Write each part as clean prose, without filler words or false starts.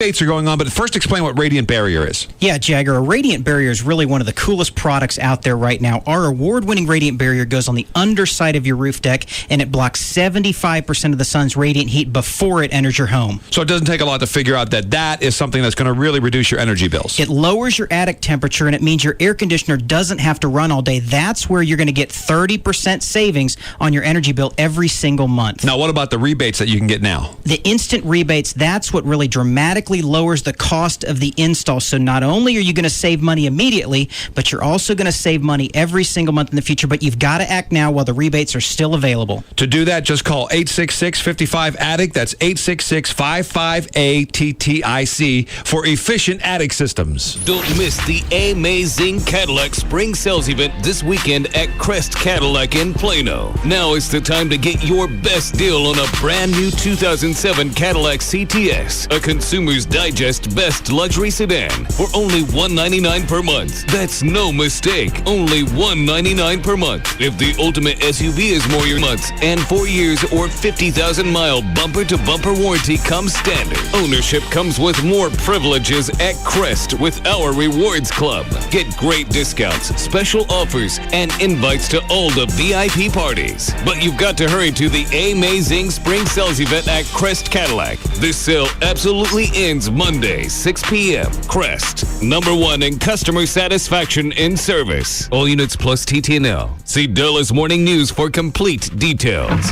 rebates are going on, but first explain what Radiant Barrier is. Yeah, Jagger, a Radiant Barrier is really one of the coolest products out there right now. Our award-winning Radiant Barrier goes on the underside of your roof deck, and it blocks 75% of the sun's radiant heat before it enters your home. So it doesn't take a lot to figure out that is something that's going to really reduce your energy bills. It lowers your attic temperature, and it means your air conditioner doesn't have to run all day. That's where you're going to get 30% savings on your energy bill every single month. Now, what about the rebates that you can get now? The instant rebates, that's what really dramatically lowers the cost of the install. So not only are you going to save money immediately, but you're also going to save money every single month in the future. But you've got to act now while the rebates are still available. To do that, just call 866-55-ATTIC. That's 866-55-ATTIC for efficient attic systems. Don't miss the amazing Cadillac Spring Sales Event this weekend at Crest Cadillac in Plano. Now is the time to get your best deal on a brand new 2007 Cadillac CTS, a Consumer's Digest Best Luxury Sedan, for only $199 per month. That's no mistake, only $199 per month. If the ultimate SUV is more your months and 4 years or 50,000-mile bumper-to-bumper warranty comes standard. Ownership comes with more privileges at Crest with our Rewards Club. Get great discounts, special offers, and invites to all the VIP parties. But you've got to hurry to the amazing Spring Sales Event at Crest Cadillac. This sale absolutely ends Monday, 6 p.m. Crest, #1 in customer satisfaction in service. All units plus TTNL. See Dallas Morning News for complete details.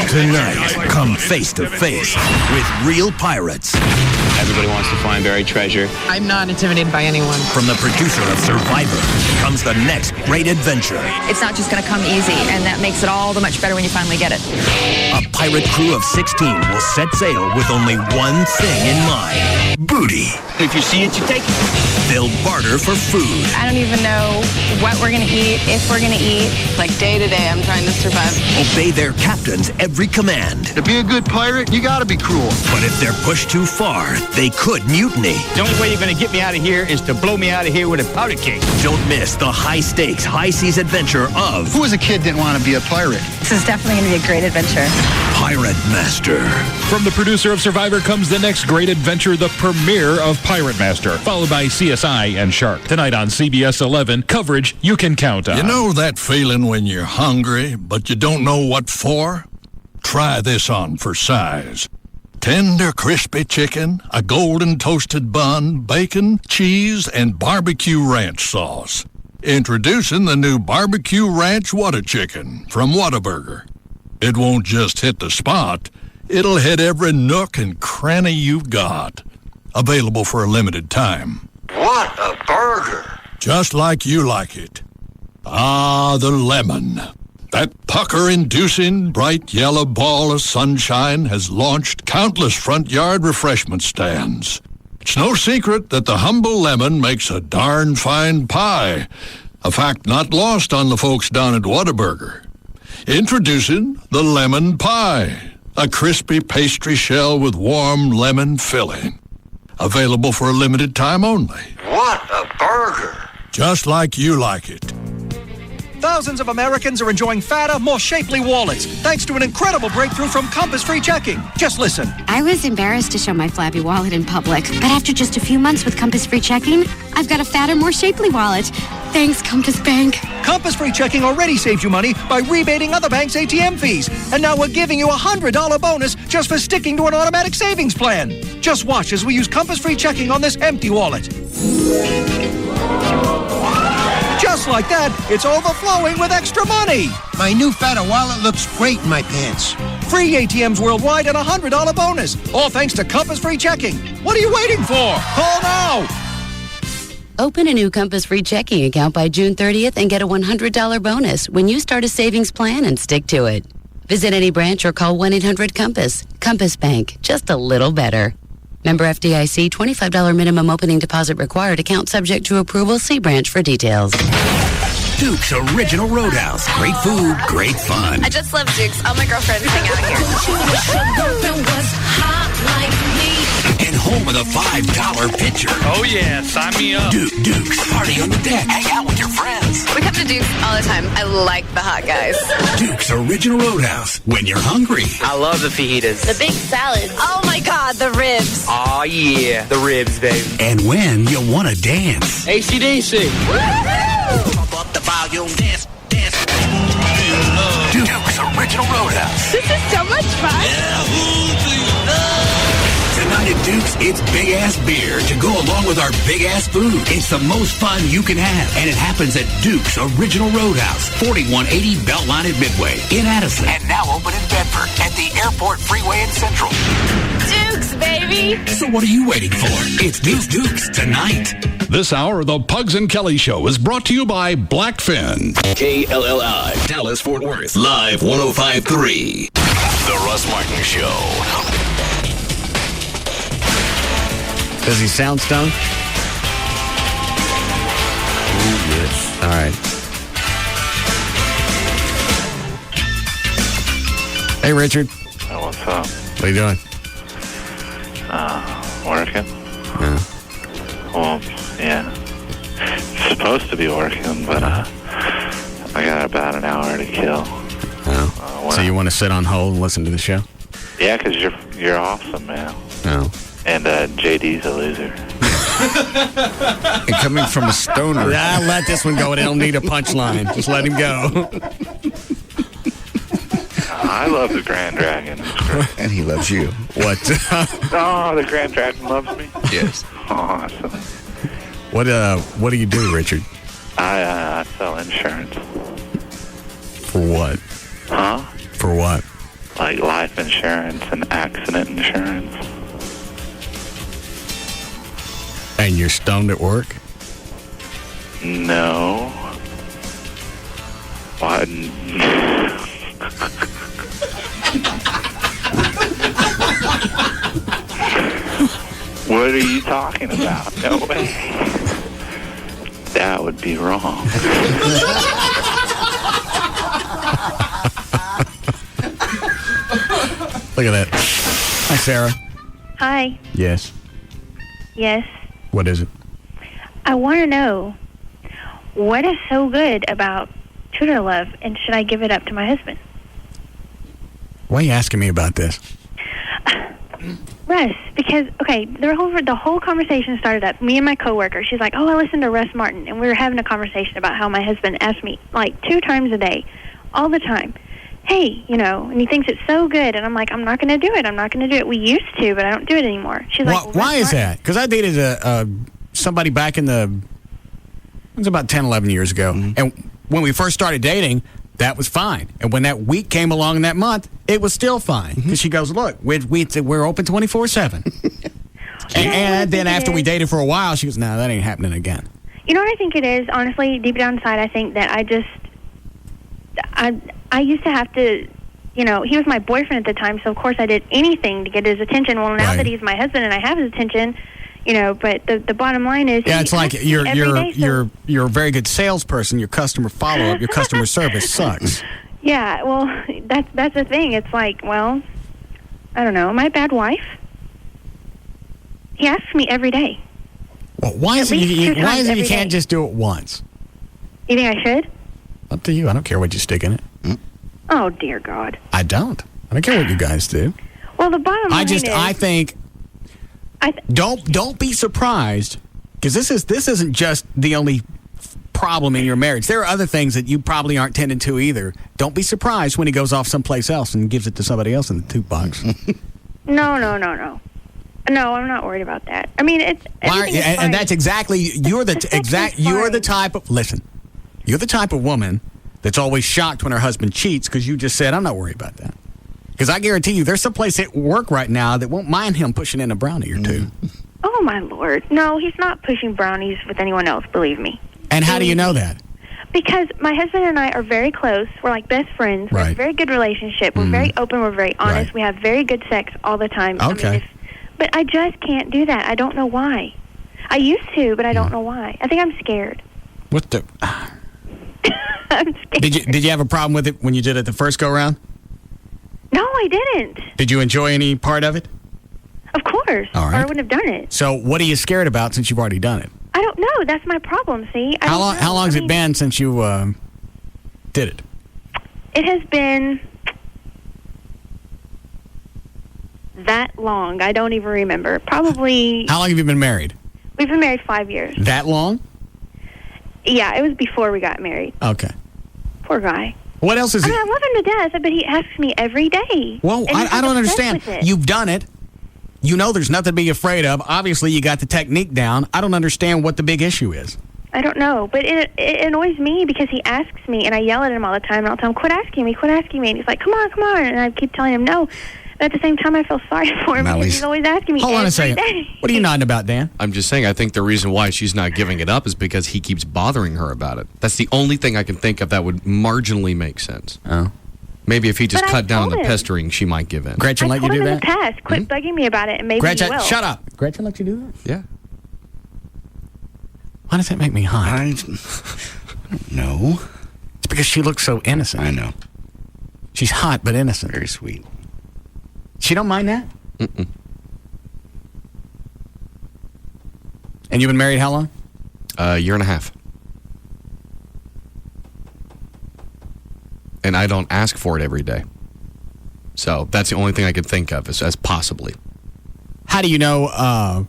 Tonight, come face to face with real pirates. Everybody wants to find buried treasure. I'm not intimidated by anyone. From the producer of Survivor comes the next great adventure. It's not just going to come easy, and that makes it all the much better when you finally get it. A pirate crew of 16 will set sail with only one thing in mind: booty. If you see it, you take it. They'll barter for food. I don't even know what we're going to eat, if we're going to eat. Like day to day, I'm trying to survive. Obey their captain's every command. To be a good pirate, you gotta be cruel. But if they're pushed too far, they could mutiny. The only way you're going to get me out of here is to blow me out of here with a powder keg. Don't miss the high-stakes, high-seas adventure of... Who as a kid didn't want to be a pirate? This is definitely going to be a great adventure. Pirate Master. From the producer of Survivor comes the next great adventure, the premiere of Pirate Master, followed by CSI and Shark. Tonight on CBS 11, coverage you can count on. You know that feeling when you're hungry, but you don't know what for? Try this on for size. Tender, crispy chicken, a golden toasted bun, bacon, cheese, and barbecue ranch sauce. Introducing the new Barbecue Ranch Whata Chicken from Whataburger. It won't just hit the spot, it'll hit every nook and cranny you've got. Available for a limited time. What a burger! Just like you like it. Ah, the lemon. That pucker-inducing, bright yellow ball of sunshine has launched countless front yard refreshment stands. It's no secret that the humble lemon makes a darn fine pie, a fact not lost on the folks down at Whataburger. Introducing the lemon pie, a crispy pastry shell with warm lemon filling. Available for a limited time only. What a burger! Just like you like it. Thousands of Americans are enjoying fatter, more shapely wallets thanks to an incredible breakthrough from Compass Free Checking. Just listen. I was embarrassed to show my flabby wallet in public, but after just a few months with Compass Free Checking, I've got a fatter, more shapely wallet. Thanks, Compass Bank. Compass Free Checking already saved you money by rebating other banks' ATM fees. And now we're giving you a $100 bonus just for sticking to an automatic savings plan. Just watch as we use Compass Free Checking on this empty wallet. Just like that, it's overflowing with extra money. My new fatter wallet looks great in my pants. Free ATMs worldwide and a $100 bonus. All thanks to Compass Free Checking. What are you waiting for? Call now. Open a new Compass Free checking account by June 30th and get a $100 bonus when you start a savings plan and stick to it. Visit any branch or call 1-800-COMPASS. Compass Bank, just a little better. Member FDIC, $25 minimum opening deposit required. Account subject to approval. See branch for details. Duke's Original Roadhouse. Great food, great fun. I just love Duke's. All my girlfriends hang out here. And home of the the $5 pitcher. Oh, yeah. Sign me up. Duke's party on the deck. Hang out with your friends. We come to Duke's all the time. I like the hot guys. Duke's Original Roadhouse. When you're hungry. I love the fajitas. The big salads. Oh my God, the ribs. Oh, yeah. The ribs, baby. And when you want to dance. AC/DC. Pump up the volume. Dance. Duke's Original Roadhouse. This is so much fun. Tonight at Duke's, it's big-ass beer to go along with our big-ass food. It's the most fun you can have, and it happens at Duke's Original Roadhouse, 4180 Beltline at Midway in Addison. And now open in Bedford at the Airport Freeway in Central. Duke's, baby. So what are you waiting for? It's Duke's tonight. This hour of the Pugs and Kelly Show is brought to you by Blackfin. KLLI, Dallas-Fort Worth, Live 105.3. The Russ Martin Show. Does he sound stoned? Oh, yes. All right. Hey, Richard. Hey, what's up? What are you doing? Working. Yeah. Well, yeah. Supposed to be working, but I got about an hour to kill. Oh. So you want to sit on hold and listen to the show? Yeah, because you're awesome, man. No. And JD's a loser. And coming from a stoner. Let this one go. It don't need a punchline. Just let him go. I love the Grand Dragon. And he loves you. What? Oh, the Grand Dragon loves me? Yes. Awesome. What do you do, Richard? I sell insurance. For what? Huh? For what? Like life insurance and accident insurance. And you're stoned at work? No. What? What are you talking about? No way. That would be wrong. Look at that. Hi, Sarah. Hi. Yes. Yes. What is it? I want to know, what is so good about Tudor Love, and should I give it up to my husband? Why are you asking me about this? Russ, because, okay, the whole conversation started up. Me and my coworker, she's like, oh, I listened to Russ Martin, and we were having a conversation about how my husband asks me, like, 2 times a day, all the time, hey, and he thinks it's so good, and I'm like, I'm not going to do it. I'm not going to do it. We used to, but I don't do it anymore. She's like, well, why is that? Because I dated somebody back it was about 10, 11 years ago, and when we first started dating, that was fine. And when that week came along in that month, it was still fine. Because she goes, look, we're open 24/7. and then after we dated for a while, she goes, no, that ain't happening again. You know what I think it is? Honestly, deep down inside, I think that I used to have to, he was my boyfriend at the time, so of course I did anything to get his attention. Well, now that he's my husband and I have his attention, but the bottom line is... Yeah, it's like you're a very good salesperson. Your customer follow-up, your customer service sucks. Yeah, well, that's the thing. It's like, well, I don't know. Am I a bad wife? He asks me every day. Well, why is it you can't just do it once? You think I should? Up to you. I don't care what you stick in it. Oh, dear God. I don't care what you guys do. Well, the bottom line is... I think... Don't be surprised, because this isn't just the only problem in your marriage. There are other things that you probably aren't tending to either. Don't be surprised when he goes off someplace else and gives it to somebody else in the tube box. No. No, I'm not worried about that. I mean, it's... And that's exactly... You're the type of... Listen. You're the type of woman that's always shocked when her husband cheats because you just said, I'm not worried about that. Because I guarantee you, there's some place at work right now that won't mind him pushing in a brownie or two. Oh, my Lord. No, he's not pushing brownies with anyone else, believe me. And how do you know that? Because my husband and I are very close. We're like best friends. We have a very good relationship. We're very open. We're very honest. Right. We have very good sex all the time. Okay. But I just can't do that. I don't know why. I used to, but I don't know why. I think I'm scared. What the... I'm scared. Did you have a problem with it when you did it the first go-round? No, I didn't. Did you enjoy any part of it? Of course. course. All right. Or I wouldn't have done it. So what are you scared about since you've already done it? I don't know. That's my problem, see? How long has it been since you did it? It has been that long. I don't even remember. Probably... How long have you been married? We've been married 5 years. That long? Yeah, it was before we got married. Okay. Poor guy. What else is I love him to death, but he asks me every day. Well, And he's I don't obsessed understand. with it. You've done it. You know there's nothing to be afraid of. Obviously, you got the technique down. I don't understand what the big issue is. I don't know, but it annoys me because he asks me, and I yell at him all the time, and I'll tell him, quit asking me, and he's like, come on, and I keep telling him no. But at the same time, I feel sorry for him because he's always asking me Hold on a every second. day. What are you nodding about, Dan? I'm just saying, I think the reason why she's not giving it up is because he keeps bothering her about it. That's the only thing I can think of that would marginally make sense. Oh. Maybe if he just But I cut down on told the him. pestering, she might give in. Gretchen I let you told do him in that? the past, quit bugging me about it, and maybe Gretchen, he will. shut up. Gretchen let you do that? Yeah. Why does that make me hot? I don't know. It's because she looks so innocent. I know. She's hot but innocent. Very sweet. She don't mind that? Mm-mm. And you've been married how long? A year and a half. And I don't ask for it every day. So that's the only thing I could think of as possibly. How do you know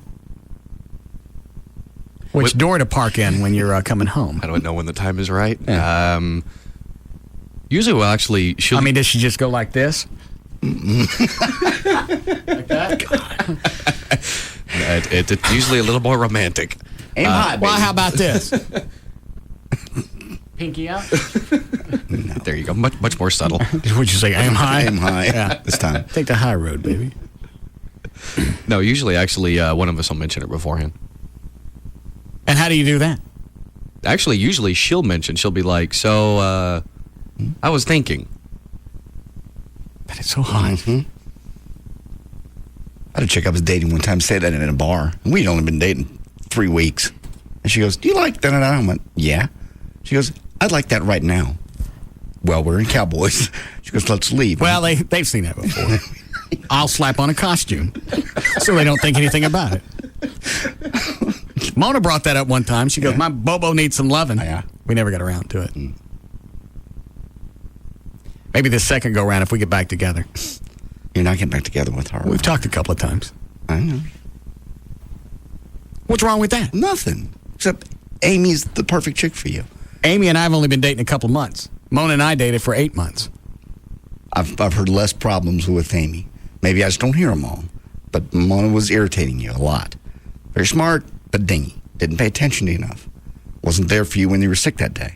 which door to park in when you're coming home? I don't know when the time is right. Yeah. Usually, well, actually, she'll... I mean, does she just go like this? Like that? It's usually a little more romantic. Aim high, Well, baby. how about this? Pinky out? There you go. Much more subtle. What'd you say? Aim high? Aim high. Yeah. This time. Take the high road, baby. No, usually, actually, one of us will mention it beforehand. And how do you do that? Actually, usually she'll be like, so, I was thinking. But it's so hot. Mm-hmm. I had a chick I was dating one time say that in a bar. And we'd only been dating 3 weeks. And she goes, do you like that? I went, yeah. She goes, I'd like that right now. Well, we're in Cowboys. She goes, let's leave. Well, they've seen that before. I'll slap on a costume so they don't think anything about it. Mona brought that up one time. She goes, my Bobo needs some loving. Yeah. We never got around to it. Maybe this second go round if we get back together. You're not getting back together with her. We've talked a couple of times. I know. What's wrong with that? Nothing. Except Amy's the perfect chick for you. Amy and I have only been dating a couple of months. Mona and I dated for 8 months. I've heard less problems with Amy. Maybe I just don't hear them all. But Mona was irritating you a lot. Very smart, but dingy. Didn't pay attention to you enough. Wasn't there for you when you were sick that day.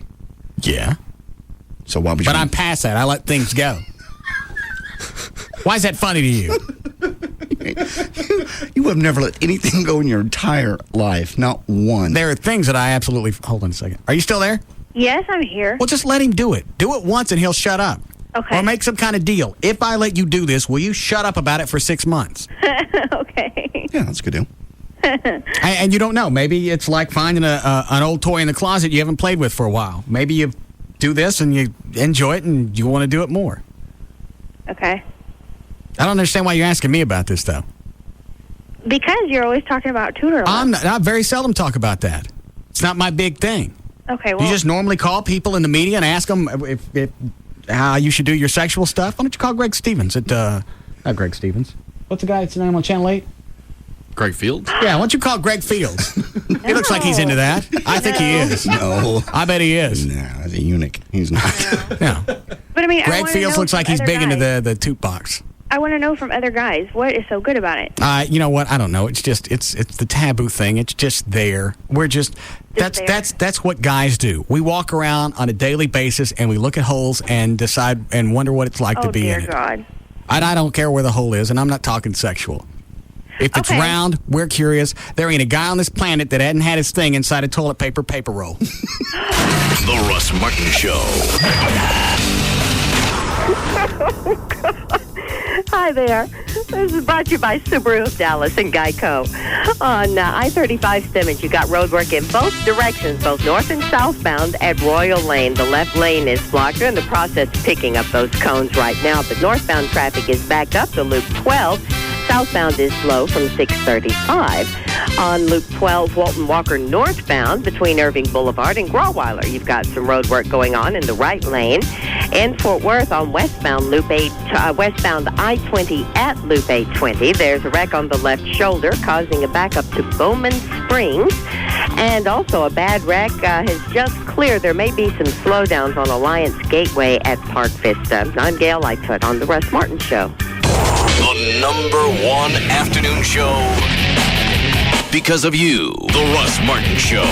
Yeah. So why would you... But I'm past that. I let things go. Why is that funny to you? You have never let anything go in your entire life. Not one. There are things that I absolutely... Hold on a second. Are you still there? Yes, I'm here. Well, just let him do it. Do it once and he'll shut up. Okay. Or make some kind of deal. If I let you do this, will you shut up about it for 6 months? Okay. Yeah, that's a good deal. And you don't know. Maybe it's like finding an old toy in the closet you haven't played with for a while. Maybe you do this and you enjoy it and you want to do it more. Okay. I don't understand why you're asking me about this, though. Because you're always talking about Tudor. I very seldom talk about that. It's not my big thing. Okay, well... You just normally call people in the media and ask them if how you should do your sexual stuff. Why don't you call Greg Stevens at... not Greg Stevens. What's the guy's name on Channel 8? Greg Fields? Yeah, why don't you call Greg Fields? He looks like he's into that. I think he is. No. I bet he is. No, as a eunuch. He's not. No. But I mean, I Greg wanna Fields know looks like from he's other big into guys. the toot box. I want to know from other guys what is so good about it. You know what? I don't know. It's just it's the taboo thing. It's just there. We're just that's what guys do. We walk around on a daily basis and we look at holes and decide and wonder what it's like to be in it. Oh, dear God. And I don't care where the hole is, and I'm not talking sexual. If it's round, we're curious. There ain't a guy on this planet that hadn't had his thing inside a toilet paper roll. The Russ Martin Show. Hi there. This is brought to you by Subaru of Dallas and Geico. On I-35 Stemmons, you got roadwork in both directions, both north and southbound at Royal Lane. The left lane is blocked. They're in the process of picking up those cones right now, but northbound traffic is backed up to Loop 12. Southbound is slow from 635. On Loop 12, Walton Walker northbound between Irving Boulevard and Grauweiler, you've got some road work going on in the right lane. In Fort Worth on westbound Loop 8, westbound I-20 at Loop 820, there's a wreck on the left shoulder causing a backup to Bowman Springs. And also a bad wreck has just cleared. There may be some slowdowns on Alliance Gateway at Park Vista. I'm Gail Lightfoot on the Russ Martin Show. The number one afternoon show because of you. The Russ Martin Show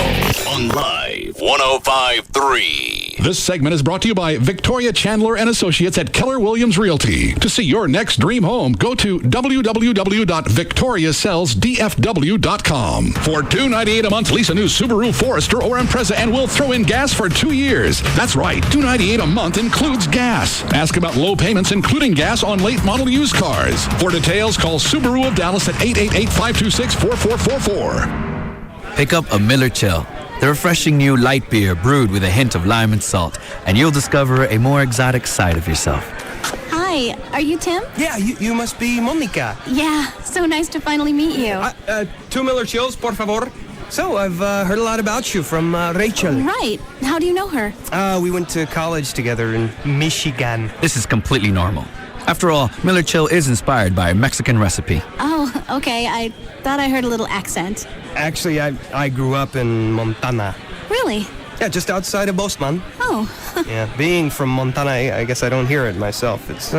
on Live 105.3. This segment is brought to you by Victoria Chandler and Associates at Keller Williams Realty. To see your next dream home, go to www.victoriasellsdfw.com. For $298 a month, lease a new Subaru Forester or Impreza and we'll throw in gas for 2 years. That's right, $298 a month includes gas. Ask about low payments, including gas on late model used cars. For details, call Subaru of Dallas at 888-526-4444. Pick up a Miller Chill, the refreshing new light beer brewed with a hint of lime and salt, and you'll discover a more exotic side of yourself. Hi, are you Tim? Yeah, you must be Monica. Yeah, so nice to finally meet you. 2 Miller Chills, por favor. So, I've heard a lot about you from Rachel. Right. How do you know her? We went to college together in Michigan. This is completely normal. After all, Miller Chill is inspired by a Mexican recipe. Oh, okay. I thought I heard a little accent. Actually, I grew up in Montana. Really? Yeah, just outside of Bozeman. Oh. Yeah, being from Montana, I guess I don't hear it myself. It's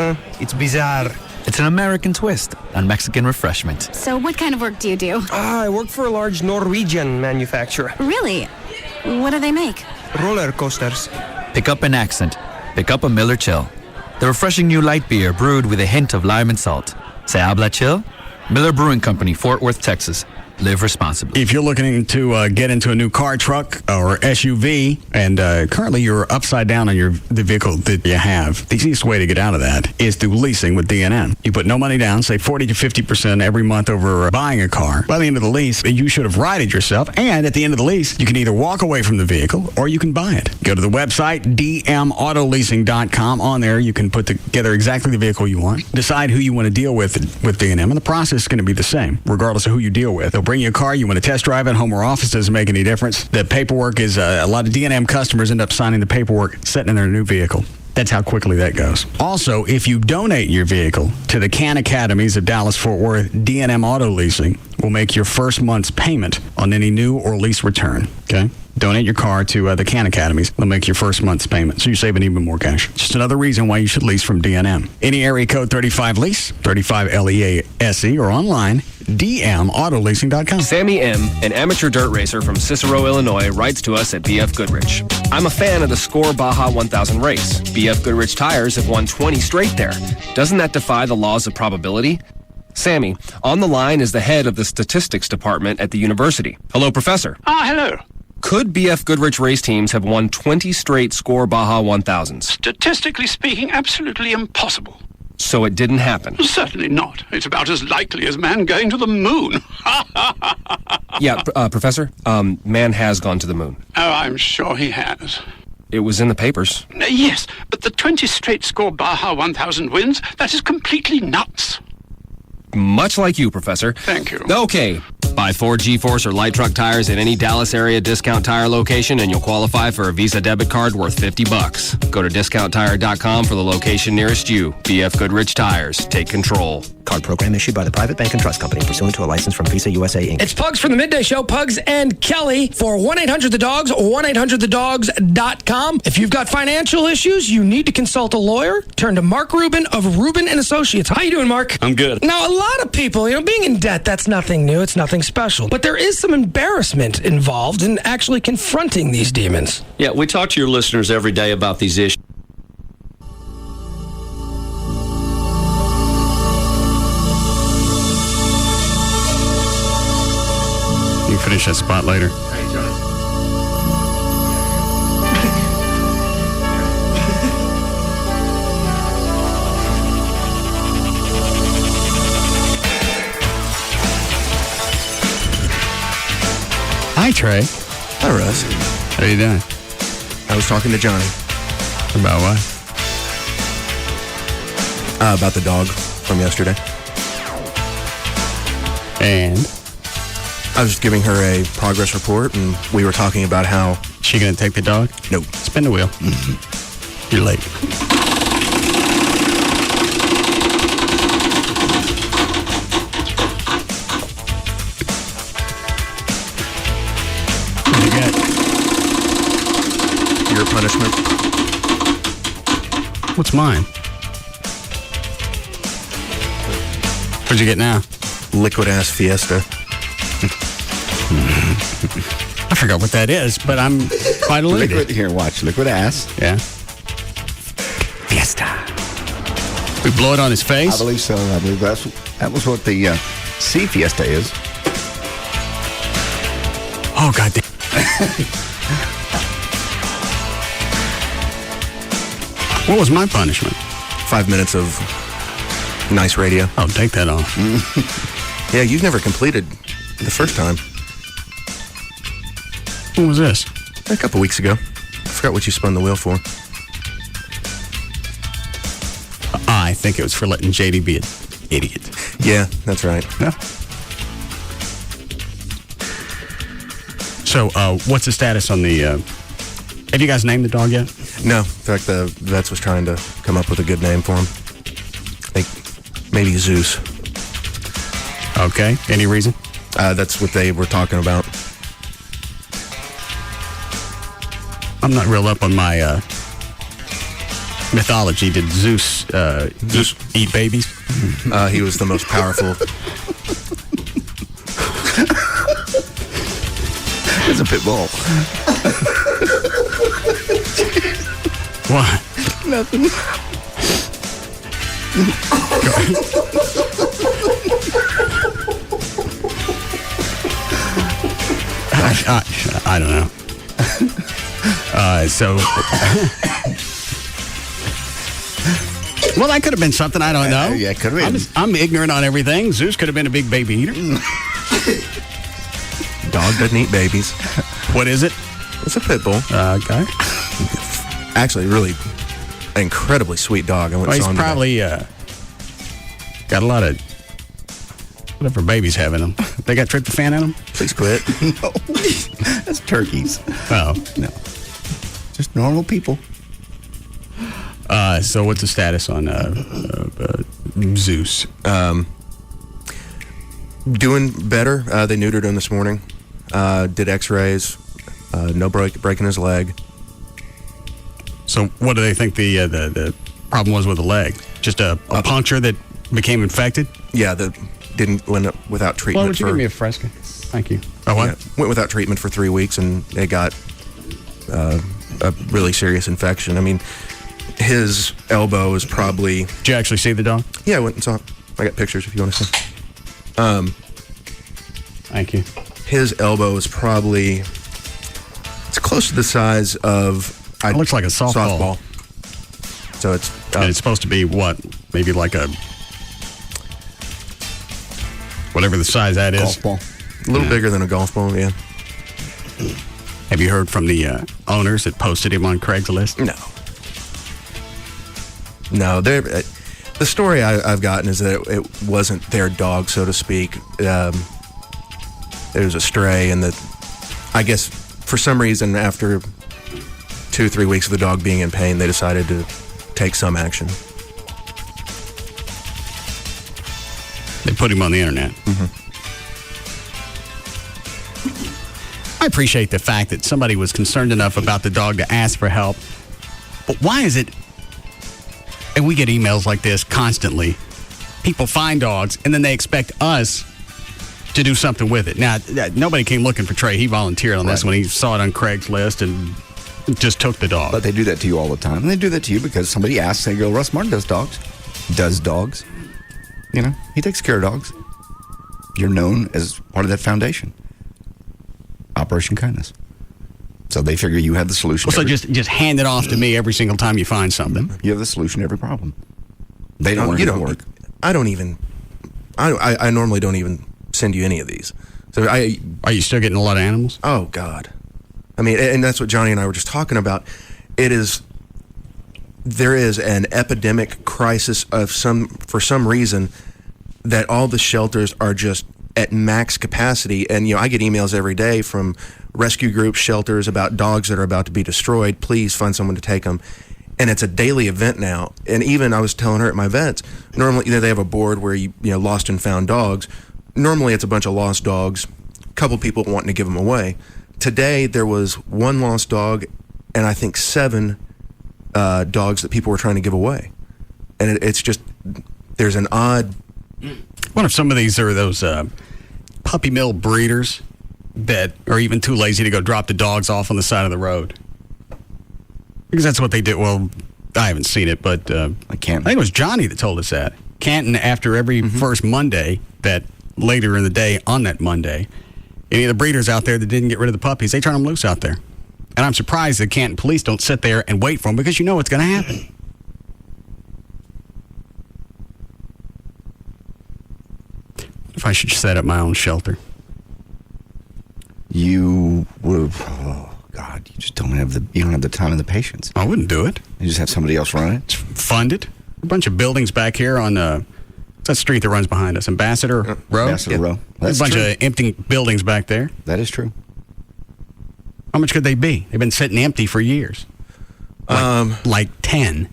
bizarre. It's an American twist on Mexican refreshment. So what kind of work do you do? I work for a large Norwegian manufacturer. Really? What do they make? Roller coasters. Pick up an accent. Pick up a Miller Chill. The refreshing new light beer brewed with a hint of lime and salt. Se habla chill? Miller Brewing Company, Fort Worth, Texas. Live responsibly. If you're looking to get into a new car, truck, or SUV, and currently you're upside down on the vehicle that you have, the easiest way to get out of that is through leasing with DNM. You put no money down, say 40 to 50% every month over buying a car. By the end of the lease, you should have righted yourself, and at the end of the lease, you can either walk away from the vehicle or you can buy it. Go to the website, dmautoleasing.com. On there, you can put together exactly the vehicle you want, decide who you want to deal with DNM, and the process is going to be the same, regardless of who you deal with. They'll bring you a car, you want to test drive it, home or office, doesn't make any difference. The paperwork is, a lot of DNM customers end up signing the paperwork, sitting in their new vehicle. That's how quickly that goes. Also, if you donate your vehicle to the CAN Academies of Dallas-Fort Worth, DNM Auto Leasing will make your first month's payment on any new or lease return, okay? Donate your car to the CAN Academies. They'll make your first month's payment, so you're saving even more cash. Just another reason why you should lease from DNM. Any area code 35LEASE, 35LEASE, or online, dmautoleasing.com. Sammy M., an amateur dirt racer from Cicero, Illinois, writes to us at BF Goodrich. I'm a fan of the Score Baja 1000 race. BF Goodrich tires have won 20 straight there. Doesn't that defy the laws of probability? Sammy, on the line is the head of the statistics department at the university. Hello, Professor. Hello. Could BF Goodrich race teams have won 20 straight Score Baja 1000s? Statistically speaking, absolutely impossible. So it didn't happen? Certainly not. It's about as likely as man going to the moon. Yeah, Professor, man has gone to the moon. Oh, I'm sure he has. It was in the papers. Yes, but the 20 straight Score Baja 1000 wins, that is completely nuts. Much like you, Professor. Thank you. Okay. Buy 4 G-Force or light truck tires at any Dallas area discount tire location and you'll qualify for a Visa debit card worth $50. Go to discounttire.com for the location nearest you. BF Goodrich Tires. Take control. Card program issued by the Private Bank and Trust Company pursuant to a license from Visa USA, Inc. It's Pugs from the Midday Show, Pugs and Kelly for 1-800-THE-DOGS or 1-800-THEDOGS.com. If you've got financial issues, you need to consult a lawyer, turn to Mark Rubin of Rubin and Associates. How you doing, Mark? I'm good. Now, a lot of people, being in debt, that's nothing new. It's nothing special. But there is some embarrassment involved in actually confronting these demons. Yeah, we talk to your listeners every day about these issues. You finish that spot later. Hey, John. Hi, Trey. Hi, Russ. How you doing? I was talking to Johnny. About what? About the dog from yesterday. And I was just giving her a progress report, and we were talking about how... She going to take the dog? Nope. Spin the wheel. You're late. What do you get? Your punishment. What's mine? What'd you get now? Liquid ass Fiesta. I forgot what that is, but I'm quite elated. Liquid, here, watch. Liquid ass. Yeah. Fiesta. We blow it on his face? I believe so. I believe that was what the sea Fiesta is. Oh, God damn. What was my punishment? 5 minutes of nice radio. Oh, take that off. Yeah, you've never completed the first time. When was this? A couple weeks ago. I forgot what you spun the wheel for. I think it was for letting JD be an idiot. Yeah, that's right. Yeah. So, what's the status on the... have you guys named the dog yet? No. In fact, the vets was trying to come up with a good name for him. I think maybe Zeus. Okay. Any reason? That's what they were talking about. I'm not real up on my mythology. Did Zeus, eat babies? He was the most powerful. It's a pit bull. What? Nothing. I don't know. Well, that could have been something. I don't know. Yeah, could have been. I'm ignorant on everything. Zeus could have been a big baby eater. Dog doesn't eat babies. What is it? It's a pit bull. Okay. Actually, really incredibly sweet dog. I went Well, and saw he's him probably got a lot of whatever babies have in them. They got tryptophan in them? Please quit. No. That's turkeys. Oh. No. Just normal people. So what's the status on Zeus? Doing better. They neutered him this morning. Did x-rays. No breaking his leg. So what do they think the problem was with the leg? Just a puncture that became infected? Yeah, that didn't went up without treatment. Well, would you give me a Fresca? Thank you. Oh, what? Yeah, went without treatment for 3 weeks, and they got a really serious infection. I mean, his elbow is probably... Did you actually see the dog? Yeah, I went and saw it. I got pictures if you want to see. Thank you. His elbow is probably... It's close to the size of... It looks like a softball. So it's... and it's supposed to be what? Maybe like a... whatever the size that is. Golf ball. A little bigger than a golf ball, yeah. Have you heard from the owners that posted him on Craigslist? No, the story I've gotten is that it wasn't their dog, so to speak. It was a stray, and that I guess for some reason after 2-3 weeks of the dog being in pain, they decided to take some action. They put him on the internet. Mm-hmm. I appreciate the fact that somebody was concerned enough about the dog to ask for help. But why is it, and we get emails like this constantly, people find dogs and then they expect us to do something with it. Now, nobody came looking for Trey. He volunteered on this when he saw it on Craigslist and just took the dog. But they do that to you all the time. And they do that to you because somebody asks, they go, Russ Martin does dogs. Does dogs. You know, he takes care of dogs. You're known as part of that foundation. Operation Kindness. So they figure you have the solution. So just hand it off to me every single time you find something. You have the solution to every problem. They don't want to work. I normally don't even send you any of these. So are you still getting a lot of animals? Oh God. I mean, and that's what Johnny and I were just talking about. There is an epidemic crisis for some reason that all the shelters are just at max capacity. And, I get emails every day from rescue groups, shelters about dogs that are about to be destroyed. Please find someone to take them. And it's a daily event now. And even I was telling her at my vets, normally they have a board where you lost and found dogs. Normally it's a bunch of lost dogs, a couple people wanting to give them away. Today there was one lost dog and I think 7 dogs that people were trying to give away. And it's just, there's an odd... What if some of these are those puppy mill breeders that are even too lazy to go drop the dogs off on the side of the road? Because that's what they did. Well, I haven't seen it, but I think it was Johnny that told us that. Canton, after every first Monday, that later in the day on that Monday, any of the breeders out there that didn't get rid of the puppies, they turn them loose out there. And I'm surprised the Canton police don't sit there and wait for them because you know what's going to happen. If I should set up my own shelter. You would have... God, you just don't have the time and the patience. I wouldn't do it. You just have somebody else run it? It's funded. A bunch of buildings back here on what's that street that runs behind us? Ambassador Row? Ambassador Row. That's a bunch true. of empty buildings back there. That is true. How much could they be? They've been sitting empty for years. Like 10.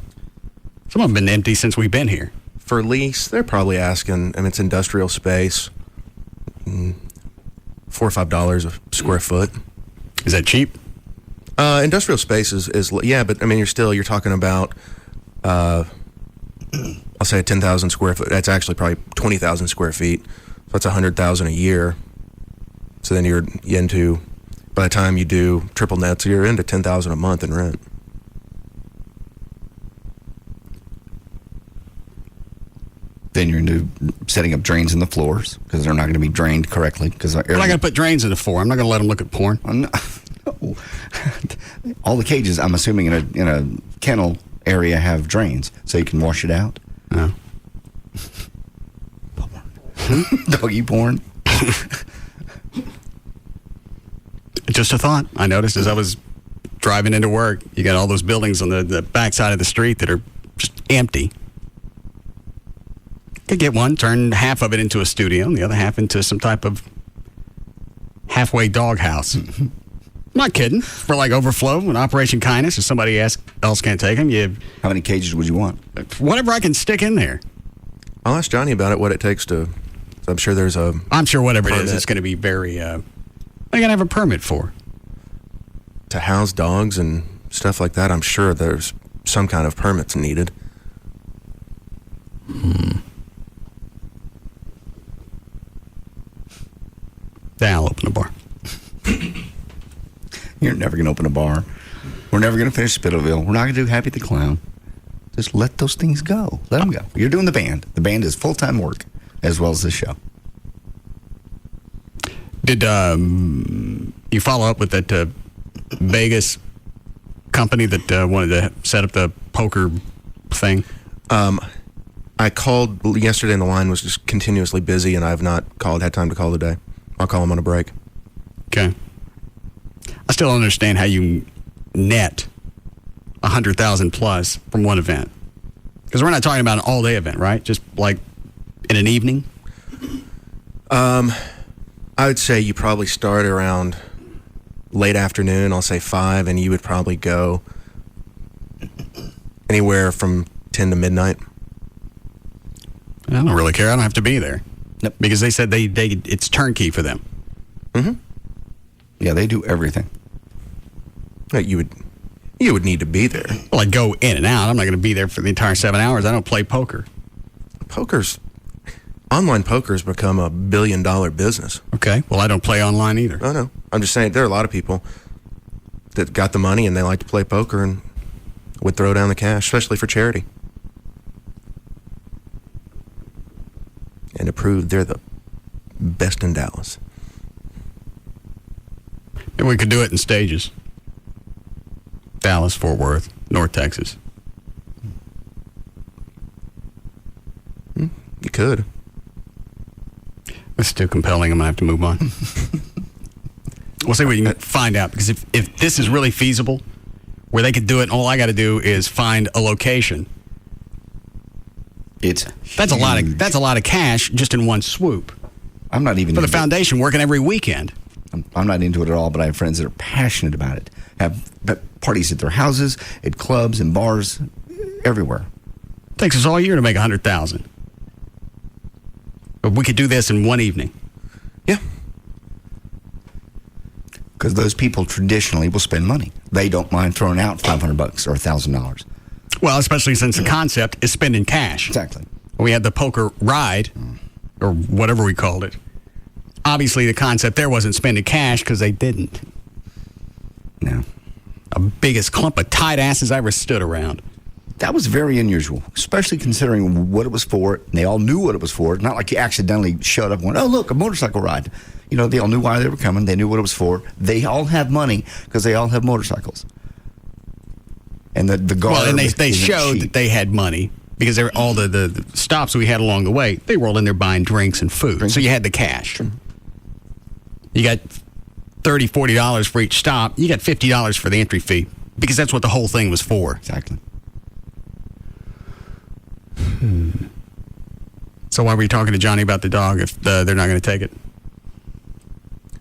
Some of them have been empty since we've been here. For lease, they're probably asking, it's industrial space, $4 or $5 a square foot. Is that cheap? Industrial space is yeah, but you're talking about I'll say a 10,000 square foot. That's actually probably 20,000 square feet. So that's 100,000 a year. So then you're into, by the time you do triple nets, you're into 10,000 a month in rent. Then you're into setting up drains in the floors because they're not going to be drained correctly. Because I'm not going to put drains in the floor. I'm not going to let them look at porn. No. All the cages, I'm assuming, in a kennel area have drains, so you can wash it out. No. Doggy porn. Just a thought. I noticed as I was driving into work, you got all those buildings on the backside of the street that are just empty. Could get one, turn half of it into a studio, and the other half into some type of halfway doghouse. I'm not kidding. For like overflow and Operation Kindness, if somebody else can't take them, How many cages would you want? Whatever I can stick in there. I'll ask Johnny about it, what it takes to... I'm sure there's a... I'm sure whatever it is, it's going to be very... I got to have a permit for. To house dogs and stuff like that, I'm sure there's some kind of permits needed. Then I'll open a bar. You're never going to open a bar. We're never going to finish Spittleville. We're not going to do Happy the Clown. Just let those things go. Let them go. You're doing the band. The band is full-time work as well as this show. Did you follow up with that Vegas company that wanted to set up the poker thing? I called yesterday and the line was just continuously busy and I have not had time to call today. I'll call them on a break. Okay. I still don't understand how you net 100,000 plus from one event. Because we're not talking about an all-day event, right? Just like in an evening? I would say you probably start around late afternoon, I'll say 5, and you would probably go anywhere from 10 to midnight. I don't really care. I don't have to be there. Nope. Because they said it's turnkey for them. Mm-hmm. Yeah, they do everything. You would need to be there. Well, I'd go in and out. I'm not going to be there for the entire 7 hours. I don't play poker. Online poker's become a $1 billion business. Okay. Well, I don't play online either. Oh, no. I'm just saying there are a lot of people that got the money and they like to play poker and would throw down the cash, especially for charity. And to prove they're the best in Dallas. Maybe we could do it in stages. Dallas, Fort Worth, North Texas. You could. It's too compelling. I'm going to have to move on. We'll see what you can find out. Because if this is really feasible, where they could do it, and all I got to do is find a location. That's a lot of cash just in one swoop. I'm not even for the into it. foundation, working every weekend. I'm not into it at all, but I have friends that are passionate about it. Have parties at their houses, at clubs and bars, everywhere. Takes us all year to make $100,000. But we could do this in one evening. Yeah. Because those people traditionally will spend money. They don't mind throwing out $500 or $1,000. Well, especially since the concept is spending cash. Exactly. We had the poker ride, or whatever we called it. Obviously, the concept there wasn't spending cash because they didn't. No. The biggest clump of tight asses I ever stood around. That was very unusual, especially considering what it was for. And they all knew what it was for. Not like you accidentally showed up and went, oh, look, a motorcycle ride. You know, they all knew why they were coming. They knew what it was for. They all have money because they all have motorcycles. And the guard. Well, and they showed that they had money because they were, all the stops we had along the way, they were all in there buying drinks and food. So you had the cash. You got $30, $40 for each stop. You got $50 for the entry fee because that's what the whole thing was for. Exactly. So why were you talking to Johnny about the dog if they're not going to take it?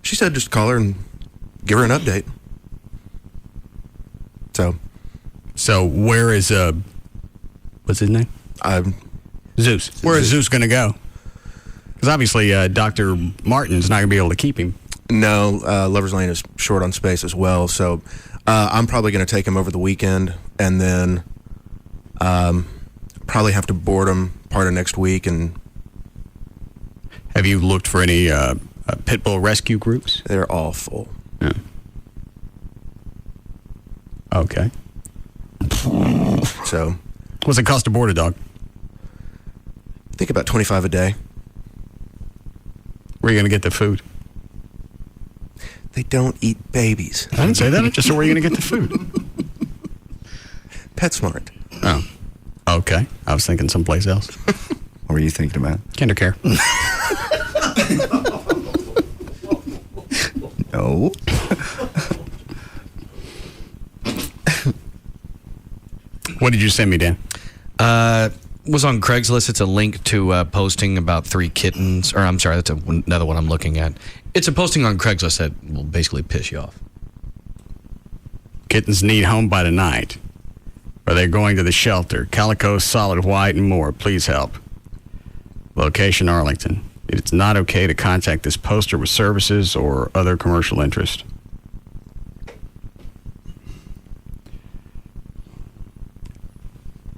She said just call her and give her an update. So where is what's his name? Zeus. Where is Zeus going to go? Because obviously Dr. Martin's not going to be able to keep him. No, Lover's Lane is short on space as well, so I'm probably going to take him over the weekend, and then probably have to board him part of next week. And have you looked for any pit bull rescue groups? They're all full. Yeah. Okay. So, what's it cost to board a dog? I think about $25 a day. Where are you going to get the food? They don't eat babies. I didn't say that. I just said where are you going to get the food? PetSmart. Oh. Okay. I was thinking someplace else. What were you thinking about? KinderCare. No. What did you send me, Dan? Was on Craigslist. It's a link to posting about 3 kittens. Or I'm sorry, that's another one I'm looking at. It's a posting on Craigslist that will basically piss you off. Kittens need home by tonight. Or they're going to the shelter. Calico, solid white, and more. Please help. Location, Arlington. It's not okay to contact this poster with services or other commercial interest.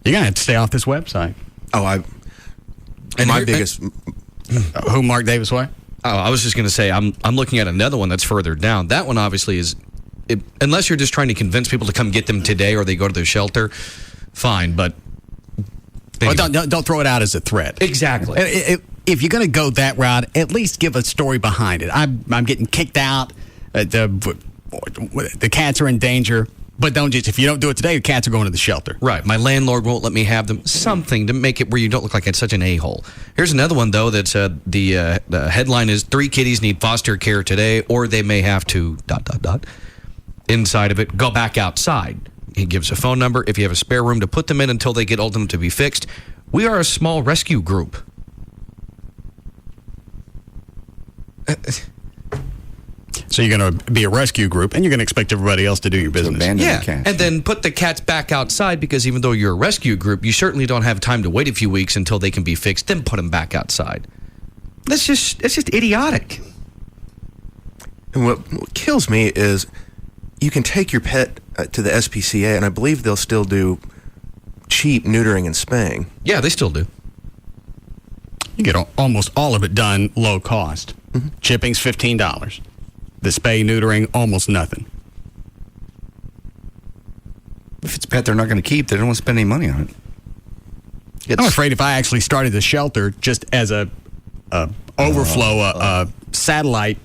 You're going to have to stay off this website. Who, Mark Davis Way? Oh, I was just going to say, I'm looking at another one that's further down. That one obviously is, unless you're just trying to convince people to come get them today or they go to the shelter, fine, but... Don't throw it out as a threat. Exactly. If you're going to go that route, at least give a story behind it. I'm getting kicked out. The cats are in danger. But if you don't do it today, the cats are going to the shelter. Right. My landlord won't let me have them. Something to make it where you don't look like it's such an a-hole. Here's another one, though, that's the headline is 3 kitties need foster care today, or they may have to, ... Inside of it, go back outside. He gives a phone number if you have a spare room to put them in until they get old enough to be fixed. We are a small rescue group. So you're going to be a rescue group, and you're going to expect everybody else to do your business. Yeah, and then put the cats back outside, because even though you're a rescue group, you certainly don't have time to wait a few weeks until they can be fixed, then put them back outside. That's just idiotic. And what kills me is you can take your pet to the SPCA, and I believe they'll still do cheap neutering and spaying. Yeah, they still do. You get almost all of it done low cost. Mm-hmm. Chipping's $15. The spay, neutering, almost nothing. If it's a pet they're not going to keep, they don't want to spend any money on it. I'm afraid if I actually started the shelter just as a overflow, satellite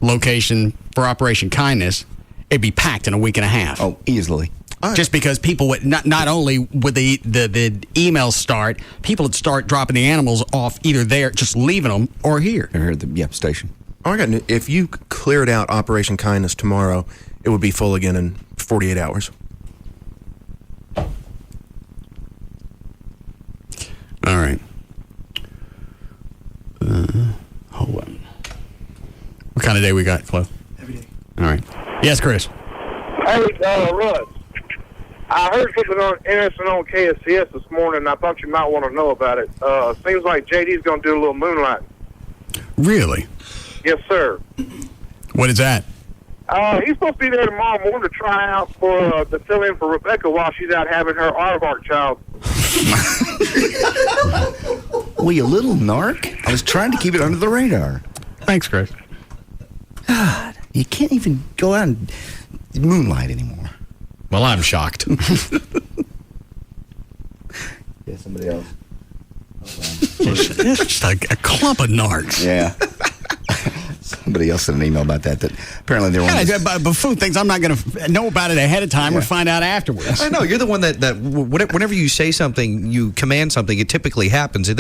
location for Operation Kindness, it'd be packed in a week and a half. Oh, easily. Just because people would not only would the emails start, people would start dropping the animals off either there, just leaving them, or here. Or here at the station. Oh, I got news. If you cleared out Operation Kindness tomorrow, it would be full again in 48 hours. All right. Hold on. What kind of day we got, Flo? Every day. All right. Yes, Chris. Hey, Russ. I heard something interesting on KSCS this morning, and I thought you might want to know about it. Seems like JD's going to do a little moonlighting. Really? Yes, sir. What is that? He's supposed to be there tomorrow morning to try out to fill in for Rebecca while she's out having her aardvark child. Well, you little narc. I was trying to keep it under the radar. Thanks, Chris. God, you can't even go out and moonlight anymore. Well, I'm shocked. Yeah, somebody else. It's just a clump of narcs. Yeah. Somebody else sent an email about that apparently they were on this. Buffoon thinks I'm not going to know about it ahead of time or find out afterwards. I know. You're the one that whenever you say something, you command something, it typically happens.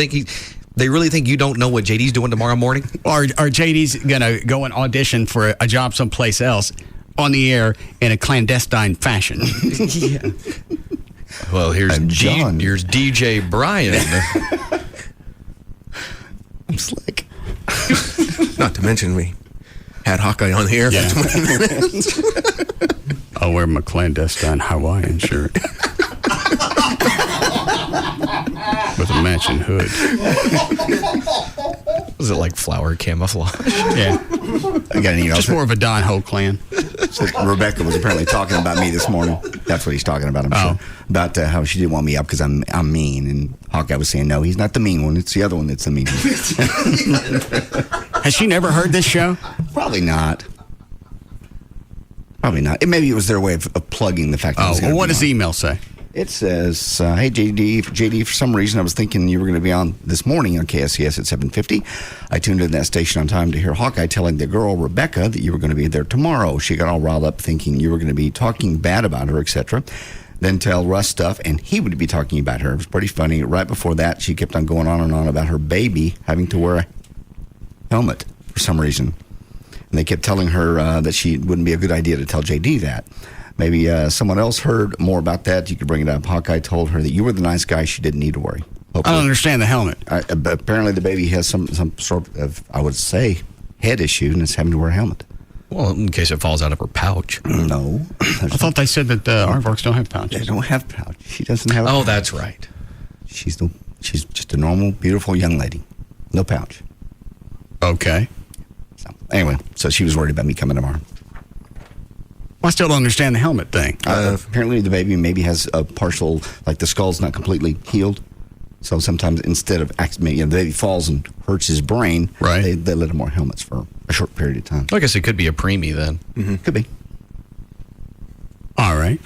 They really think you don't know what JD's doing tomorrow morning? Or JD's going to go and audition for a job someplace else on the air in a clandestine fashion. Yeah. Well, here's DJ Brian. I'm slick. Not to mention we had Hawkeye on the air for 20 minutes. I'll wear my clandestine Hawaiian shirt. With a matching hood. Was it like flower camouflage? Yeah. I got an email. Just more of a Don Ho clan. So Rebecca was apparently talking about me this morning. That's what he's talking about, I'm sure. About how she didn't want me up because I'm mean. And Hawkeye was saying, no, he's not the mean one. It's the other one that's the mean one. Has she never heard this show? Probably not. Probably not. Maybe it was their way of plugging the fact that I was going to be what does on. the email say? It says, hey, JD, for some reason I was thinking you were going to be on this morning on KSCS at 7:50. I tuned in that station on time to hear Hawkeye telling the girl, Rebecca, that you were going to be there tomorrow. She got all riled up thinking you were going to be talking bad about her, etc. Then tell Russ stuff, and he would be talking about her. It was pretty funny. Right before that, she kept on going on and on about her baby having to wear a helmet for some reason. And they kept telling her that she wouldn't be a good idea to tell JD that. Maybe someone else heard more about that. You could bring it up. Hawkeye told her that you were the nice guy she didn't need to worry. Hopefully. I don't understand the helmet. Apparently the baby has some sort of, I would say, head issue, and it's having to wear a helmet. Well, in case it falls out of her pouch. No. I thought they said that aardvarks don't have pouches. They don't have pouch. She doesn't have a pouch. pouch. That's right. She's just a normal, beautiful young lady. No pouch. Okay. So, anyway, so she was worried about me coming tomorrow. I still don't understand the helmet thing. Apparently the baby maybe has a partial, like the skull's not completely healed. So sometimes instead of, the baby falls and hurts his brain, right. they let him wear helmets for a short period of time. I guess it could be a preemie then. Mm-hmm. Could be. All right.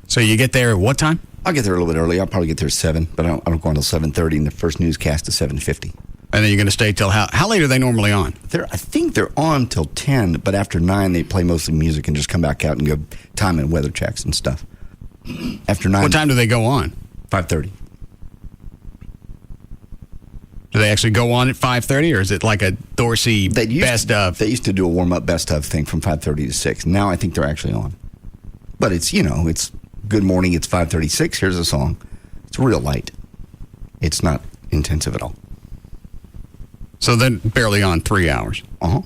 So you get there at what time? I'll get there a little bit early. I'll probably get there at 7, but I don't go until 7:30, and the first newscast is 7:50. And then you're going to stay till how late are they normally on? I think they're on till 10, but after 9 they play mostly music and just come back out and go time and weather checks and stuff. After 9. What time do they go on? 5:30. Do they actually go on at 5:30, or is it like a Dorsey best of? They used to do a warm-up best of thing from 5:30 to 6. Now I think they're actually on. But it's, it's good morning, it's 5:36, here's a song. It's real light. It's not intensive at all. So then barely on 3 hours. Uh-huh.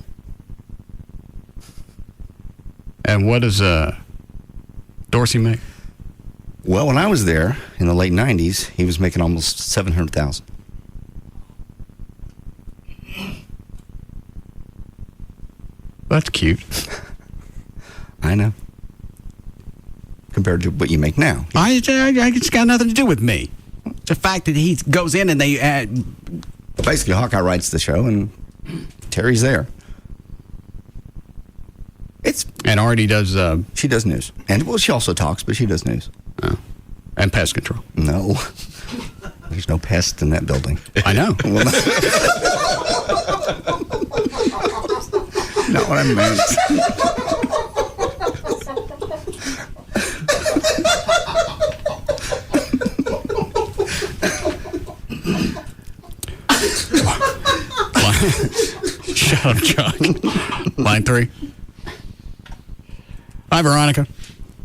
And what does Dorsey make? Well, when I was there in the late 90s, he was making almost $700,000. That's cute. I know. Compared to what you make now. It's got nothing to do with me. It's the fact that he goes in and they... Basically, Hawkeye writes the show, and Terry's there. And Artie does... she does news. And, well, she also talks, but she does news. Oh. And pest control. No. There's no pest in that building. I know. Well, not what I meant. Shut up, Chuck. Line 3. Hi, Veronica.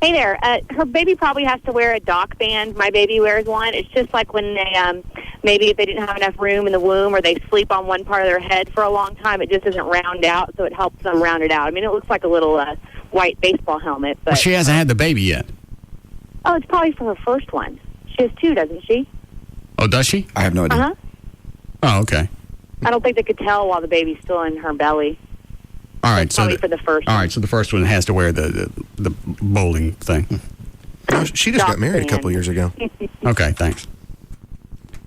Hey there. Her baby probably has to wear a dock band. My baby wears one. It's just like when they, maybe if they didn't have enough room in the womb or they sleep on one part of their head for a long time, it just doesn't round out, so it helps them round it out. I mean, it looks like a little white baseball helmet. But Well, she hasn't had the baby yet. Oh, it's probably for her first one. She has 2, doesn't she? Oh, does she? I have no idea. Uh-huh. Oh, okay. I don't think they could tell while the baby's still in her belly. All right, so Probably for the first all right, so the first one has to wear the bowling thing. No, she just got married a couple years ago. Okay, thanks.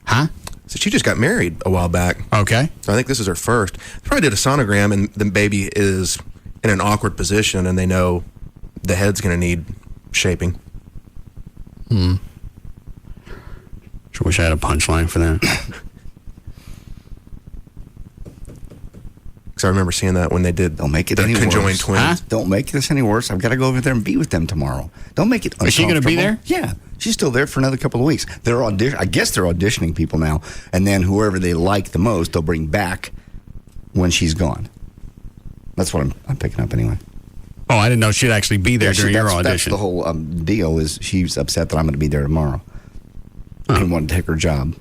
Huh? So she just got married a while back. Okay. So I think this is her first. They probably did a sonogram, and the baby is in an awkward position, and they know the head's going to need shaping. Sure wish I had a punchline for that. Because I remember seeing that when they did Don't make it the any conjoined worse. twins. Huh? Don't make this any worse. I've got to go over there and be with them tomorrow. Don't make it uncomfortable. Is she going to be there? Yeah. She's still there for another couple of weeks. I guess they're auditioning people now. And then whoever they like the most, they'll bring back when she's gone. That's what I'm picking up anyway. Oh, I didn't know she'd actually be there during your audition. That's the whole deal is she's upset that I'm going to be there tomorrow. I didn't want to take her job.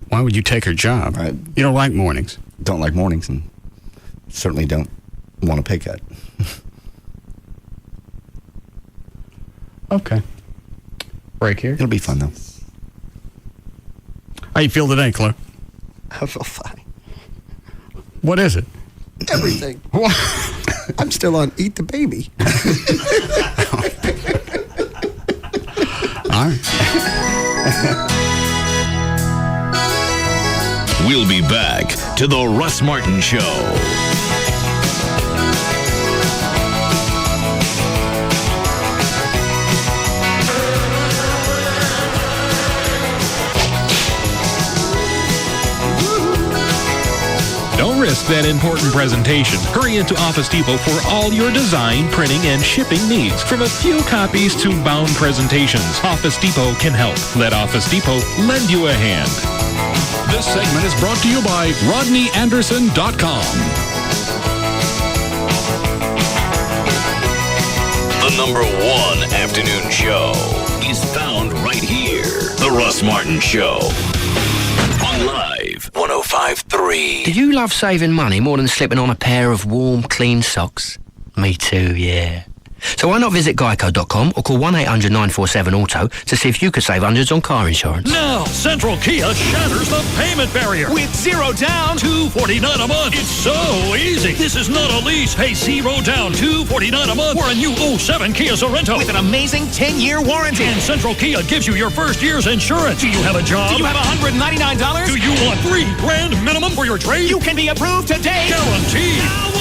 Why would you take her job? You don't like mornings. Don't like mornings and certainly don't want a pay cut. Okay. Break here. It'll be fun, though. How you feel today, Claire? I feel fine. What is it? Everything. I'm still on Eat the Baby. All right. We'll be back to the Russ Martin Show. Don't risk that important presentation. Hurry into Office Depot for all your design, printing, and shipping needs. From a few copies to bound presentations, Office Depot can help. Let Office Depot lend you a hand. This segment is brought to you by RodneyAnderson.com. The #1 afternoon show is found right here. The Russ Martin Show. On Live 105.3. Do you love saving money more than slipping on a pair of warm, clean socks? Me too, yeah. So why not visit Geico.com or call 1-800-947-AUTO to see if you could save hundreds on car insurance? Now, Central Kia shatters the payment barrier. With $0 down, $249 a month. It's so easy. This is not a lease. Pay $0 down, $249 a month for a new 07 Kia Sorento. With an amazing 10-year warranty. And Central Kia gives you your first year's insurance. Do you have a job? Do you have $199? Do you want $3,000 minimum for your trade? You can be approved today. Guaranteed. Now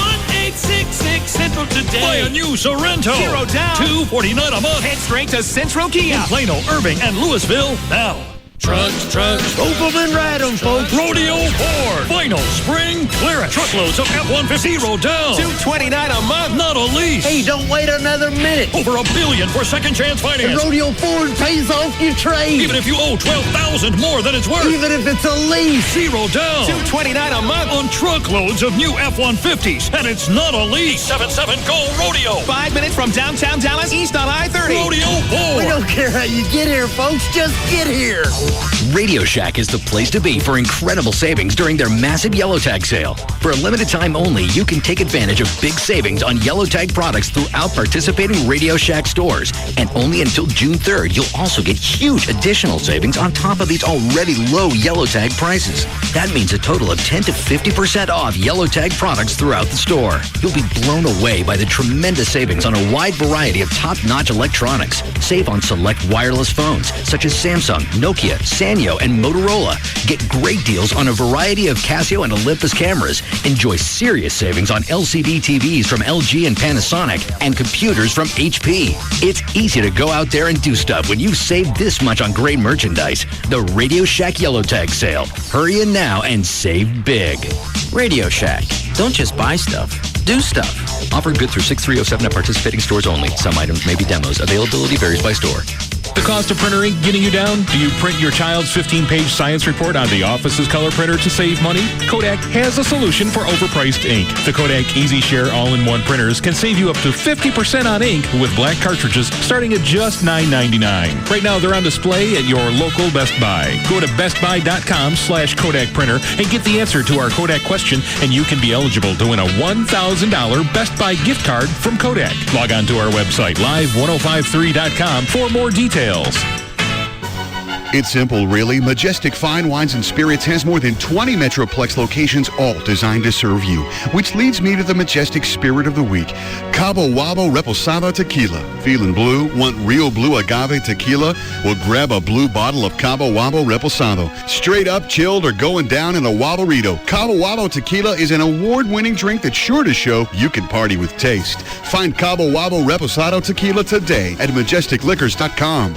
1-866 Central today. Buy a new Sorento. $0 down, $249 a month. Head straight to Central Kia. In Plano, Irving, and Louisville now. Trucks. Scope them and ride them, folks. Rodeo Ford. Final spring clearance. Truckloads of F-150. $0 down. $229 a month. Not a lease. Hey, don't wait another minute. Over $1 billion for second chance finance. And Rodeo Ford pays off your trade. Even if you owe $12,000 more than it's worth. Even if it's a lease. $0 down. $229 a month on truckloads of new F-150s. And it's not a lease. 77 Go Rodeo. 5 minutes from downtown Dallas, east on I-30. Rodeo Ford. We don't care how you get here, folks. Just get here. Radio Shack is the place to be for incredible savings during their massive Yellow Tag sale. For a limited time only, you can take advantage of big savings on Yellow Tag products throughout participating Radio Shack stores. And only until June 3rd, you'll also get huge additional savings on top of these already low Yellow Tag prices. That means a total of 10 to 50% off Yellow Tag products throughout the store. You'll be blown away by the tremendous savings on a wide variety of top-notch electronics. Save on select wireless phones, such as Samsung, Nokia, Sanyo, and Motorola. Get great deals on a variety of Casio and Olympus cameras. Enjoy serious savings on LCD TVs from LG and Panasonic and computers from HP. It's easy to go out there and do stuff when you save this much on great merchandise. The Radio Shack Yellow Tag sale. Hurry in now and save big. Radio Shack. Don't just buy stuff. Do stuff. Offer good through 6/3/07 at participating stores only. Some items may be demos. Availability varies by store. The cost of printer ink getting you down? Do you print your child's 15-page science report on the office's color printer to save money? Kodak has a solution for overpriced ink. The Kodak Easy Share all-in-one printers can save you up to 50% on ink with black cartridges starting at just $9.99. Right now, they're on display at your local Best Buy. Go to bestbuy.com/Kodak printer and get the answer to our Kodak question, and you can be eligible to win a $1,000 Best Buy gift card from Kodak. Log on to our website, live1053.com, for more details. It's simple, really. Majestic Fine Wines and Spirits has more than 20 Metroplex locations, all designed to serve you. Which leads me to the Majestic Spirit of the Week. Cabo Wabo Reposado Tequila. Feeling blue? Want real blue agave tequila? Well, grab a blue bottle of Cabo Wabo Reposado. Straight up, chilled, or going down in a Wabarito. Cabo Wabo Tequila is an award-winning drink that's sure to show you can party with taste. Find Cabo Wabo Reposado Tequila today at MajesticLiquors.com.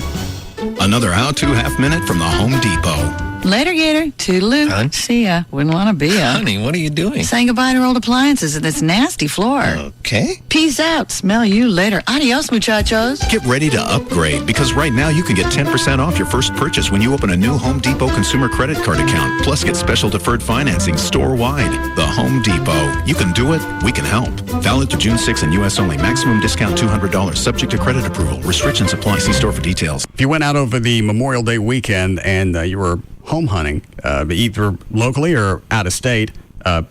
Another how-to half-minute from the Home Depot. Later, Gator. Toodaloo. Hun? See ya. Wouldn't want to be ya. Honey, what are you doing? Saying goodbye to old appliances and this nasty floor. Okay. Peace out. Smell you later. Adios, muchachos. Get ready to upgrade, because right now you can get 10% off your first purchase when you open a new Home Depot consumer credit card account. Plus, get special deferred financing store-wide. The Home Depot. You can do it. We can help. Valid to June 6 in U.S. only. Maximum discount $200. Subject to credit approval. Restrictions apply. See store for details. If you went out over the Memorial Day weekend and you were home hunting, either locally or out of state,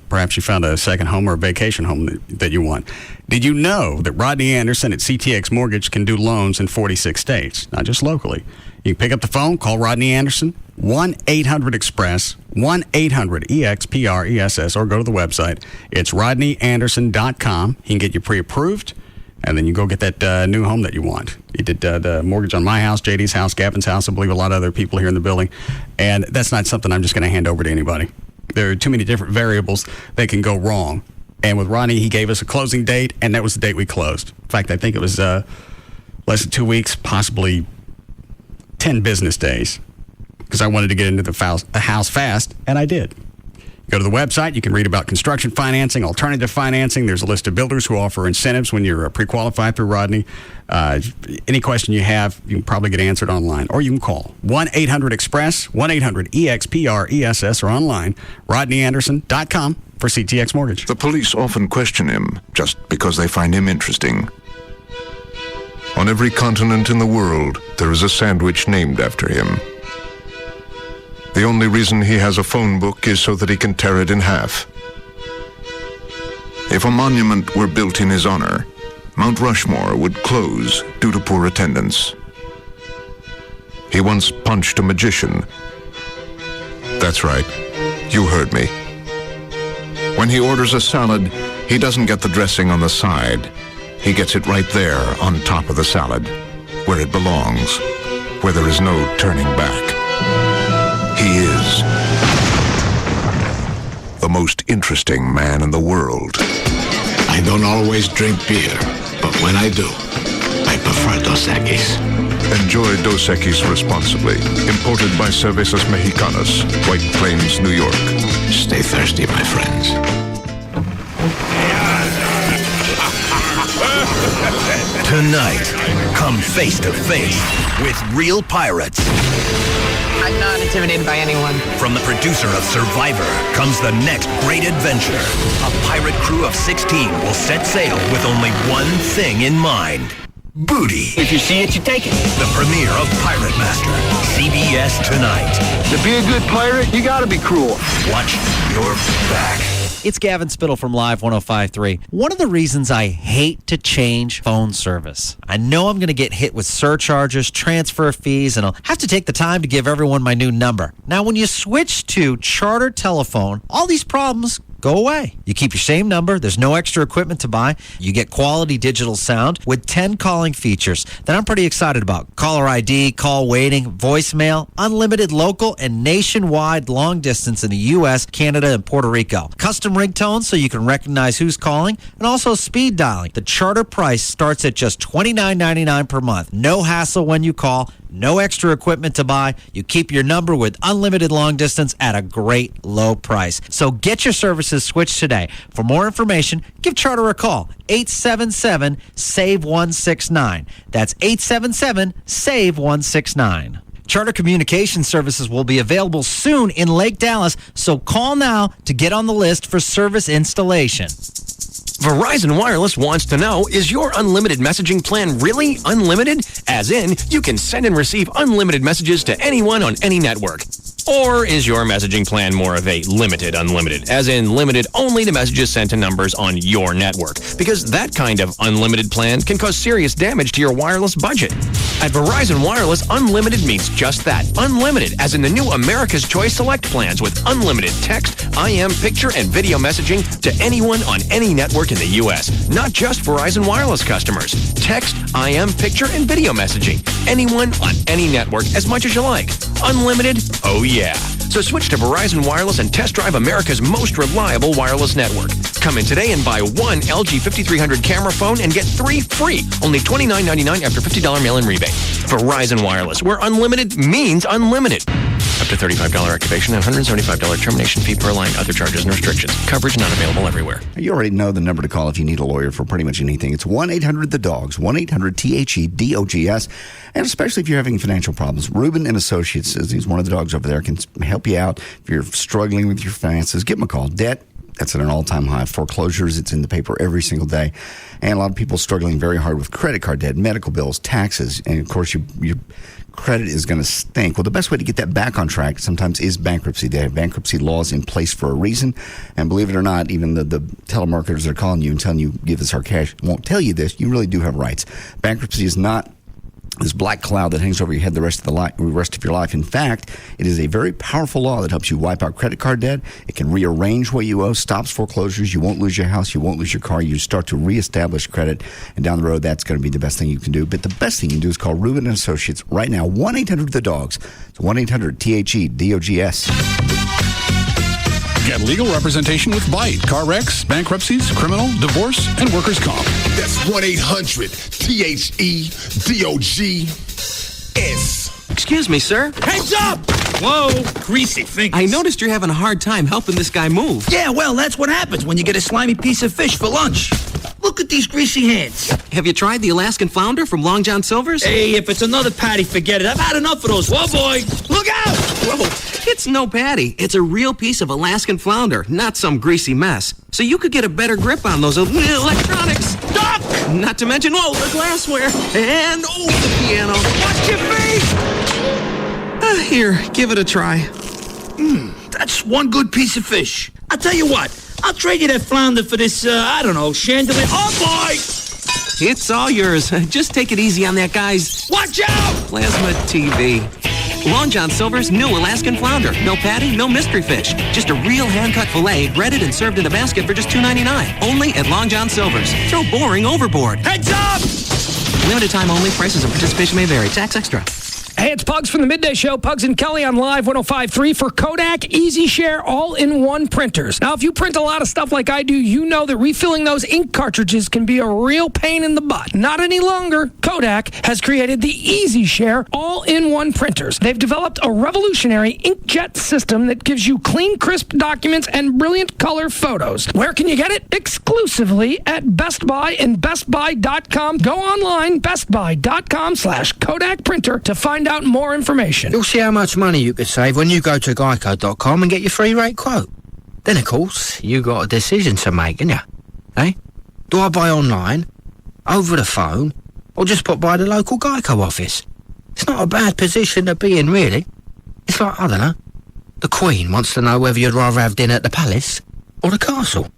perhaps you found a second home or a vacation home that you want. Did you know that Rodney Anderson at CTX Mortgage can do loans in 46 states, not just locally? You can pick up the phone, call Rodney Anderson, 1-800-EXPRESS, 1-800-EXPRESS, or go to the website. It's rodneyanderson.com. He can get you pre-approved, and then you go get that new home that you want. He did the mortgage on my house, JD's house, Gavin's house, I believe a lot of other people here in the building. And that's not something I'm just going to hand over to anybody. There are too many different variables that can go wrong. And with Ronnie, he gave us a closing date, and that was the date we closed. In fact, I think it was less than 2 weeks, possibly 10 business days, because I wanted to get into the house fast, and I did. Go to the website. You can read about construction financing, alternative financing. There's a list of builders who offer incentives when you're pre-qualified through Rodney. Any question you have, you can probably get answered online. Or you can call 1-800-EXPRESS, 1-800-EXPRESS, or online, rodneyanderson.com for CTX Mortgage. The police often question him just because they find him interesting. On every continent in the world, there is a sandwich named after him. The only reason he has a phone book is so that he can tear it in half. If a monument were built in his honor, Mount Rushmore would close due to poor attendance. He once punched a magician. That's right, you heard me. When he orders a salad, he doesn't get the dressing on the side. He gets it right there on top of the salad, where it belongs, where there is no turning back. He is the most interesting man in the world. I don't always drink beer, but when I do, I prefer Dos Equis. Enjoy Dos Equis responsibly. Imported by Cervezas Mexicanas, White Plains, New York. Stay thirsty, my friends. Tonight, come face to face with real pirates. I'm not intimidated by anyone. From the producer of Survivor comes the next great adventure. A pirate crew of 16 will set sail with only one thing in mind. Booty. If you see it, you take it. The premiere of Pirate Master. CBS tonight. To be a good pirate, you gotta be cruel. Watch your back. It's Gavin Spittle from Live 105.3. One of the reasons I hate to change phone service, I know I'm going to get hit with surcharges, transfer fees, and I'll have to take the time to give everyone my new number. Now, when you switch to Charter Telephone, all these problems go away. You keep your same number. There's no extra equipment to buy. You get quality digital sound with 10 calling features that I'm pretty excited about. Caller ID, call waiting, voicemail, unlimited local and nationwide long distance in the U.S., Canada, and Puerto Rico. Custom ringtones so you can recognize who's calling, and also speed dialing. The Charter price starts at just $29.99 per month. No hassle when you call. No extra equipment to buy. You keep your number with unlimited long distance at a great low price. So get your services services switch today. For more information, give Charter a call. 877-SAVE-169. That's 877-SAVE-169. Charter Communication Services will be available soon in Lake Dallas, so call now to get on the list for service installation. Verizon Wireless wants to know, is your unlimited messaging plan really unlimited? As in, you can send and receive unlimited messages to anyone on any network. Or is your messaging plan more of a limited unlimited, as in limited only to messages sent to numbers on your network? Because that kind of unlimited plan can cause serious damage to your wireless budget. At Verizon Wireless, unlimited means just that, unlimited, as in the new America's Choice Select plans with unlimited text, IM, picture, and video messaging to anyone on any network in the U.S., not just Verizon Wireless customers. Text, IM, picture, and video messaging. Anyone on any network as much as you like. Unlimited? Oh yeah. So switch to Verizon Wireless and test drive America's most reliable wireless network. Come in today and buy one LG 5300 camera phone and get 3 free. Only $29.99 after $50 mail-in rebate. Verizon Wireless, where unlimited means unlimited. Up to $35 activation and $175 termination fee per line. Other charges and restrictions. Coverage not available everywhere. You already know the number to call if you need a lawyer for pretty much anything. It's 1-800-THE-DOGS, 1-800-THE-DOGS. And especially if you're having financial problems, Ruben and Associates, he's one of the dogs over there, can help you out. If you're struggling with your finances, give him a call. Debt, that's at an all-time high. Foreclosures, it's in the paper every single day. And a lot of people struggling very hard with credit card debt, medical bills, taxes, and of course your credit is going to stink. Well, the best way to get that back on track sometimes is bankruptcy. They have bankruptcy laws in place for a reason. And believe it or not, even the telemarketers that are calling you and telling you, give us our cash, won't tell you this. You really do have rights. Bankruptcy is not this black cloud that hangs over your head the rest of your life. In fact, it is a very powerful law that helps you wipe out credit card debt. It can rearrange what you owe, stops foreclosures. You won't lose your house. You won't lose your car. You start to reestablish credit. And down the road, that's going to be the best thing you can do. But the best thing you can do is call Ruben & Associates right now, 1-800-THE-DOGS. It's 1-800-THE-DOGS. Get legal representation with Bite, car wrecks, bankruptcies, criminal, divorce, and workers' comp. That's 1-800-THE-DOGS. Excuse me, sir. Hands up! Whoa, greasy fingers. I noticed you're having a hard time helping this guy move. Yeah, well, that's what happens when you get a slimy piece of fish for lunch. Look at these greasy hands. Have you tried the Alaskan flounder from Long John Silver's? Hey, if it's another patty, forget it. I've had enough of those. Whoa, boy. Look out! Whoa, it's no patty. It's a real piece of Alaskan flounder, not some greasy mess. So you could get a better grip on those electronics. Stop! Not to mention, the glassware. And, the piano. Watch your feet! Here, give it a try. That's one good piece of fish. I'll tell you what. I'll trade you that flounder for this, chandelier. Oh, boy! It's all yours. Just take it easy on that guy's... Watch out! Plasma TV. Long John Silver's new Alaskan flounder. No patty, no mystery fish. Just a real hand-cut fillet, breaded and served in a basket for just $2.99. Only at Long John Silver's. Throw boring overboard. Heads up! Limited time only. Prices and participation may vary. Tax extra. Hey, it's Pugs from the Midday Show. Pugs and Kelly on Live 105.3 for Kodak Easy Share all-in-one printers. Now, if you print a lot of stuff like I do, you know that refilling those ink cartridges can be a real pain in the butt. Not any longer. Kodak has created the Easy Share all-in-one printers. They've developed a revolutionary inkjet system that gives you clean, crisp documents and brilliant color photos. Where can you get it? Exclusively at Best Buy and BestBuy.com. Go online, BestBuy.com/Kodak printer to find out more information. You'll see how much money you could save when you go to Geico.com and get your free rate quote. Then, of course, you got a decision to make, ain't ya? Eh? Do I buy online, over the phone, or just pop by the local Geico office? It's not a bad position to be in, really. It's like, I don't know, the Queen wants to know whether you'd rather have dinner at the palace or the castle.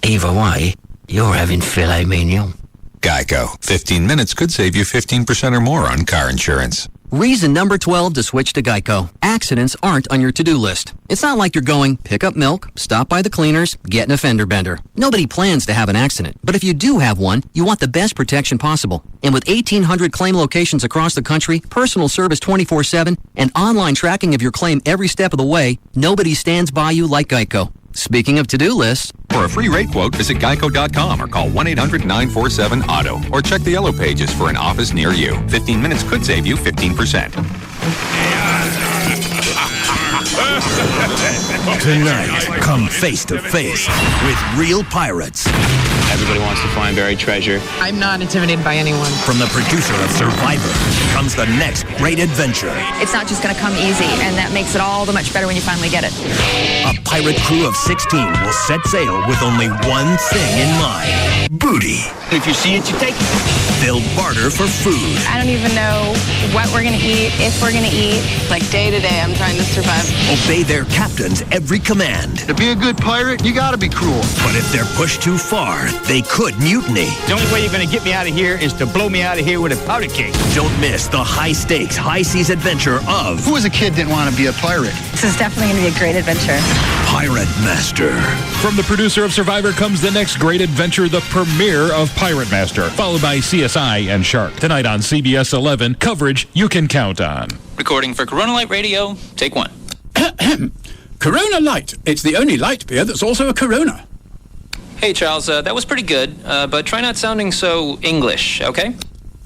Either way, you're having filet mignon. Geico. 15 minutes could save you 15% or more on car insurance. Reason number 12 to switch to Geico. Accidents aren't on your to-do list. It's not like you're going, pick up milk, stop by the cleaners, get an fender bender. Nobody plans to have an accident. But if you do have one, you want the best protection possible. And with 1,800 claim locations across the country, personal service 24/7, and online tracking of your claim every step of the way, nobody stands by you like Geico. Speaking of to-do lists... For a free rate quote, visit geico.com or call 1-800-947-AUTO or check the yellow pages for an office near you. 15 minutes could save you 15%. Tonight, come face to face with real pirates. Everybody wants to find buried treasure. I'm not intimidated by anyone. From the producer of Survivor comes the next great adventure. It's not just going to come easy, and that makes it all the much better when you finally get it. A pirate crew of 16 will set sail with only one thing in mind: booty. If you see it, you take it. They'll barter for food. I don't even know what we're going to eat, if we're going to eat. Like day to day, I'm trying to survive. Obey their captain's every command. To be a good pirate, you gotta be cruel. But if they're pushed too far, they could mutiny. The only way you're going to get me out of here is to blow me out of here with a powder keg. Don't miss the high-stakes, high-seas adventure of... Who as a kid didn't want to be a pirate? This is definitely going to be a great adventure. Pirate Master. From the producer of Survivor comes the next great adventure, the premiere of Pirate Master, followed by CSI and Shark. Tonight on CBS 11, coverage you can count on. Recording for Corona Light Radio, take one. Corona Light. It's the only light beer that's also a Corona. Hey, Charles, that was pretty good, but try not sounding so English, okay?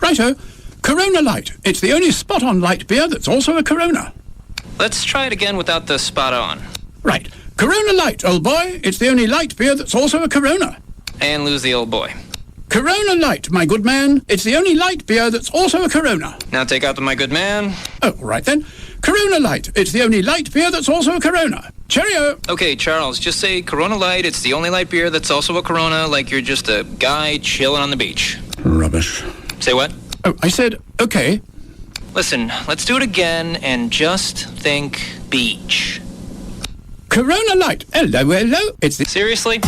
Righto. Corona Light. It's the only spot-on light beer that's also a Corona. Let's try it again without the spot on. Right. Corona Light, old boy. It's the only light beer that's also a Corona. And lose the old boy. Corona Light, my good man. It's the only light beer that's also a Corona. Now take out the my good man. Oh, right then. Corona Light. It's the only light beer that's also a Corona. Cheerio. Okay, Charles, just say Corona Light. It's the only light beer that's also a Corona, like you're just a guy chilling on the beach. Rubbish. Say what? Oh, I said, okay. Listen, let's do it again and just think beach. Corona Light. Hello, hello. It's the... Seriously?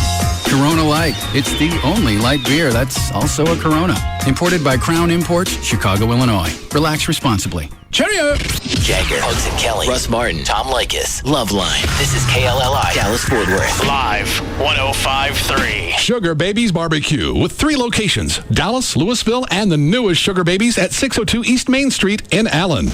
Corona Light. It's the only light beer that's also a Corona. Imported by Crown Imports, Chicago, Illinois. Relax responsibly. Cheerio. Jagger, Hugs and Kelly, Russ Martin, Tom Leykis, Loveline. This is KLLI, Dallas-Fort Worth. Live, 105.3. Sugar Babies Barbecue with 3 locations: Dallas, Louisville, and the newest Sugar Babies at 602 East Main Street in Allen.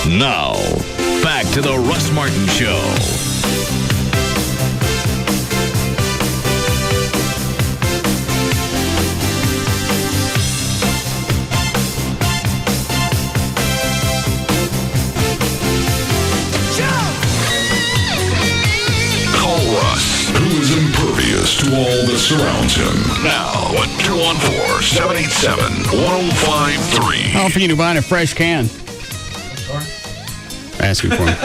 Now, back to the Russ Martin Show. Call Russ, who is impervious to all that surrounds him. Now, at 214-787-1053. How often are you buying a fresh can? Asking for him.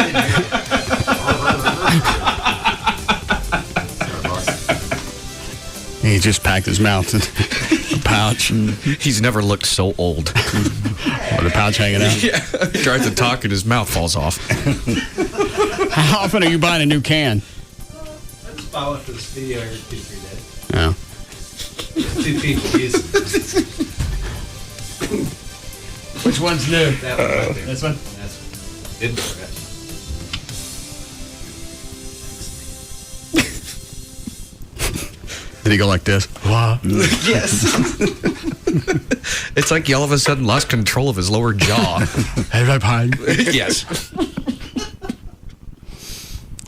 He just packed his mouth in a pouch. He's never looked so old. Or the pouch hanging out. Yeah. He tries to talk and his mouth falls off. How often are you buying a new can? I just buy one for the studio every 2-3 days. Oh. 2 people use it. Which one's new? That one right there. This one? That's one. Didn't scratch. Did he go like this? Wow. Yes. It's like he all of a sudden lost control of his lower jaw. Yes.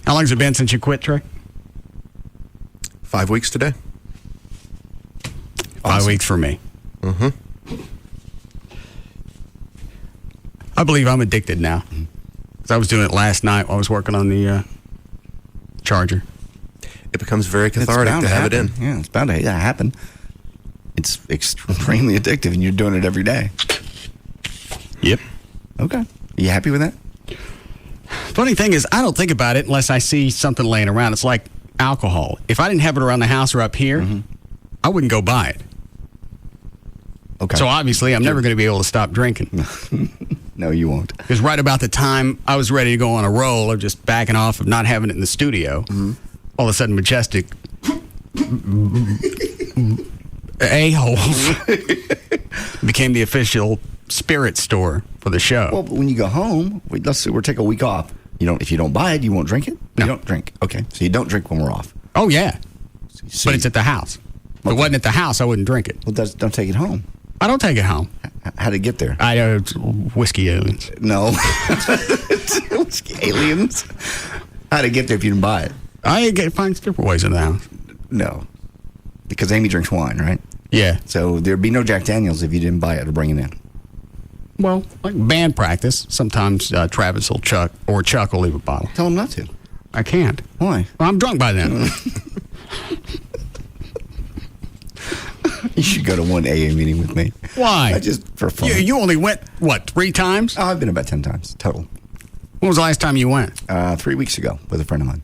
How long has it been since you quit, Trey? 5 weeks today. 5 weeks for me. Mm-hmm. I believe I'm addicted now. 'Cause I was doing it last night while I was working on the charger. It becomes very cathartic to have it in. Yeah, it's bound to happen. It's extremely addictive, and you're doing it every day. Yep. Okay. Are you happy with that? Funny thing is, I don't think about it unless I see something laying around. It's like alcohol. If I didn't have it around the house or up here, I wouldn't go buy it. Okay. So obviously, I'm never going to be able to stop drinking. No, you won't. Because right about the time I was ready to go on a roll of just backing off of not having it in the studio, all of a sudden Majestic a-holes became the official spirit store for the show. Well, but when you go home, let's say we're taking a week off. If you don't buy it, you won't drink it? No. You don't drink. Okay. So you don't drink when we're off. Oh, yeah. But it's at the house. If it wasn't at the house, I wouldn't drink it. Well, don't take it home. I don't take it home. How'd it get there? Whiskey aliens. No. Whiskey aliens? How'd it get there if you didn't buy it? I find different ways in the house. No. because Amy drinks wine, right? Yeah. So there'd be no Jack Daniels if you didn't buy it or bring it in. Well, like band practice, sometimes Travis will Chuck will leave a bottle. Tell him not to. I can't. Why? Well, I'm drunk by then. You should go to one AA meeting with me. Why? Just for fun. You only went, 3 times? Oh, I've been about 10 times total. When was the last time you went? 3 weeks ago with a friend of mine.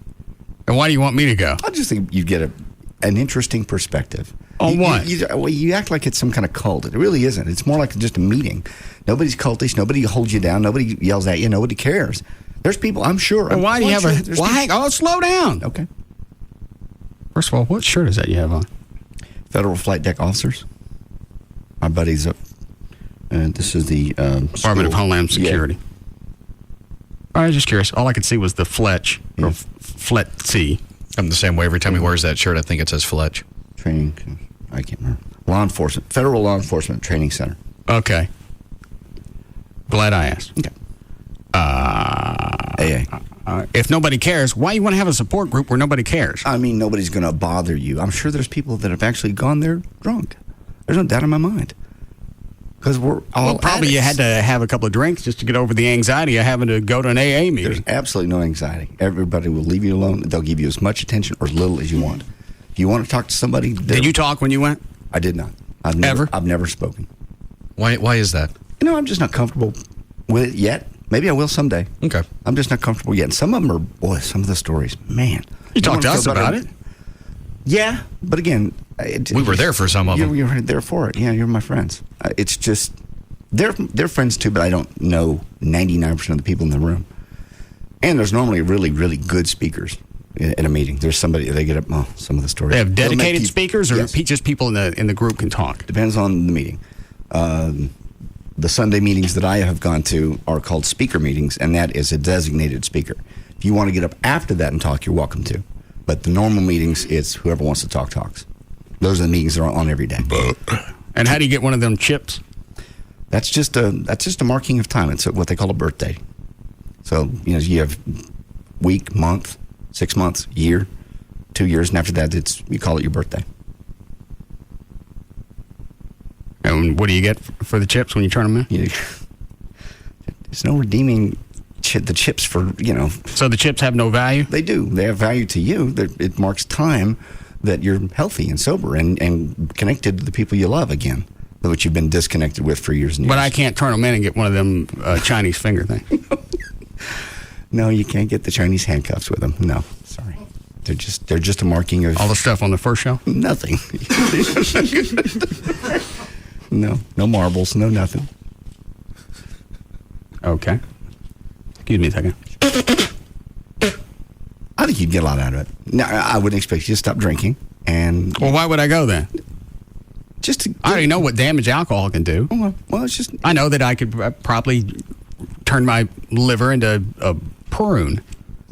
And why do you want me to go? I just think you'd get an interesting perspective. On what? You act like it's some kind of cult. It really isn't. It's more like just a meeting. Nobody's cultish. Nobody holds you down. Nobody yells at you. Nobody cares. There's people, I'm sure. Well, why do you have slow down. Okay. First of all, what shirt is that you have on? Federal Flight Deck Officers. My buddy's up. And this is the Department of Homeland Security. Yeah. I was just curious. All I could see was the Fletch, or Fletzy. I'm the same way. Every time he wears that shirt, I think it says Fletch. Training, I can't remember. Law Enforcement, Federal Law Enforcement Training Center. Okay. Glad I asked. Okay. AA. If nobody cares, why you want to have a support group where nobody cares? I mean, nobody's going to bother you. I'm sure there's people that have actually gone there drunk. There's no doubt in my mind. Because we're all probably addicts. You had to have a couple of drinks just to get over the anxiety of having to go to an AA meeting. There's absolutely no anxiety. Everybody will leave you alone. They'll give you as much attention or as little as you want. If you want to talk to somebody... Did you talk when you went? I did not. I've never spoken. Why is that? I'm just not comfortable with it yet. Maybe I will someday. Okay. I'm just not comfortable yet. And some of them are, some of the stories, man. You talked to us about it. Yeah, but again... we were there for some of them. You were there for it. Yeah, you're my friends. It's just... They're friends too, but I don't know 99% of the people in the room. And there's normally really, really good speakers at a meeting. There's somebody, they get up, some of the stories. They have dedicated speakers, or yes, just people in the group can talk? Depends on the meeting. The Sunday meetings that I have gone to are called speaker meetings, and that is a designated speaker. If you want to get up after that and talk, you're welcome to. But the normal meetings, it's whoever wants to talk talks. Those are the meetings that are on every day. And how do you get one of them chips? That's just a marking of time. It's what they call a birthday. So you have week, month, 6 months, year, 2 years, and after that, you call it your birthday. And what do you get for the chips when you turn them in? There's no redeeming the chips for So the chips have no value? They do. They have value to you. It marks time that you're healthy and sober and connected to the people you love again, which you've been disconnected with for years and years. But I can't turn them in and get one of them Chinese finger things. No, you can't get the Chinese handcuffs with them. No, sorry. They're just a marking of... All the stuff on the first show? Nothing. No marbles, no nothing. Okay. Excuse me a second. I think you'd get a lot out of it. No, I wouldn't expect you to stop drinking. And well, why would I go then? I already know what damage alcohol can do. Well, it's just... I know that I could probably turn my liver into a prune.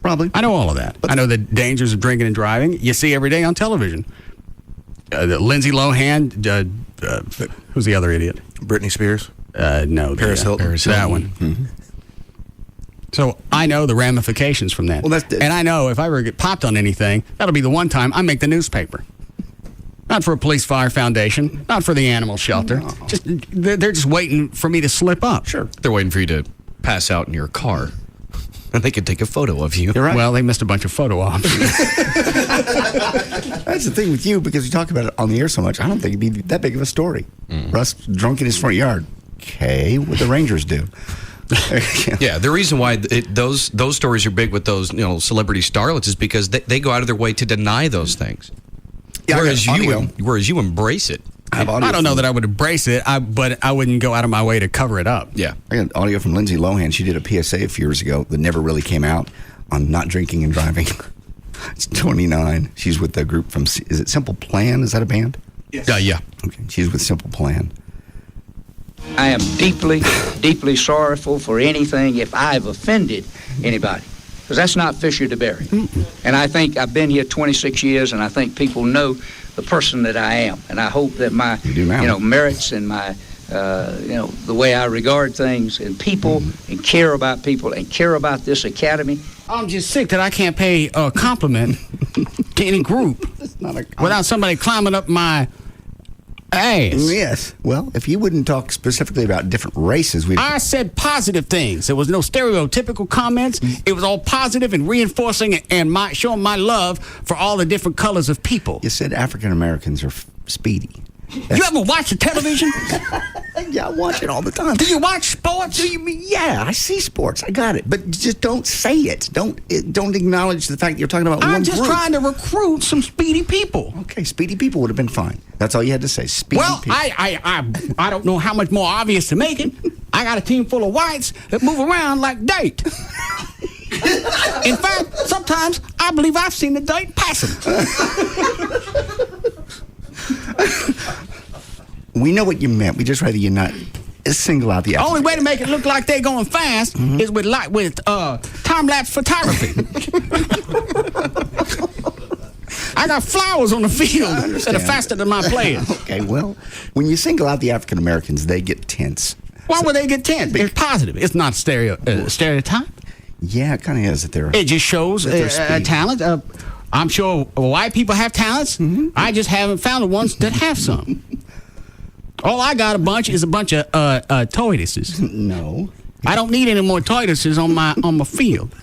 Probably. I know all of that. I know the dangers of drinking and driving. You see every day on television. Lindsay Lohan, who's the other idiot? Britney Spears? No. Paris Hilton. That one. Mm-hmm. So I know the ramifications from that. And I know if I ever get popped on anything, that'll be the one time I make the newspaper. Not for a police fire foundation, not for the animal shelter. No. They're just waiting for me to slip up. Sure. They're waiting for you to pass out in your car. And they can take a photo of you. You're right. Well, they missed a bunch of photo ops. That's the thing with you, because you talk about it on the air so much, I don't think it'd be that big of a story. Russ drunk in his front yard. Okay, what the Rangers do. Yeah, the reason why those stories are big with those celebrity starlets is because they go out of their way to deny those things. Yeah, whereas you embrace it. I don't know that I would embrace it, but I wouldn't go out of my way to cover it up. Yeah. I got audio from Lindsay Lohan. She did a PSA a few years ago that never really came out on not drinking and driving. It's 29. She's with the group from, is it Simple Plan? Is that a band? Yes. Yeah. Okay. She's with Simple Plan. I am deeply, deeply sorrowful for anything if I've offended anybody, because that's not Fisher to bury. And I think I've been here 26 years, and I think people know the person that I am, and I hope that my merits and my the way I regard things and people and care about people and care about this academy. I'm just sick that I can't pay a compliment to any group without somebody climbing up my ass. Yes. Well, if you wouldn't talk specifically about different races, I said positive things. There was no stereotypical comments. It was all positive and reinforcing and showing my love for all the different colors of people. You said African Americans are speedy. You ever watch the television? Yeah, I watch it all the time. Do you watch sports? Yeah, I see sports. I got it. But just don't say it. Don't acknowledge the fact you're talking about one I'm just group. trying to recruit some speedy people. Okay, speedy people would have been fine. That's all you had to say. Speedy people. I don't know how much more obvious to make it. I got a team full of whites that move around like dirt. In fact, sometimes I believe I've seen the dirt pass them. We know what you meant. We just rather you not single out the only way to make it look like they're going fast is with time-lapse photography. I got flowers on the field that are faster than my players. Okay, well, when you single out the African Americans, they get tense. Why would they get tense? It's positive. It's not stereotype. Yeah, it kind of is. It just shows talent. I'm sure white people have talents. I just haven't found the ones that have some. All I got is a bunch of tortoises. No. I don't need any more tortoises on my field.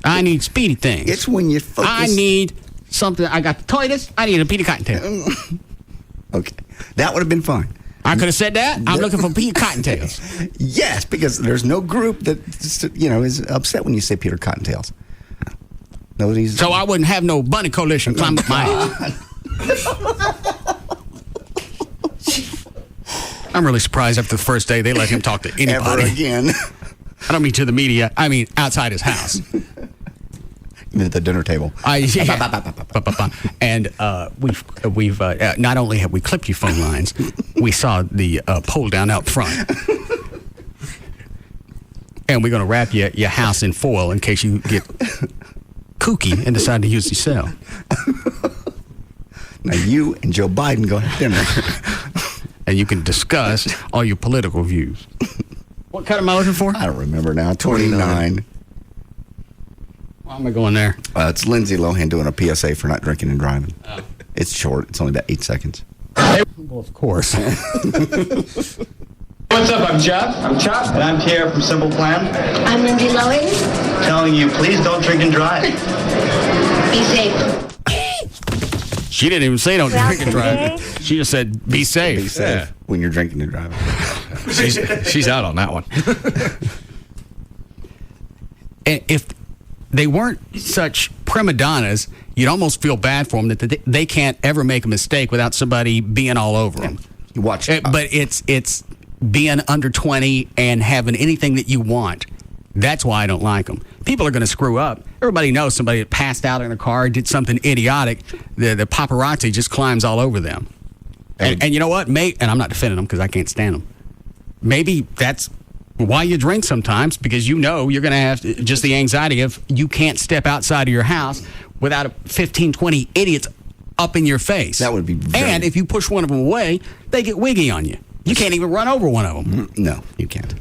I need speedy things. It's when you focus. I need something. I got the tortoise. I need a Peter Cottontail. Okay. That would have been fine. I could have said that. I'm looking for Peter Cottontails. Yes, because there's no group that is upset when you say Peter Cottontails. Nobody's. So I wouldn't have no bunny coalition climb up my ass. I'm really surprised after the first day they let him talk to anybody. Ever again. I don't mean to the media. I mean outside his house. At the dinner table. And we've not only have we clipped your phone lines, we saw the pole down out front. And we're going to wrap your house in foil in case you get kooky and decide to use your cell. Now you and Joe Biden go have dinner. And you can discuss all your political views. What cut am I looking for? I don't remember now. 29. Why am I going there? It's Lindsay Lohan doing a PSA for not drinking and driving. Oh. It's short. It's only about 8 seconds. Well, of course. What's up? I'm Jeff. And I'm Tara from Simple Plan. I'm Lindsay Lohan. Telling you, please don't drink and drive. Be safe. She didn't even say don't drink and drive. She just said be safe. Be safe when you're drinking and driving. She's out on that one. And if they weren't such prima donnas, you'd almost feel bad for them that they can't ever make a mistake without somebody being all over them. You watch it. But it's being under 20 and having anything that you want. That's why I don't like them. People are going to screw up. Everybody knows somebody that passed out in a car, did something idiotic. The paparazzi just climbs all over them. And you know what? And I'm not defending them because I can't stand them. Maybe that's why you drink sometimes, because you know you're going to have just the anxiety of you can't step outside of your house without 15, 20 idiots up in your face. That would be And if you push one of them away, they get wiggy on you. You can't even run over one of them. No, you can't.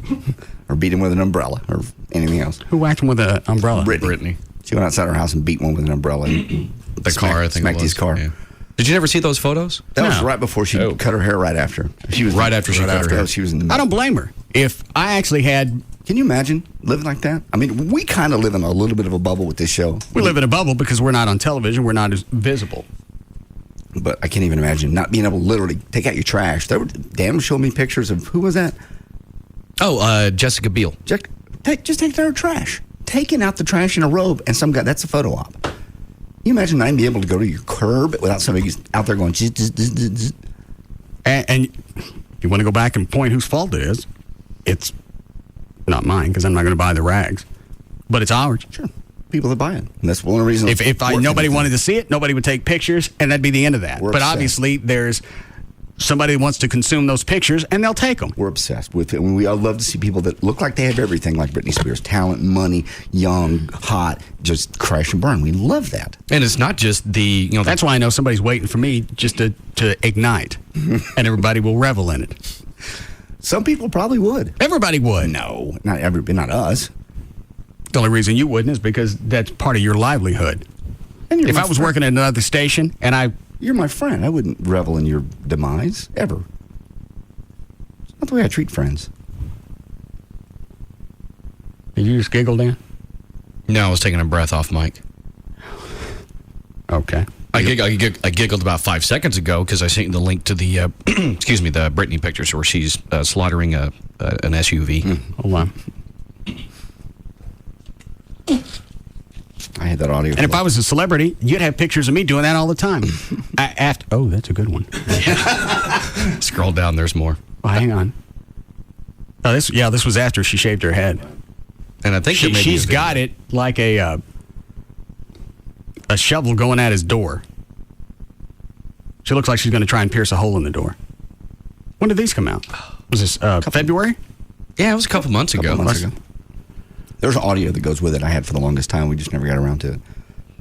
Or beat him with an umbrella or anything else. Who whacked him with an umbrella? Brittany. She went outside her house and beat one with an umbrella. The car, I think. Smacked his car. Yeah. Did you never see those photos? That was right before she cut her hair. Right after she was right after she cut her hair. She was in the middle. I don't blame her. If I actually had, can you imagine living like that? I mean, we kind of live in a little bit of a bubble with this show. We live in a bubble because we're not on television. We're not as visible. But I can't even imagine not being able to literally take out your trash. Dan showed me pictures of, who was that? Oh, Jessica Biel. Just take out her trash. Taking out the trash in a robe, and some guy, that's a photo op. Can you imagine not being able to go to your curb without somebody out there going, zzz. And you want to go back and point whose fault it is, it's not mine because I'm not going to buy the rags. But it's ours. Sure. People that buy it. And that's one of the reasons. If nobody wanted to see it, nobody would take pictures, and that'd be the end of that. But obviously, there's somebody who wants to consume those pictures, and they'll take them. We're obsessed with it. We all love to see people that look like they have everything, like Britney Spears. Talent, money, young, hot, just crash and burn. We love that. And it's not just the, That's why I know somebody's waiting for me just to ignite, and everybody will revel in it. Some people probably would. Everybody would. No, not us. The only reason you wouldn't is because that's part of your livelihood. If I was working at another station and You're my friend. I wouldn't revel in your demise, ever. It's not the way I treat friends. Did you just giggle, Dan? No, I was taking a breath off, Mike. Okay. I giggled about 5 seconds ago because I sent you the link to the, the Britney pictures where she's slaughtering an SUV. Hold on. I had that audio. And if I was a celebrity, you'd have pictures of me doing that all the time. Oh, that's a good one. Scroll down, there's more. Oh, hang on. Oh, this was after she shaved her head. And I think she's got it like a shovel going at his door. She looks like she's going to try and pierce a hole in the door. When did these come out? Was this February? Yeah, it was a couple months ago. There's audio that goes with it I had for the longest time. We just never got around to it.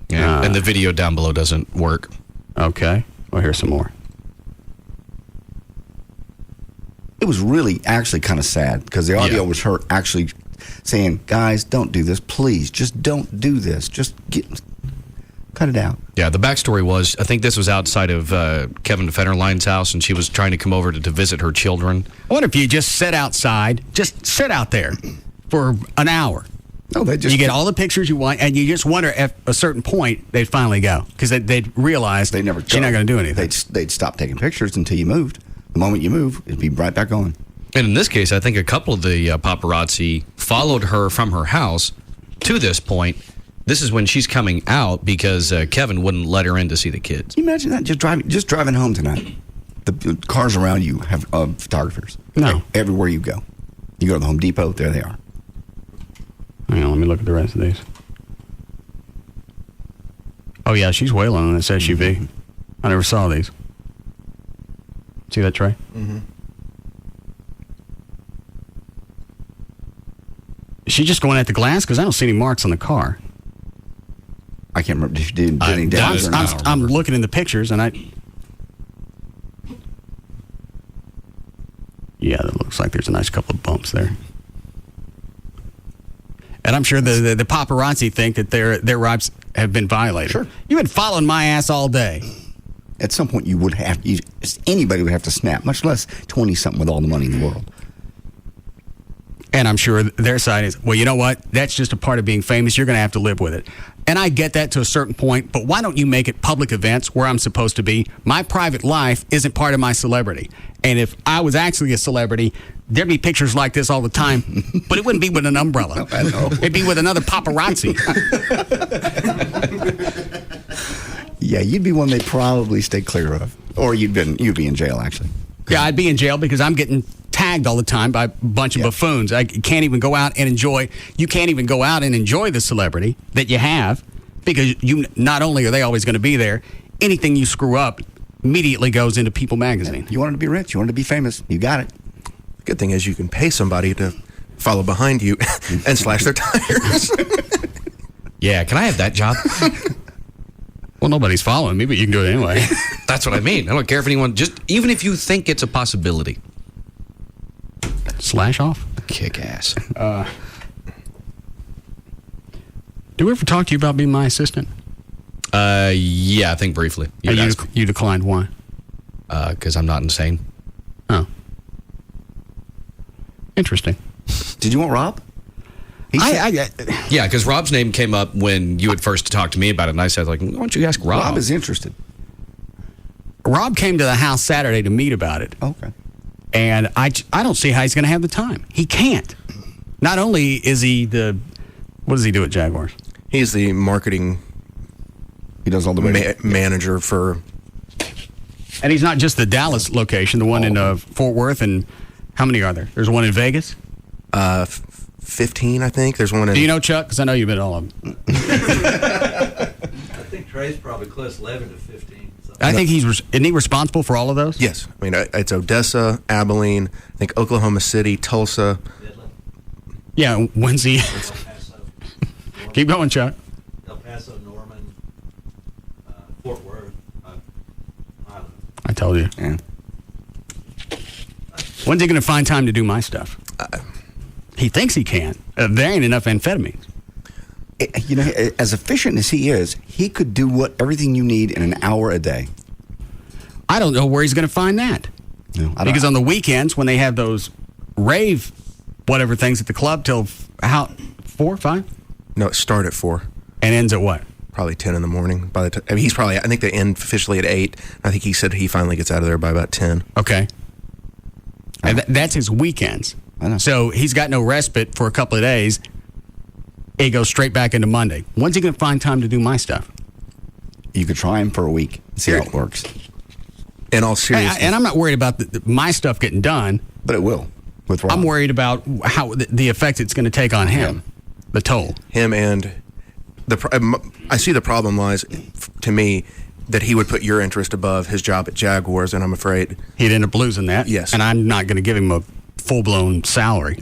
Yeah, and the video down below doesn't work. Okay. Well, here's some more. It was really actually kind of sad because the audio was her actually saying, guys, don't do this. Please, just don't do this. Just cut it out. Yeah, the backstory was, I think this was outside of Kevin Federline's house, and she was trying to come over to visit her children. What if you just sit outside, just sit out there for an hour? No, you get all the pictures you want, and you just wonder at a certain point they'd finally go because they'd realize she's not going to do anything. They'd stop taking pictures until you moved. The moment you move, it'd be right back on. And in this case, I think a couple of the paparazzi followed her from her house to this point. This is when she's coming out because Kevin wouldn't let her in to see the kids. Can you imagine that? Just driving home tonight. The cars around you have photographers. No. Everywhere you go. You go to the Home Depot, there they are. Hang on, let me look at the rest of these. Oh, yeah, she's wailing on this SUV. Mm-hmm. I never saw these. See that, Trey? Mm-hmm. Is she just going at the glass? Because I don't see any marks on the car. I can't remember if she did any damage or not. I'm looking in the pictures, and yeah, that looks like there's a nice couple of bumps there. And I'm sure the paparazzi think that their rights have been violated. Sure. You've been following my ass all day. At some point, you would have, anybody would have to snap, much less 20-something with all the money in the world. And I'm sure their side is, well, you know what? That's just a part of being famous. You're going to have to live with it. And I get that to a certain point, but why don't you make it public events where I'm supposed to be? My private life isn't part of my celebrity. And if I was actually a celebrity, there'd be pictures like this all the time, but it wouldn't be with an umbrella. I know. It'd be with another paparazzi. Yeah, you'd be one they'd probably stay clear of. Or you'd be in jail, actually. Yeah, I'd be in jail because I'm getting tagged all the time by a bunch of buffoons. I can't even go out and enjoy. You can't even go out and enjoy the celebrity that you have because you not only are they always going to be there, anything you screw up immediately goes into People magazine. You wanted to be rich. You wanted to be famous. You got it. Good thing is you can pay somebody to follow behind you and slash their tires. Yeah, can I have that job? Well, nobody's following me, but you can do it anyway. That's what I mean. I don't care if anyone, even if you think it's a possibility. Slash off? Kick ass. Do we ever talk to you about being my assistant? Yeah, I think briefly. You declined. Why? Because I'm not insane. Oh. Interesting. Did you want Rob? Yeah, because Rob's name came up when you had first talked to me about it, and I said, why don't you ask Rob? Rob is interested. Rob came to the house Saturday to meet about it. Okay. And I don't see how he's going to have the time. He can't. Not only is he what does he do at Jaguars? He's the marketing. He does all the manager for. And he's not just the Dallas location, the one in Fort Worth, and how many are there? There's one in Vegas? 15, I think. There's one in. Do you know, Chuck? Because I know you've been at all of them. I think Trey's probably close 11 to 15. I think isn't he responsible for all of those? Yes. I mean, it's Odessa, Abilene, I think Oklahoma City, Tulsa. Yeah, when's he? Keep going, Chuck. El Paso, Norman, Fort Worth. I told you. Yeah. When's he going to find time to do my stuff? He thinks he can. There ain't enough amphetamines. As efficient as he is, he could do everything you need in an hour a day. I don't know where he's going to find that. No, because on the weekends, when they have those rave whatever things at the club till 4, 5? No, it starts at 4. And ends at what? Probably 10 in the morning. By the time, I mean, I think they end officially at 8. I think he said he finally gets out of there by about 10. Okay. And that's his weekends. I know. So he's got no respite for a couple of days. He goes straight back into Monday. When's he going to find time to do my stuff? You could try him for a week and see how it works. In all seriousness. And I'm not worried about my stuff getting done. But it will. With Rob. I'm worried about how the effect it's going to take on him. The toll. Him and I see the problem lies, to me, that he would put your interest above his job at Jaguars, and I'm afraid he'd end up losing that. Yes. And I'm not going to give him a full-blown salary.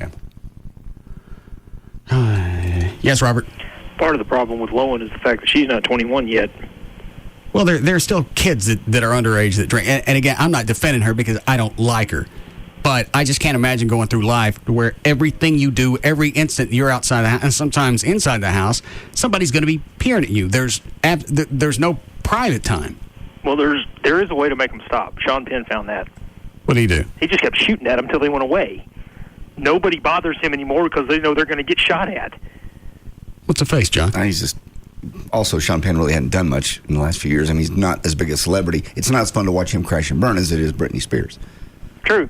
Yes, Robert? Part of the problem with Lowen is the fact that she's not 21 yet. Well, there are still kids that are underage that drink. And again, I'm not defending her because I don't like her. But I just can't imagine going through life where everything you do, every instant you're outside the house, and sometimes inside the house, somebody's going to be peering at you. There's no private time. Well, there is a way to make them stop. Sean Penn found that. What did he do? He just kept shooting at them until they went away. Nobody bothers him anymore because they know they're going to get shot at. What's the face, John? He's just... Also, Sean Penn really hadn't done much in the last few years. I mean, he's not as big a celebrity. It's not as fun to watch him crash and burn as it is Britney Spears. True.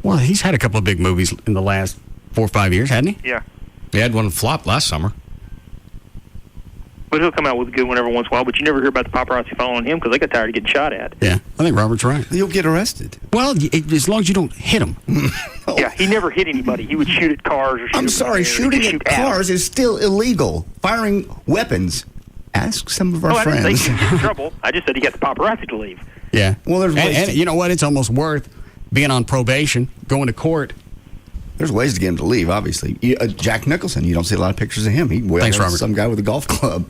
Well, he's had a couple of big movies in the last 4 or 5 years, hadn't he? Yeah. He had one flop last summer. But he'll come out with a good one every once in a while, but you never hear about the paparazzi following him because they got tired of getting shot at. Yeah, I think Robert's right. You'll get arrested. Well, as long as you don't hit him. Yeah, he never hit anybody. He would shoot at cars or shoot I'm sorry, shooting at cars is still illegal. Firing weapons. Ask some of our friends. I didn't say he was in trouble. I just said he got the paparazzi to leave. Yeah. Well, there's ways and you know what? It's almost worth being on probation, going to court. There's ways to get him to leave, obviously. Jack Nicholson, you don't see a lot of pictures of him. He wailed at some guy with a golf club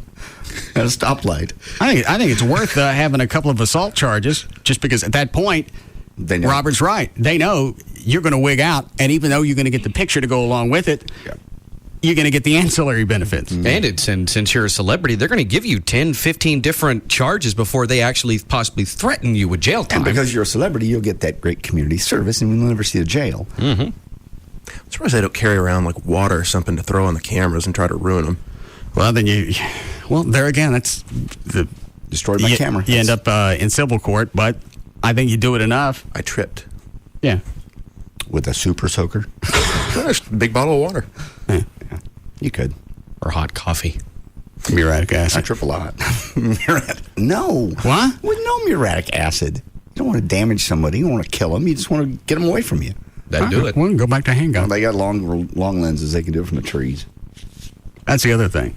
at a stoplight. I think it's worth having a couple of assault charges, just because at that point, Robert's right. They know you're going to wig out, and even though you're going to get the picture to go along with it, you're going to get the ancillary benefits. And since you're a celebrity, they're going to give you 10, 15 different charges before they actually possibly threaten you with jail time. And because you're a celebrity, you'll get that great community service, and we'll never see the jail. Mm-hmm. I'm surprised they don't carry around like water or something to throw on the cameras and try to ruin them. Well, then there again, that's destroyed my camera. You end up in civil court, but I think you do it enough. I tripped. Yeah. With a super soaker? Big bottle of water. Yeah. You could. Or hot coffee. Muriatic acid. I trip a lot. No. What? With no muriatic acid. You don't want to damage somebody. You don't want to kill them. You just want to get them away from you. That'd do it. Well, go back to handgun. They got long lenses. They can do it from the trees. That's the other thing.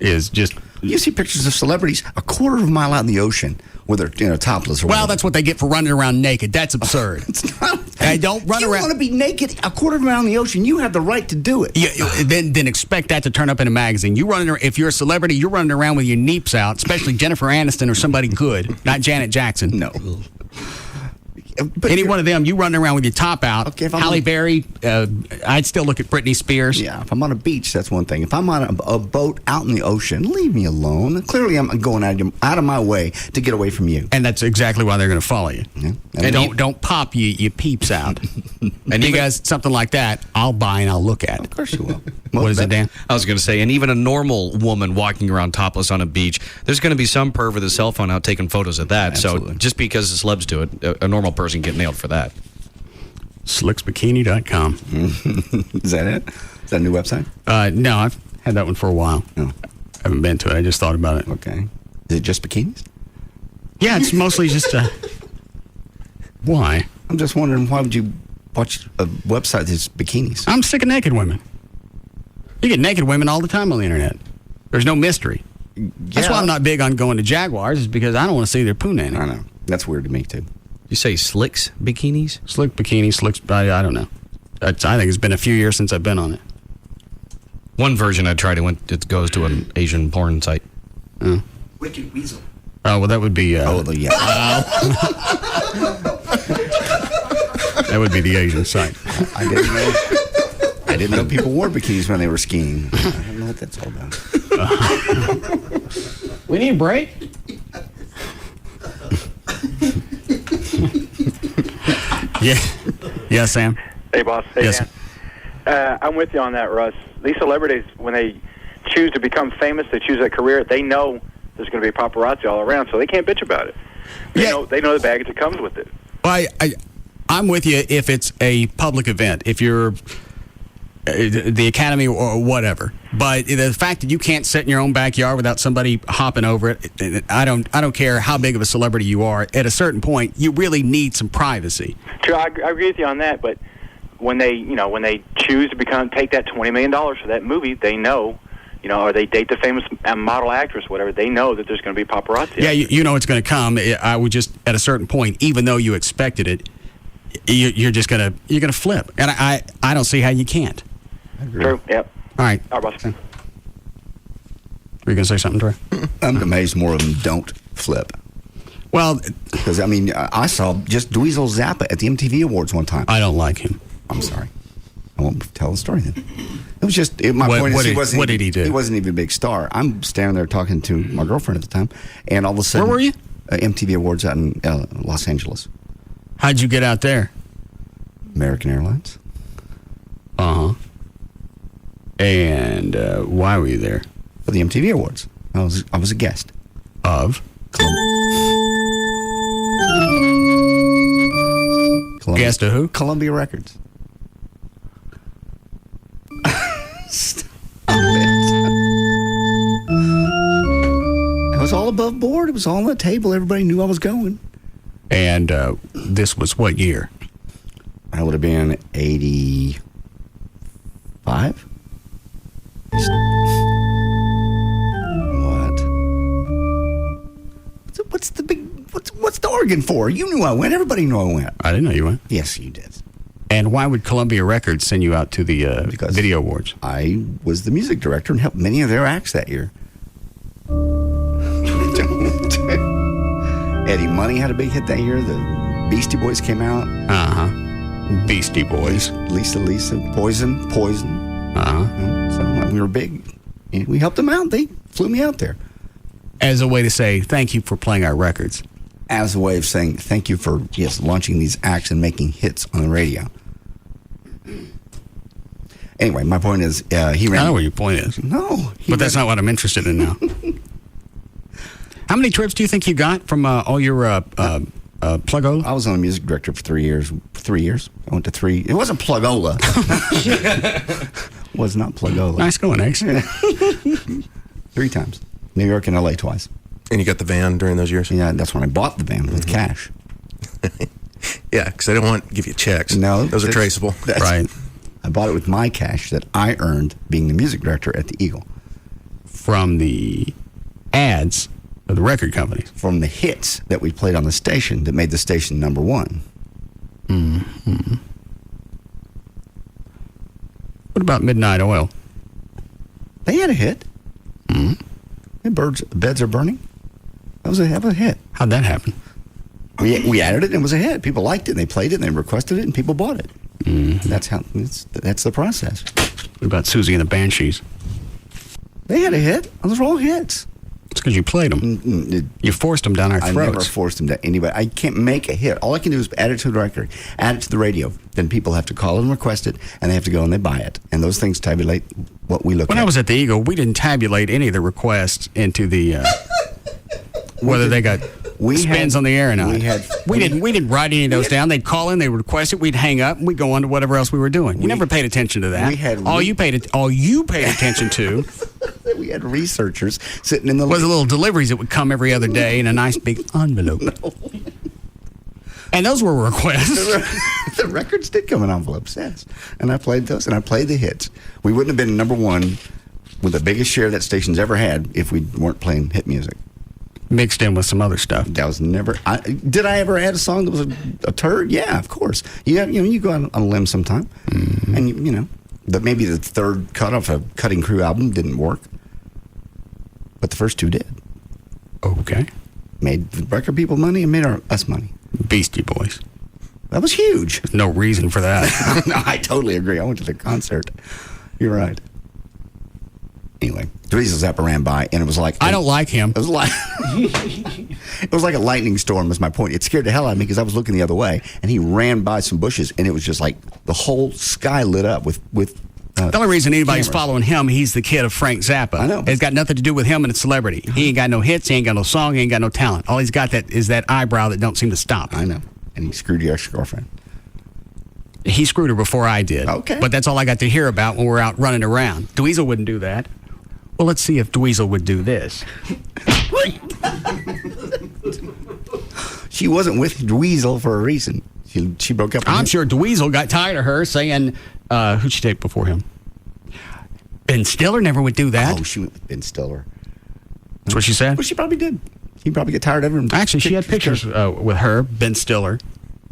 Is just... You see pictures of celebrities a quarter of a mile out in the ocean with their topless. Or well, that's what they get for running around naked. That's absurd. It's not. I don't run around. You want to be naked a quarter of a mile in the ocean? You have the right to do it. Yeah, then expect that to turn up in a magazine. If you're a celebrity, you're running around with your neeps out, especially Jennifer Aniston or somebody good, not Janet Jackson. No. But any one of them, you running around with your top out. Okay, if Halle Berry, I'd still look at Britney Spears. Yeah, if I'm on a beach, that's one thing. If I'm on a boat out in the ocean, leave me alone. Clearly, I'm going out of my way to get away from you. And that's exactly why they're going to follow you. Yeah. And don't pop your peeps out. And you guys, something like that, I'll buy and I'll look at. Of course you will. What is it, Dan? I was going to say, and even a normal woman walking around topless on a beach, there's going to be some perv with a cell phone out taking photos of that. Absolutely. So just because the celebs do it, a normal person can get nailed for that. Slicksbikini.com. Is that it? Is that a new website? No, I've had that one for a while. Oh. I haven't been to it. I just thought about it. Okay. Is it just bikinis? Yeah, it's mostly just why? I'm just wondering, why would you watch a website that's bikinis? I'm sick of naked women. You get naked women all the time on the internet. There's no mystery. That's why I'm not big on going to Jaguars, is because I don't want to see their poo nanny. I know. That's weird to me, too. You say Slicks bikinis? Slick bikini, Slicks, I don't know. I think it's been a few years since I've been on it. One version I tried, it goes to an Asian porn site. Wicked Weasel. Oh, well, that would be... yeah. That would be the Asian site. I didn't know people wore bikinis when they were skiing. I don't know what that's all about. We need a break? Yeah. Yeah, Sam? Hey, boss. Hey, Yes. Dan. I'm with you on that, Russ. These celebrities, when they choose to become famous, they choose a career, they know there's going to be paparazzi all around, so they can't bitch about it. They know the baggage that comes with it. Well, I'm with you if it's a public event, if you're the Academy or whatever. But the fact that you can't sit in your own backyard without somebody hopping over it, I don't care how big of a celebrity you are. At a certain point, you really need some privacy. True, I agree with you on that, but when they choose to take that $20 million for that movie, they know, or they date the famous model actress, whatever, they know that there's going to be paparazzi. Yeah, you know it's going to come. I would just, at a certain point, even though you expected it, you're gonna flip, and I don't see how you can't. True. Yep. All right. All right, boss. Were you gonna say something, Troy? I'm amazed more of them don't flip. Well, because I saw just Dweezil Zappa at the MTV Awards one time. I don't like him. I'm sorry. I won't tell the story then. It was just my point is what did he do? He wasn't even a big star. I'm standing there talking to my girlfriend at the time, and all of a sudden, where were you? MTV Awards out in Los Angeles. How'd you get out there? American Airlines. Uh-huh. And why were you there? For the MTV Awards. I was a guest. Of? Guest of who? Columbia Records. Stop it. It was all above board. It was all on the table. Everybody knew I was going. And this was what year? I would have been 85. What's the big? What's the organ for? You knew I went. Everybody knew I went. I didn't know you went. Yes, you did. And why would Columbia Records send you out to the Video Awards? I was the music director and helped many of their acts that year. Eddie Money had a big hit that year. The Beastie Boys came out. Uh-huh. Beastie Boys. Lisa, Poison. Uh-huh. So we were big. We helped them out. They flew me out there. As a way to say, thank you for playing our records. As a way of saying, thank you for, launching these acts and making hits on the radio. Anyway, my point is, he ran... I know what your point is. No. But that's not what I'm interested in now. How many trips do you think you got from all your Plugola? I was on a music director for 3 years. I went to 3. It wasn't Plugola. Was not Plugola. Nice going, Ace. 3 times. New York and LA twice. And you got the van during those years? Yeah, that's when I bought the van with cash. Yeah, because I didn't want to give you checks. No. Those are traceable. Right. I bought it with my cash that I earned being the music director at the Eagle. From the ads of the record companies. From the hits that we played on the station that made the station number 1. Mm-hmm. What about Midnight Oil? They had a hit. Mm-hmm. Beds Are Burning. That was a hit. How'd that happen? We added it and it was a hit. People liked it and they played it and they requested it and people bought it. Mm-hmm. That's the process. What about Susie and the Banshees? They had a hit. Those were all hits. It's because you played them. You forced them down our throats. I never forced them to anybody. I can't make a hit. All I can do is add it to the record, add it to the radio. Then people have to call and request it, and they have to go and they buy it. And those things tabulate what we look at. When I was at the Eagle, we didn't tabulate any of the requests into the whether they got spins on the air or not. We didn't write any of those down. They'd call in, they would request it, we'd hang up, and we'd go on to whatever else we were doing. We never paid attention to that. All you paid attention to. We had researchers sitting in the was the little deliveries that would come every other day in a nice big envelope. No. And those were requests. The records did come in envelopes, yes. And I played those, and I played the hits. We wouldn't have been number 1 with the biggest share that station's ever had if we weren't playing hit music. Mixed in with some other stuff. That was never... Did I ever add a song that was a turd? Yeah, of course. You go on a limb sometime. Mm-hmm. And, maybe the third cut off a Cutting Crew album didn't work. But the first 2 did. Okay. Made the record people money and made us money. Beastie Boys. That was huge. There's no reason for that. No, I totally agree. I went to the concert. You're right. Anyway, Dweezil Zappa ran by, and it was like... I don't like him. It was like... it was like a lightning storm, is my point. It scared the hell out of me because I was looking the other way, and he ran by some bushes, and it was just like the whole sky lit up with the only reason anybody's cameras. following him, he's the kid of Frank Zappa. I know. It's got nothing to do with him and a celebrity. He ain't got no hits, he ain't got no song, he ain't got no talent. All he's got is that eyebrow that don't seem to stop. I know. And he screwed your ex-girlfriend. He screwed her before I did. Okay. But that's all I got to hear about when we're out running around. Dweezil wouldn't do that. Well, let's see if Dweezil would do this. She wasn't with Dweezil for a reason. She broke up with him. I'm sure Dweezil got tired of her saying, who'd she take before him? Ben Stiller never would do that. Oh, she went with Ben Stiller. That's what she said? Well, she probably did. He probably get tired of her. Actually, she had pictures with her, Ben Stiller,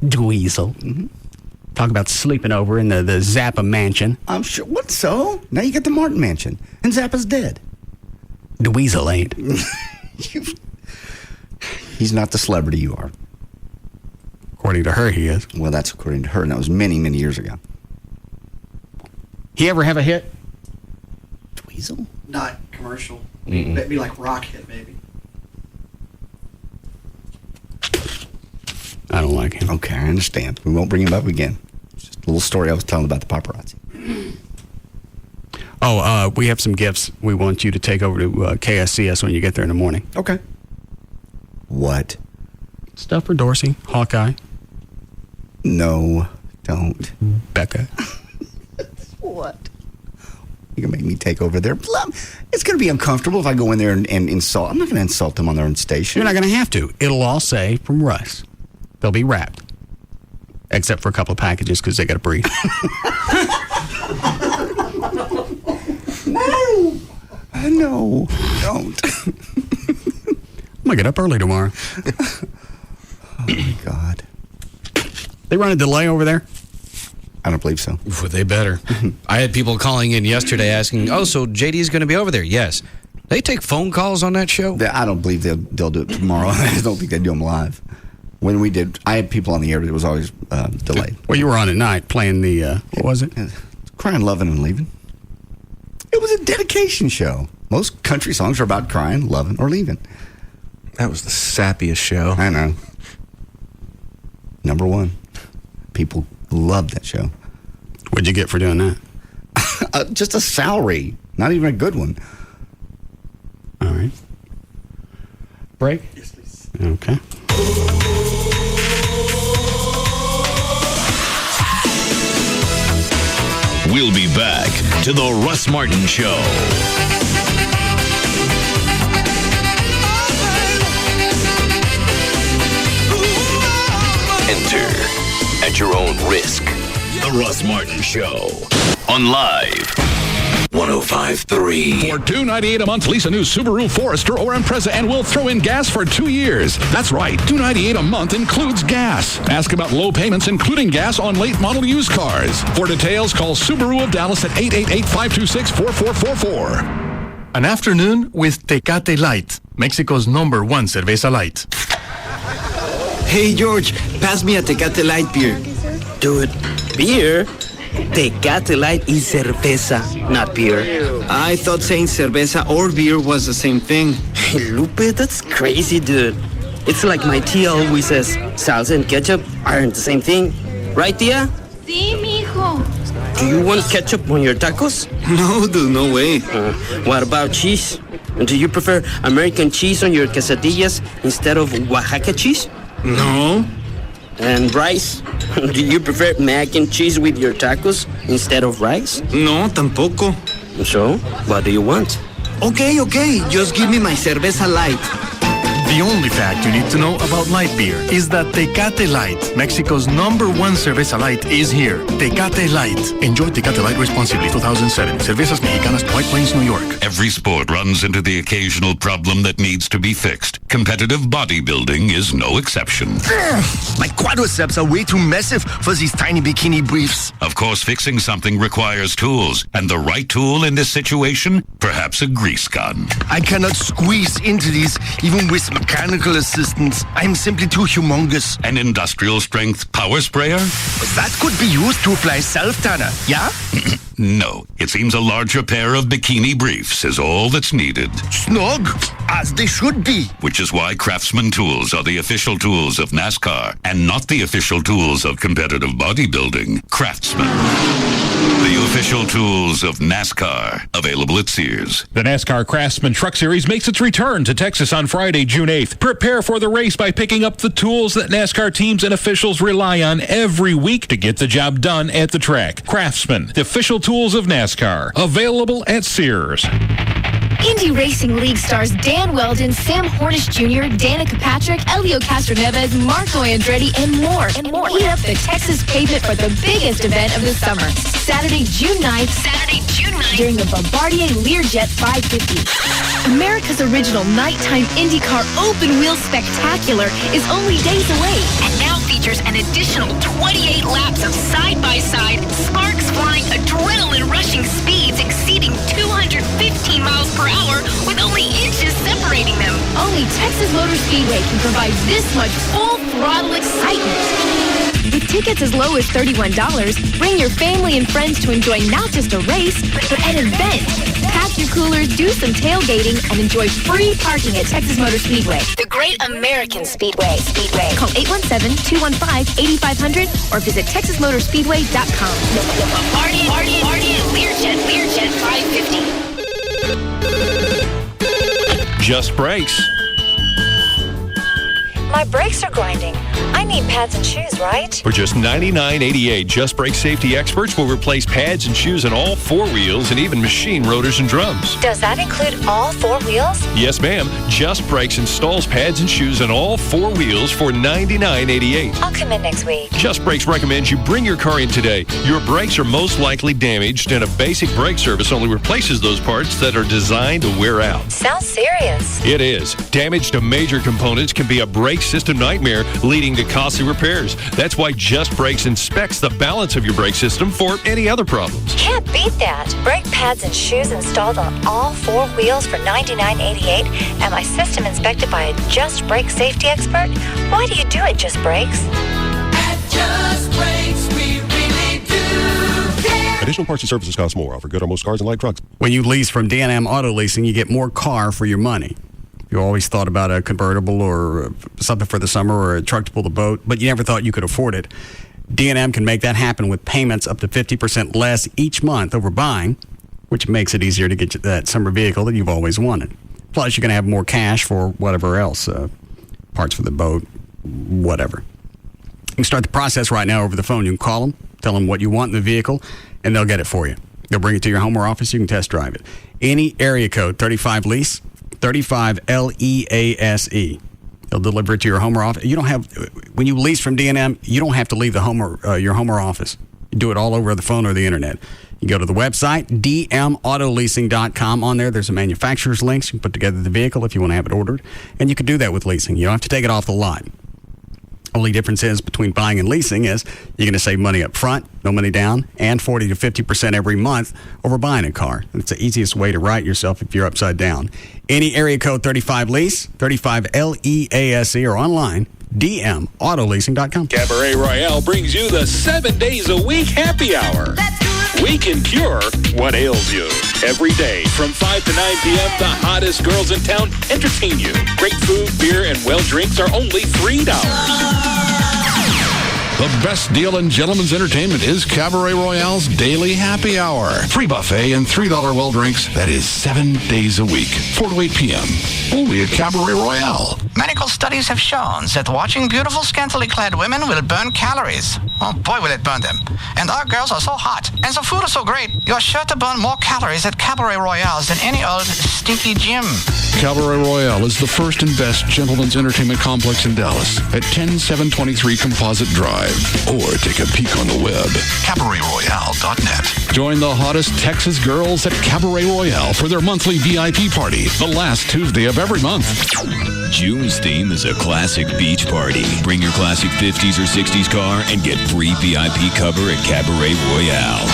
Dweezil. Mm-hmm. Talk about sleeping over in the Zappa mansion. I'm sure. What so? Now you got the Martin mansion. And Zappa's dead. Dweezil ain't. He's not the celebrity you are. According to her, he is. Well, that's according to her, and that was many, many years ago. He ever have a hit? Dweezil? Not commercial. Maybe like rock hit, maybe. I don't like him. Okay, I understand. We won't bring him up again. It's just a little story I was telling about the paparazzi. Oh, we have some gifts we want you to take over to KSCS when you get there in the morning. Okay. What? Stuff for Dorsey, Hawkeye. No, don't. Becca. What? You're going to make me take over there? It's going to be uncomfortable if I go in there and insult. I'm not going to insult them on their own station. You're not going to have to. It'll all say from Russ. They'll be wrapped. Except for a couple of packages because they got to breathe. No, don't. I'm going to get up early tomorrow. Oh, my God. They run a delay over there? I don't believe so. Ooh, they better. I had people calling in yesterday asking, so JD's going to be over there? Yes. They take phone calls on that show? I don't believe they'll do it tomorrow. I just don't think they do them live. When we did, I had people on the air, but it was always delayed. Well, you were on at night playing the, what was it? Crying, Loving, and Leaving. It was a dedication show. Most country songs are about crying, loving, or leaving. That was the sappiest show. I know. Number one. People loved that show. What'd you get for doing that? Just a salary. Not even a good one. All right. Break? Yes, please. Okay. We'll be back to the Russ Martin Show. Enter at your own risk. The Russ Martin Show on Live 105.3. For $298 a month, lease a new Subaru Forester or Impreza and we'll throw in gas for 2 years. That's right, $298 a month includes gas. Ask about low payments, including gas on late model used cars. For details, call Subaru of Dallas at 888-526-4444. An afternoon with Tecate Light, Mexico's #1 cerveza light. Hey, George, pass me a Tecate Light beer. Dude, beer? Tecate Light is cerveza, not beer. I thought saying cerveza or beer was the same thing. Hey, Lupe, that's crazy, dude. It's like my tia always says, salsa and ketchup aren't the same thing. Right, tia? Sí, mijo. Do you want ketchup on your tacos? No, dude, no way. What about cheese? Do you prefer American cheese on your quesadillas instead of Oaxaca cheese? No. And rice? Do you prefer mac and cheese with your tacos instead of rice? No, tampoco. So, what do you want? Okay, just give me my cerveza light. The only fact you need to know about light beer is that Tecate Light, Mexico's #1 cerveza light, is here. Tecate Light. Enjoy Tecate Light responsibly. 2007. Cervezas Mexicanas, White Plains, New York. Every sport runs into the occasional problem that needs to be fixed. Competitive bodybuilding is no exception. My quadriceps are way too massive for these tiny bikini briefs. Of course, fixing something requires tools, and the right tool in this situation, perhaps a grease gun. I cannot squeeze into these, even with mechanical assistance. I'm simply too humongous. An industrial strength power sprayer? That could be used to apply self-tanner, yeah? No, it seems a larger pair of bikini briefs is all that's needed. Snug, as they should be. Which is why Craftsman tools are the official tools of NASCAR and not the official tools of competitive bodybuilding. Craftsman. The official tools of NASCAR. Available at Sears. The NASCAR Craftsman Truck Series makes its return to Texas on Friday, June 8th. Prepare for the race by picking up the tools that NASCAR teams and officials rely on every week to get the job done at the track. Craftsman, the official tools of NASCAR. Available at Sears. Indy Racing League stars Dan Weldon, Sam Hornish Jr., Danica Patrick, Elio Castroneves, Marco Andretti, and more. Heat up the Texas pavement for the biggest event of the summer. Saturday, June 9th. During the Bombardier Learjet 550. America's original nighttime IndyCar open-wheel spectacular is only days away. And now features an additional 28 laps of side-by-side, sparks flying, adrenaline-rushing speeds exceeding 215 miles per hour with only inches separating them. Only Texas Motor Speedway can provide this much full-throttle excitement. With tickets as low as $31, bring your family and friends to enjoy not just a race, but an event. Pack your coolers, do some tailgating, and enjoy free parking at Texas Motor Speedway. The Great American Speedway. Call 817-215-8500 or visit TexasMotorspeedway.com. Party at Learjet 550. Just Brakes. My brakes are grinding. I need pads and shoes, right? For just $99.88, Just Brake safety experts will replace pads and shoes in all four wheels and even machine rotors and drums. Does that include all four wheels? Yes, ma'am. Just Brakes installs pads and shoes in all four wheels for $99.88. I'll come in next week. Just Brakes recommends you bring your car in today. Your brakes are most likely damaged, and a basic brake service only replaces those parts that are designed to wear out. Sounds serious. It is. Damage to major components can be a brake system nightmare, leading to costly repairs. That's why Just Brakes inspects the balance of your brake system for any other problems. Can't beat that. Brake pads and shoes installed on all four wheels for $99.88 and my system inspected by a Just Brake safety expert? Why do you do it, Just Brakes? At Just Brakes, we really do care. Additional parts and services cost more. Offer good on most cars and light trucks. When you lease from D&M Auto Leasing, you get more car for your money. You always thought about a convertible or something for the summer or a truck to pull the boat, but you never thought you could afford it. D&M can make that happen with payments up to 50% less each month over buying, which makes it easier to get that summer vehicle that you've always wanted. Plus, you're going to have more cash for whatever else, parts for the boat, whatever. You can start the process right now over the phone. You can call them, tell them what you want in the vehicle, and they'll get it for you. They'll bring it to your home or office. You can test drive it. Any area code, 35-LEASE, 35-LEASE. They'll deliver it to your home or office. You don't have, when you lease from D&M, you don't have to leave the home or your home or office. You do it all over the phone or the internet. You go to the website, dmautoleasing.com. On there, there's a manufacturer's links. You can put together the vehicle if you want to have it ordered. And you can do that with leasing. You don't have to take it off the lot. Only difference is between buying and leasing is you're going to save money up front, no money down, and 40 to 50% every month over buying a car. It's the easiest way to write yourself if you're upside down. Any area code 35-LEASE, 35-LEASE, or online, dmautoleasing.com. Cabaret Royale brings you the 7 days a week happy hour. We can cure what ails you. Every day from 5 to 9 p.m., the hottest girls in town entertain you. Great food, beer, and well drinks are only $3. The best deal in gentlemen's entertainment is Cabaret Royale's Daily Happy Hour. Free buffet and $3 well drinks. That is 7 days a week, 4 to 8 p.m. Only at Cabaret Royale. Medical studies have shown that watching beautiful, scantily clad women will burn calories. Oh boy, will it burn them. And our girls are so hot, and the food is so great, you're sure to burn more calories at Cabaret Royale than any old stinky gym. Cabaret Royale is the first and best gentlemen's entertainment complex in Dallas at 10723 Composite Drive. Or take a peek on the web, CabaretRoyale.net. Join the hottest Texas girls at Cabaret Royale for their monthly VIP party, the last Tuesday of every month. June's theme is a classic beach party. Bring your classic 50s or 60s car and get free VIP cover at Cabaret Royale.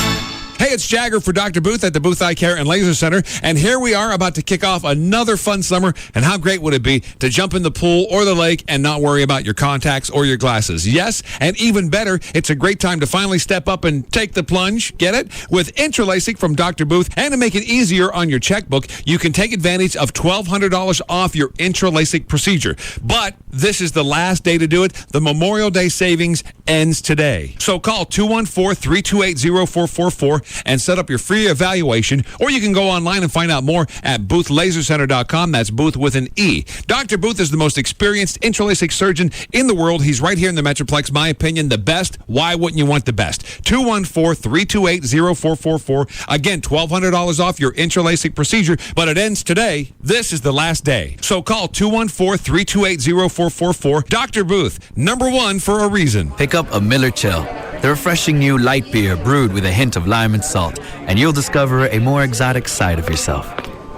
Hey, it's Jagger for Dr. Booth at the Booth Eye Care and Laser Center, and here we are about to kick off another fun summer, and how great would it be to jump in the pool or the lake and not worry about your contacts or your glasses? Yes, and even better, it's a great time to finally step up and take the plunge, get it? With Intralasik from Dr. Booth, and to make it easier on your checkbook, you can take advantage of $1,200 off your Intralasik procedure. But this is the last day to do it. The Memorial Day savings ends today. So call 214-328-0444 and set up your free evaluation, or you can go online and find out more at boothlasercenter.com. That's Booth with an E. Dr. Booth is the most experienced Intralasik surgeon in the world. He's right here in the Metroplex. My opinion, the best. Why wouldn't you want the best? 214-328-0444. Again, $1,200 off your Intralasik procedure, but it ends today. This is the last day. So call 214-328-0444. Dr. Booth, number one for a reason. Pick up a Miller Chill, the refreshing new light beer brewed with a hint of lime and salt, and you'll discover a more exotic side of yourself.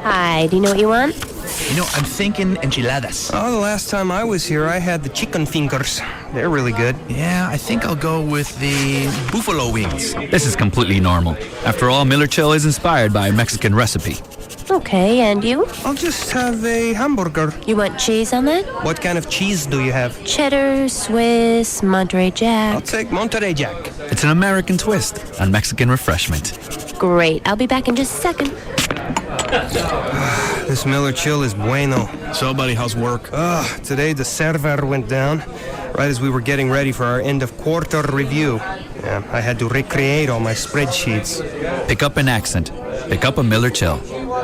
Hi, do you know what you want? You know, I'm thinking enchiladas. Oh, the last time I was here, I had the chicken fingers. They're really good. Yeah, I think I'll go with the buffalo wings. This is completely normal. After all, Miller Chill is inspired by a Mexican recipe. Okay, and you? I'll just have a hamburger. You want cheese on that? What kind of cheese do you have? Cheddar, Swiss, Monterey Jack. I'll take Monterey Jack. It's an American twist on Mexican refreshment. Great, I'll be back in just a second. This Miller Chill is bueno. So, buddy, how's work? Today the server went down right as we were getting ready for our end of quarter review. Yeah, I had to recreate all my spreadsheets. Pick up an accent. Pick up a Miller Chill,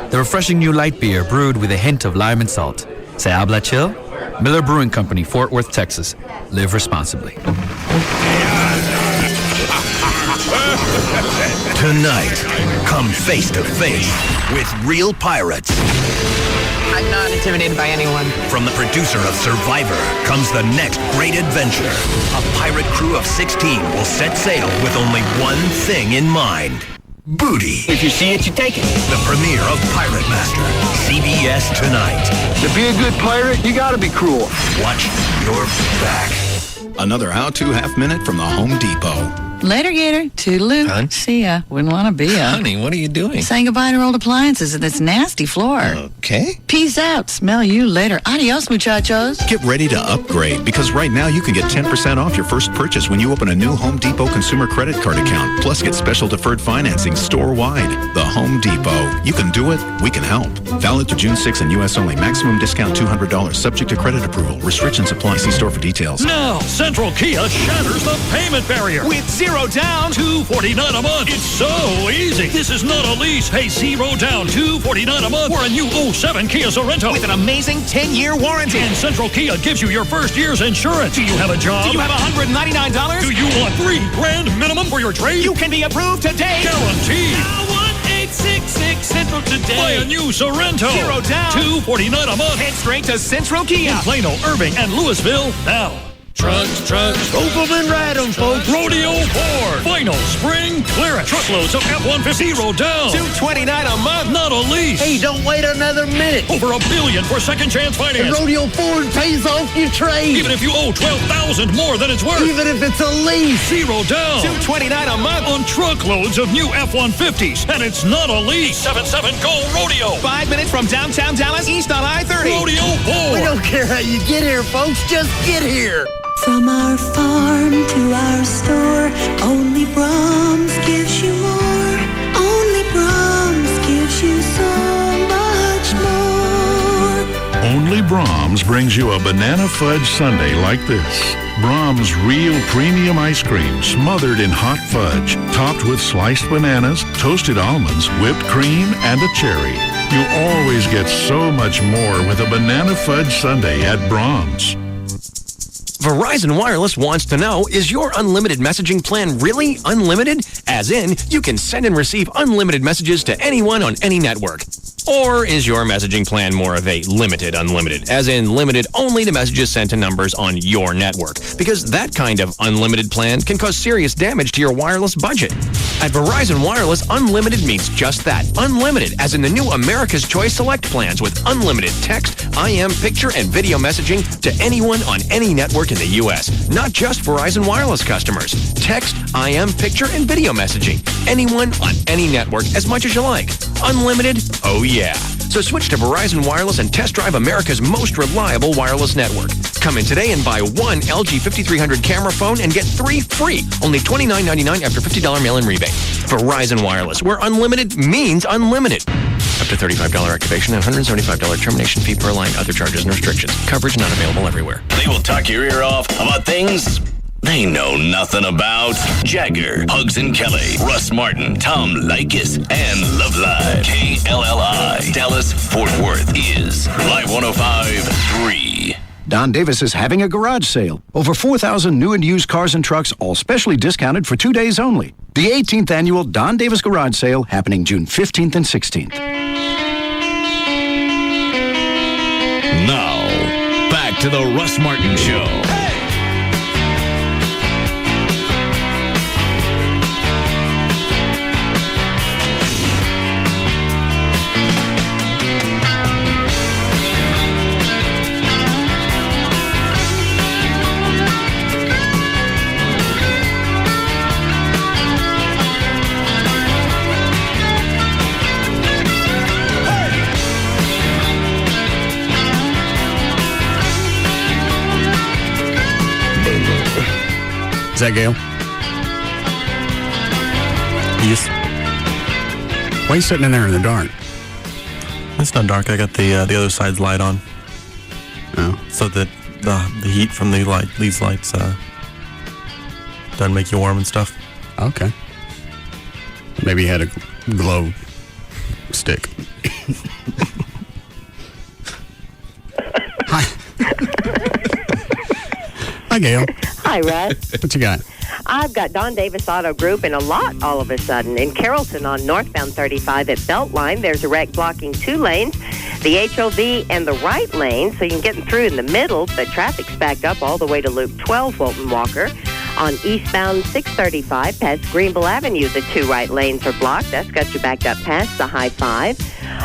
the refreshing new light beer brewed with a hint of lime and salt. Se habla chill? Miller Brewing Company, Fort Worth, Texas. Live responsibly. Tonight, come face to face with real pirates. I'm not intimidated by anyone. From the producer of Survivor comes the next great adventure. A pirate crew of 16 will set sail with only one thing in mind. Booty. If you see it, you take it. The premiere of Pirate Master. CBS tonight. To be a good pirate, you gotta be cruel. Watch your back. Another how-to half-minute from the Home Depot. Later, Gator. Toodaloo. Hun? See ya. Wouldn't want to be ya. Honey, what are you doing? Saying goodbye to old appliances and this nasty floor. Okay. Peace out. Smell you later. Adios, muchachos. Get ready to upgrade, because right now you can get 10% off your first purchase when you open a new Home Depot consumer credit card account. Plus, get special deferred financing store-wide. The Home Depot. You can do it. We can help. Valid through June 6 and U.S. only. Maximum discount $200. Subject to credit approval. Restrictions apply. See store for details. Now, Central Kia shatters the payment barrier. With zero down, $249 a month. It's so easy. This is not a lease. Pay zero down, $249 a month for a new 07 Kia Sorento with an amazing 10-year warranty. And Central Kia gives you your first year's insurance. Do you have a job? Do you have $199? Do you want $3,000 minimum for your trade? You can be approved today. Guaranteed. Now 1866 Central today. Buy a new Sorento. Zero down, $249 a month. Head straight to Central Kia. In Plano, Irving, and Louisville now. Trucks, scope them and ride them, folks. Rodeo Ford. Final spring clearance. Truckloads of F-150. Zero down. $229 a month. Not a lease. Hey, don't wait another minute. Over $1 billion for second chance finance. And Rodeo Ford pays off your trade. Even if you owe $12,000 more than it's worth. Even if it's a lease. Zero down. $229 a month. On truckloads of new F-150s. And it's not a lease. 77 Go Rodeo. 5 minutes from downtown Dallas, east on I-30. Rodeo Ford. We don't care how you get here, folks. Just get here. From our farm to our store, only Brahms gives you more. Only Brahms gives you so much more. Only Brahms brings you a banana fudge sundae like this. Brahms real premium ice cream smothered in hot fudge, topped with sliced bananas, toasted almonds, whipped cream, and a cherry. You always get so much more with a banana fudge sundae at Brahms. Verizon Wireless wants to know, is your unlimited messaging plan really unlimited? As in, you can send and receive unlimited messages to anyone on any network. Or is your messaging plan more of a limited unlimited, as in limited only to messages sent to numbers on your network? Because that kind of unlimited plan can cause serious damage to your wireless budget. At Verizon Wireless, unlimited means just that. Unlimited, as in the new America's Choice Select plans with unlimited text, IM, picture, and video messaging to anyone on any network in the U.S. Not just Verizon Wireless customers. Text, IM, picture, and video messaging. Anyone on any network as much as you like. Unlimited? Oh yeah. So switch to Verizon Wireless and test drive America's most reliable wireless network. Come in today and buy one LG 5300 camera phone and get 3 free. Only $29.99 after $50 mail-in rebate. Verizon Wireless, where unlimited means unlimited. Up to $35 activation and $175 termination fee per line. Other charges and restrictions. Coverage not available everywhere. They will talk your ear off about things they know nothing about. Jagger, Hugs and Kelly, Russ Martin, Tom Leykis, and Love Live. KLLI, Dallas, Fort Worth is Live 105.3. Don Davis is having a garage sale. Over 4,000 new and used cars and trucks, all specially discounted for 2 days only. The 18th annual Don Davis Garage Sale happening June 15th and 16th. Now, back to the Russ Martin Show. Is that Gail? Yes. Why are you sitting in there in the dark? It's not dark. I got the other side's light on. Oh. So that the heat from these lights doesn't make you warm and stuff. Okay. Maybe you had a glow stick. Hi. Hi, Gail. Hi, Russ. What you got? I've got Don Davis Auto Group in a lot all of a sudden. In Carrollton on northbound 35 at Beltline, there's a wreck blocking 2 lanes, the HOV and the right lane, so you can get through in the middle, but traffic's backed up all the way to Loop 12, Fulton Walker. On eastbound 635 past Greenville Avenue, the 2 right lanes are blocked. That's got you backed up past the High 5.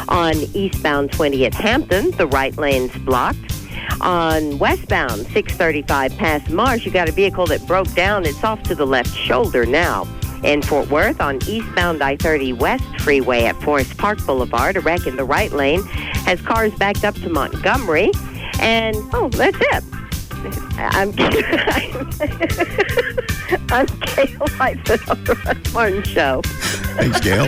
On eastbound 20 at Hampton, the right lane's blocked. On westbound 635 past Marsh, you got a vehicle that broke down. It's off to the left shoulder now. In Fort Worth, on eastbound I-30 West Freeway at Forest Park Boulevard, a wreck in the right lane has cars backed up to Montgomery. And, that's it. I'm Gail Lightfoot on the Russ Martin Show. Thanks, Gail.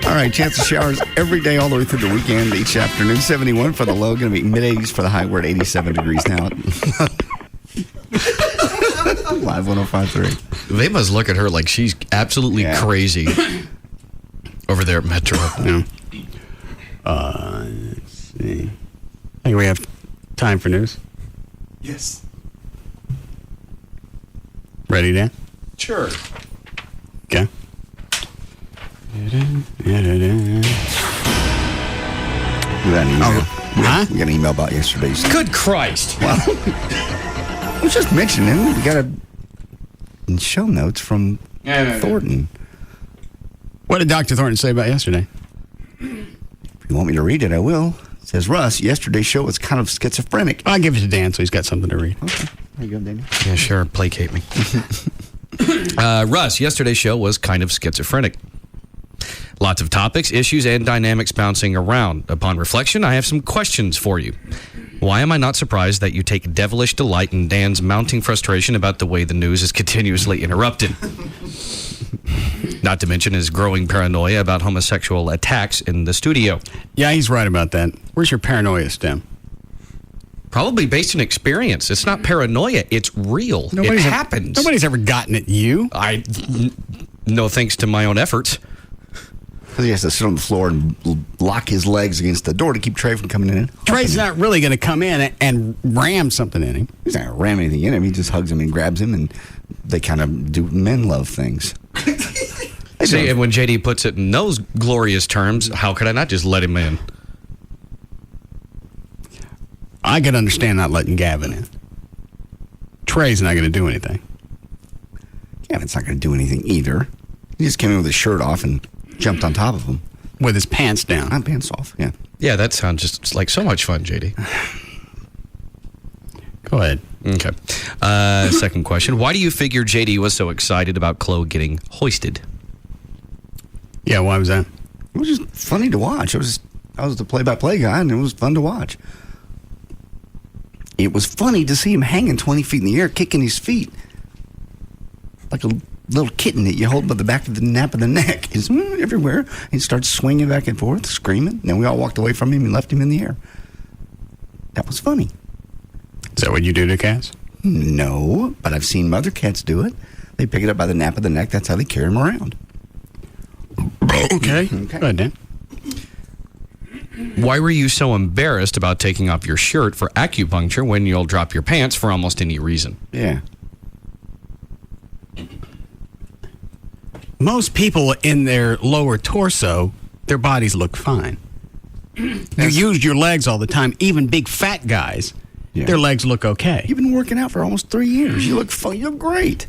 All right, chance of showers every day all the way through the weekend. Each afternoon, 71 for the low. Going to be mid-80s for the high. We're at 87 degrees now. Live 105.3. They must look at her like she's absolutely crazy over there at Metro. Yeah. Let's see. I think we have time for news. Yes. Ready, Dan? Sure. Okay. We got an email. We got an email about yesterday's. Good Christ. Well, I was just mentioning, we got in show notes from Thornton. What did Dr. Thornton say about yesterday? If you want me to read it, I will. It says, Russ, yesterday's show was kind of schizophrenic. I'll give it to Dan so he's got something to read. Okay. There you go, Daniel. Yeah, sure. Placate me. Russ, yesterday's show was kind of schizophrenic. Lots of topics, issues, and dynamics bouncing around. Upon reflection, I have some questions for you. Why am I not surprised that you take devilish delight in Dan's mounting frustration about the way the news is continuously interrupted? Not to mention his growing paranoia about homosexual attacks in the studio. Yeah, he's right about that. Where's your paranoia stem? Probably based on experience. It's not paranoia. It's real. It happens. Nobody's ever gotten at you. No thanks to my own efforts. Because he has to sit on the floor and lock his legs against the door to keep Trey from coming in. Trey's not really going to come in and ram something in him. He's not going to ram anything in him. He just hugs him and grabs him, and they kind of do men love things. See, and when JD puts it in those glorious terms, how could I not just let him in? I can understand not letting Gavin in. Trey's not going to do anything. Gavin's not going to do anything either. He just came in with his shirt off and jumped on top of him. With his pants down. Not pants off, yeah. Yeah, that sounds just like so much fun, JD. Go ahead. Okay. Second question. Why do you figure JD was so excited about Chloe getting hoisted? Yeah, why was that? It was just funny to watch. I was the play-by-play guy, and it was fun to watch. It was funny to see him hanging 20 feet in the air, kicking his feet like a little kitten that you hold by the back of the nape of the neck. He's everywhere. He starts swinging back and forth, screaming. And then we all walked away from him and left him in the air. That was funny. Is that what you do to cats? No, but I've seen mother cats do it. They pick it up by the nape of the neck. That's how they carry him around. Okay. Go ahead, Dan. Why were you so embarrassed about taking off your shirt for acupuncture when you'll drop your pants for almost any reason? Yeah. Most people in their lower torso, their bodies look fine. You use your legs all the time. Even big fat guys, their legs look okay. You've been working out for almost 3 years. You look fun. You look great.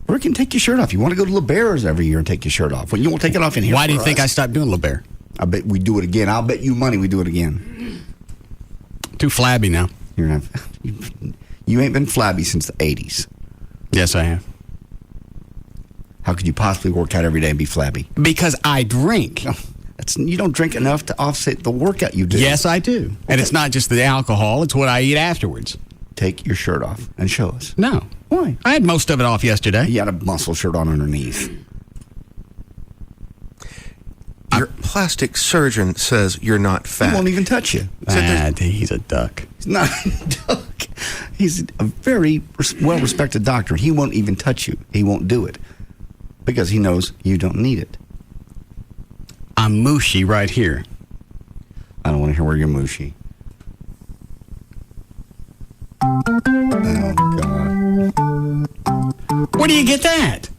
Or you can take your shirt off. You want to go to LeBare's every year and take your shirt off. Well, you won't take it off in here. Why do you think I stopped doing LeBare? I bet we do it again. I'll bet you money we do it again. Too flabby now. You ain't been flabby since the 80s. Yes, I have. How could you possibly work out every day and be flabby? Because I drink. No, you don't drink enough to offset the workout you do. Yes, I do. And it's not just the alcohol, it's what I eat afterwards. Take your shirt off and show us. No. Why? I had most of it off yesterday. You had a muscle shirt on underneath. Your plastic surgeon says you're not fat. He won't even touch you. He's a duck. He's not a duck. He's a very well-respected doctor. He won't even touch you. He won't do it because he knows you don't need it. I'm mushy right here. I don't want to hear where you're mushy. Oh, God. Where do you get that?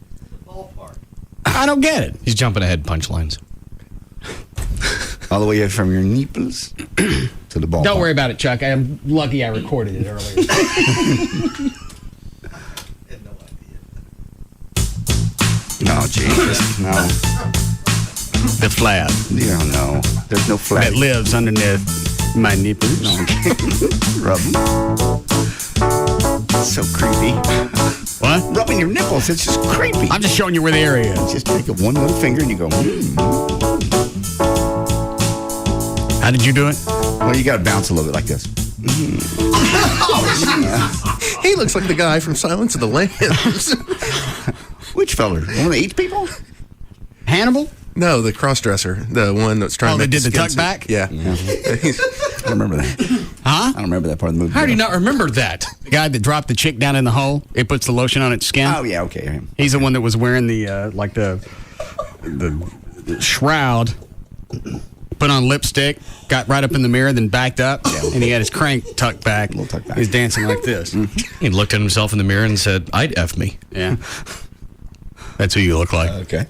I don't get it. He's jumping ahead punchlines. All the way from your nipples to the ballpark. Don't worry about it, Chuck. I'm lucky I recorded it earlier. No, Jesus, no. The flab. Yeah, no. There's no flab. That lives underneath my nipples. No. Rub them. It's so creepy. What? Rubbing your nipples. It's just creepy. I'm just showing you where the area is. Just take one little finger and you go, How did you do it? Well, you got to bounce a little bit like this. He looks like the guy from Silence of the Lambs. Which feller? The one that eats people? Hannibal? No, the cross-dresser. The one that's trying to make did the tuck suit. back? Yeah. I don't remember that. Huh? I don't remember that part of the movie. How do you not remember that? The guy that dropped the chick down in the hole, it puts the lotion on its skin. Oh, yeah, okay. He's the one that was wearing the shroud, put on lipstick, got right up in the mirror, then backed up, and he had his crank tucked back. A little tucked back. He's dancing like this. He looked at himself in the mirror and said, I'd F me. Yeah. That's who you look like. Okay.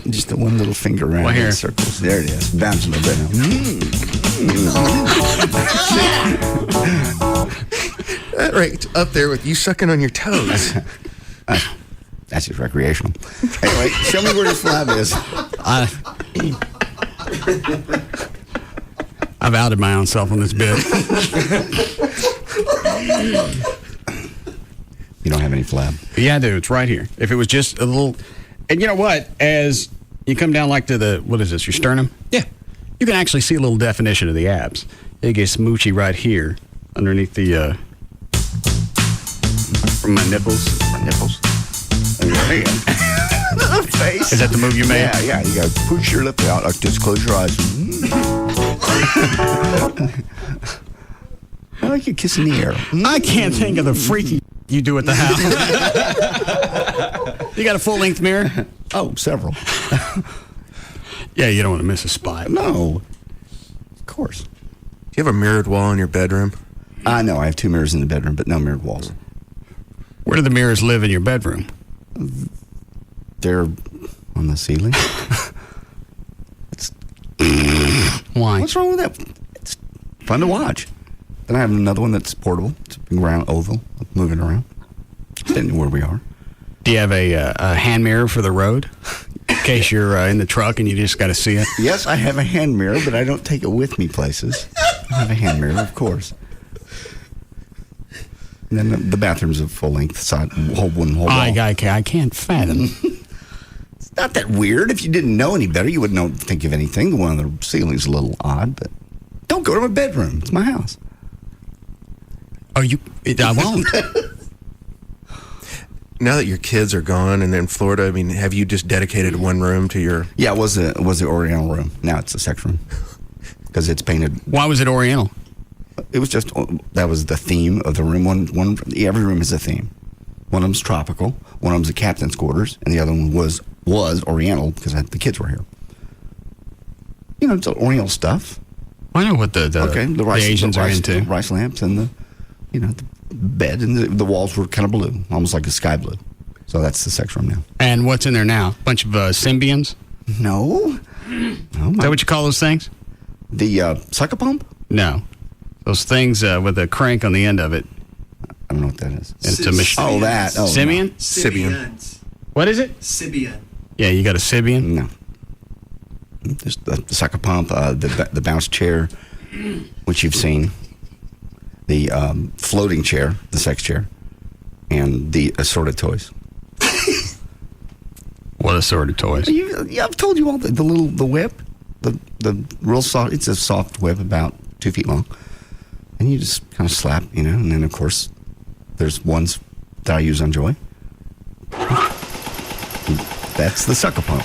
Just the one little finger around Well, here. in circles. There it is. Bounce a little bit. That right up there with you sucking on your toes. That's just recreational. Anyway, show me where the flab is. I've outed my own self on this bit. You don't have any flab. Yeah, I do. It's right here. If it was just a little... And you know what? As you come down like to the... What is this? Your sternum? Yeah. You can actually see a little definition of the abs. It gets smoochy right here underneath the... from my nipples. My nipples. There you go. Face. Is that the move you made? Yeah. You got to push your lip out. Just close your eyes. I like you kissing the air. I can't think of the freaky you do at the house. You got a full-length mirror? Oh, several. Yeah, you don't want to miss a spot. No. Of course. Do you have a mirrored wall in your bedroom? No, I have 2 mirrors in the bedroom, but no mirrored walls. Where do the mirrors live in your bedroom? They're on the ceiling. Why? What's wrong with that? It's fun to watch. Then I have another one that's portable. It's a big round oval, moving around, depending on where we are. Do you have a hand mirror for the road? In case you're in the truck and you just got to see it? Yes, I have a hand mirror, but I don't take it with me places. I have a hand mirror, of course. And then the bathroom's a full-length side, whole wall. I can't fathom. It's not that weird. If you didn't know any better, you wouldn't think of anything. The one on the ceiling's a little odd, but don't go to my bedroom. It's my house. Oh, I won't. Now that your kids are gone and they're in Florida, I mean, have you just dedicated one room to your... Yeah, it was the Oriental room. Now it's a sex room because it's painted. Why was it Oriental? It was just, that was the theme of the room. Every room is a theme. One of them's tropical, one of them's the captain's quarters, and the other one was Oriental because the kids were here. You know, it's Oriental stuff. I know what the Asians are into. The rice lamps and the bed, and the walls were kind of blue, almost like a sky blue. So that's the sex room now. And what's in there now? A bunch of Symbians? No. Is that what you call those things? The sucker pump? No. Those things with a crank on the end of it. I don't know what that is. It's a machine. Oh, that. Oh, Sibian? No. Sibian. What is it? Sibian. Yeah, you got a Sibian? No. There's the sucker pump, the bounce chair, which you've seen, the floating chair, the sex chair, and the assorted toys. What assorted toys? I've told you all the whip, the real soft. It's a soft whip about 2 feet long, and you just kind of slap, and then of course there's ones that I use on Joy. That's the sucker pump.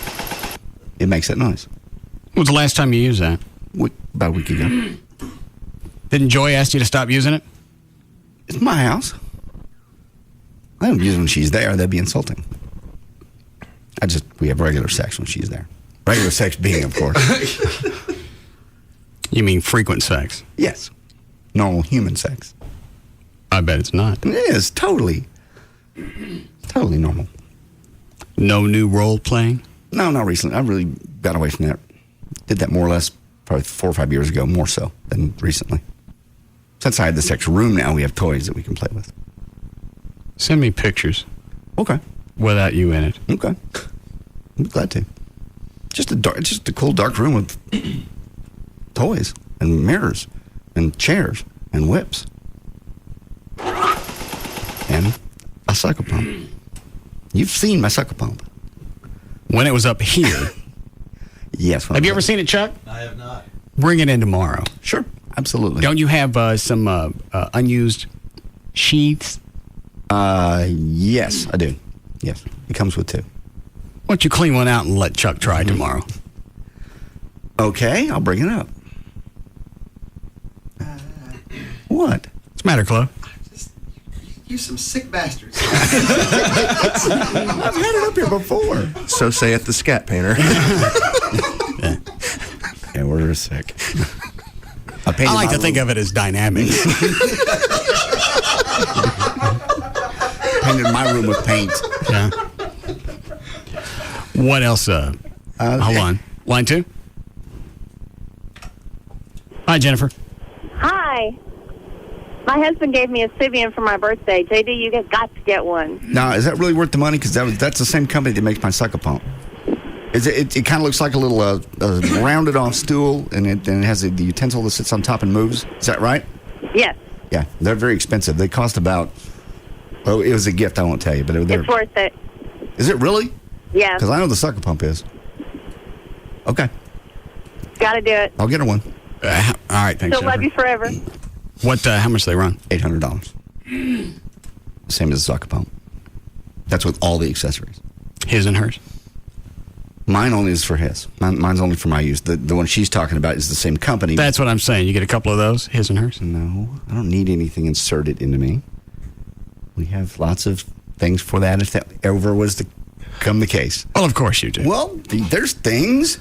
It makes that noise. When was the last time you used that? About a week ago. Didn't Joy ask you to stop using it? It's my house. I don't use it when she's there. That'd be insulting. We have regular sex when she's there. Regular sex being, of course. You mean frequent sex? Yes. Normal human sex. I bet it's not. It is, totally. Totally normal. No new role playing? No, not recently. I really got away from that. Did that more or less probably 4 or 5 years ago, more so than recently. Since I had the sex room now, we have toys that we can play with. Send me pictures. Okay. Without you in it. Okay. I'm glad to. Just a cool dark room with toys and mirrors and chairs and whips and a sucker pump. You've seen my sucker pump. When it was up here. Yes. Have you ever seen it, Chuck? I have not. Bring it in tomorrow. Sure. Absolutely. Don't you have some unused sheaths? Yes, I do. Yes. It comes with 2. Why don't you clean one out and let Chuck try tomorrow? Okay, I'll bring it up. What? What's the matter, Chloe? You're some sick bastards. I've had it up here before. So saith the scat painter. Yeah, we're sick. I like to think of it as dynamic. Painted my room with paint. Yeah. What else? Hold on. Line 2? Hi, Jennifer. Hi. My husband gave me a Sibian for my birthday. JD, you got to get one. Now, is that really worth the money? Because that's the same company that makes my sucker pump. It kind of looks like a little rounded off stool, and it has the utensil that sits on top and moves. Is that right? Yes. Yeah, they're very expensive. They cost about, it was a gift, I won't tell you. But It's worth it. Is it really? Yeah. Because I know the sucker pump is. Okay. Got to do it. I'll get her one. All right, thanks, Still love you forever. How much do they run? $800. Same as the sucker pump. That's with all the accessories. His and hers? Mine only is for his. Mine's only for my use. The one she's talking about is the same company. That's what I'm saying. You get a couple of those, his and hers? No, I don't need anything inserted into me. We have lots of things for that if that ever was to come the case. Well, of course you do. Well, there's things.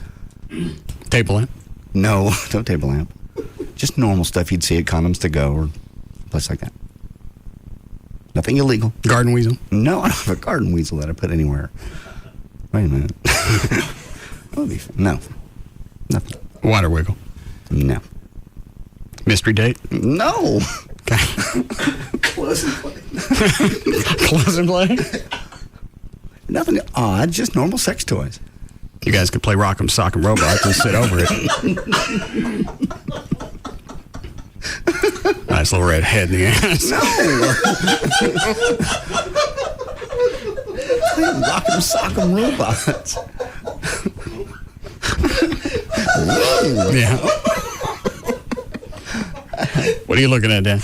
Table lamp? No, no table lamp. Just normal stuff you'd see at Condoms to Go or a place like that. Nothing illegal. Garden weasel? No, I don't have a garden weasel that I put anywhere. Wait a minute. No, nothing. Water wiggle? No. Mystery date? No. Close and play. Close and play? Nothing odd, just normal sex toys. You guys could play Rock'em Sock'em Robots and sit over it. Nice little red head in the ass. No. Rock'em Sock'em Robots. Yeah. What are you looking at, Dan?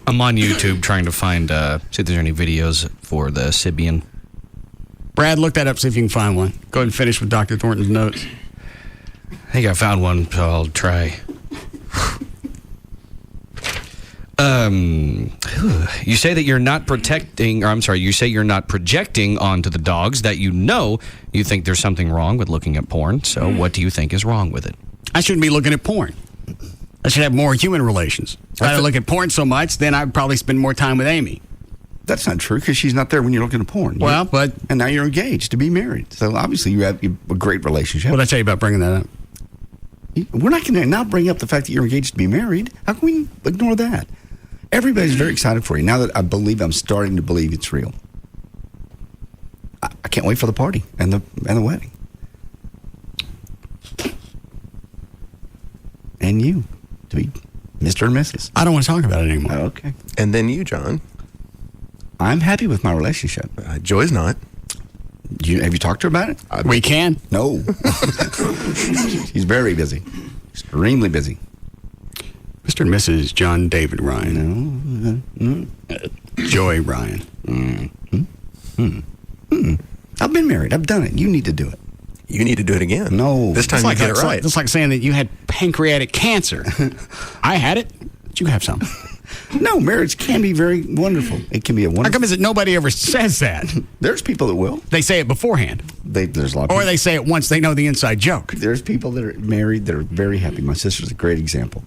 I'm on YouTube trying to find, see if there's any videos for the Sibian. Brad, look that up, see if you can find one. Go ahead and finish with Dr. Thornton's notes. I think I found one, so I'll try. You say that you're not you say you're not projecting onto the dogs that you think there's something wrong with looking at porn. So what do you think is wrong with it? I shouldn't be looking at porn. I should have more human relations. If I look at porn so much, then I'd probably spend more time with Amy. That's not true, because she's not there when you're looking at porn. Well, but... And now you're engaged to be married. So obviously you have a great relationship. What did I tell you about bringing that up? We're not going to now bring up the fact that you're engaged to be married. How can we ignore that? Everybody's very excited for you. Now that I'm starting to believe it's real. I can't wait for the party and the wedding. And you to be Mr. and Mrs. I don't want to talk about it anymore. Oh, okay. And then you, John. I'm happy with my relationship. Joy's not. Have you talked to her about it? We can. No. She's very busy. Extremely busy. Mr. and Mrs. John David Ryan. No. Joy Ryan. I've been married. I've done it. You need to do it. You need to do it again. No. This time you get it right. It's like saying that you had pancreatic cancer. I had it, but you have some. No, marriage can be very wonderful. It can be a wonderful... How come is it nobody ever says that? There's people that will. They say it beforehand. There's a lot of people. Or they say it once they know the inside joke. There's people that are married that are very happy. My sister's a great example.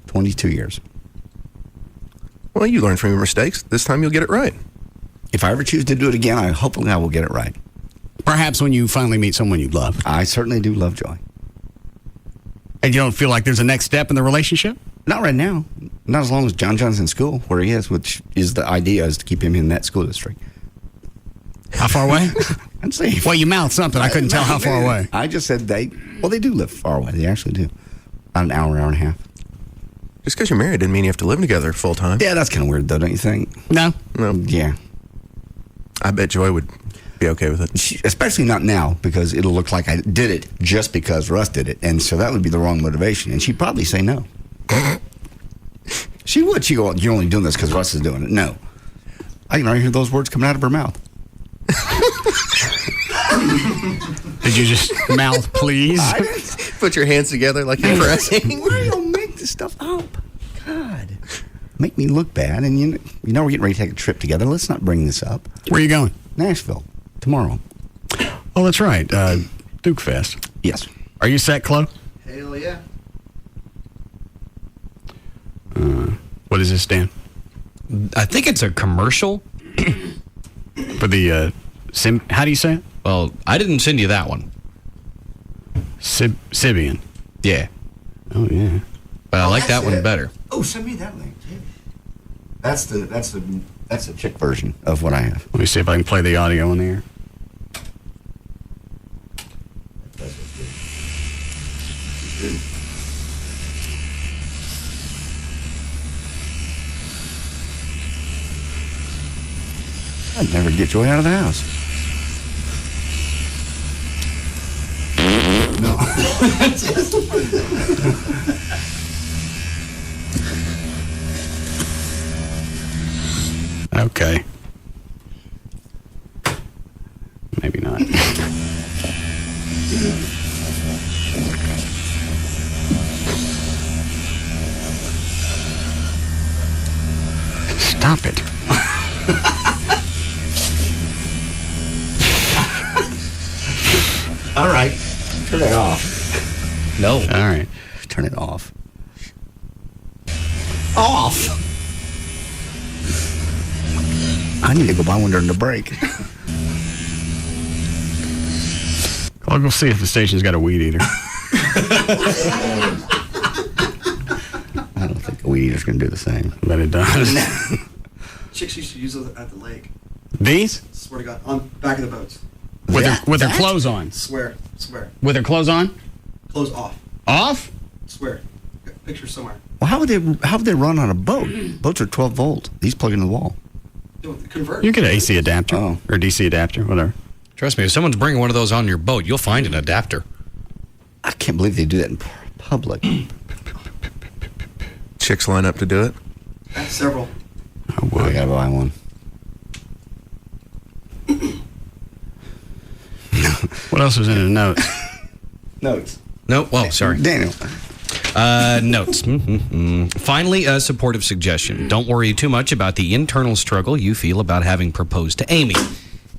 22 years. Well, you learn from your mistakes. This time you'll get it right. If I ever choose to do it again, hopefully I will get it right. Perhaps when you finally meet someone you love. I certainly do love Joy. And you don't feel like there's a next step in the relationship? Not right now. Not as long as John's in school, where he is, which is the idea is to keep him in that school district. How far away? I'd say... Well, you mouthed something. I couldn't tell how far away. I just said they do live far away. They actually do. About an hour and a half. Just because you're married doesn't mean you have to live together full time. Yeah, that's kind of weird, though, don't you think? No. Yeah. I bet Joy would be okay with it. Especially not now, because it'll look like I did it just because Russ did it. And so that would be the wrong motivation. And she'd probably say no. She would. She'd go, you're only doing this because Russ is doing it. No. I can already hear those words coming out of her mouth. Did you just mouth, please? Put your hands together like you're pressing. Why do you make this stuff up? God. Make me look bad. And you know we're getting ready to take a trip together. Let's not bring this up. Where are you going? Nashville. Tomorrow. Oh, that's right. Duke Fest. Yes. Are you set, Chloe? Hell yeah. What is this, Dan? I think it's a commercial. For the how do you say it? Well, I didn't send you that one. Sibian. Yeah. Oh yeah. But I like that one better. Oh, send me that link too. That's the chick version of what I have. Let me see if I can play the audio in the air. I'd never get Joy out of the house. No. Okay. Maybe not. Stop it. All right. Turn it off. No. All right. Turn it off. Off. I need to go buy one during the break. I'll go see if the station's got a weed eater. I don't think a weed eater's going to do the same. But it does. Chicks used to use those at the lake. These? Swear to God, on back of the boats. With their clothes on. Swear. With their clothes on? Clothes off. Off? Swear. Got pictures somewhere. Well, how would they run on a boat? Boats are 12 volt. These plug into the wall. Convert. You get an AC adapter or DC adapter, whatever. Trust me, if someone's bringing one of those on your boat, you'll find an adapter. I can't believe they do that in public. Chicks line up to do it? That's several. I gotta buy one. What else was in the notes? Notes. No, well, sorry. Daniel. Notes. Finally, a supportive suggestion. Don't worry too much about the internal struggle you feel about having proposed to Amy.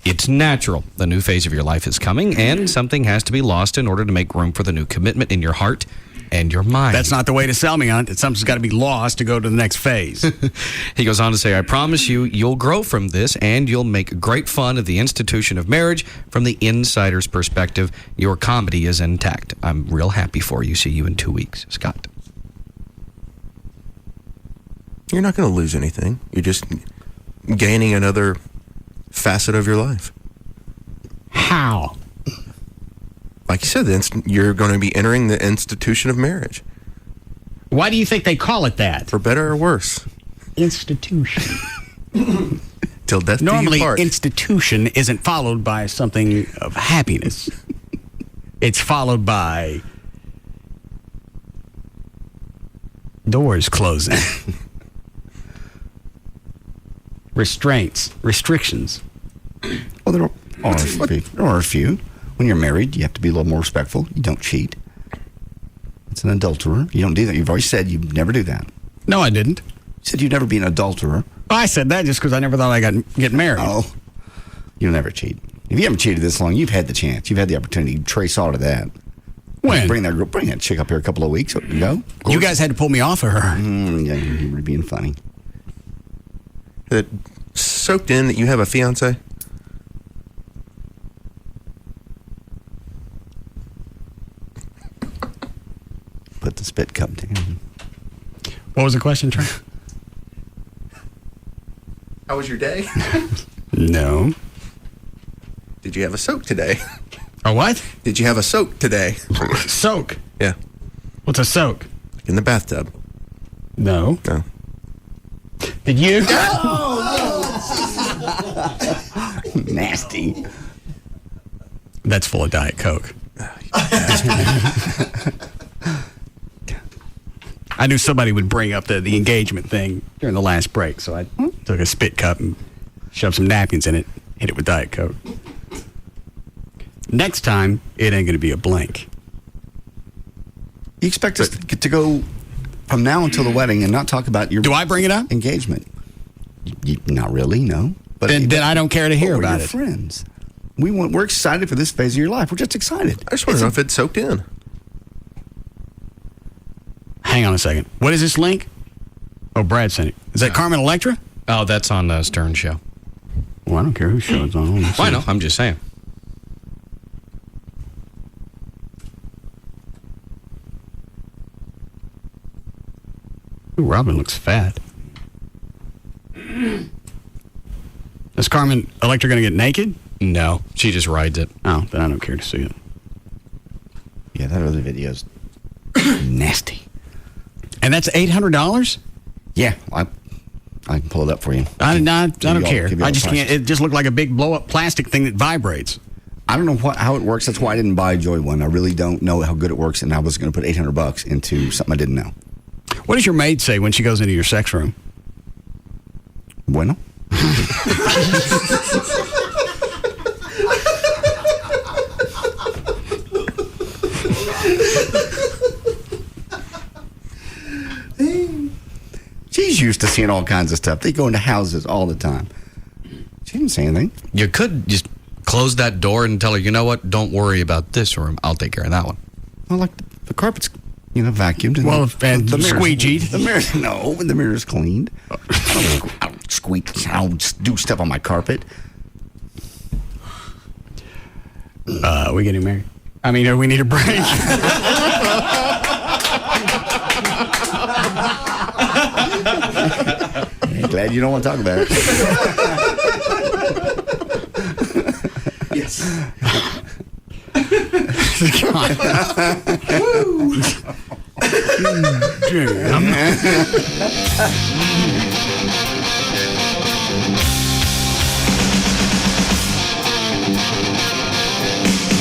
It's natural. The new phase of your life is coming, and something has to be lost in order to make room for the new commitment in your heart and your mind. That's not the way to sell me on it. Something's got to be lost to go to the next phase. He goes on to say, I promise you, you'll grow from this, and you'll make great fun of the institution of marriage from the insider's perspective. Your comedy is intact. I'm real happy for you. See you in 2 weeks. Scott. You're not going to lose anything. You're just gaining another facet of your life. How? Like you said, you're going to be entering the institution of marriage. Why do you think they call it that? For better or worse. Institution. Till death do Normally, you part. institution isn't followed by something of happiness. It's followed by doors closing. Restraints, restrictions. Well, there are a few. When you're married, you have to be a little more respectful. You don't cheat. It's an adulterer. You don't do that. You've already said you'd never do that. No, I didn't. You said you'd never be an adulterer. I said that just because I never thought I'd get married. Oh, you'll never cheat. If you haven't cheated this long, you've had the chance. You've had the opportunity to trace all of that. When? Bring that chick up here a couple of weeks ago. You guys had to pull me off of her. Yeah, you were being funny. That soaked in that you have a fiance? Put the spit cup down. What was the question, Trey? How was your day? No. Did you have a soak today? A what? Did you have a soak today? Soak? Yeah. What's a soak? In the bathtub. No. No. Did you? Nasty. That's full of Diet Coke. I knew somebody would bring up the engagement thing during the last break, so I took a spit cup and shoved some napkins in it, hit it with Diet Coke. Next time, it ain't going to be a blank. You expect us to go from now until the wedding and not talk about your... Do I bring it up? Engagement. Not really, no. But then I don't care to hear about it. We're friends. We're excited for this phase of your life. We're just excited. I just want to know if it's soaked in. Hang on a second. What is this link? Oh, Brad sent it. Is that Carmen Electra? Oh, that's on the Stern Show. Well, I don't care who show it's on. I know. I'm just saying. Ooh, Robin looks fat. Is Carmen Electra going to get naked? No, she just rides it. Oh, then I don't care to see it. Yeah, that other video's nasty. And that's $800? Yeah, I can pull it up for you. I don't care. I just can't. It just looked like a big blow-up plastic thing that vibrates. I don't know how it works. That's why I didn't buy Joy one. I really don't know how good it works, and I was going to put $800 into something I didn't know. What does your maid say when she goes into your sex room? Bueno. She's used to seeing all kinds of stuff. They go into houses all the time. She didn't say anything. You could just close that door and tell her, you know what, don't worry about this room. I'll take care of that one. Well, like the carpet's, vacuumed. And well, and the squeegeed. The mirror's cleaned. I don't squeak. I don't do stuff on my carpet. Are we getting married? I mean, we need a break. Glad you don't want to talk about it. Yes.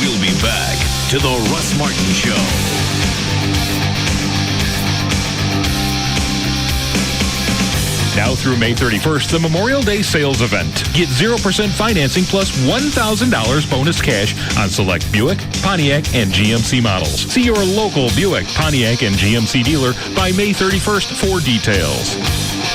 We'll be back to the Russ Martin Show. Now through May 31st, the Memorial Day sales event. Get 0% financing plus $1,000 bonus cash on select Buick, Pontiac, and GMC models. See your local Buick, Pontiac, and GMC dealer by May 31st for details.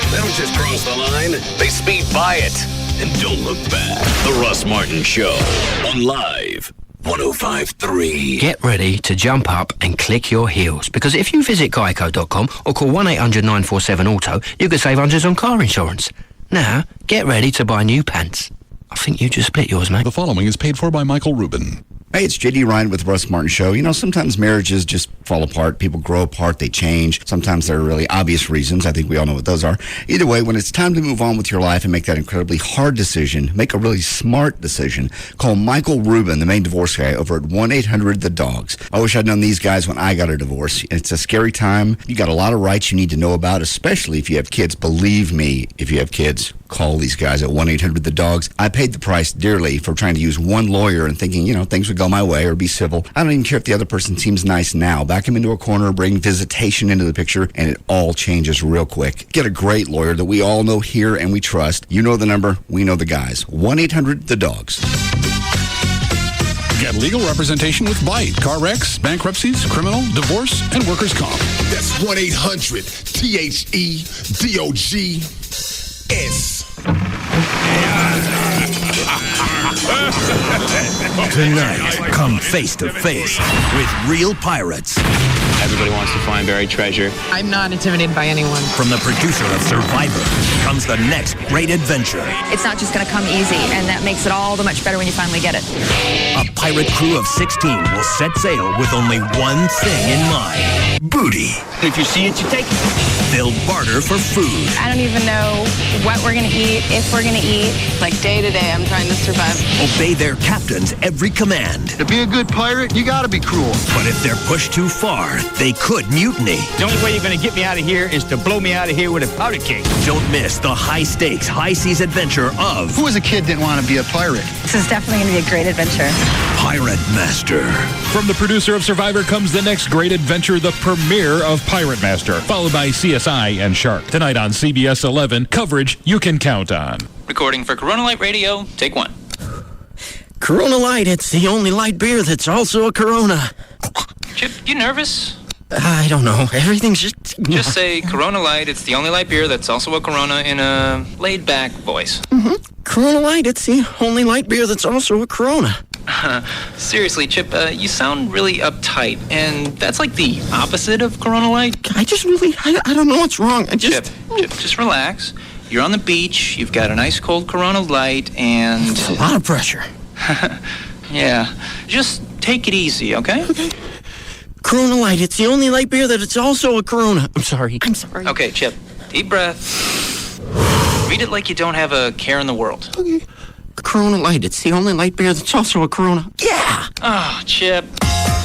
They don't just cross the line, they speed by it. And don't look back. The Russ Martin Show on Live 105.3. Get ready to jump up and click your heels, because if you visit Geico.com or call 1-800-947-AUTO, you can save hundreds on car insurance. Now, get ready to buy new pants. I think you just split yours, mate. The following is paid for by Michael Rubin. Hey, it's JD Ryan with Russ Martin Show. You know, sometimes marriages just fall apart. People grow apart. They change. Sometimes there are really obvious reasons. I think we all know what those are. Either way, when it's time to move on with your life and make that incredibly hard decision, make a really smart decision, call Michael Rubin, the main divorce guy, over at 1-800-THE-DOGS. I wish I'd known these guys when I got a divorce. It's a scary time. You got a lot of rights you need to know about, especially if you have kids. Believe me, if you have kids, call these guys at 1-800-THE-DOGS. I paid the price dearly for trying to use one lawyer and thinking, you know, things would go my way or be civil. I don't even care if the other person seems nice now. Back them into a corner, bring visitation into the picture, and it all changes real quick. Get a great lawyer that we all know here and we trust. You know the number, we know the guys. 1-800-THE-DOGS. Get legal representation with Byte, car wrecks, bankruptcies, criminal, divorce, and workers' comp. That's 1-800-THE-DOGS. Tonight, come face to face with real pirates. Everybody wants to find buried treasure. I'm not intimidated by anyone. From the producer of Survivor comes the next great adventure. It's not just going to come easy, and that makes it all the much better when you finally get it. A pirate crew of 16 will set sail with only one thing in mind: booty. If you see it, you take it. They'll barter for food. I don't even know what we're going to eat, if we're going to eat. Like day to day, I'm trying to survive. Obey their captain's every command. To be a good pirate, you gotta be cruel. But if they're pushed too far, they could mutiny. The only way you're going to get me out of here is to blow me out of here with a powder keg. Don't miss the high-stakes, high-seas adventure of... Who as a kid didn't want to be a pirate? This is definitely going to be a great adventure. Pirate Master. From the producer of Survivor comes the next great adventure, the premiere of Pirate Master, followed by CSI and Shark. Tonight on CBS 11, coverage you can count on. Recording for Corona Light Radio, take one. Corona Light, it's the only light beer that's also a Corona. Chip, you nervous? I don't know. Everything's just... Just say Corona Light, it's the only light beer that's also a Corona in a laid-back voice. Corona Light, it's the only light beer that's also a Corona. Seriously, Chip, you sound really uptight, and that's like the opposite of Corona Light. I just really... I don't know what's wrong. Chip, just relax. You're on the beach, you've got a nice cold Corona Light, and... It's a lot of pressure. Yeah. Just take it easy, okay? Okay. Corona Light, it's the only light beer that it's also a Corona. I'm sorry. Okay, Chip, deep breath. Read it like you don't have a care in the world. Okay. Corona Light, it's the only light beer that's also a Corona. Yeah! Oh, Chip.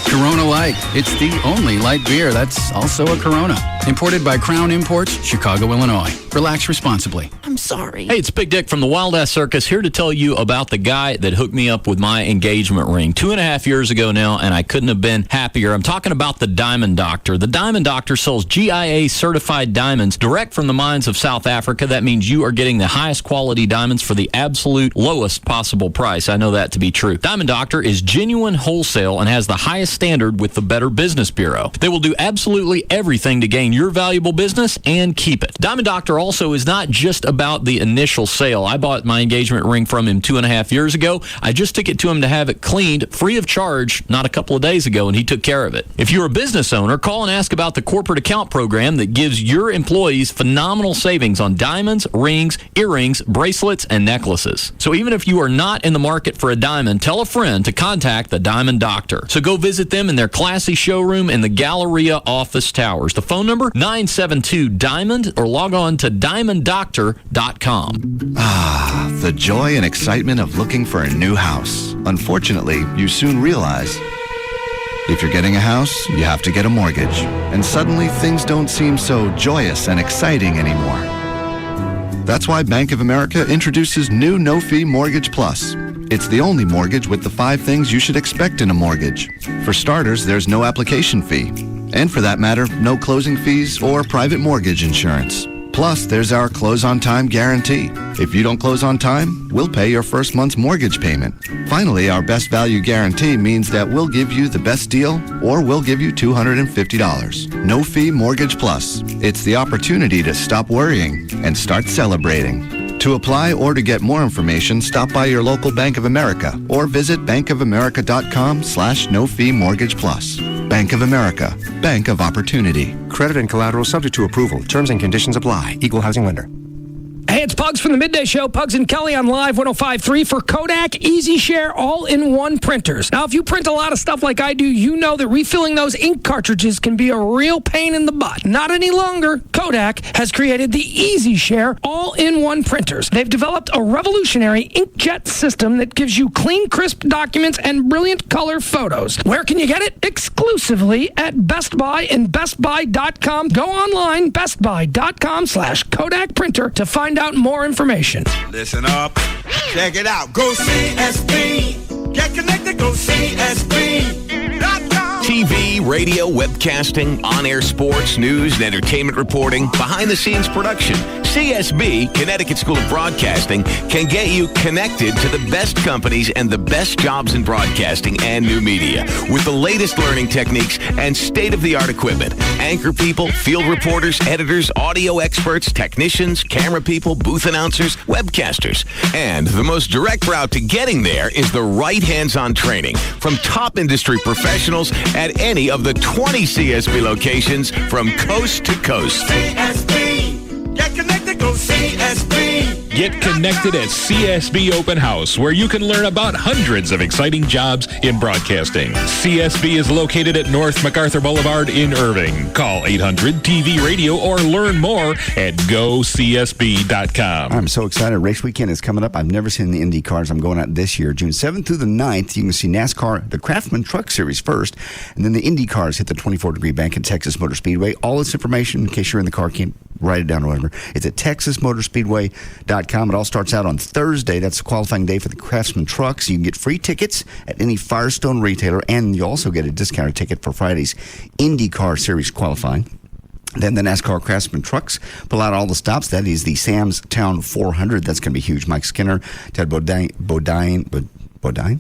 Corona Light. It's the only light beer that's also a Corona. Imported by Crown Imports, Chicago, Illinois. Relax responsibly. I'm sorry. Hey, it's Big Dick from the Wild Ass Circus here to tell you about the guy that hooked me up with my engagement ring 2.5 years ago now, and I couldn't have been happier. I'm talking about the Diamond Doctor. The Diamond Doctor sells GIA certified diamonds direct from the mines of South Africa. That means you are getting the highest quality diamonds for the absolute lowest possible price. I know that to be true. Diamond Doctor is genuine wholesale and has the highest standard with the Better Business Bureau. They will do absolutely everything to gain your valuable business and keep it. Diamond Doctor also is not just about the initial sale. I bought my engagement ring from him 2.5 years ago. I just took it to him to have it cleaned free of charge not a couple of days ago, and he took care of it. If you're a business owner, call and ask about the corporate account program that gives your employees phenomenal savings on diamonds, rings, earrings, bracelets, and necklaces. So even if you are not in the market for a diamond, tell a friend to contact the Diamond Doctor. So go visit them in their classy showroom in the Galleria office towers. The phone number, 972-DIAMOND, or log on to diamonddoctor.com. Ah, the joy and excitement of looking for a new house. Unfortunately, you soon realize if you're getting a house, you have to get a mortgage. And suddenly, things don't seem so joyous and exciting anymore. That's why Bank of America introduces new no-fee Mortgage Plus. It's the only mortgage with the 5 things you should expect in a mortgage. For starters, there's no application fee. And for that matter, no closing fees or private mortgage insurance. Plus, there's our close-on-time guarantee. If you don't close on time, we'll pay your first month's mortgage payment. Finally, our best value guarantee means that we'll give you the best deal or we'll give you $250. No fee Mortgage Plus. It's the opportunity to stop worrying and start celebrating. To apply or to get more information, stop by your local Bank of America or visit bankofamerica.com/no-fee mortgage plus. Bank of America, Bank of Opportunity. Credit and collateral subject to approval. Terms and conditions apply. Equal housing lender. Hey, it's Pugs from the Midday Show. Pugs and Kelly on Live 105.3 for Kodak Easy Share all-in-one printers. Now, if you print a lot of stuff like I do, you know that refilling those ink cartridges can be a real pain in the butt. Not any longer. Kodak has created the Easy Share all-in-one printers. They've developed a revolutionary inkjet system that gives you clean, crisp documents and brilliant color photos. Where can you get it? Exclusively at Best Buy and BestBuy.com. Go online, BestBuy.com/Kodak printer to find out more information. Listen up. Check it out. Go CSB. Get connected. Go CSB.com. TV, radio, webcasting, on-air sports, news, and entertainment reporting, behind-the-scenes production. CSB, Connecticut School of Broadcasting, can get you connected to the best companies and the best jobs in broadcasting and new media with the latest learning techniques and state-of-the-art equipment. Anchor people, field reporters, editors, audio experts, technicians, camera people, booth announcers, webcasters. And the most direct route to getting there is the right hands-on training from top industry professionals at any of the 20 CSB locations from coast to coast. CSB. Get connected. Go CSB. Get connected at CSB Open House, where you can learn about hundreds of exciting jobs in broadcasting. CSB is located at North MacArthur Boulevard in Irving. Call 800-TV-RADIO or learn more at GoCSB.com. I'm so excited. Race weekend is coming up. I've never seen the Indy cars. I'm going out this year, June 7th through the 9th. You can see NASCAR, the Craftsman Truck Series first, and then the Indy cars hit the 24-degree bank at Texas Motor Speedway. All this information, in case you're in the car, can't write it down or whatever, it's at TexasMotorspeedway.com. It all starts out on Thursday. That's the qualifying day for the Craftsman trucks. You can get free tickets at any Firestone retailer, and you also get a discounted ticket for Friday's IndyCar Series qualifying. Then the NASCAR Craftsman trucks pull out all the stops. That is the Sam's Town 400. That's going to be huge. Mike Skinner, Ted Bodine,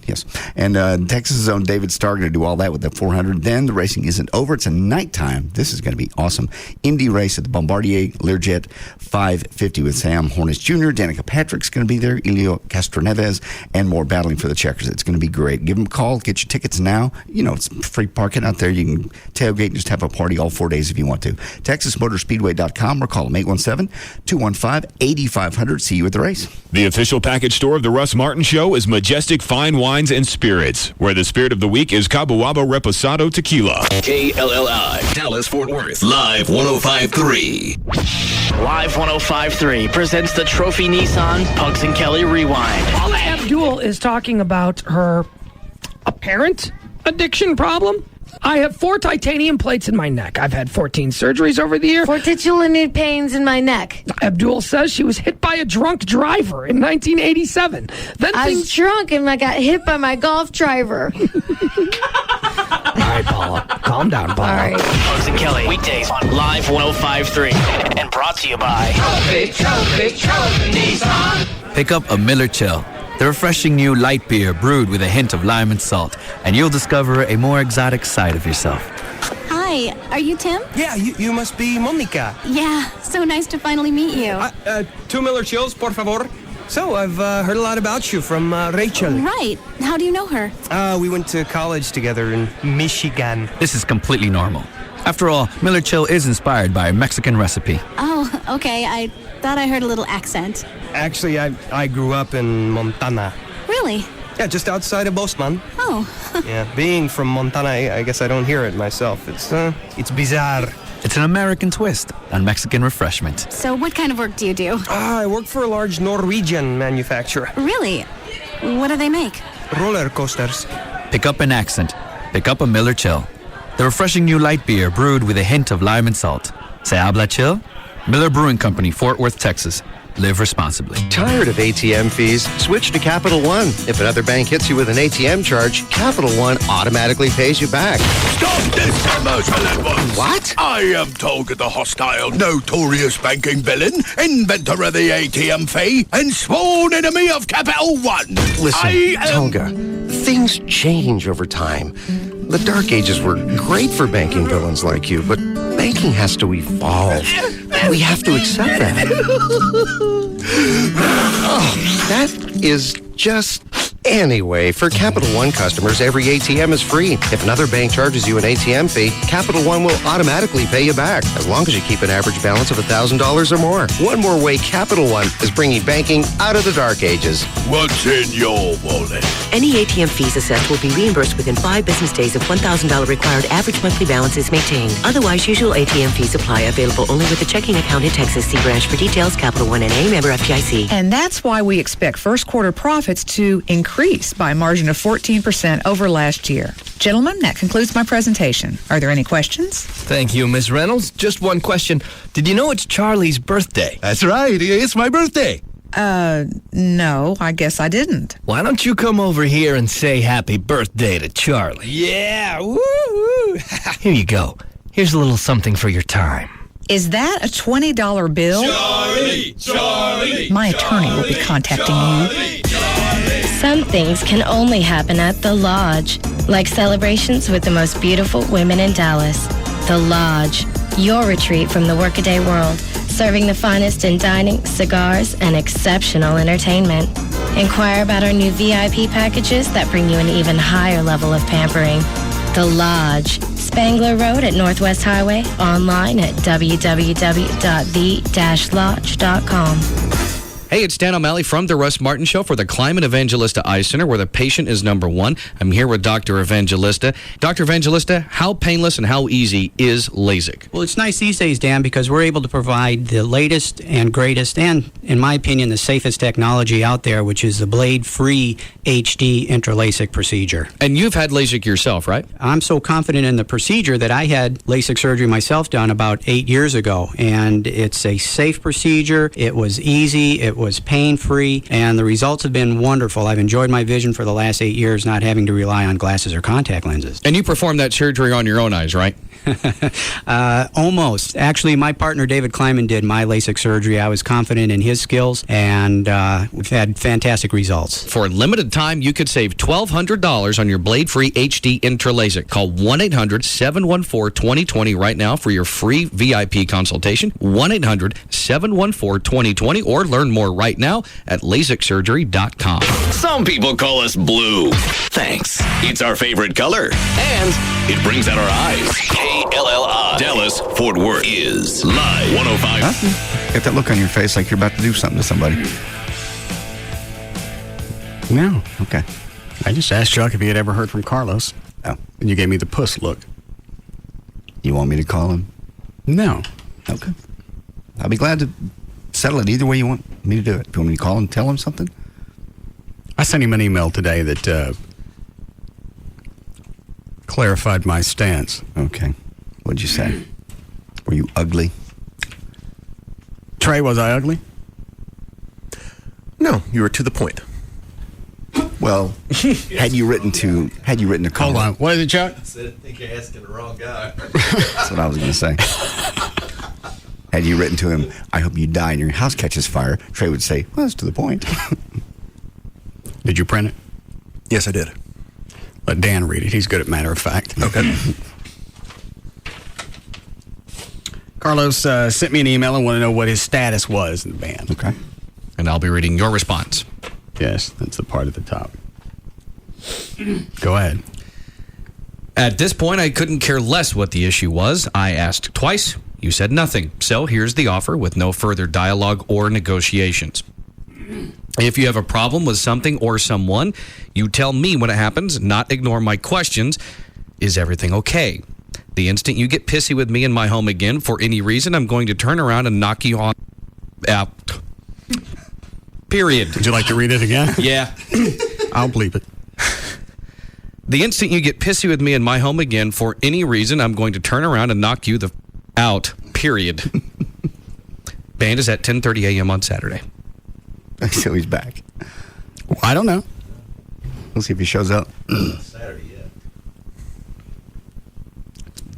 yes. And Texas' own David Starr going to do all that with the 400. Then the racing isn't over. It's a nighttime. This is going to be awesome. Indy race at the Bombardier Learjet 550 with Sam Hornish Jr. Danica Patrick's going to be there. Elio Castroneves and more battling for the checkers. It's going to be great. Give them a call. Get your tickets now. You know, it's free parking out there. You can tailgate and just have a party all 4 days if you want to. TexasMotorspeedway.com or call them 817-215-8500. See you at the race. The official package store of the Russ Martin Show is Majestic Fine Wines and Spirits, where the spirit of the week is Cabo Wabo Reposado Tequila. KLLI, Dallas, Fort Worth, Live 105.3. Live 105.3 presents the Trophy Nissan Pugs and Kelly Rewind. Paula Abdul is talking about her apparent addiction problem. I have 4 titanium plates in my neck. I've had 14 surgeries over the year. 4 titular pains in my neck. Abdul says she was hit by a drunk driver in 1987. Then I was drunk and I got hit by my golf driver. All right, Paula. Calm down, Paula. All right. Pugs and Kelly, weekdays on Live 105.3. And brought to you by Trophy Nissan. Pick up a Miller Chill, the refreshing new light beer brewed with a hint of lime and salt, and you'll discover a more exotic side of yourself. Hi, are you Tim? Yeah, you must be Monica. Yeah, so nice to finally meet you. 2 Miller Chills, por favor. So, I've heard a lot about you from Rachel. Right. How do you know her? We went to college together in Michigan. This is completely normal. After all, Miller Chill is inspired by a Mexican recipe. Oh, okay. I thought I heard a little accent. Actually, I grew up in Montana. Really? Yeah, just outside of Bozeman. Oh. Yeah, being from Montana, I guess I don't hear it myself. It's bizarre. It's an American twist on Mexican refreshment. So what kind of work do you do? I work for a large Norwegian manufacturer. Really? What do they make? Roller coasters. Pick up an accent. Pick up a Miller Chill. The refreshing new light beer brewed with a hint of lime and salt. Se habla chill? Miller Brewing Company, Fort Worth, Texas. Live responsibly. Tired of ATM fees? Switch to Capital One. If another bank hits you with an ATM charge, Capital One automatically pays you back. Stop this commercial at once! What? I am Tolga the hostile, notorious banking villain, inventor of the ATM fee, and sworn enemy of Capital One. Listen, Tolga, things change over time. The Dark Ages were great for banking villains like you, but banking has to evolve. We have to accept that. That is just... Anyway, for Capital One customers, every ATM is free. If another bank charges you an ATM fee, Capital One will automatically pay you back, as long as you keep an average balance of $1,000 or more. One more way Capital One is bringing banking out of the dark ages. What's in your wallet? Any ATM fees assessed will be reimbursed within 5 business days if $1,000 required average monthly balance is maintained. Otherwise, usual ATM fees apply. Available only with a checking account in Texas. See branch for details. Capital One NA, member FDIC. And that's why we expect first quarter profits to increase by a margin of 14% over last year. Gentlemen, that concludes my presentation. Are there any questions? Thank you, Miss Reynolds. Just one question. Did you know it's Charlie's birthday? That's right. It's my birthday. No, I guess I didn't. Why don't you come over here and say happy birthday to Charlie? Yeah, woo-hoo. Here you go. Here's a little something for your time. Is that a $20 bill? Charlie! My attorney will be contacting you. Some things can only happen at The Lodge, like celebrations with the most beautiful women in Dallas. The Lodge, your retreat from the workaday world, serving the finest in dining, cigars, and exceptional entertainment. Inquire about our new VIP packages that bring you an even higher level of pampering. The Lodge, Spangler Road at Northwest Highway, online at www.the-lodge.com. Hey, it's Dan O'Malley from the Russ Martin Show for the Climate Evangelista Eye Center, where the patient is number one. I'm here with Dr. Evangelista. Dr. Evangelista, how painless and how easy is LASIK? Well, it's nice these days, Dan, because we're able to provide the latest and greatest and, in my opinion, the safest technology out there, which is the blade-free HD intraLASIK procedure. And you've had LASIK yourself, right? I'm so confident in the procedure that I had LASIK surgery myself done about 8 years ago, and it's a safe procedure. It was easy. It was pain-free, and the results have been wonderful. I've enjoyed my vision for the last 8 years, not having to rely on glasses or contact lenses. And you performed that surgery on your own eyes, right? Almost. Actually, my partner David Kleiman did my LASIK surgery. I was confident in his skills, and we've had fantastic results. For a limited time, you could save $1,200 on your blade-free HD intraLASIK. Call 1-800-714-2020 right now for your free VIP consultation. 1-800-714-2020, or learn more right now at LASIKsurgery.com. Some people call us blue. Thanks. It's our favorite color. And it brings out our eyes. KLLI. Dallas, Fort Worth is live 105. Huh? Get that look on your face like you're about to do something to somebody. No. Okay. I just asked Chuck if he had ever heard from Carlos. Oh. And you gave me the puss look. You want me to call him? No. Okay. I'll be glad to settle it either way you want me to do it. If you want me to call him and tell him something? I sent him an email today that clarified my stance. Okay. What'd you say? Were you ugly? Trey, was I ugly? No, you were to the point. Well, had you written a call? Hold on. What is it, Chuck? I think you're asking the wrong guy. That's what I was going to say. Had you written to him, I hope you die and your house catches fire, Trey would say, well, that's to the point. Did you print it? Yes, I did. Let Dan read it. He's good at matter of fact. Okay. Carlos sent me an email and wanted to know what his status was in the band. Okay. And I'll be reading your response. Yes, that's the part at the top. Go ahead. At this point, I couldn't care less what the issue was. I asked twice. You said nothing. So here's the offer with no further dialogue or negotiations. If you have a problem with something or someone, you tell me when it happens, not ignore my questions. Is everything okay? The instant you get pissy with me in my home again for any reason, I'm going to turn around and knock you on out. Period. Would you like to read it again? Yeah. I'll bleep it. The instant you get pissy with me in my home again for any reason, I'm going to turn around and knock you the out. Period. Band is at 10:30 a.m. on Saturday. So he's back. Well, I don't know. We'll see if he shows up. Saturday, yeah.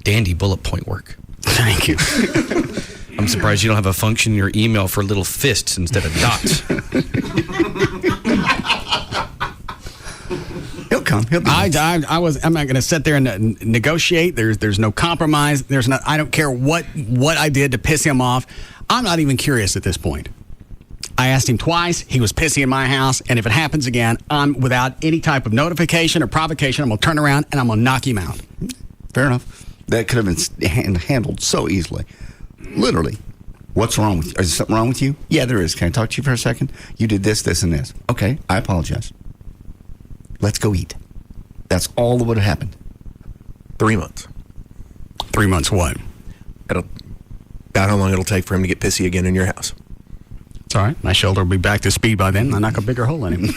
Dandy bullet point work. Thank you. I'm surprised you don't have a function in your email for little fists instead of dots. He'll come. He'll be I'm not going to sit there and negotiate. There's no compromise. I don't care what I did to piss him off. I'm not even curious at this point. I asked him twice. He was pissy in my house. And if it happens again, I'm without any type of notification or provocation, I'm going to turn around and I'm going to knock him out. Fair enough. That could have been handled so easily. Literally. What's wrong with you? Is there something wrong with you? Yeah, there is. Can I talk to you for a second? You did this, this, and this. Okay, I apologize. Let's go eat. That's all that would have happened. 3 months. 3 months what? About how long it'll take for him to get pissy again in your house. It's all right. My shoulder will be back to speed by then. I'll knock a bigger hole in him.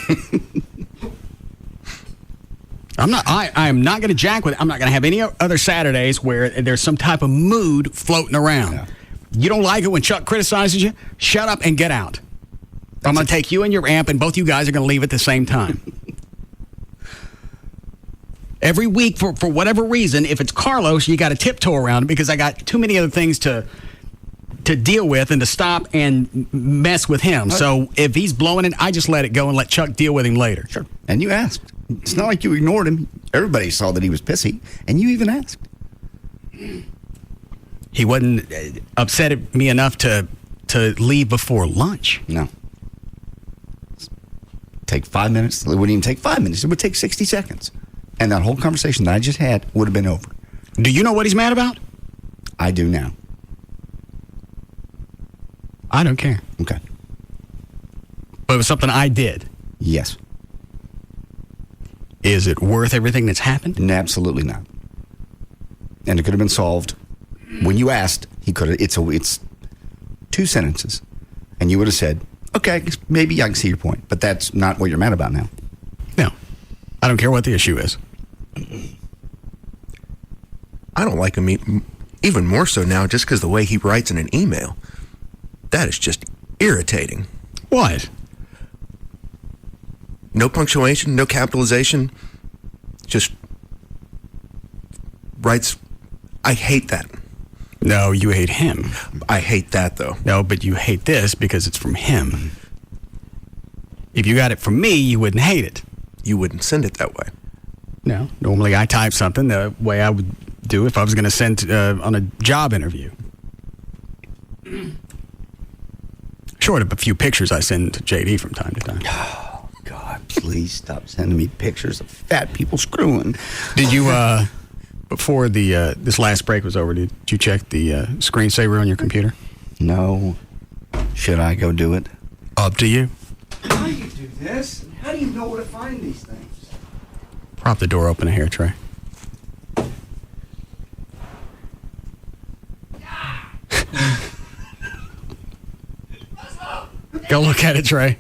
I am not going to jack with it. I'm not going to have any other Saturdays where there's some type of mood floating around. Yeah. You don't like it when Chuck criticizes you? Shut up and get out. I'm going to take you and your amp, and both you guys are going to leave at the same time. Every week, for whatever reason, if it's Carlos, you got to tiptoe around it because I got too many other things to deal with and to stop and mess with him. So if he's blowing it, I just let it go and let Chuck deal with him later. Sure. And you asked. It's not like you ignored him. Everybody saw that he was pissy, and you even asked. He wasn't upset at me enough to leave before lunch. No. Take 5 minutes. It wouldn't even take 5 minutes. It would take 60 seconds. And that whole conversation that I just had would have been over. Do you know what he's mad about? I do now. I don't care. Okay. But it was something I did. Yes. Is it worth everything that's happened? No, absolutely not. And it could have been solved. When you asked, he could have. It's 2 sentences. And you would have said, okay, maybe I can see your point. But that's not what you're mad about now. No. I don't care what the issue is. I don't like him even more so now just because the way he writes in an email. That is just irritating. What? No punctuation, no capitalization. Just writes. I hate that. No, you hate him. I hate that, though. No, but you hate this because it's from him. If you got it from me, you wouldn't hate it. You wouldn't send it that way. No. Normally I type something the way I would do if I was going to send on a job interview. Short of a few pictures I send to JD from time to time. Oh, God, please stop sending me pictures of fat people screwing. Did you, before this last break was over, did you check the screensaver on your computer? No. Should I go do it? Up to you. How do you do this? How do you know where to find these things? Prop the door open a hair, Trey. Go look at it, Trey.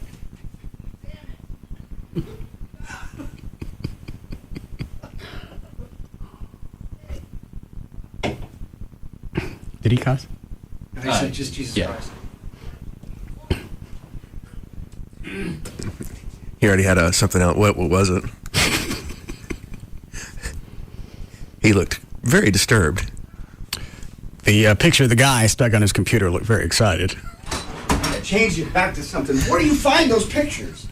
Did he cuss? He said just Jesus Christ. He already had something else. What was it? He looked very disturbed. The picture of the guy stuck on his computer looked very excited. Change it back to something. Where do you find those pictures?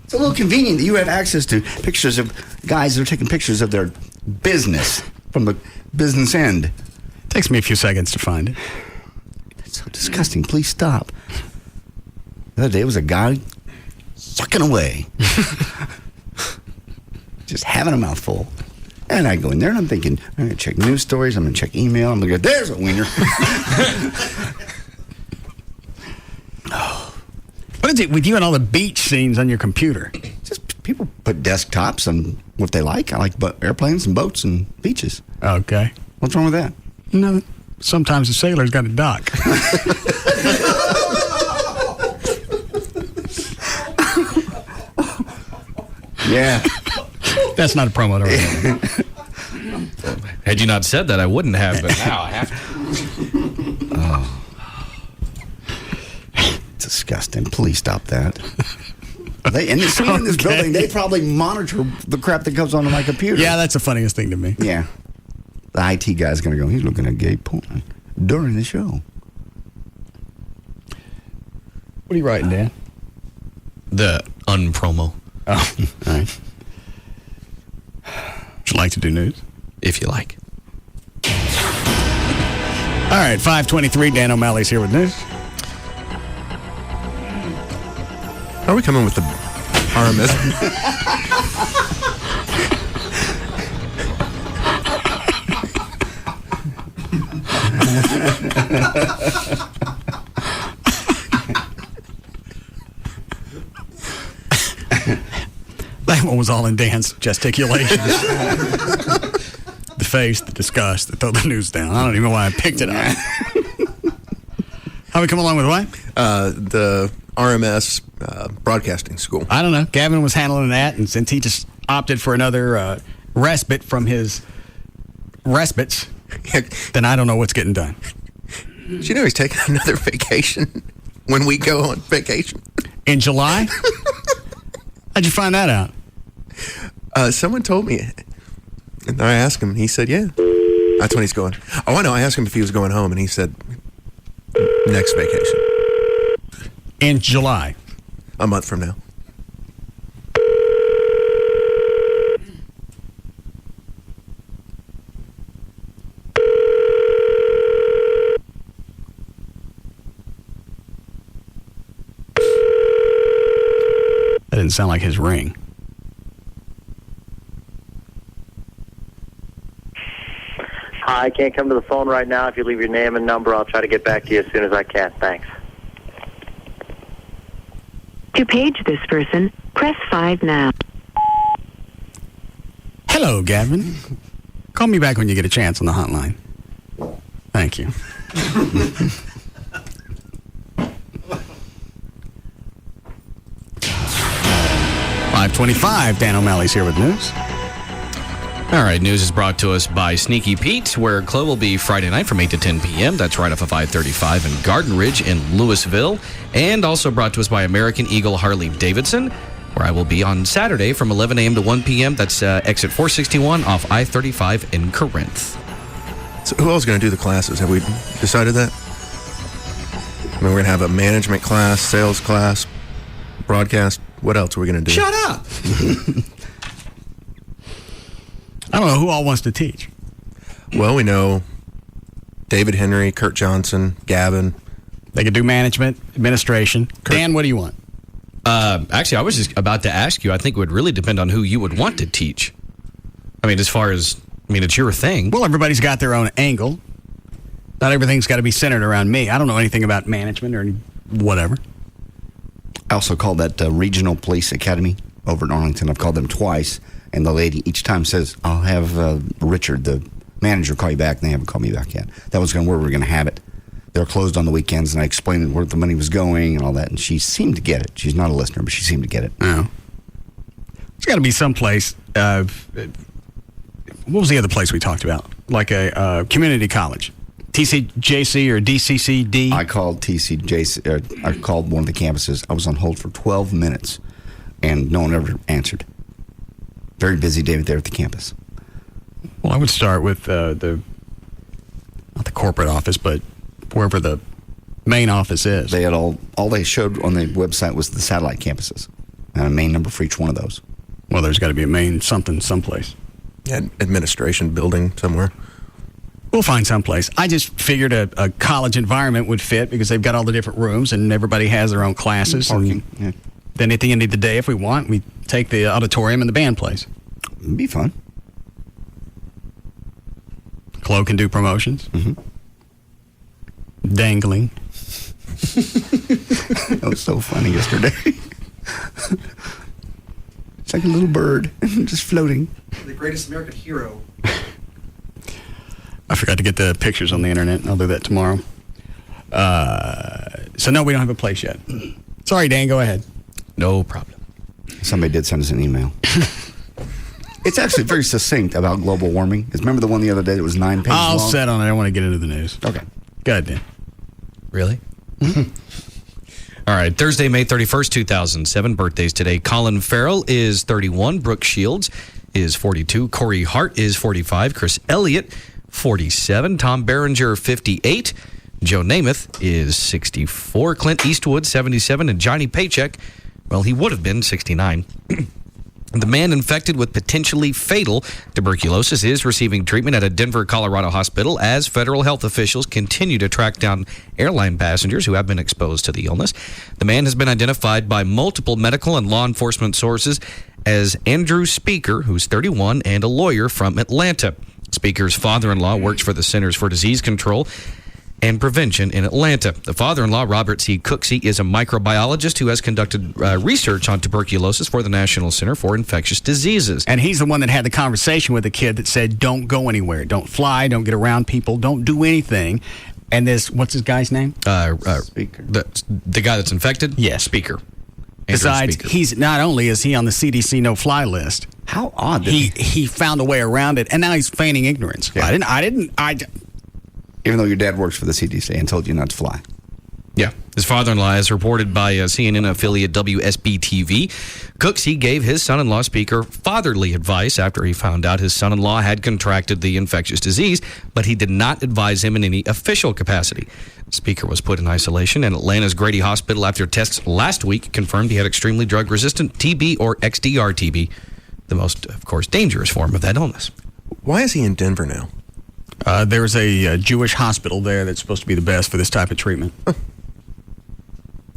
It's a little convenient that you have access to pictures of guys that are taking pictures of their business from the business end. Takes me a few seconds to find it. That's so disgusting. Please stop. The other day was a guy sucking away. Just having a mouthful. And I go in there and I'm thinking, I'm going to check news stories, I'm going to check email, I'm going to go, there's a wiener. But is it with you and all the beach scenes on your computer? Just people put desktops on what they like. I like airplanes and boats and beaches. Okay. What's wrong with that? No, sometimes a sailor's got a dock. Yeah. That's not a promo. Had you not said that, I wouldn't have, but now I have to. Oh. Disgusting. Please stop that. In this building, they probably monitor the crap that comes onto my computer. Yeah, that's the funniest thing to me. Yeah. The IT guy's going to go, he's looking at gay porn during the show. What are you writing, Dan? The unpromo. Oh, all right. Would you like to do news? If you like. All right, 5:23. Dan O'Malley's here with news. Are we coming with the RMS? That one was all in Dan's gesticulations. The face, the disgust, the throw the news down. I don't even know why I picked it up. How we come along with what? The RMS broadcasting school. I don't know. Gavin was handling that, and since he just opted for another respite from his respites, then I don't know what's getting done. Did you know he's taking another vacation when we go on vacation? In July? How'd you find that out? Someone told me. And I asked him, and he said, yeah. That's when he's going. Oh, I know. I asked him if he was going home, and he said, next vacation. In July? A month from now. That didn't sound like his ring. Hi, I can't come to the phone right now. If you leave your name and number, I'll try to get back to you as soon as I can. Thanks. To page this person, press 5 now. Hello, Gavin. Call me back when you get a chance on the hotline. Thank you. 5:25. Dan O'Malley's here with news. All right, news is brought to us by Sneaky Pete, where Chloe will be Friday night from 8 to 10 p.m. That's right off of I-35 in Garden Ridge in Louisville. And also brought to us by American Eagle Harley Davidson, where I will be on Saturday from 11 a.m. to 1 p.m. That's exit 461 off I-35 in Corinth. So who else is going to do the classes? Have we decided that? I mean, we're going to have a management class, sales class, broadcast. What else are we going to do? Shut up! I don't know who all wants to teach. Well, we know David Henry, Kurt Johnson, Gavin. They could do management, administration. Dan, what do you want? Actually, I was just about to ask you. I think it would really depend on who you would want to teach. I mean, it's your thing. Well, everybody's got their own angle. Not everything's got to be centered around me. I don't know anything about management or whatever. I also called that Regional Police Academy over in Arlington. I've called them twice. And the lady each time says, I'll have Richard, the manager, call you back. And they haven't called me back yet. That was where we were going to have it. They're closed on the weekends, and I explained where the money was going and all that. And she seemed to get it. She's not a listener, but she seemed to get it. Oh. There's got to be some place. What was the other place we talked about? Like a community college. TCJC or DCCD? I called TCJC. I called one of the campuses. I was on hold for 12 minutes, and no one ever answered. Very busy day there at the campus. Well, I would start with not the corporate office, but wherever the main office is. They had all they showed on the website was the satellite campuses and a main number for each one of those. Well, there's got to be a main something someplace. Yeah, administration building somewhere. We'll find someplace. I just figured a college environment would fit because they've got all the different rooms and everybody has their own classes. Parking, and then at the end of the day, if we want, we take the auditorium and the band plays. It'd be fun. Chloe can do promotions. Mm-hmm. Dangling. That was so funny yesterday. It's like a little bird just floating. The greatest American hero. I forgot to get the pictures on the internet. I'll do that tomorrow. So no, we don't have a place yet. Sorry, Dan, go ahead. No problem. Somebody did send us an email. It's actually very succinct about global warming. Remember the one the other day that was 9 pages I'll long? set on it. I don't want to get into the news. Okay. Go ahead, Dan. Really? All right. Thursday, May 31st, 2007. Birthdays today. Colin Farrell is 31. Brooke Shields is 42. Corey Hart is 45. Chris Elliott, 47. Tom Berenger, 58. Joe Namath is 64. Clint Eastwood, 77. And Johnny Paycheck, well, he would have been 69. The man infected with potentially fatal tuberculosis is receiving treatment at a Denver, Colorado hospital as federal health officials continue to track down airline passengers who have been exposed to the illness. The man has been identified by multiple medical and law enforcement sources as Andrew Speaker, who's 31, and a lawyer from Atlanta. Speaker's father-in-law works for the Centers for Disease Control and Prevention in Atlanta. The father-in-law, Robert C. Cooksey, is a microbiologist who has conducted research on tuberculosis for the National Center for Infectious Diseases. And he's the one that had the conversation with the kid that said, don't go anywhere, don't fly, don't get around people, don't do anything. And this, what's his guy's name? Speaker. The guy that's infected? Yes. Speaker. Besides, he's not only is he on the CDC no-fly list. How odd. He found a way around it, and now he's feigning ignorance. Yeah. I Even though your dad works for the CDC and told you not to fly. Yeah. His father-in-law, as reported by CNN affiliate WSB-TV, Cooksey gave his son-in-law Speaker fatherly advice after he found out his son-in-law had contracted the infectious disease, but he did not advise him in any official capacity. Speaker was put in isolation in Atlanta's Grady Hospital after tests last week confirmed he had extremely drug-resistant TB or XDR TB, the most, of course, dangerous form of that illness. Why is he in Denver now? There's a Jewish hospital there that's supposed to be the best for this type of treatment.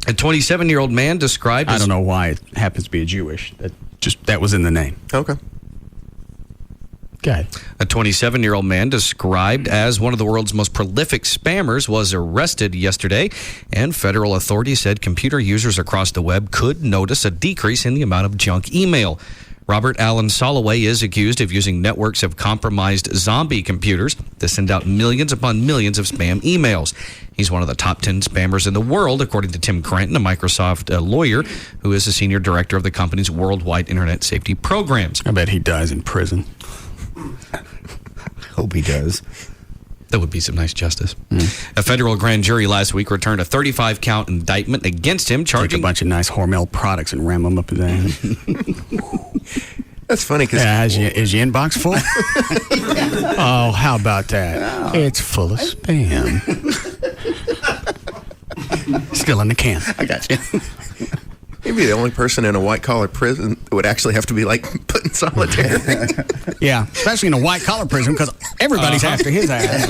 A 27-year-old man described I don't know why it happens to be a Jewish. That was in the name. Okay. Go ahead. A 27-year-old man described as one of the world's most prolific spammers was arrested yesterday, and federal authorities said computer users across the web could notice a decrease in the amount of junk email. Robert Allen Soloway is accused of using networks of compromised zombie computers to send out millions upon millions of spam emails. He's one of the top 10 spammers in the world, according to Tim Cranton, a Microsoft lawyer who is the senior director of the company's worldwide internet safety programs. I bet he dies in prison. Hope he does. That would be some nice justice. A federal grand jury last week returned a 35-count indictment against him, charging take a bunch of nice Hormel products and ram them up his ass. That's funny because is your inbox full? Oh, how about that? Oh. It's full of spam. Still in the can. I got you. he'd be the only person in a white-collar prison that would actually have to be, like, put in solitary. Yeah, especially in a white-collar prison because everybody's after his ass.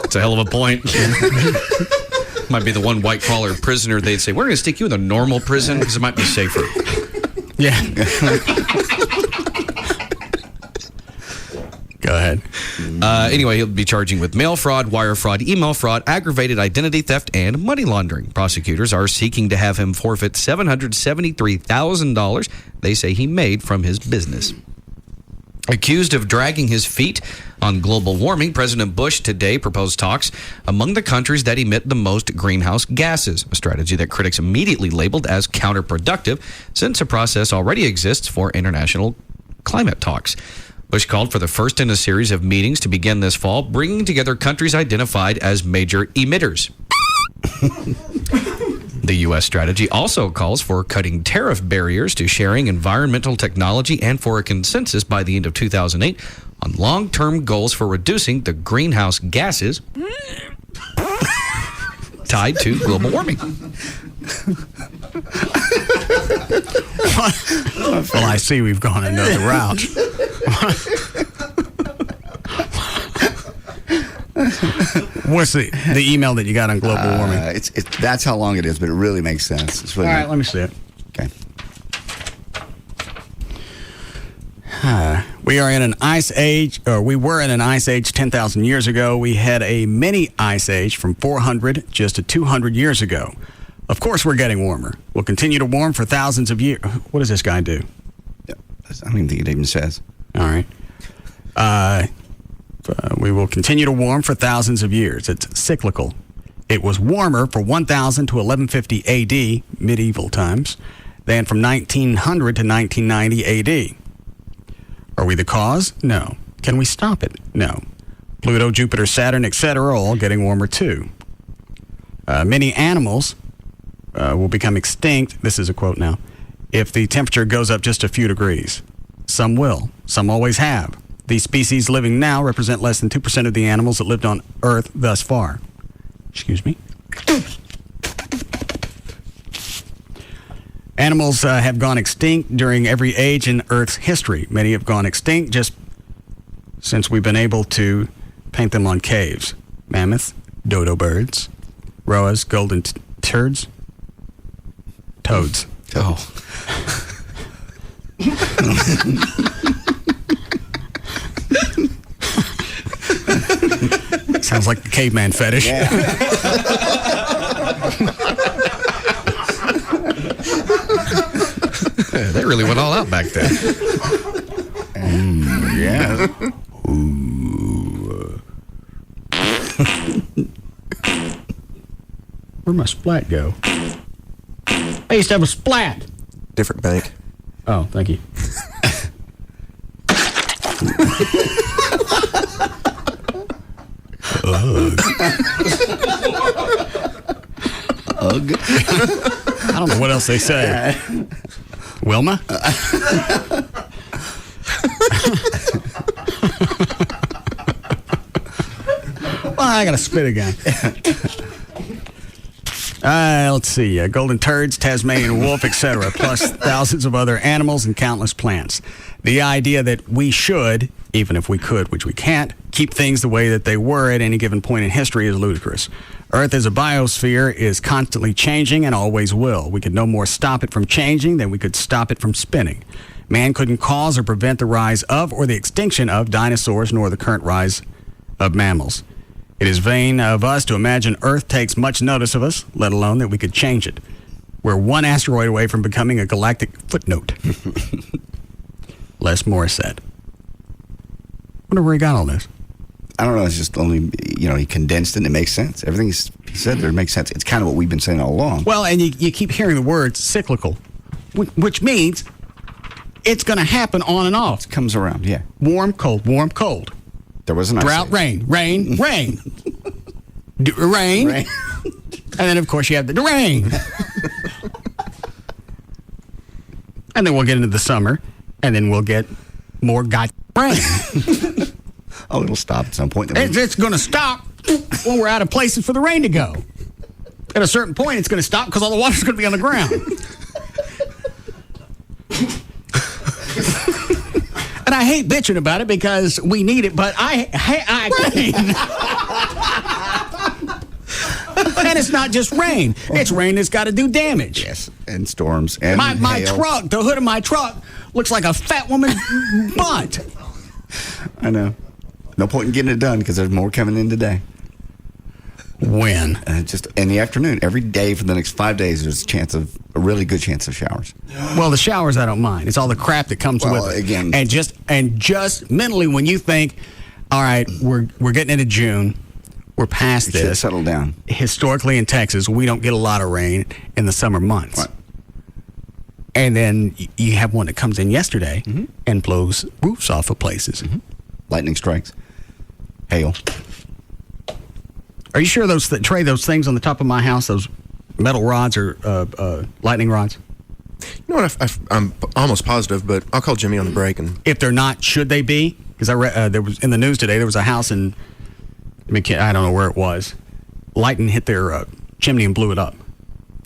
That's a hell of a point. Might be the one white-collar prisoner they'd say, we're going to stick you in a normal prison because it might be safer. Yeah. Go ahead. Anyway, he'll be charging with mail fraud, wire fraud, email fraud, aggravated identity theft, and money laundering. Prosecutors are seeking to have him forfeit $773,000 they say he made from his business. Accused of dragging his feet on global warming, President Bush today proposed talks among the countries that emit the most greenhouse gases, a strategy that critics immediately labeled as counterproductive since a process already exists for international climate talks. Bush called for the first in a series of meetings to begin this fall, bringing together countries identified as major emitters. The U.S. strategy also calls for cutting tariff barriers to sharing environmental technology and for a consensus by the end of 2008 on long-term goals for reducing the greenhouse gases tied to global warming. Well, I see we've gone another route. What's the email that you got on global warming? That's how long it is, but it really makes sense. It's really All right, let me see it. Okay. We are in an ice age, or we were in an ice age 10,000 years ago. We had a mini ice age from 400 just to 200 years ago. Of course, we're getting warmer. We'll continue to warm for thousands of years. What does this guy do? I don't even think it even says. All right. We will continue to warm for thousands of years. It's cyclical. It was warmer for 1000 to 1150 AD, medieval times, than from 1900 to 1990 AD. Are we the cause? No. Can we stop it? No. Pluto, Jupiter, Saturn, etc. all getting warmer too. Many animals will become extinct, this is a quote now, if the temperature goes up just a few degrees. Some will. Some always have. These species living now represent less than 2% of the animals that lived on Earth thus far. Excuse me. Animals have gone extinct during every age in Earth's history. Many have gone extinct just since we've been able to paint them on caves. Mammoths, dodo birds, roas, golden toads. Oh. Sounds like the caveman fetish. Yeah. They really went all out back then. Yeah. Where'd my splat go? I used to have a splat. Different bank. Oh, thank you. Ugh. Ugh. I don't know what else they say. Wilma? Well, I gotta spit again. Let's see. Golden turds, Tasmanian wolf, etc., plus thousands of other animals and countless plants. The idea that we should, even if we could, which we can't, keep things the way that they were at any given point in history is ludicrous. Earth as a biosphere is constantly changing and always will. We could no more stop it from changing than we could stop it from spinning. Man couldn't cause or prevent the rise of or the extinction of dinosaurs nor the current rise of mammals. It is vain of us to imagine Earth takes much notice of us, let alone that we could change it. We're one asteroid away from becoming a galactic footnote. Les Morris said. Wonder where he got all this. I don't know. It's just only, he condensed it and it makes sense. Everything he said there makes sense. It's kind of what we've been saying all along. Well, and you keep hearing the words cyclical, which means it's going to happen on and off. It comes around, yeah. Warm, cold, warm, cold. There was an ice drought, age. rain, rain, rain. Rain. And then, of course, you have the rain. And then we'll get into the summer, and then we'll get more rain. Oh, it'll stop at some point. It's going to stop when we're out of places for the rain to go. At a certain point, it's going to stop because all the water's going to be on the ground. And I hate bitching about it because we need it, but I and it's not just rain. It's rain that's got to do damage. Yes, and storms and my hail. truck, the hood of my truck looks like a fat woman's butt. I know. No point in getting it done because there's more coming in today. When? Just in the afternoon. Every day for the next 5 days, there's a really good chance of showers. Well, the showers I don't mind. It's all the crap that comes with it. Again, and just mentally, when you think, all right, we're getting into June, we're past this. Settle down. Historically, in Texas, we don't get a lot of rain in the summer months. Right. And then you have one that comes in yesterday and blows roofs off of places. Mm-hmm. Lightning strikes, hail. Are you sure those things on the top of my house, those metal rods, are lightning rods? You know what? I'm almost positive, but I'll call Jimmy on the break. And if they're not, should they be? Because I read there was in the news today. There was a house in I don't know where it was. Lightning hit their chimney and blew it up.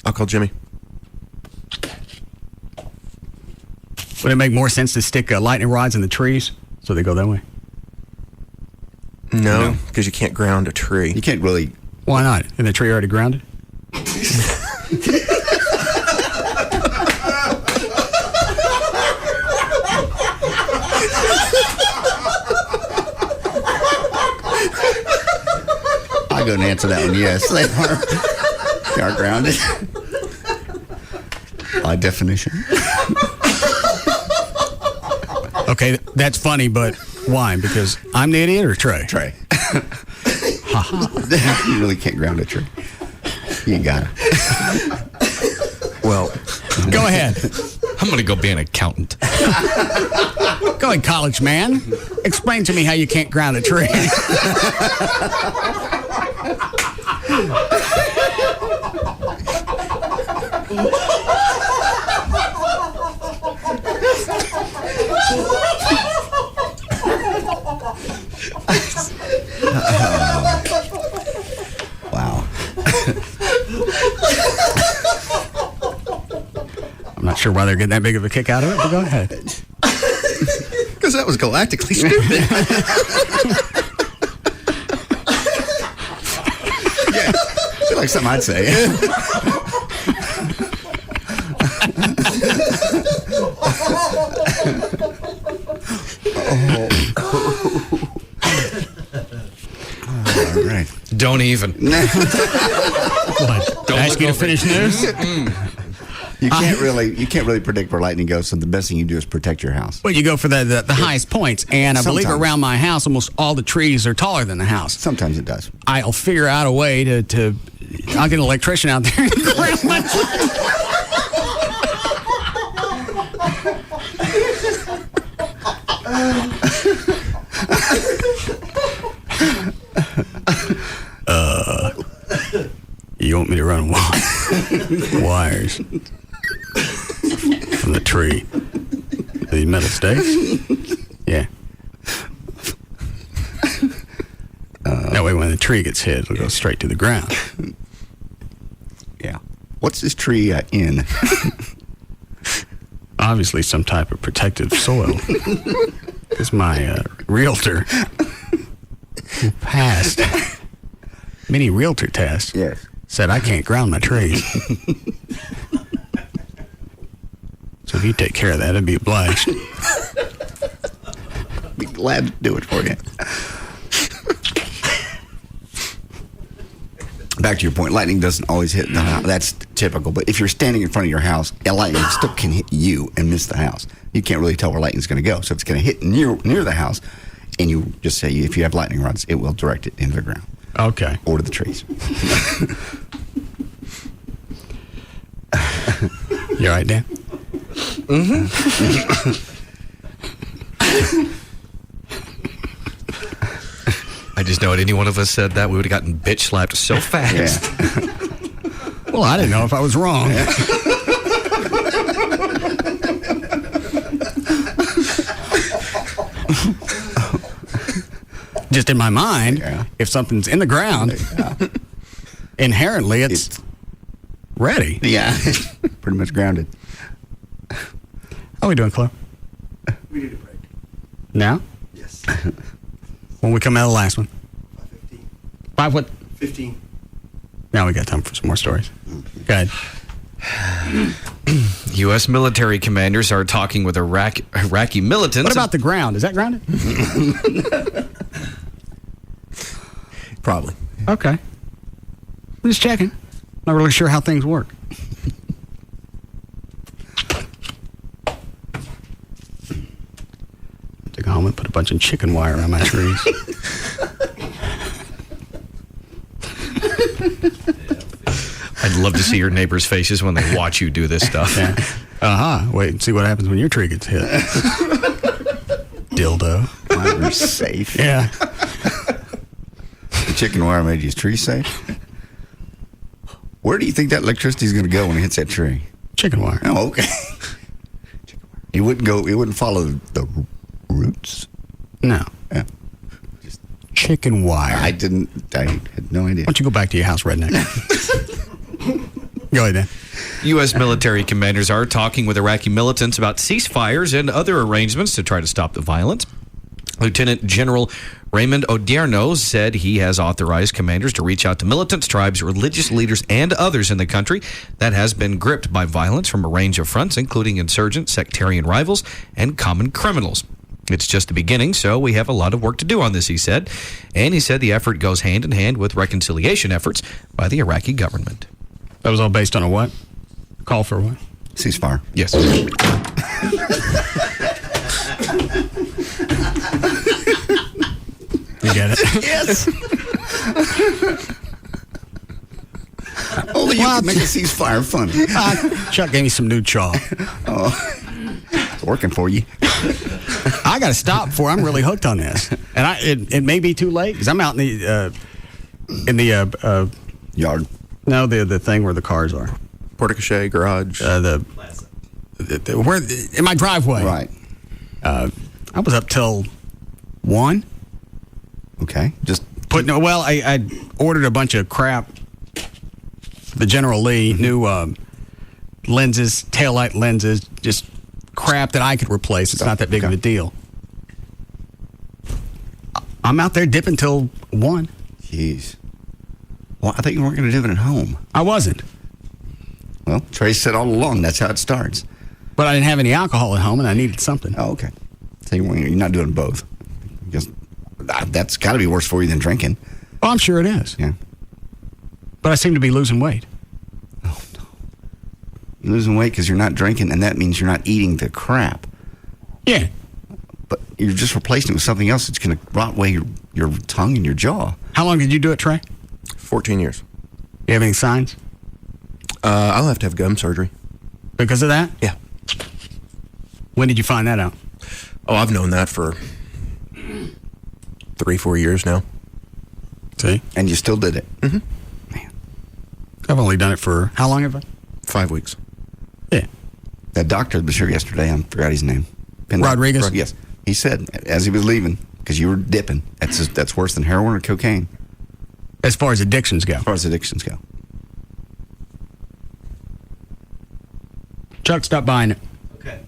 I'll call Jimmy. Would it make more sense to stick lightning rods in the trees so they go that way? No, because you can't ground a tree. You can't really. Why not? Isn't the tree already grounded? go and answer that one. Yes, they are grounded. By definition. Okay, that's funny, but why? Because I'm the idiot or Trey? Trey. You really can't ground a tree. You got it. Well, go ahead. I'm going to go be an accountant. Go ahead, college man. Explain to me how you can't ground a tree. Wow. I'm not sure why they're getting that big of a kick out of it, but go ahead. Because that was galactically stupid. Yeah, I feel like something I'd say. All right. Don't even. What? Don't ask you to finish news? You can't really predict where lightning goes, so the best thing you do is protect your house. Well, you go for the highest points, and I believe Sometimes. around my house, almost all the trees are taller than the house. Sometimes it does. I'll figure out a way to I'll get an electrician out there and ground my tree. You want me to run wires from the tree? The metal stakes? Yeah. That way when the tree gets hit, it'll go straight to the ground. Yeah. What's this tree in? Obviously some type of protective soil. Because my realtor who passed many realtor tests said I can't ground my trees. So if you take care of that, I'd be obliged. Be glad to do it for you. Back to your point, lightning doesn't always hit the house. That's typical. But if you're standing in front of your house, lightning still can hit you and miss the house. You can't really tell where lightning's going to go. So if it's going to hit near the house, and you just say if you have lightning rods, it will direct it into the ground. Okay. Or to the trees. You all right, Dan? Mm-hmm. I just know if any one of us said that, we would have gotten bitch slapped so fast. Yeah. Well, I didn't know if I was wrong. Yeah. Just in my mind, if something's in the ground, inherently it's ready. Yeah. Pretty much grounded. How we doing, Chloe? We need a break. Now? Yes. When we come out of the last one? 5:15. 5 what? 15. Now we got time for some more stories. Go ahead. U.S. military commanders are talking with Iraqi militants. What about the ground? Is that grounded? Probably. Okay. I'm just checking. Not really sure how things work. Take a home and put a bunch of chicken wire around my trees. I'd love to see your neighbors' faces when they watch you do this stuff. Yeah. Wait and see what happens when your tree gets hit. Dildo. We're safe. Yeah. The chicken wire made his tree safe. Where do you think that electricity is going to go when it hits that tree? Chicken wire. Oh, okay. It wouldn't follow the roots. No. Yeah. Chicken wire. I had no idea. Why don't you go back to your house, redneck? Go ahead, Dan. U.S. military commanders are talking with Iraqi militants about ceasefires and other arrangements to try to stop the violence. Lieutenant General Raymond Odierno said he has authorized commanders to reach out to militants, tribes, religious leaders, and others in the country that has been gripped by violence from a range of fronts, including insurgent, sectarian rivals, and common criminals. It's just the beginning, so we have a lot of work to do on this, he said. And he said the effort goes hand in hand with reconciliation efforts by the Iraqi government. That was all based on a what? Call for what? Ceasefire. Yes. You get it? Yes. Only you can make a ceasefire funny. Chuck gave me some new chaw. Oh, it's working for you. I got to stop before I'm really hooked on this, and it may be too late because I'm out in the yard. No, the thing where the cars are. Porte-cochere, garage. Where in my driveway. Right. I was up till 1. Okay. Just I ordered a bunch of crap. The General Lee new lenses, taillight lenses, just crap that I could replace. It's not that big of a deal. I'm out there dipping till 1. Jeez. Well, I thought you weren't going to do it at home. I wasn't. Well, Trey said all along that's how it starts. But I didn't have any alcohol at home, and I needed something. Oh, okay. So you're not doing both. Because that's got to be worse for you than drinking. Oh, I'm sure it is. Yeah. But I seem to be losing weight. Oh, no. You're losing weight because you're not drinking, and that means you're not eating the crap. Yeah. But you're just replacing it with something else that's going to rot away your tongue and your jaw. How long did you do it, Trey? 14 years. You have any signs? I'll have to have gum surgery. Because of that? Yeah. When did you find that out? Oh, I've known that for 3-4 years now. See? And you still did it. Mm-hmm. Man. I've only done it for, how long have I? 5 weeks. Yeah. That doctor was here yesterday. I forgot his name. Rodriguez? Yes. He said, as he was leaving, because you were dipping, that's worse than heroin or cocaine. As far as addictions go. As far as addictions go. Chuck, stop buying it. Okay.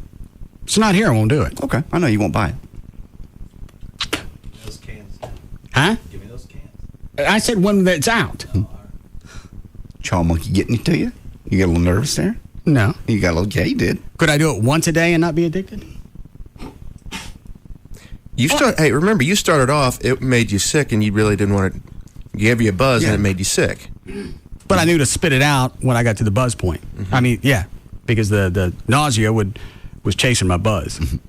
It's not here. I won't do it. Okay. I know you won't buy it. Those cans. Huh? Give me those cans. I said when that's out. Chaw monkey getting it to you? You get a little nervous there? No. You got a little, yeah, you did. Could I do it once a day and not be addicted? Hey, remember, you started off, it made you sick, and you really didn't want it. You gave you a buzz, and it made you sick. But I knew to spit it out when I got to the buzz point. Mm-hmm. I mean, yeah, because the nausea was chasing my buzz. And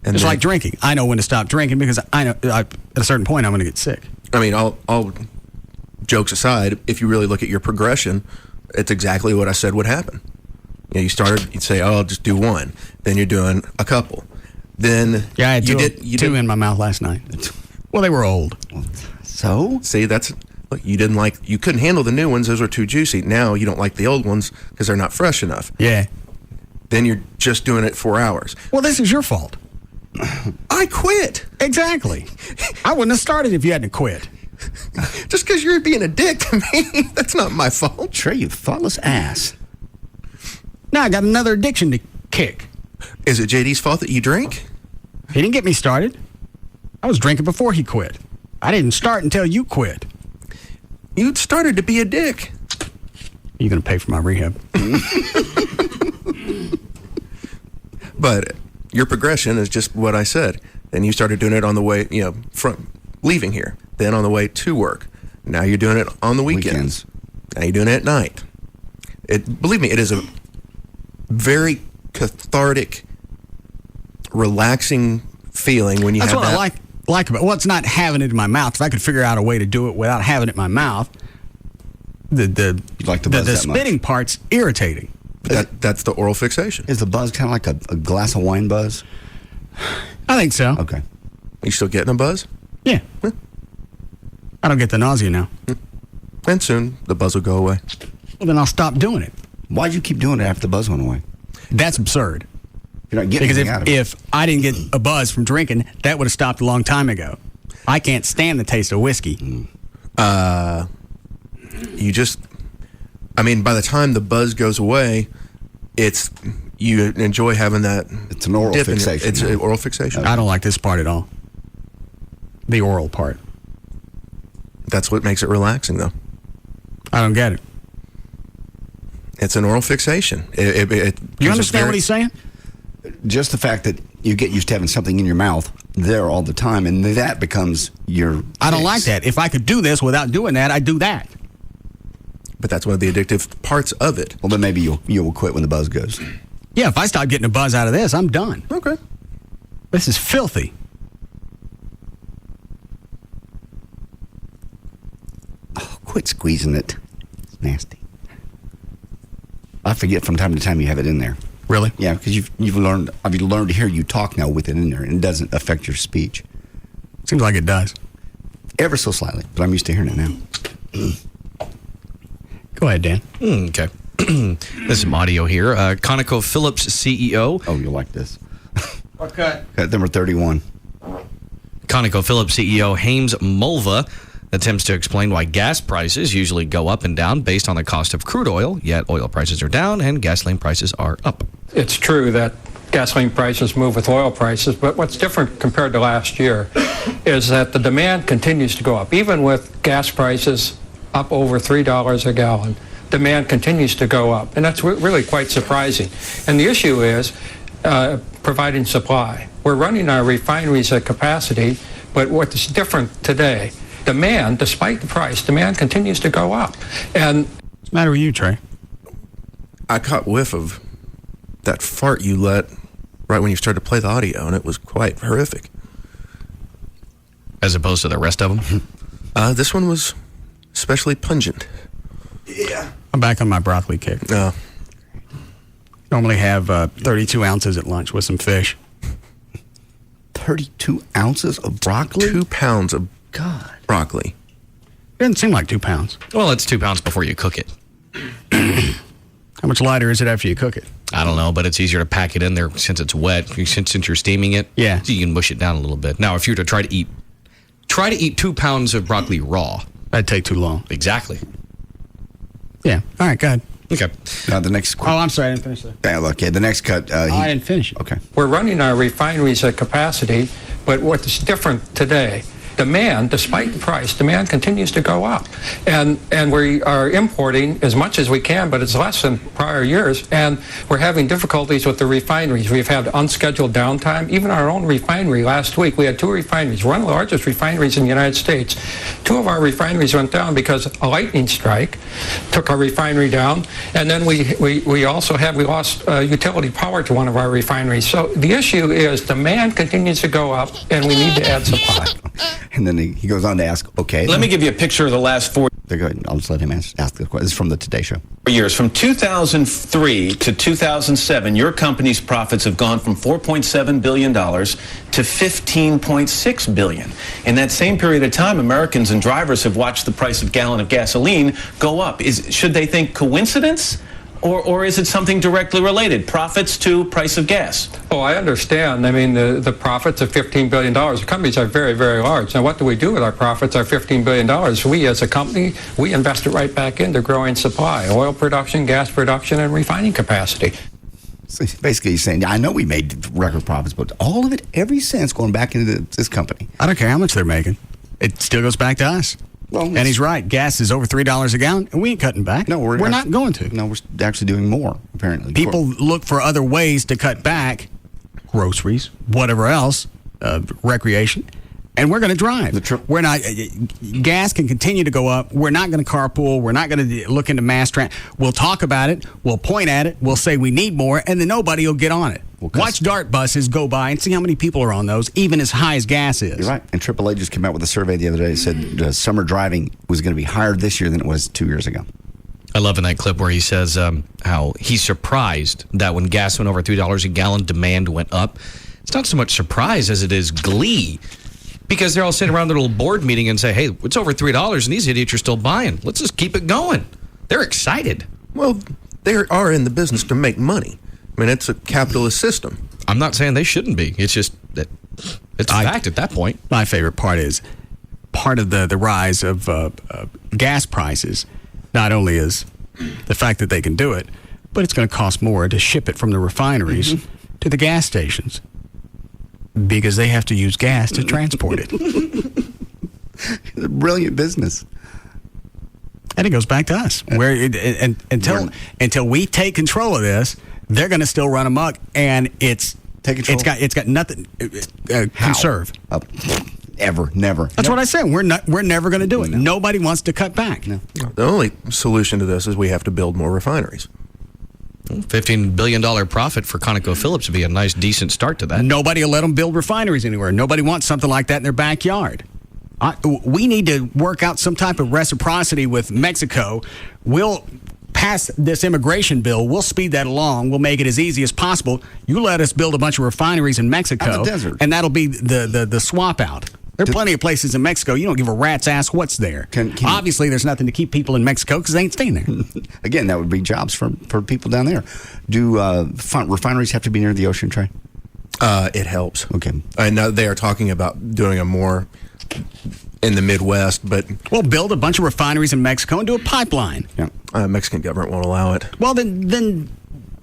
it's then, like drinking. I know when to stop drinking because I know at a certain point I'm going to get sick. I mean, all jokes aside, if you really look at your progression, it's exactly what I said would happen. You know, you'd say, "Oh, I'll just do one." Then you're doing a couple. Then I had two in my mouth last night. Well, they were old. So see, look, you couldn't handle the new ones; those were too juicy. Now you don't like the old ones because they're not fresh enough. Yeah. Then you're just doing it 4 hours. Well, this is your fault. I quit. Exactly. I wouldn't have started if you hadn't quit. Just because you're being a dick to me, that's not my fault. Trey, you thoughtless ass. Now I got another addiction to kick. Is it JD's fault that you drink? He didn't get me started. I was drinking before he quit. I didn't start until you quit. You started to be a dick. You going to pay for my rehab? But your progression is just what I said. And you started doing it on the way, from leaving here. Then on the way to work. Now you're doing it on the weekends. Now you're doing it at night. Believe me, it is a very cathartic, relaxing feeling when you have that. That's what I like about it. Well, it's not having it in my mouth. If I could figure out a way to do it without having it in my mouth, the spitting part's irritating. But that's the oral fixation. Is the buzz kind of like a glass of wine buzz? I think so. Okay. You still getting a buzz? Yeah. I don't get the nausea now. And soon the buzz will go away. Well, then I'll stop doing it. Why'd you keep doing it after the buzz went away? That's absurd. You're not getting anything out of it. If I didn't get a buzz from drinking, that would have stopped a long time ago. I can't stand the taste of whiskey. By the time the buzz goes away, you enjoy having that. It's an oral fixation. It's an oral fixation. I don't like this part at all. The oral part. That's what makes it relaxing, though. I don't get it. It's an oral fixation. You understand what he's saying? Just the fact that you get used to having something in your mouth there all the time, and that becomes your I don't like that. If I could do this without doing that, I'd do that. But that's one of the addictive parts of it. Well, then maybe you'll quit when the buzz goes. Yeah, if I start getting a buzz out of this, I'm done. Okay. This is filthy. Oh, quit squeezing it. It's nasty. I forget from time to time you have it in there. Really? Yeah, because I've learned to hear you talk now with it in there, and it doesn't affect your speech. Seems like it does. Ever so slightly, but I'm used to hearing it now. Go ahead, Dan. Okay. There's some audio here. ConocoPhillips CEO. Oh, you'll like this. What cut? Cut number 31. ConocoPhillips CEO Hames Mulva attempts to explain why gas prices usually go up and down based on the cost of crude oil, yet oil prices are down and gasoline prices are up. It's true that gasoline prices move with oil prices, but what's different compared to last year is that the demand continues to go up. Even with gas prices up over $3 a gallon, demand continues to go up, and that's really quite surprising. And the issue is providing supply. We're running our refineries at capacity, but what's different today, demand, despite the price, demand continues to go up. And what's the matter with you, Trey? I caught whiff of that fart you let right when you started to play the audio, and it was quite horrific. As opposed to the rest of them? This one was especially pungent. Yeah. I'm back on my broccoli kick. Normally have 32 ounces at lunch with some fish. 32 ounces of broccoli? 2 pounds of broccoli. Doesn't seem like 2 pounds. Well, it's 2 pounds before you cook it. How much lighter is it after you cook it? I don't know, but it's easier to pack it in there since it's wet. Since you're steaming it, yeah, so you can mush it down a little bit. Now, if you were to try to eat 2 pounds of broccoli raw, that'd take too long. Exactly. Yeah. All right, go ahead. Okay. Now the next. Oh, I'm sorry, I didn't finish that. Yeah, okay, the next cut. I didn't finish it. Okay. we're running our refineries at capacity, but what's different today, demand, despite the price, demand continues to go up. And we are importing as much as we can, but it's less than prior years. And we're having difficulties with the refineries. We've had unscheduled downtime. Even our own refinery last week, we had 2 refineries, one of the largest refineries in the United States. 2 of our refineries went down because a lightning strike took our refinery down. And then we also lost utility power to one of our refineries. So the issue is demand continues to go up, and we need to add supply. And then he goes on to ask, okay. Let me give you a picture of the last 4 Go ahead. I'll just let him ask the question. This is from the Today Show. years. From 2003 to 2007, your company's profits have gone from $4.7 billion to $15.6 billion. In that same period of time, Americans and drivers have watched the price of a gallon of gasoline go up. Should they think coincidence? Or is it something directly related? Profits to price of gas? Oh, I understand. I mean, the profits of $15 billion. The companies are very, very large. Now, what do we do with our profits, our $15 billion? We, as a company, we invest it right back into growing supply, oil production, gas production, and refining capacity. So basically, he's saying, I know we made record profits, but all of it, every cent's going back into this company. I don't care how much they're making. It still goes back to us. Well, and he's right. Gas is over $3 a gallon, and we ain't cutting back. No, we're not going to. No, we're actually doing more, apparently. People look for other ways to cut back, groceries, whatever else, recreation, and we're going to drive. We're not. Gas can continue to go up. We're not going to carpool. We're not going to look into mass transit. We'll talk about it. We'll point at it. We'll say we need more, and then nobody will get on it. Watch DART buses go by and see how many people are on those, even as high as gas is. You're right. And AAA just came out with a survey the other day that said summer driving was going to be higher this year than it was 2 years ago. I love in that clip where he says how he's surprised that when gas went over $3 a gallon, demand went up. It's not so much surprise as it is glee. Because they're all sitting around their little board meeting and say, hey, it's over $3 and these idiots are still buying. Let's just keep it going. They're excited. Well, they are in the business to make money. I mean, it's a capitalist system. I'm not saying they shouldn't be. It's just that it's a fact at that point. My favorite part is part of the rise of gas prices not only is the fact that they can do it, but it's going to cost more to ship it from the refineries to the gas stations because they have to use gas to transport it. It's a brilliant business. And it goes back to us. Until we take control of this, they're going to still run amok, and it's Take control. It's got nothing. Conserve. Ever, never. That's what I said. We're never going to do it. No. Nobody wants to cut back. No. The only solution to this is we have to build more refineries. $15 billion profit for ConocoPhillips would be a nice, decent start to that. Nobody will let them build refineries anywhere. Nobody wants something like that in their backyard. We need to work out some type of reciprocity with Mexico. We'll pass this immigration bill. We'll speed that along. We'll make it as easy as possible. You let us build a bunch of refineries in Mexico, on the desert. And that'll be the swap out. There are plenty of places in Mexico. You don't give a rat's ass what's there. Obviously, there's nothing to keep people in Mexico because they ain't staying there. Again, that would be jobs for people down there. Do refineries have to be near the ocean, Trey? It helps. Okay. I know they are talking about doing a more in the Midwest, but... Well, build a bunch of refineries in Mexico and do a pipeline. Yeah. Mexican government won't allow it. Well, then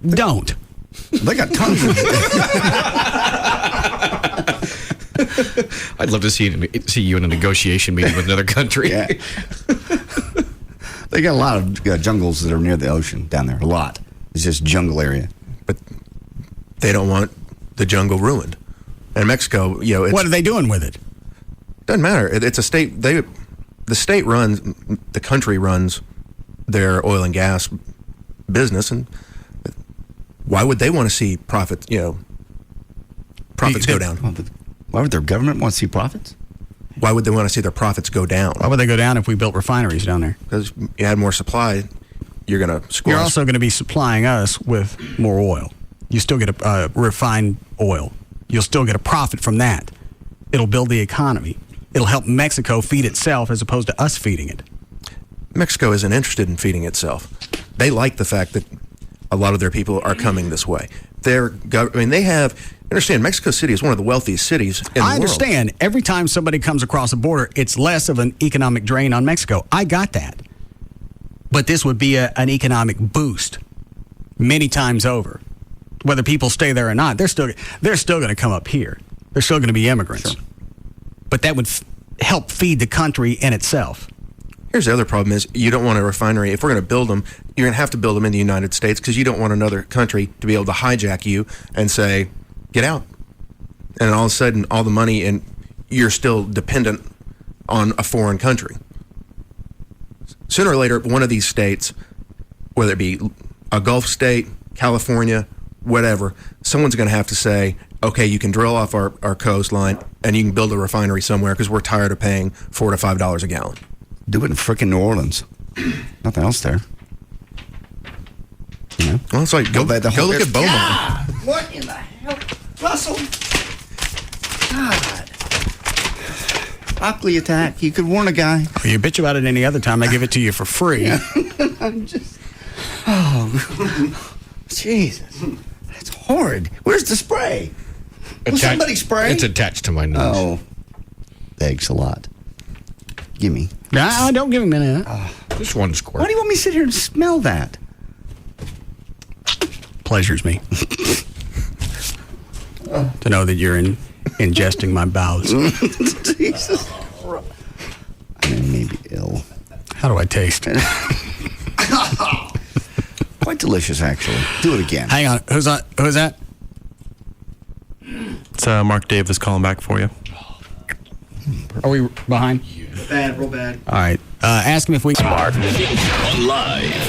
don't. They got tons of I'd love to see you in a negotiation meeting with another country. Yeah. They got a lot of jungles that are near the ocean down there. A lot. It's just jungle area. But they don't want the jungle ruined. And Mexico, what are they doing with it? Doesn't matter. It's a state. The state runs, the country runs their oil and gas business, and why would they want to see profits? Profits go down. Why would their government want to see profits? Why would they want to see their profits go down? Why would they go down if we built refineries down there? Because you had more supply, you're going to squash. You're also going to be supplying us with more oil. You still get a refined oil. You'll still get a profit from that. It'll build the economy. It'll help Mexico feed itself as opposed to us feeding it. Mexico isn't interested in feeding itself. They like the fact that a lot of their people are coming this way. Understand, Mexico City is one of the wealthiest cities in the world. I understand. Every time somebody comes across a border, it's less of an economic drain on Mexico. I got that. But this would be an economic boost many times over. Whether people stay there or not, they're still going to come up here. They're still going to be immigrants. Sure. But that would help feed the country in itself. Here's the other problem is you don't want a refinery. If we're going to build them, you're going to have to build them in the United States because you don't want another country to be able to hijack you and say, get out. And all of a sudden, all the money, and you're still dependent on a foreign country. Sooner or later, one of these states, whether it be a Gulf state, California, whatever, someone's going to have to say, okay, you can drill off our coastline and you can build a refinery somewhere because we're tired of paying $4 to $5 a gallon. Do it in frickin' New Orleans. Nothing else there. Well, it's like, go look at Beaumont. God, what in the hell? Russell? God. Ugly attack. You could warn a guy. Oh, you bitch about it any other time, I give it to you for free. I'm just... Oh, Jesus. That's horrid. Where's the spray? Will somebody spray? It's attached to my nose. Oh. Thanks a lot. Give me. No, don't give him any of that. Just one squirt. Why do you want me to sit here and smell that? Pleasures me. To know that you're ingesting my bowels. Jesus. I may be ill. How do I taste? Quite delicious, actually. Do it again. Hang on. Who's that? It's Mark Davis calling back for you. Are we behind? Bad, real bad. All right. Ask him if we... Smart. Live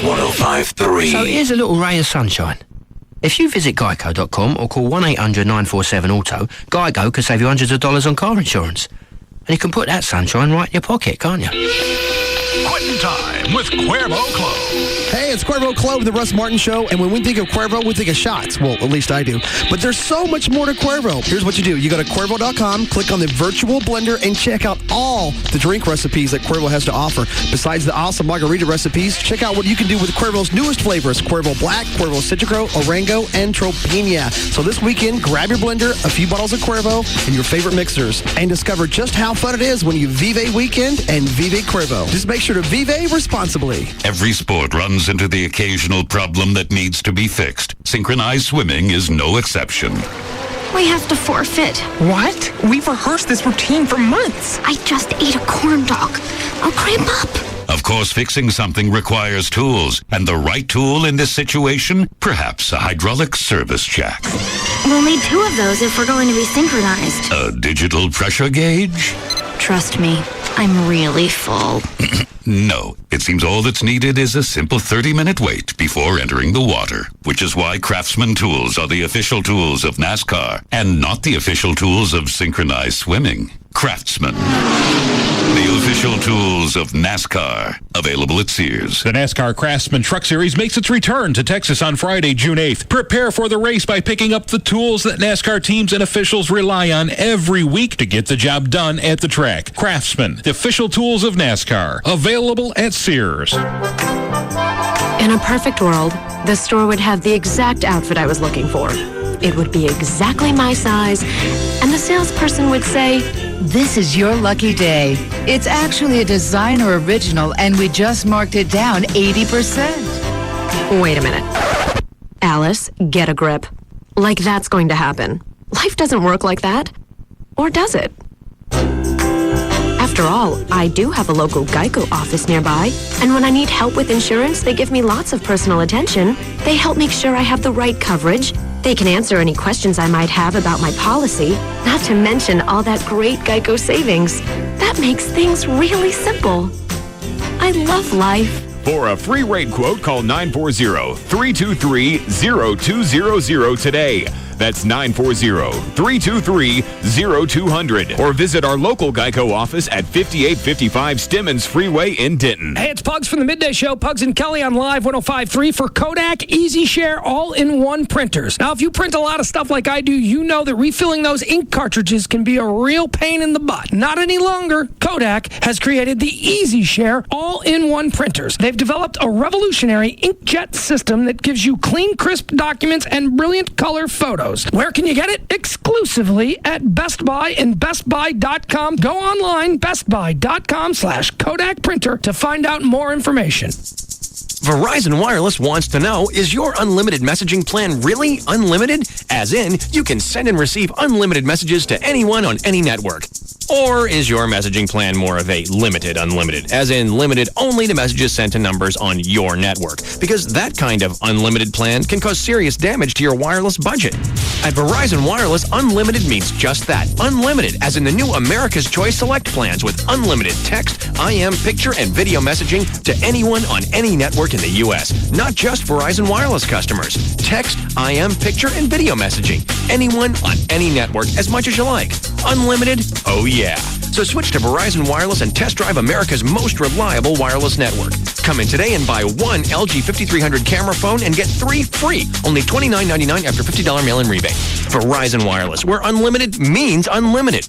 105.3. So here's a little ray of sunshine. If you visit Geico.com or call 1-800-947-AUTO, Geico can save you hundreds of dollars on car insurance. And you can put that sunshine right in your pocket, can't you? Quitting time with Cuervo Club. Hey, it's Cuervo Club with the Russ Martin Show, and when we think of Cuervo, we think of shots. Well, at least I do. But there's so much more to Cuervo. Here's what you do. You go to Cuervo.com, click on the virtual blender, and check out all the drink recipes that Cuervo has to offer. Besides the awesome margarita recipes, check out what you can do with Cuervo's newest flavors, Cuervo Black, Cuervo Citruco, Orango, and Tropina. So this weekend, grab your blender, a few bottles of Cuervo, and your favorite mixers, and discover just how fun it is when you Vive Weekend and Vive Cuervo. Just make sure to Vive responsibly. Every sport runs into the occasional problem that needs to be fixed. Synchronized swimming is no exception. We have to forfeit. What? We've rehearsed this routine for months. I just ate a corn dog. I'll cramp up. Of course, fixing something requires tools, and the right tool in this situation? Perhaps a hydraulic service jack. We'll need 2 of those if we're going to be synchronized. A digital pressure gauge? Trust me, I'm really full. No, it seems all that's needed is a simple 30-minute wait before entering the water, which is why Craftsman tools are the official tools of NASCAR and not the official tools of synchronized swimming. Craftsman, the official tools of NASCAR, available at Sears. The NASCAR Craftsman Truck Series makes its return to Texas on Friday, June 8th. Prepare for the race by picking up the tools that NASCAR teams and officials rely on every week to get the job done at the track. Craftsman, the official tools of NASCAR, available at Sears. In a perfect world, the store would have the exact outfit I was looking for. It would be exactly my size, and the salesperson would say, "This is your lucky day. It's actually a designer original, and we just marked it down 80%. Wait a minute. Alice, get a grip. Like that's going to happen. Life doesn't work like that. Or does it? After all, I do have a local Geico office nearby, and when I need help with insurance, they give me lots of personal attention. They help make sure I have the right coverage. They can answer any questions I might have about my policy, not to mention all that great Geico savings. That makes things really simple. I love life. For a free rate quote, call 940-323-0200 today. That's 940-323-0200. Or visit our local Geico office at 5855 Stemmons Freeway in Denton. Hey, it's Pugs from the Midday Show. Pugs and Kelly on Live 105.3 for Kodak Easy Share all-in-one printers. Now, if you print a lot of stuff like I do, you know that refilling those ink cartridges can be a real pain in the butt. Not any longer. Kodak has created the Easy Share all-in-one printers. They've developed a revolutionary inkjet system that gives you clean, crisp documents and brilliant color photos. Where can you get it? Exclusively at Best Buy and BestBuy.com. Go online, BestBuy.com/Kodak printer to find out more information. Verizon Wireless wants to know, is your unlimited messaging plan really unlimited? As in, you can send and receive unlimited messages to anyone on any network. Or is your messaging plan more of a limited unlimited, as in limited only to messages sent to numbers on your network? Because that kind of unlimited plan can cause serious damage to your wireless budget. At Verizon Wireless, unlimited means just that, unlimited, as in the new America's Choice Select plans with unlimited text, IM, picture, and video messaging to anyone on any network in the U.S., not just Verizon Wireless customers. Text, IM, picture, and video messaging. Anyone on any network as much as you like. Unlimited? Oh yeah. So switch to Verizon Wireless and test drive America's most reliable wireless network. Come in today and buy one LG 5300 camera phone and get 3 free. Only $29.99 after $50 mail-in rebate. Verizon Wireless, where unlimited means unlimited.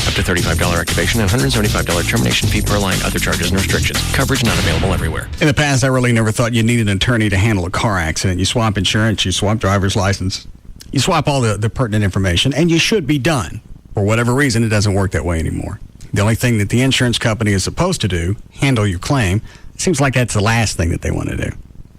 Up to $35 activation and $175 termination fee per line. Other charges and restrictions. Coverage not available everywhere. In the past, I really never thought you needed an attorney to handle a car accident. You swap insurance, you swap driver's license, you swap all the pertinent information, and you should be done. For whatever reason, it doesn't work that way anymore. The only thing that the insurance company is supposed to do, handle your claim, it seems like that's the last thing that they want to do.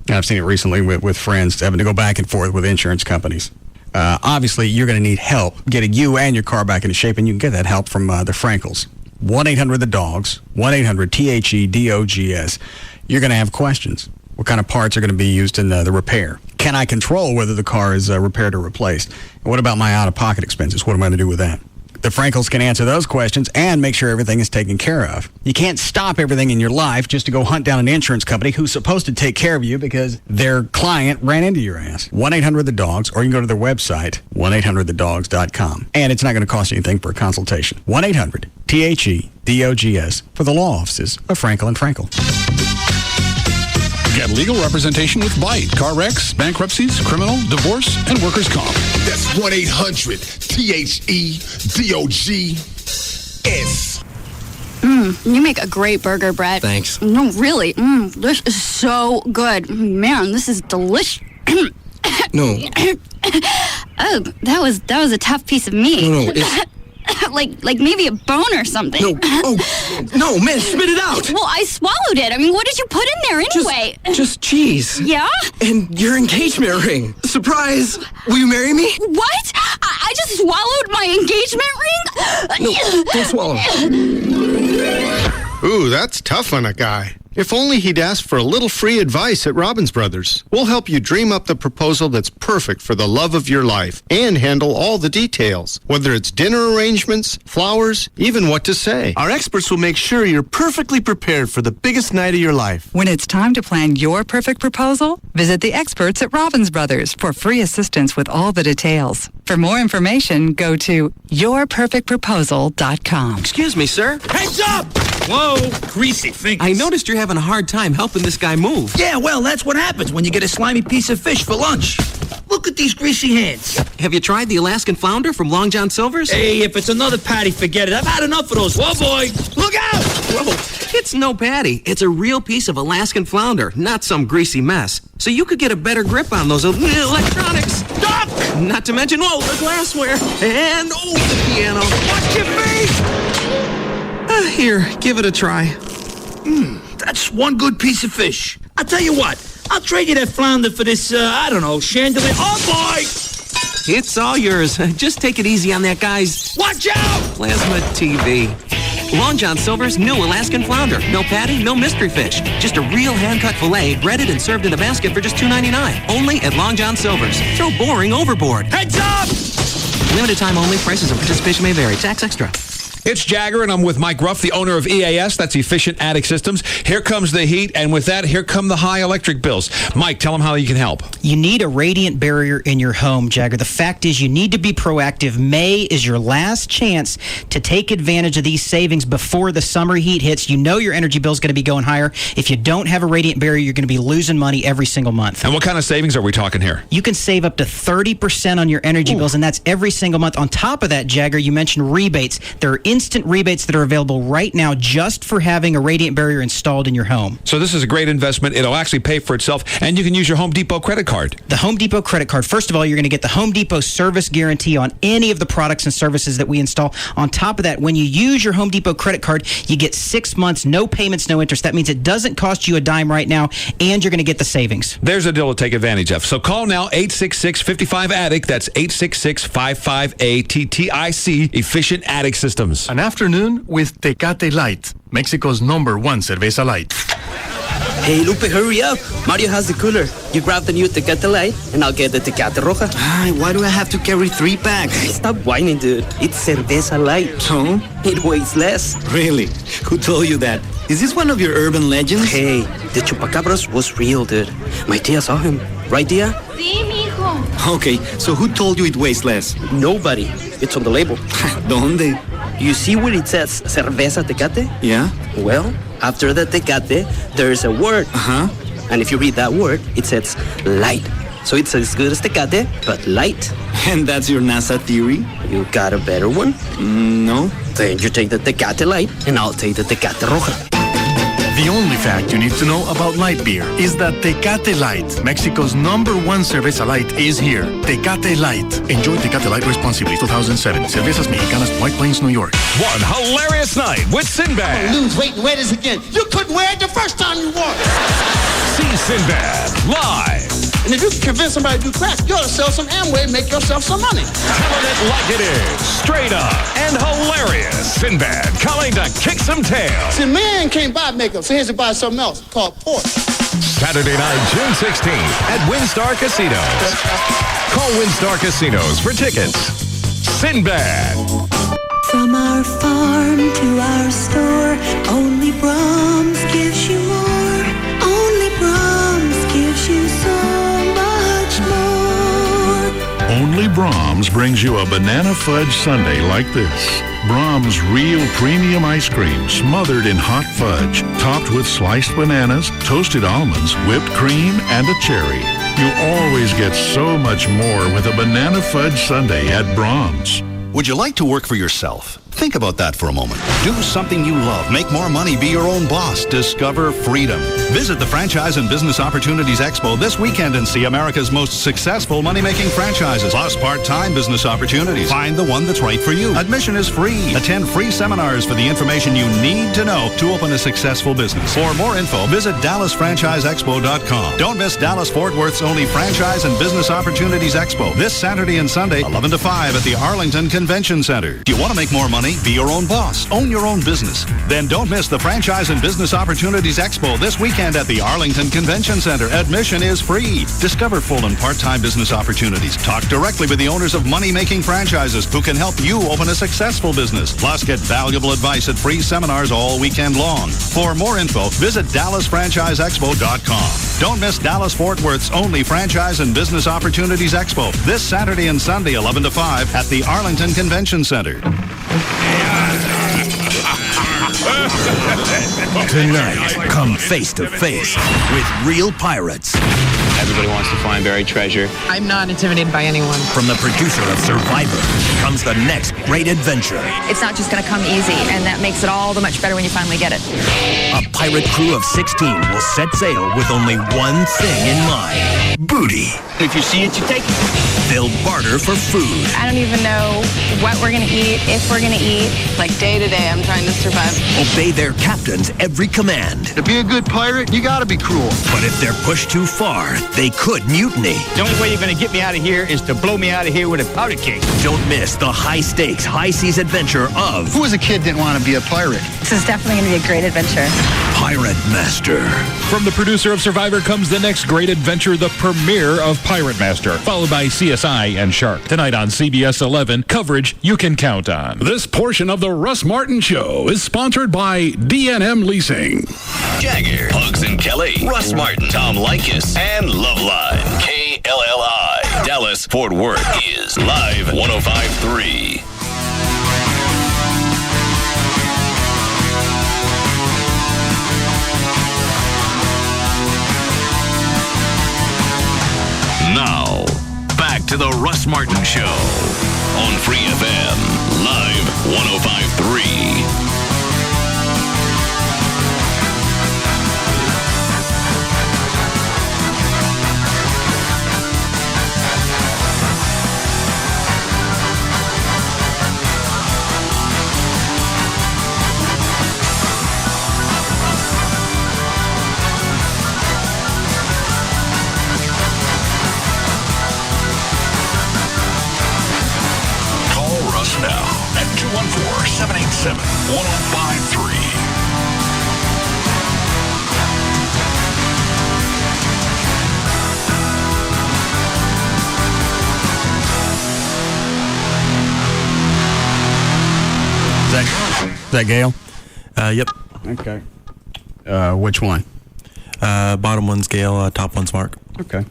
And I've seen it recently with friends having to go back and forth with insurance companies. Obviously, you're going to need help getting you and your car back into shape, and you can get that help from the Frankels. 1-800-THE-DOGS, 1-800-THE-DOGS. You're going to have questions. What kind of parts are going to be used in the repair? Can I control whether the car is repaired or replaced? And what about my out-of-pocket expenses? What am I going to do with that? The Frankels can answer those questions and make sure everything is taken care of. You can't stop everything in your life just to go hunt down an insurance company who's supposed to take care of you because their client ran into your ass. 1-800-THE-DOGS, or you can go to their website, 1-800-THEDOGS.com. And it's not going to cost anything for a consultation. 1-800-THE-DOGS for the law offices of Frankel and Frankel. Get legal representation with Byte. Car wrecks, bankruptcies, criminal, divorce, and workers' comp. That's 1-800-THE-DOGS. You make a great burger, Brett. Thanks. No, really. This is so good. Man, this is delicious. No. Oh, that was a tough piece of meat. No, it's... like maybe a bone or something. No, no, man, spit it out. Well, I swallowed it. I mean, what did you put in there anyway? Just cheese. Yeah? And your engagement ring. Surprise! Will you marry me? What? I just swallowed my engagement ring? No, don't swallow. Ooh, that's tough on a guy. If only he'd asked for a little free advice at Robbins Brothers. We'll help you dream up the proposal that's perfect for the love of your life and handle all the details, whether it's dinner arrangements, flowers, even what to say. Our experts will make sure you're perfectly prepared for the biggest night of your life. When it's time to plan your perfect proposal, visit the experts at Robbins Brothers for free assistance with all the details. For more information, go to yourperfectproposal.com. Excuse me, sir. Heads up! Whoa, greasy fingers. I noticed you're having a hard time helping this guy move. Yeah, well, that's what happens when you get a slimy piece of fish for lunch. Look at these greasy hands. Have you tried the Alaskan flounder from Long John Silver's? Hey, if it's another patty, forget it. I've had enough of those. Whoa, boy. Look out! Whoa, it's no patty. It's a real piece of Alaskan flounder, not some greasy mess. So you could get a better grip on those electronics. Stop! Not to mention, the glassware. And, the piano. Watch your feet! Here, give it a try. That's one good piece of fish. I'll tell you what. I'll trade you that flounder for this, chandelier. Oh, boy! It's all yours. Just take it easy on that guy's... Watch out! Plasma TV. Long John Silver's new Alaskan flounder. No patty, no mystery fish. Just a real hand-cut filet, breaded and served in a basket for just $2.99. Only at Long John Silver's. Throw boring overboard. Heads up! Limited time only. Prices and participation may vary. Tax extra. It's Jagger, and I'm with Mike Ruff, the owner of EAS. That's Efficient Attic Systems. Here comes the heat, and with that, here come the high electric bills. Mike, tell them how you can help. You need a radiant barrier in your home, Jagger. The fact is you need to be proactive. May is your last chance to take advantage of these savings before the summer heat hits. You know your energy bill is going to be going higher. If you don't have a radiant barrier, you're going to be losing money every single month. And what kind of savings are we talking here? You can save up to 30% on your energy bills, and that's every single month. On top of that, Jagger, you mentioned rebates. There are instant rebates that are available right now just for having a radiant barrier installed in your home. So this is a great investment. It'll actually pay for itself, and you can use your Home Depot credit card. The Home Depot credit card. First of all, you're going to get the Home Depot service guarantee on any of the products and services that we install. On top of that, when you use your Home Depot credit card, you get 6 months, no payments, no interest. That means it doesn't cost you a dime right now, and you're going to get the savings. There's a deal to take advantage of. So call now, 866-55-ATTIC. That's 866-55-ATTIC, Efficient Attic Systems. An afternoon with Tecate Light, Mexico's #1 cerveza light. Hey, Lupe, hurry up. Mario has the cooler. You grab the new Tecate Light, and I'll get the Tecate Roja. Why do I have to carry 3 packs? Stop whining, dude. It's cerveza light. So? It weighs less. Really? Who told you that? Is this one of your urban legends? Hey, the Chupacabras was real, dude. My tia saw him. Right, tia? Sí, mijo. Okay, so who told you it weighs less? Nobody. It's on the label. ¿Dónde? You see where it says cerveza Tecate? Yeah. Well, after the Tecate, there's a word. And if you read that word, it says light. So it's as good as Tecate, but light. And that's your NASA theory? You got a better one? No. Then you take the Tecate Light, and I'll take the Tecate Roja. The only fact you need to know about light beer is that Tecate Light, Mexico's #1 cerveza light, is here. Tecate Light. Enjoy Tecate Light responsibly. 2007. Cervezas Mexicanas, White Plains, New York. One hilarious night with Sinbad. Lose weight and wear this again. You couldn't wear it the first time you wore it. See Sinbad live. And if you can convince somebody to do crack, you ought to sell some Amway and make yourself some money. Telling it like it is. Straight up and hilarious. Sinbad coming to kick some tail. See, man can't buy makeup, so he has to buy something else called pork. Saturday night, June 16th at WinStar Casinos. Call WinStar Casinos for tickets. Sinbad. From our farm to our store, only Brahms gives you more. Only Brahms gives you so much more. Only Brahms brings you a banana fudge sundae like this. Brahms Real Premium Ice Cream smothered in hot fudge, topped with sliced bananas, toasted almonds, whipped cream, and a cherry. You always get so much more with a banana fudge sundae at Brahms. Would you like to work for yourself? Think about that for a moment. Do something you love. Make more money. Be your own boss. Discover freedom. Visit the Franchise and Business Opportunities Expo this weekend and see America's most successful money-making franchises, plus part-time business opportunities. Find the one that's right for you. Admission is free. Attend free seminars for the information you need to know to open a successful business. For more info, visit DallasFranchiseExpo.com. Don't miss Dallas-Fort Worth's only Franchise and Business Opportunities Expo this Saturday and Sunday, 11 to 5 at the Arlington Convention Center. Do you want to make more money money, be your own boss, own your own business. Then don't miss the Franchise and Business Opportunities Expo this weekend at the Arlington Convention Center. Admission is free. Discover full and part-time business opportunities. Talk directly with the owners of money-making franchises who can help you open a successful business. Plus, get valuable advice at free seminars all weekend long. For more info, visit DallasFranchiseExpo.com. Don't miss Dallas-Fort Worth's only Franchise and Business Opportunities Expo this Saturday and Sunday, 11 to 5 at the Arlington Convention Center. Tonight, come face to face with real pirates. Everybody wants to find buried treasure. I'm not intimidated by anyone. From the producer of Survivor comes the next great adventure. It's not just going to come easy, and that makes it all the much better when you finally get it. A pirate crew of 16 will set sail with only one thing in mind: booty. If you see it, you take it. They'll barter for food. I don't even know what we're going to eat, if we're going to eat. Like day to day, I'm trying to survive. Obey their captain's every command. To be a good pirate, you gotta be cruel. But if they're pushed too far, they could mutiny. The only way you're going to get me out of here is to blow me out of here with a powder keg. Don't miss the high-stakes, high-seas adventure of... Who as a kid didn't want to be a pirate? This is definitely going to be a great adventure. Pirate Master. From the producer of Survivor comes the next great adventure, the premiere of Pirate Master, followed by CSI and Shark. Tonight on CBS 11, coverage you can count on. This portion of the Russ Martin Show is sponsored by D&M Leasing. Jagger, Hugs and Kelly, Russ Martin, Tom Likas, and Loveline. KLLI. Dallas, Fort Worth is Live 105.3. Now, back to the Russ Martin Show on Free FM, Live 105.3. Now at 214-787-1053. Is that Gail? Yep. Okay. Which one? Bottom one's Gail, top one's Mark. Okay.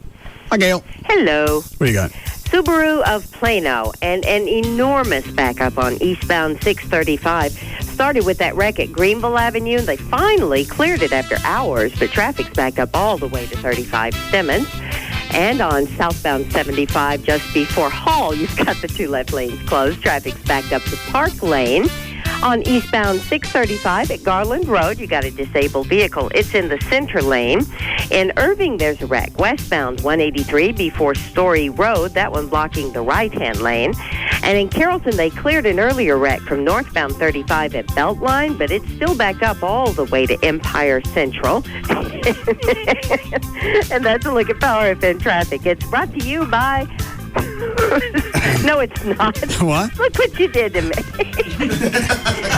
Hi, Gail. Hello. What do you got? Subaru of Plano and an enormous backup on eastbound 635. Started with that wreck at Greenville Avenue, and they finally cleared it after hours, but traffic's backed up all the way to 35 Stemmons. And on southbound 75, just before Hall, you've got the two left lanes closed. Traffic's backed up to Park Lane. On eastbound 635 at Garland Road, you got a disabled vehicle. It's in the center lane. In Irving, there's a wreck. Westbound 183 before Story Road, that one blocking the right-hand lane. And in Carrollton, they cleared an earlier wreck from northbound 35 at Beltline, but it's still backed up all the way to Empire Central. And that's a look at Power FM traffic. It's brought to you by... No, it's not. What? Look what you did to me.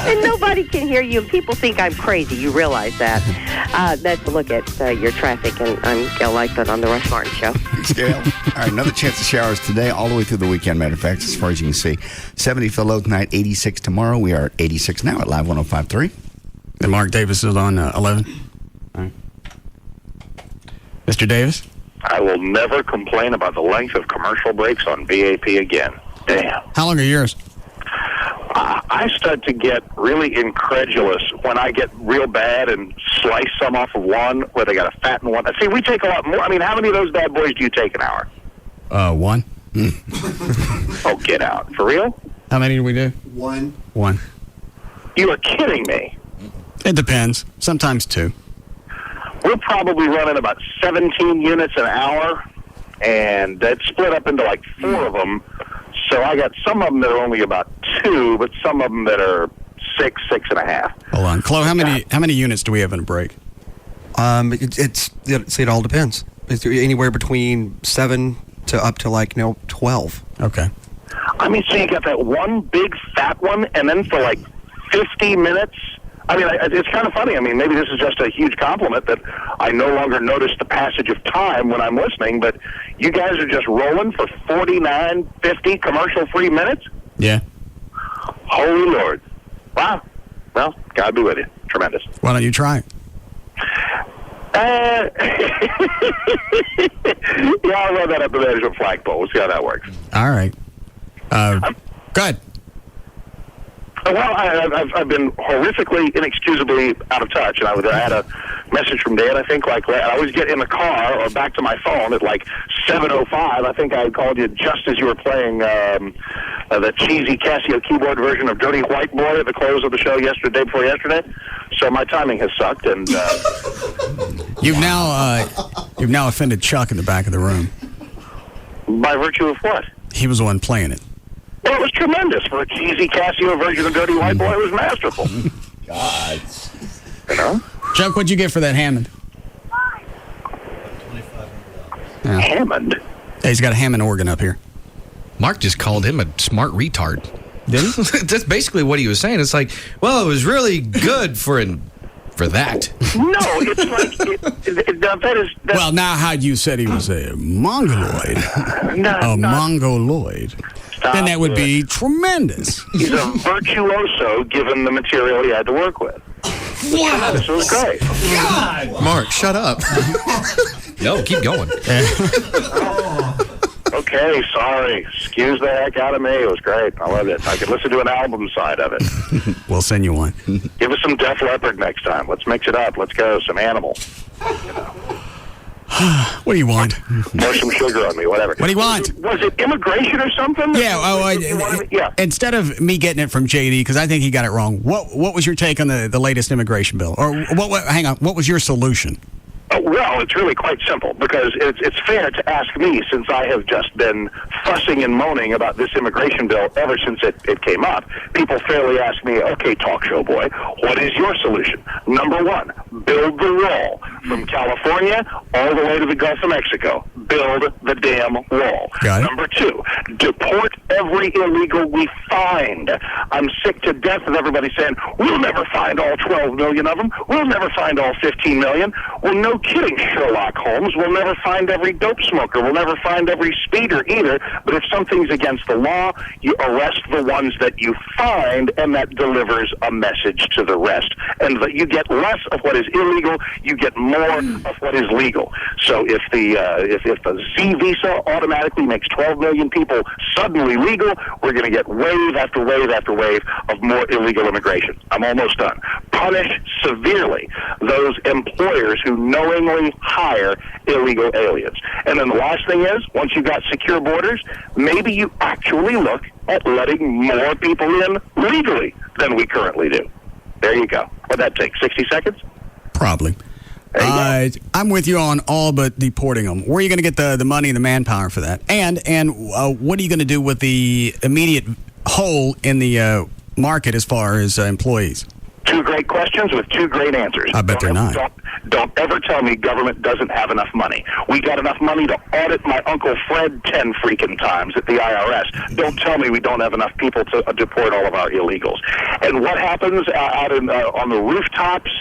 And nobody can hear you, and people think I'm crazy. You realize that. That's a look at your traffic, and I'm Gail Lightfoot on the Russ Martin Show. Thanks, Gail. All right, another chance of showers today, all the way through the weekend, matter of fact, as far as you can see. 70 for the low tonight, 86 tomorrow. We are at 86 now at Live 105.3. And Mark Davis is on 11. All right. Mr. Davis? I will never complain about the length of commercial breaks on VAP again. Damn. How long are yours? I start to get really incredulous when I get real bad and slice some off of one where they got a fatten one. See, we take a lot more. I mean, how many of those bad boys do you take an hour? One. Oh, get out. For real? How many do we do? One. You are kidding me. It depends. Sometimes two. We're probably running about 17 units an hour, and that's split up into like 4 of them. So I got some of them that are only about 2, but some of them that are 6, 6.5. Hold on, Chloe. How many units do we have in a break? It all depends. It's anywhere between 7 to up to 12. Okay. I mean, so you got that one big fat one, and then for like 50 minutes. I mean, it's kind of funny. I mean, maybe this is just a huge compliment that I no longer notice the passage of time when I'm listening, but you guys are just rolling for 49, 50 commercial-free minutes? Yeah. Holy Lord. Wow. Well, God be with you. Tremendous. Why don't you try it? Yeah, I'll run that up the management flagpole. We'll see how that works. All right. Go ahead. Well, I've been horrifically, inexcusably out of touch, and I had a message from Dan, I think, like, I always get in the car or back to my phone at like 7:05. I think I called you just as you were playing the cheesy Casio keyboard version of Dirty White Boy at the close of the show day before yesterday. So my timing has sucked, and you've now offended Chuck in the back of the room. By virtue of what? He was the one playing it. Well, it was tremendous. For a cheesy Casio version of Dirty White Boy, it was masterful. God. You know? Chuck, what'd you get for that Hammond? Yeah. Hammond? Yeah, he's got a Hammond organ up here. Mark just called him a smart retard. Did he? That's basically what he was saying. It's like, well, it was really good for that. No, it's like... that is... Well, now how you said he was a mongoloid. Mongoloid. Then that would be tremendous. He's a virtuoso given the material he had to work with. Wow. This was great. God. Mark, shut up. No, keep going. Okay, sorry. Excuse the heck out of me. It was great. I loved it. I could listen to an album side of it. We'll send you one. Give us some Def Leppard next time. Let's mix it up. Let's go. Some Animal. What do you want? Pour some sugar on me, whatever. What do you want? Was it immigration or something? Yeah. Yeah. Instead of me getting it from JD, because I think he got it wrong, what was your take on the latest immigration bill? Or hang on, what was your solution? Well, it's really quite simple, because it's fair to ask me, since I have just been fussing and moaning about this immigration bill ever since it came up. People fairly ask me, okay, talk show boy, what is your solution? Number one, build the wall from California all the way to the Gulf of Mexico. Build the damn wall. Number two, deport every illegal we find. I'm sick to death of everybody saying, we'll never find all 12 million of them. We'll never find all 15 million. Well, no kidding, Sherlock Holmes. We'll never find every dope smoker. We'll never find every speeder either. But if something's against the law, you arrest the ones that you find, and that delivers a message to the rest. And you get less of what is illegal, you get more of what is legal. So if the Z visa automatically makes 12 million people suddenly legal, we're going to get wave after wave after wave of more illegal immigration. I'm almost done. Punish severely those employers who knowingly hire illegal aliens. And then the last thing is, once you've got secure borders, maybe you actually look at letting more people in legally than we currently do. There you go. What'd that take, 60 seconds? Probably. I'm with you on all but deporting them. Where are you going to get the money and the manpower for that? And what are you going to do with the immediate hole in the market as far as employees? Two great questions with two great answers. I bet they're not. Don't ever tell me government doesn't have enough money. We got enough money to audit my Uncle Fred 10 freaking times at the IRS. Don't tell me we don't have enough people to deport all of our illegals. And what happens out on the rooftops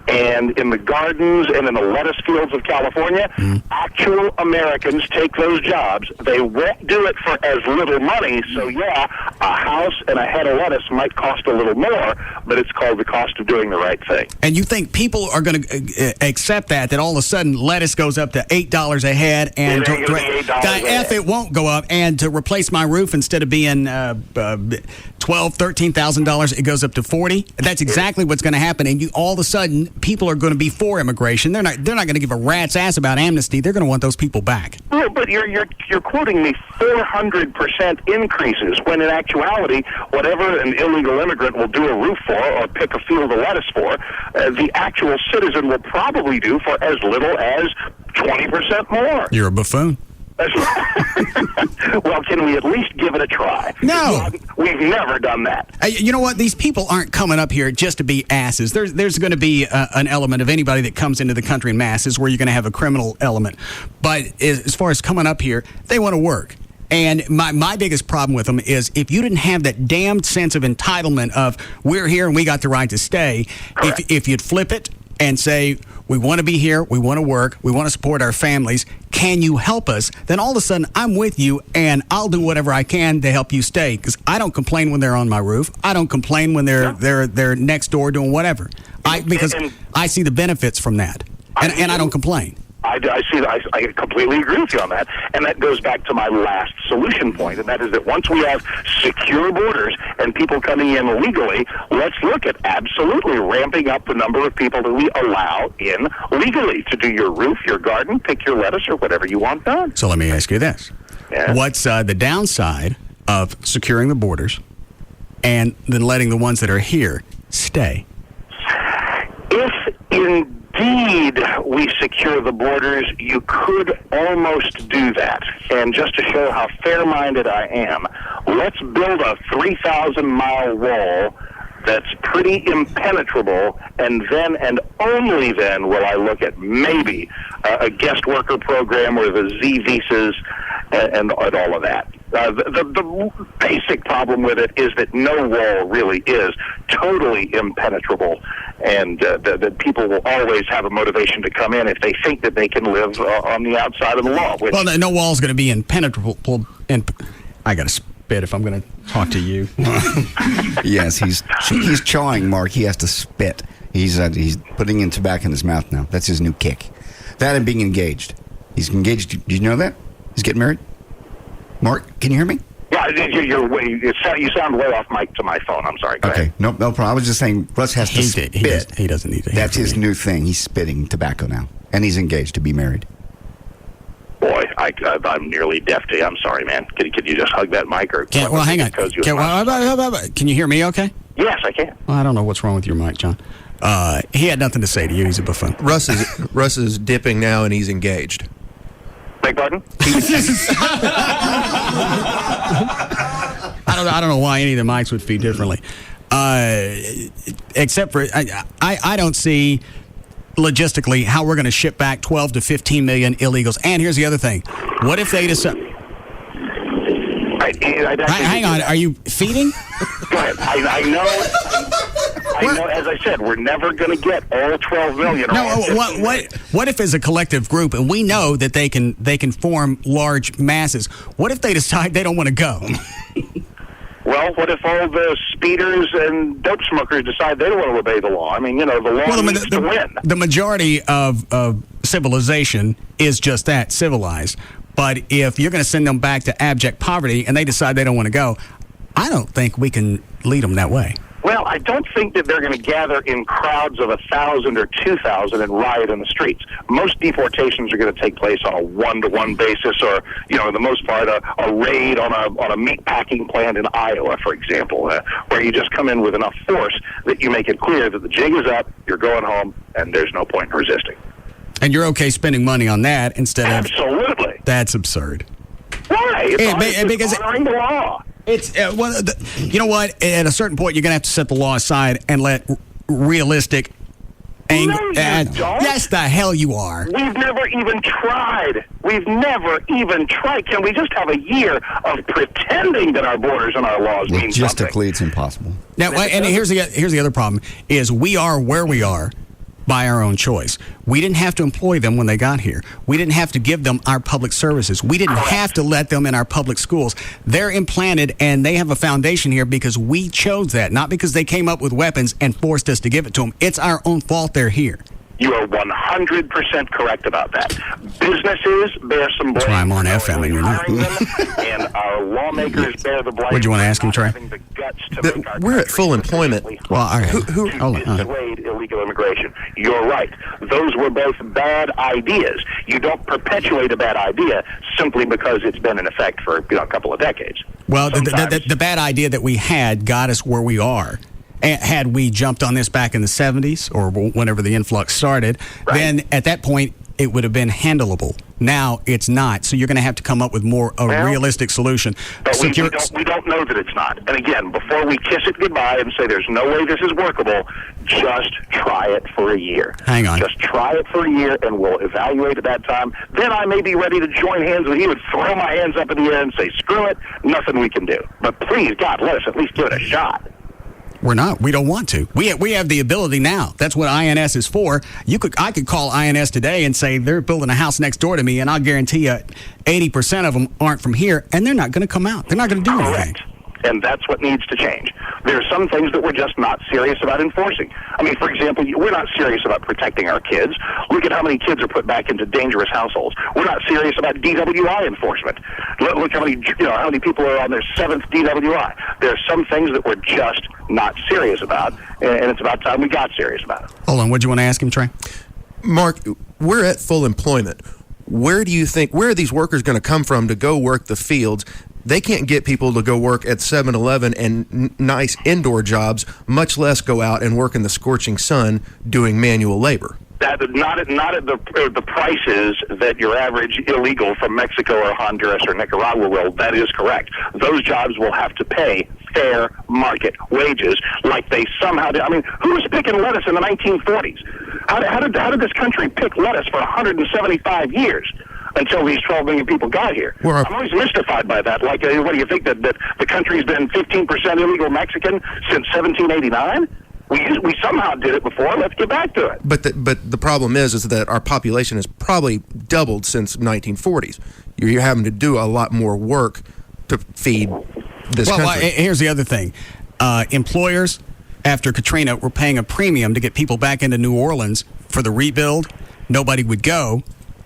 and in the gardens and in the lettuce fields of California? Actual Americans take those jobs. They won't do it for as little money. So, yeah, a house and a head of lettuce might cost a little more, but it's called the cost of doing the right thing. And you think people are going to accept that all of a sudden lettuce goes up to $8 a head, and it won't go up, and to replace my roof, instead of being $12,000-$13,000, it goes up to $40,000? That's exactly what's going to happen. And all of a sudden people are going to be for immigration. They're not going to give a rat's ass about amnesty. They're going to want those people back. Well, but you're quoting me 400% increases, when in actuality, whatever an illegal immigrant will do a roof for or pick a field of lettuce for, the actual citizen will probably do for as little as 20% more. You're a buffoon. Well, can we at least give it a try? No. We've never done that. You know what? These people aren't coming up here just to be asses. There's going to be an element of anybody that comes into the country in masses where you're going to have a criminal element. But as far as coming up here, they want to work. And my biggest problem with them is if you didn't have that damned sense of entitlement of we're here and we got the right to stay, if you'd flip it and say, we want to be here, we want to work, we want to support our families, can you help us? Then all of a sudden, I'm with you, and I'll do whatever I can to help you stay. Because I don't complain when they're on my roof. I don't complain when they're next door doing whatever. Because I see the benefits from that, and I don't complain. I completely agree with you on that, and that goes back to my last solution point, and that is that once we have secure borders and people coming in legally, let's look at absolutely ramping up the number of people that we allow in legally to do your roof, your garden, pick your lettuce, or whatever you want done. So let me ask you this. Yeah. What's the downside of securing the borders and then letting the ones that are here stay? If indeed we secure the borders, you could almost do that. And just to show how fair-minded I am, let's build a 3,000-mile wall that's pretty impenetrable, and then and only then will I look at maybe a guest worker program or the Z visas and all of that. The basic problem with it is that no wall really is totally impenetrable, and that people will always have a motivation to come in if they think that they can live on the outside of the law. Well, no wall's going to be impenetrable. I got to spit if I'm going to talk to you. Yes, he's chawing, Mark. He has to spit. He's putting in tobacco in his mouth now. That's his new kick. That and being engaged. He's engaged. Did you know that? He's getting married? Mark, can you hear me? Yeah, you sound way off mic to my phone. I'm sorry. Go ahead. No problem. I was just saying, Russ has to spit. He doesn't need to. That's his new thing. He's spitting tobacco now, and he's engaged to be married. Boy, I'm nearly deaf to you. I'm sorry, man. Can you just hug that mic? Well, hang on. Can you hear me okay? Yes, I can. Well, I don't know what's wrong with your mic, John. He had nothing to say to you. He's a buffoon. Russ is dipping now, and he's engaged. Beg pardon? I don't know why any of the mics would feed differently. Except for I don't see logistically how we're going to ship back 12 to 15 million illegals. And here's the other thing. What if they decide... Hang on. Are you feeding? Go ahead. I know, as I said, we're never going to get all 12 million. No, what if as a collective group, and we know that they can form large masses, what if they decide they don't want to go? Well, what if all the speeders and dope smokers decide they don't want to obey the law? I mean, the law needs to win. The majority of civilization is just that, civilized. But if you're going to send them back to abject poverty and they decide they don't want to go, I don't think we can lead them that way. Well, I don't think that they're going to gather in crowds of 1,000 or 2,000 and riot in the streets. Most deportations are going to take place on a one-to-one basis, or, for the most part, a raid on a meat packing plant in Iowa, for example, where you just come in with enough force that you make it clear that the jig is up, you're going home, and there's no point in resisting. And you're okay spending money on that instead of... Absolutely. That's absurd. Why? It's honoring the law. It's you know what? At a certain point, you're going to have to set the law aside and let realistic anger. No, you don't. Yes, the hell you are. We've never even tried. Can we just have a year of pretending that our borders and our laws mean something? Logistically, it's impossible. Now, and here's the other problem: is we are where we are by our own choice. We didn't have to employ them when they got here. We didn't have to give them our public services. We didn't have to let them in our public schools. They're implanted and they have a foundation here because we chose that, not because they came up with weapons and forced us to give it to them. It's our own fault they're here. You are 100% correct about that. Businesses bear some blame. That's why I'm on FM and you're not. And our lawmakers bear the blame. What do you want to ask him, Trey? We're at full employment. Well, all right. Who dissuade illegal immigration? You're right. Those were both bad ideas. You don't perpetuate a bad idea simply because it's been in effect for a couple of decades. Well, the bad idea that we had got us where we are. Had we jumped on this back in the 70s or whenever the influx started, then at that point, it would have been handleable. Now it's not. So you're going to have to come up with a realistic solution. But we don't know that it's not. And again, before we kiss it goodbye and say there's no way this is workable, just try it for a year. Hang on. Just try it for a year, and we'll evaluate at that time. Then I may be ready to join hands with you and throw my hands up in the air and say, screw it, nothing we can do. But please, God, let us at least give it a shot. We're not. We don't want to. We have the ability now. That's what INS is for. I could call INS today and say they're building a house next door to me, and I'll guarantee you 80% of them aren't from here, and they're not going to come out. They're not going to do anything. And that's what needs to change. There are some things that we're just not serious about enforcing. I mean, for example, we're not serious about protecting our kids. Look at how many kids are put back into dangerous households. We're not serious about DWI enforcement. Look how many people are on their 7th DWI. There are some things that we're just not serious about, and it's about time we got serious about it. Hold on. What do you want to ask him, Trey? Mark, we're at full employment. Where are these workers going to come from to go work the fields? They can't get people to go work at 7-Eleven and nice indoor jobs, much less go out and work in the scorching sun doing manual labor. Not at the prices that your average illegal from Mexico or Honduras or Nicaragua will. That is correct. Those jobs will have to pay fair market wages like they somehow did. I mean, who was picking lettuce in the 1940s? How did this country pick lettuce for 175 years? Until these 12 million people got here. I'm always mystified by that. Like, what do you think, that the country's been 15% illegal Mexican since 1789? We somehow did it before. Let's get back to it. But the problem is that our population has probably doubled since 1940s. You're having to do a lot more work to feed this country. Well, here's the other thing. Employers, after Katrina, were paying a premium to get people back into New Orleans for the rebuild. Nobody would go.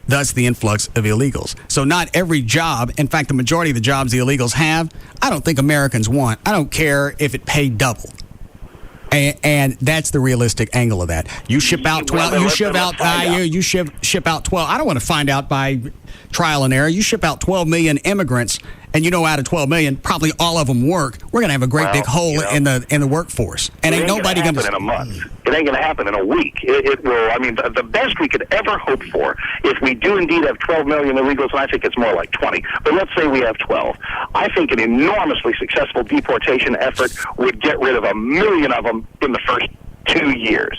Thus, the influx of illegals. So not every job, in fact, the majority of the jobs the illegals have, I don't think Americans want. I don't care if it paid double. And that's the realistic angle of that. You ship out 12. You ship out 12. I don't want to find out by trial and error. You ship out 12 million immigrants, and out of 12 million, probably all of them work. We're gonna have a great big hole in the workforce, and ain't nobody gonna happen in a month. It ain't gonna happen in a week. It will. I mean, the best we could ever hope for, if we do indeed have 12 million illegals, and I think it's more like 20. But let's say we have 12. I think an enormously successful deportation effort would get rid of 1 million of them in the first 2 years.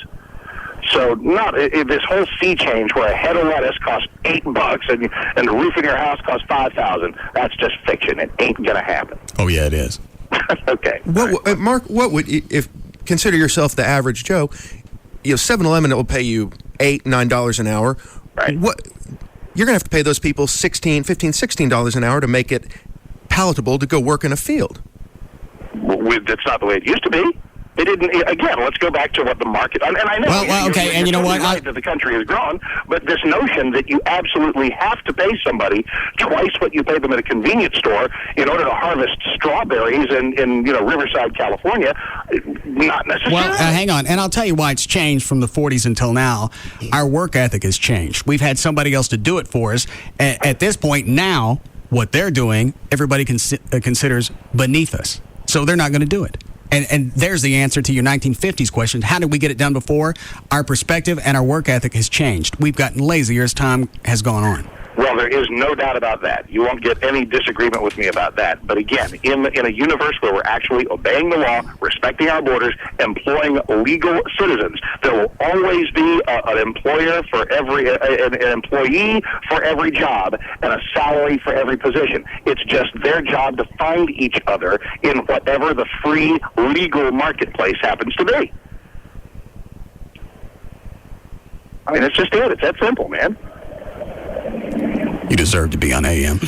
So this whole sea change where a head of lettuce costs $8 and the roof in your house costs $5,000. That's just fiction. It ain't gonna happen. Oh yeah, it is. Okay. Mark, what would consider yourself the average Joe? 7-Eleven, it will pay you $8-9 an hour. Right. You're gonna have to pay those people $16 an hour to make it palatable to go work in a field. That's not the way it used to be. It didn't. Again, let's go back to what the market. And I know. Well, okay. And you know what? Right that the country has grown, but this notion that you absolutely have to pay somebody twice what you pay them at a convenience store in order to harvest strawberries in Riverside, California, not necessarily. Well, hang on, and I'll tell you why it's changed from the 40s until now. Our work ethic has changed. We've had somebody else to do it for us. At this point now, what they're doing, everybody considers beneath us, so they're not going to do it. And there's the answer to your 1950s question. How did we get it done before? Our perspective and our work ethic has changed. We've gotten lazier as time has gone on. Well, there is no doubt about that. You won't get any disagreement with me about that. But again, in a universe where we're actually obeying the law, respecting our borders, employing legal citizens, there will always be an employer for an employee for every job and a salary for every position. It's just their job to find each other in whatever the free legal marketplace happens to be. I mean, it's just it. It's that simple, man. You deserve to be on AM.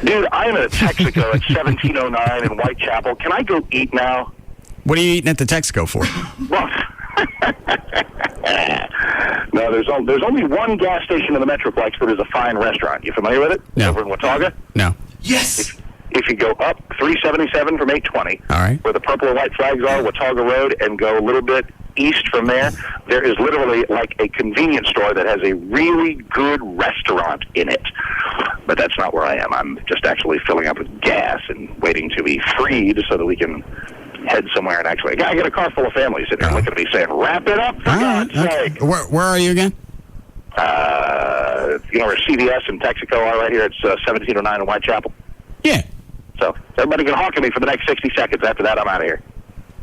Dude, I'm at a Texaco at 1709 in Whitechapel. Can I go eat now? What are you eating at the Texaco for? Well, no, there's only one gas station in the Metroplex that is a fine restaurant. You familiar with it? No. Over in Watauga? No. Yes! If you go up 377 from 820, all right, where the purple and white flags are, Watauga Road, and go a little bit east from there is literally like a convenience store that has a really good restaurant in it. But that's not where I am. I'm just actually filling up with gas and waiting to be freed so that we can head somewhere and actually... I got a car full of families sitting there looking at me saying, wrap it up, for God's sake. Where are you again? You know where CVS and Texaco are right here? It's 1709 in Whitechapel. Yeah. So everybody can honk at me for the next 60 seconds. After that, I'm out of here.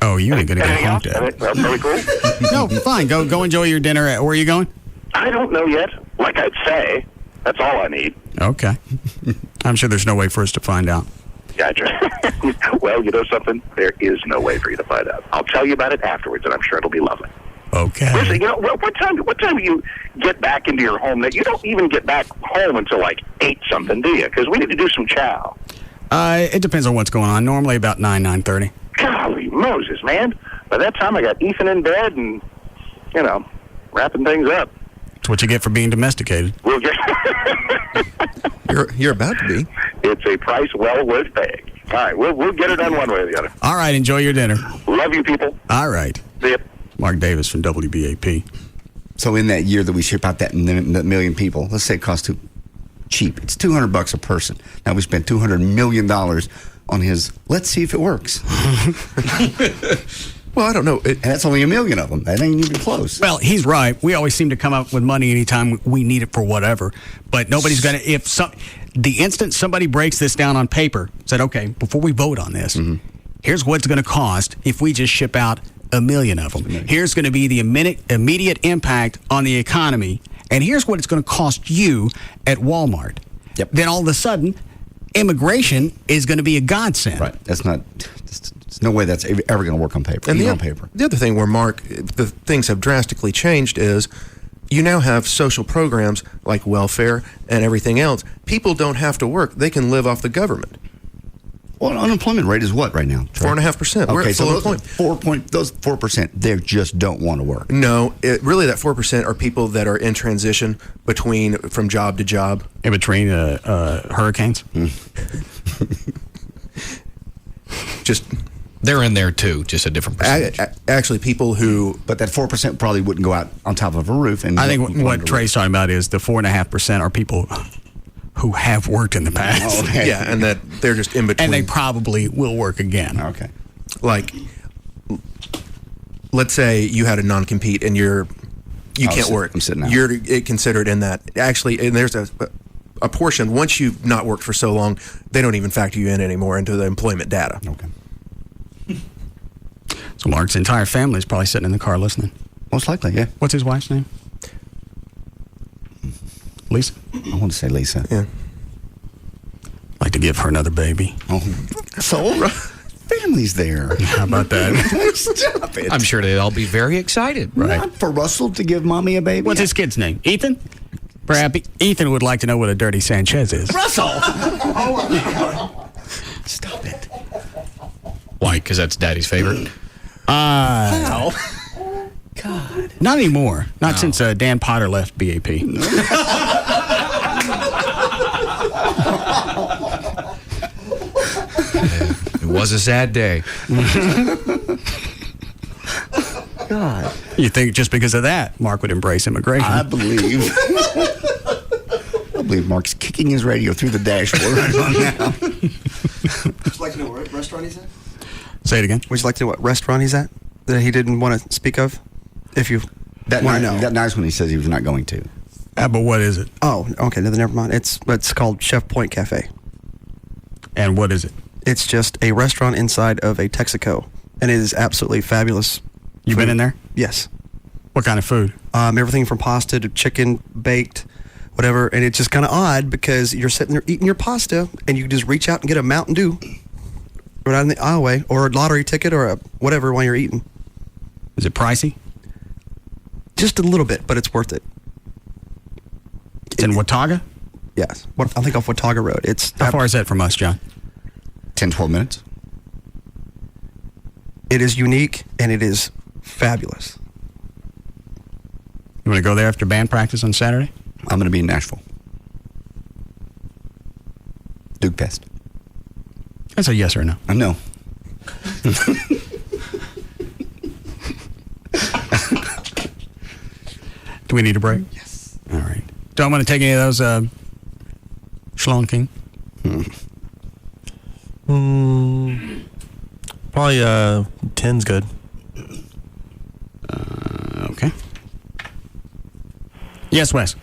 Oh, you ain't going to get honked at. Are we cool? No, fine. Go enjoy your dinner. Where are you going? I don't know yet. Like I'd say, that's all I need. Okay. I'm sure there's no way for us to find out. Gotcha. Well, you know something? There is no way for you to find out. I'll tell you about it afterwards, and I'm sure it'll be lovely. Okay. Listen, you know, what time do you get back into your home? That you don't even get back home until like 8-something, do you? Because we need to do some chow. It depends on what's going on. Normally about 9:30. Golly Moses, man. By that time, I got Ethan in bed and, you know, wrapping things up. That's what you get for being domesticated. We'll get... You're about to be. It's a price well worth paying. All right, we'll get it done one way or the other. All right, enjoy your dinner. Love you, people. All right. See ya. Mark Davis from WBAP. So in that year that we ship out that million people, let's say it costs too cheap. It's $200 a person. Now we spent $200 million on his. Let's see if it works. Well, I don't know. And that's only 1 million of them. That ain't even close. Well, he's right. We always seem to come up with money anytime we need it for whatever. But nobody's going to, the instant somebody breaks this down on paper, said, okay, before we vote on this, here's what it's going to cost if we just ship out 1 million of them. Here's going to be the immediate impact on the economy. And here's what it's going to cost you at Walmart. Yep. Then all of a sudden, immigration is going to be a godsend. Right. There's no way that's ever going to work on paper. And on paper. The other thing where, Mark, the things have drastically changed is you now have social programs like welfare and everything else. People don't have to work. They can live off the government. Well, unemployment rate is what right now? 4.5%. We're at full employment. Those 4%, they just don't want to work. No, really that 4% are people that are in transition from job to job. In between hurricanes? Just... They're in there too, just a different percentage. Actually, people who... But that 4% probably wouldn't go out on top of a roof. And I think what Trey's talking about is the 4.5% are people who have worked in the past. Oh, okay. Yeah, and that they're just in between. And they probably will work again. Okay. Like, let's say you had a non-compete and you can't work. I'm sitting out. You're considered in that. Actually, and there's a portion, once you've not worked for so long, they don't even factor you in anymore into the employment data. Okay. So Mark's entire family is probably sitting in the car listening. Most likely, yeah. What's his wife's name? Lisa? I want to say Lisa. Yeah. Like to give her another baby. Oh, so family's there. How about that? Stop it. I'm sure they'd all be very excited. Right. Not for Russell to give mommy a baby. What's his kid's name? Ethan? Perhaps Ethan would like to know what a dirty Sanchez is. Russell! Stop it. Why? Because that's Daddy's favorite? How? God. Not anymore. Not since Dan Potter left BAP. It was a sad day. God. You think just because of that, Mark would embrace immigration? I believe. I believe Mark's kicking his radio through the dashboard right on now. Would you like to know what restaurant he's at? Say it again. Would you like to know what restaurant he's at that he didn't want to speak of? If you that want to know. That nice when he says he was not going to. But what is it? Oh, okay. No, never mind. It's called Chef Point Cafe. And what is it? It's just a restaurant inside of a Texaco, and it is absolutely fabulous. You been in there? Yes. What kind of food? Everything from pasta to chicken, baked, whatever. And it's just kind of odd because you're sitting there eating your pasta, and you just reach out and get a Mountain Dew right out in the aisleway, or a lottery ticket, or a whatever while you're eating. Is it pricey? Just a little bit, but it's worth it. It's in Watauga? Yes. I think off Watauga Road. How far is that from us, John? 10, 12 minutes. It is unique, and it is fabulous. You want to go there after band practice on Saturday? I'm going to be in Nashville. Duke Pest. That's a yes or no. I know. Do we need a break? Yes. All right. Don't want to take any of those schlonking? Probably 10's good. Okay. Yes, Wes.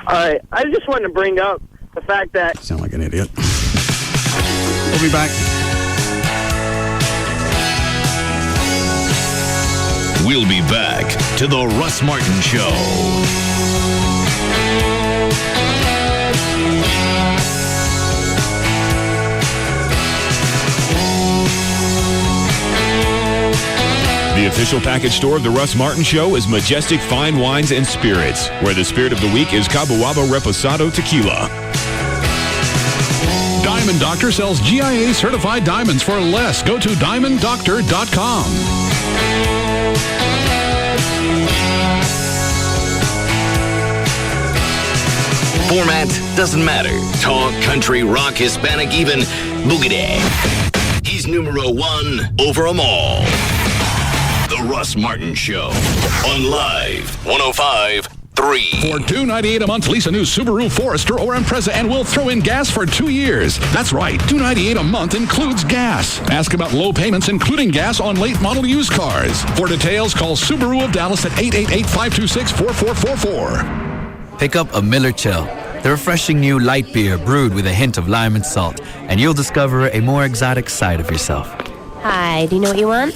All right. I just wanted to bring up the fact that... Sound like an idiot. We'll be back. We'll be back to the Russ Martin Show. The official package store of the Russ Martin Show is Majestic Fine Wines and Spirits, where the spirit of the week is Cabuabo Reposado Tequila. Diamond Doctor sells GIA certified diamonds for less. Go to diamonddoctor.com. Format doesn't matter. Talk, country, rock, Hispanic, even boogity. He's numero one over them all. The Russ Martin Show on Live 105.3. For $298 a month, lease a new Subaru Forester or Impreza and we'll throw in gas for 2 years. That's right, $298 a month includes gas. Ask about low payments, including gas on late model used cars. For details, call Subaru of Dallas at 888-526-4444. Pick up a Miller Chill, the refreshing new light beer brewed with a hint of lime and salt, and you'll discover a more exotic side of yourself. Hi, do you know what you want?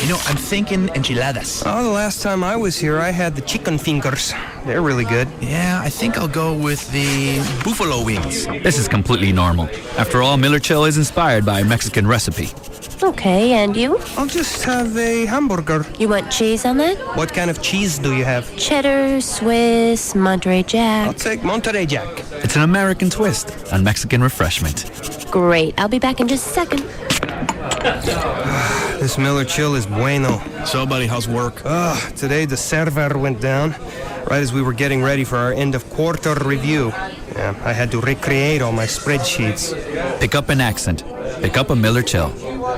You know, I'm thinking enchiladas. Oh, the last time I was here, I had the chicken fingers. They're really good. Yeah, I think I'll go with the buffalo wings. This is completely normal. After all, Miller Chill is inspired by a Mexican recipe. Okay, and you? I'll just have a hamburger. You want cheese on that? What kind of cheese do you have? Cheddar, Swiss, Monterey Jack. I'll take Monterey Jack. It's an American twist on Mexican refreshment. Great. I'll be back in just a second. This Miller Chill is bueno. So, buddy, how's work? Today the server went down right as we were getting ready for our end of quarter review. Yeah, I had to recreate all my spreadsheets. Pick up an accent. Pick up a Miller Chill,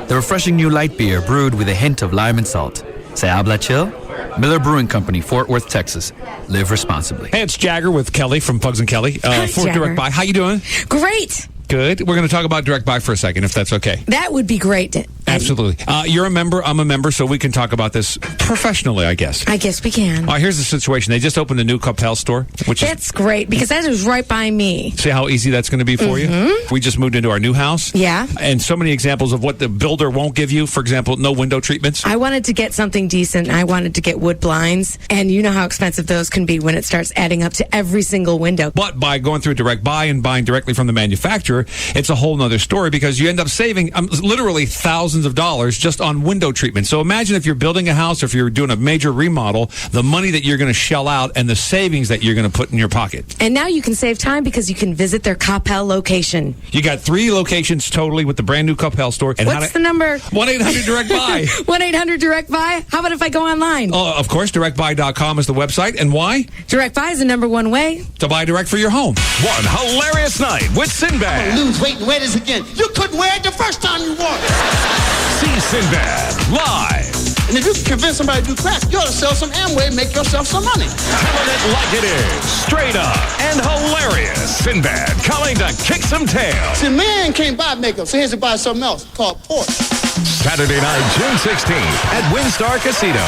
the refreshing new light beer brewed with a hint of lime and salt. Se habla chill? Miller Brewing Company, Fort Worth, Texas. Live responsibly. Hey, it's Jagger with Kelly from Pugs and Kelly for Jagger. Direct Buy. How you doing? Great. Good. We're going to talk about Direct Buy for a second, if that's okay. That would be great. Absolutely. You're a member. I'm a member, so we can talk about this professionally, I guess. I guess we can. Here's the situation. They just opened a new Coppell store, which That's great because that is right by me. See how easy that's going to be for you? We just moved into our new house. Yeah. And so many examples of what the builder won't give you. For example, no window treatments. I wanted to get something decent. I wanted to get wood blinds. And you know how expensive those can be when it starts adding up to every single window. But by going through Direct Buy and buying directly from the manufacturer, it's a whole nother story because you end up saving literally thousands of dollars just on window treatment. So imagine if you're building a house or if you're doing a major remodel, the money that you're going to shell out and the savings that you're going to put in your pocket. And now you can save time because you can visit their Coppell location. You got 3 locations totally with the brand new Coppell store. And what's the number? 1-800-DIRECT-BUY. 1-800-DIRECT-BUY? How about if I go online? Oh, of course, directbuy.com is the website. And why? Direct Buy is the number one way to buy direct for your home. One hilarious night with Sinbad. I'm gonna lose weight and wear this again. You couldn't wear it the first time you wore it. See Sinbad live. And if you can convince somebody to do crack, you ought to sell some Amway and make yourself some money. Telling it like it is. Straight up and hilarious. Sinbad coming to kick some tail. See, man can't buy makeup, so he has to buy something else called Porsche. Saturday night, June 16th at WinStar Casinos.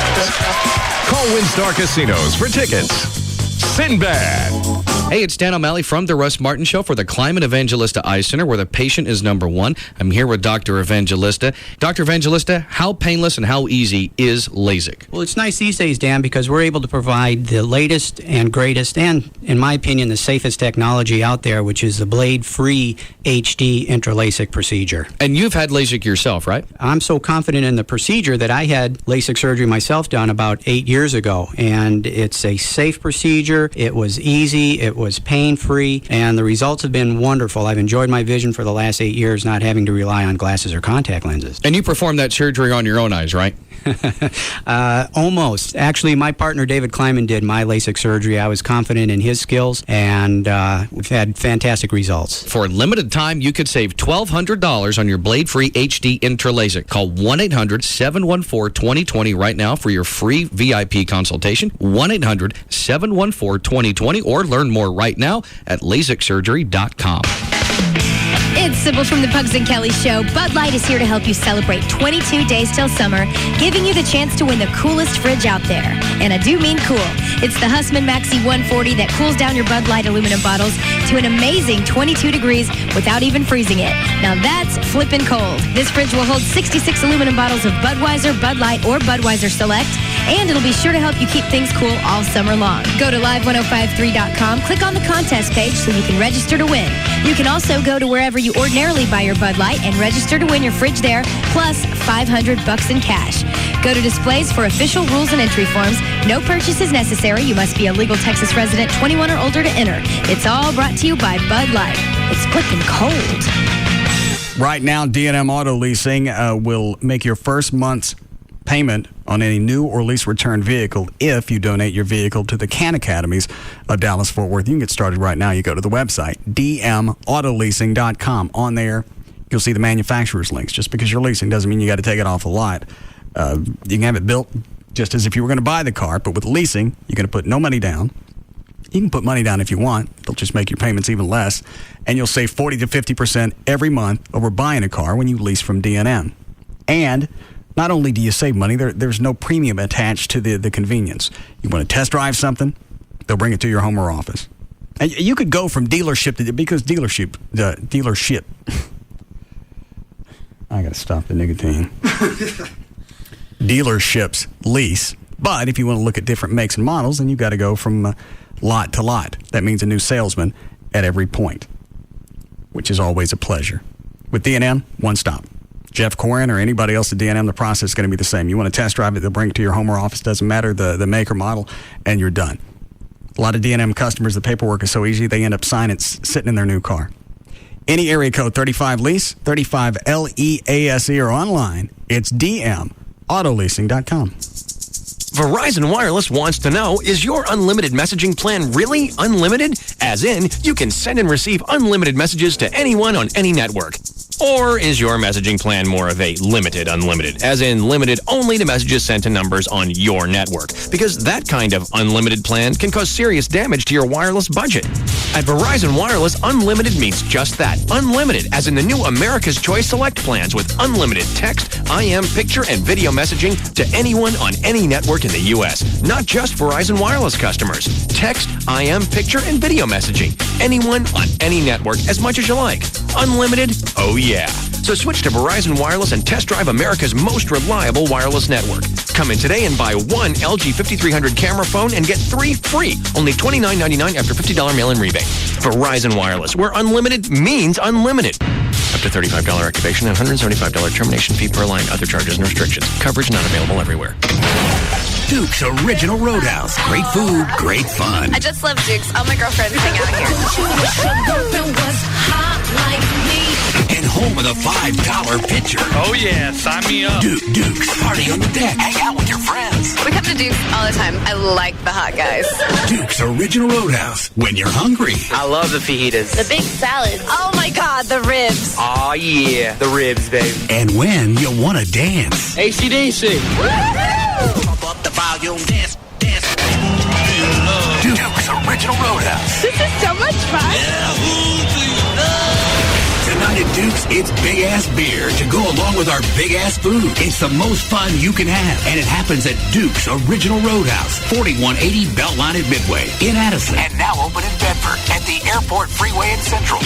Call WinStar Casinos for tickets. Sinbad. Hey, it's Dan O'Malley from the Russ Martin Show for the Climate Evangelista Eye Center, where the patient is number one. I'm here with Dr. Evangelista. Dr. Evangelista, how painless and how easy is LASIK? Well, it's nice these days, Dan, because we're able to provide the latest and greatest and, in my opinion, the safest technology out there, which is the blade-free HD intraLASIK procedure. And you've had LASIK yourself, right? I'm so confident in the procedure that I had LASIK surgery myself done about 8 years ago, and it's a safe procedure. It was easy. It was pain-free, and the results have been wonderful. I've enjoyed my vision for the last 8 years, not having to rely on glasses or contact lenses. And you performed that surgery on your own eyes, right? Almost. Actually, my partner David Kleiman did my LASIK surgery. I was confident in his skills, and we've had fantastic results. For a limited time, you could save $1,200 on your blade-free HD intraLASIK. Call 1-800-714-2020 right now for your free VIP consultation. 1-800-714-2020, or learn more right now at LASIKsurgery.com. It's Sybil from the Pugs and Kelly Show. Bud Light is here to help you celebrate 22 days till summer, giving you the chance to win the coolest fridge out there. And I do mean cool. It's the Hussman Maxi 140 that cools down your Bud Light aluminum bottles to an amazing 22 degrees without even freezing it. Now that's flippin' cold. This fridge will hold 66 aluminum bottles of Budweiser, Bud Light, or Budweiser Select, and it'll be sure to help you keep things cool all summer long. Go to live1053.com, click on the contest page so you can register to win. You can also go to wherever you ordinarily buy your Bud Light and register to win your fridge there, plus $500 in cash. Go to displays for official rules and entry forms. No purchase is necessary. You must be a legal Texas resident, 21 or older to enter. It's all brought to you by Bud Light. It's flipping cold. Right now, D&M Auto Leasing will make your first month's payment on any new or lease return vehicle if you donate your vehicle to the CAN Academies of Dallas-Fort Worth. You can get started right now. You go to the website, dmautoleasing.com. On there, you'll see the manufacturer's links. Just because you're leasing doesn't mean you got to take it off the lot. You can have it built just as if you were going to buy the car, but with leasing, you're going to put no money down. You can put money down if you want. They'll just make your payments even less. And you'll save 40 to 50% every month over buying a car when you lease from D&M. And not only do you save money, there's no premium attached to the convenience. You want to test drive something, they'll bring it to your home or office. And you could go from dealership to, because dealership, I got to stop the nicotine. Dealerships lease. But if you want to look at different makes and models, then you've got to go from lot to lot. That means a new salesman at every point, which is always a pleasure. With D&M, one stop. Jeff Corin or anybody else at D&M, the process is going to be the same. You want to test drive it, they'll bring it to your home or office. Doesn't matter the make or model, and you're done. A lot of D&M customers, the paperwork is so easy, they end up signing sitting in their new car. Any area code 35LEASE, 35LEASE, or online, it's dmautoleasing.com. Verizon Wireless wants to know, is your unlimited messaging plan really unlimited? As in, you can send and receive unlimited messages to anyone on any network. Or is your messaging plan more of a limited unlimited, as in limited only to messages sent to numbers on your network? Because that kind of unlimited plan can cause serious damage to your wireless budget. At Verizon Wireless, unlimited means just that. Unlimited, as in the new America's Choice Select plans with unlimited text, IM, picture, and video messaging to anyone on any network in the U.S. Not just Verizon Wireless customers. Text, IM, picture, and video messaging. Anyone on any network as much as you like. Unlimited? Oh yeah. So switch to Verizon Wireless and test drive America's most reliable wireless network. Come in today and buy one LG 5300 camera phone and get 3 free. Only $29.99 after $50 mail-in rebate. Verizon Wireless, where unlimited means unlimited. Up to $35 activation and $175 termination fee per line. Other charges and restrictions. Coverage not available everywhere. Duke's Original Roadhouse. Great food, great fun. I just love Duke's. All my girlfriends hang out here. And home of the $5 pitcher. Oh yeah, sign me up. Duke's. Party on the deck. Hang out with your friends. We come to Duke's all the time. I like the hot guys. Duke's Original Roadhouse. When you're hungry. I love the fajitas. The big salads. Oh my God, the ribs. Oh yeah, the ribs, baby. And when you want to dance. AC/DC. Pump up the volume, dance. Duke's Original Roadhouse. This is so much fun. Tonight at Duke's, it's big-ass beer to go along with our big-ass food. It's the most fun you can have, and it happens at Duke's Original Roadhouse, 4180 Beltline at Midway in Addison. And now open in Bedford at the Airport Freeway in Central.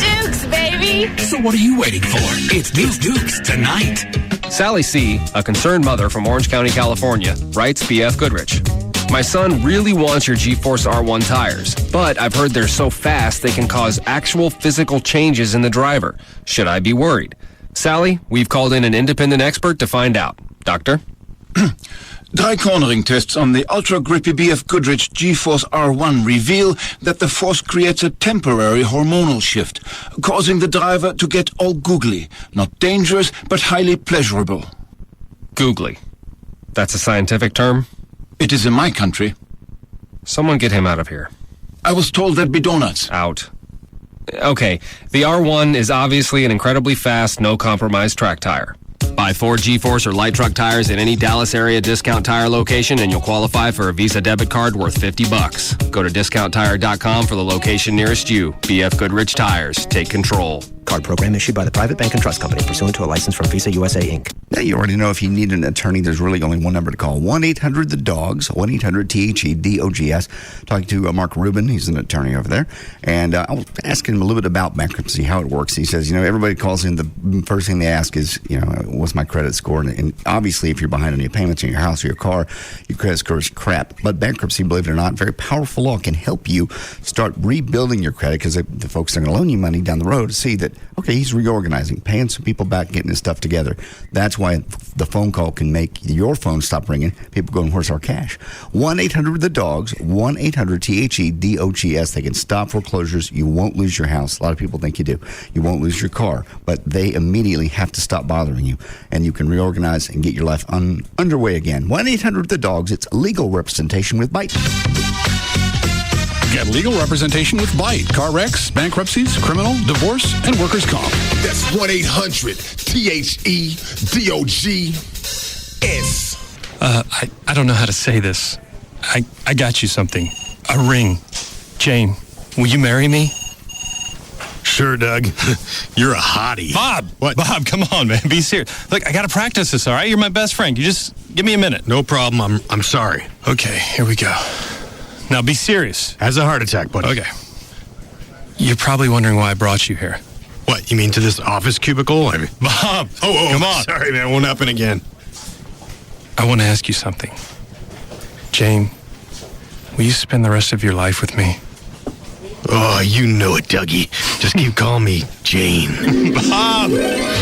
Duke's, baby. So what are you waiting for? It's Duke's tonight. Sally C., a concerned mother from Orange County, California, writes BF Goodrich. My son really wants your G-Force R1 tires, but I've heard they're so fast they can cause actual physical changes in the driver. Should I be worried? Sally, we've called in an independent expert to find out. Doctor? Dry cornering tests on the ultra-grippy BF Goodrich G-Force R1 reveal that the force creates a temporary hormonal shift, causing the driver to get all googly. Not dangerous, but highly pleasurable. Googly. That's a scientific term? It is in my country. Someone get him out of here. I was told there'd be donuts. Out. Okay, the R1 is obviously an incredibly fast, no-compromise track tire. By Buy 4 G-Force or light truck tires at any Dallas area Discount Tire location and you'll qualify for a Visa debit card worth $50. Go to discounttire.com for the location nearest you. BF Goodrich Tires. Take control. Card program issued by the Private Bank and Trust Company pursuant to a license from Visa USA, Inc. Now, you already know if you need an attorney, there's really only one number to call. 1-800-THE-DOGS, 1-800-THE-DOGS. Talking to Mark Rubin. He's an attorney over there. And I was asking him a little bit about bankruptcy, how it works. He says, everybody calls in, the first thing they ask is, what's my credit score? And obviously, if you're behind on your payments in your house or your car, your credit score is crap. But bankruptcy, believe it or not, very powerful law, can help you start rebuilding your credit because the folks that are going to loan you money down the road see that, okay, he's reorganizing, paying some people back, getting his stuff together. That's why the phone call can make your phone stop ringing. People going, where's our cash? 1-800-THE-DOGS, 1-800-THE-DOGS. They can stop foreclosures. You won't lose your house. A lot of people think you do. You won't lose your car, but they immediately have to stop bothering you, and you can reorganize and get your life underway again. 1-800-THE-DOGS. It's legal representation with Bite. Get legal representation with Bite. Car wrecks, bankruptcies, criminal, divorce, and workers' comp. That's 1-800-THE-DOGS. I don't know how to say this. I got you something. A ring. Jane, will you marry me? Sure, Doug. You're a hottie. Bob! What? Bob, come on, man. Be serious. Look, I got to practice this, all right? You're my best friend. You just give me a minute. No problem. I'm sorry. Okay, here we go. Now be serious. Has a heart attack, buddy. Okay. You're probably wondering why I brought you here. What, you mean to this office cubicle? Bob! Come on. Sorry, man. Won't happen again. I want to ask you something. Jane, will you spend the rest of your life with me? Oh, you know it, Dougie. Just keep calling me Jane. Bob!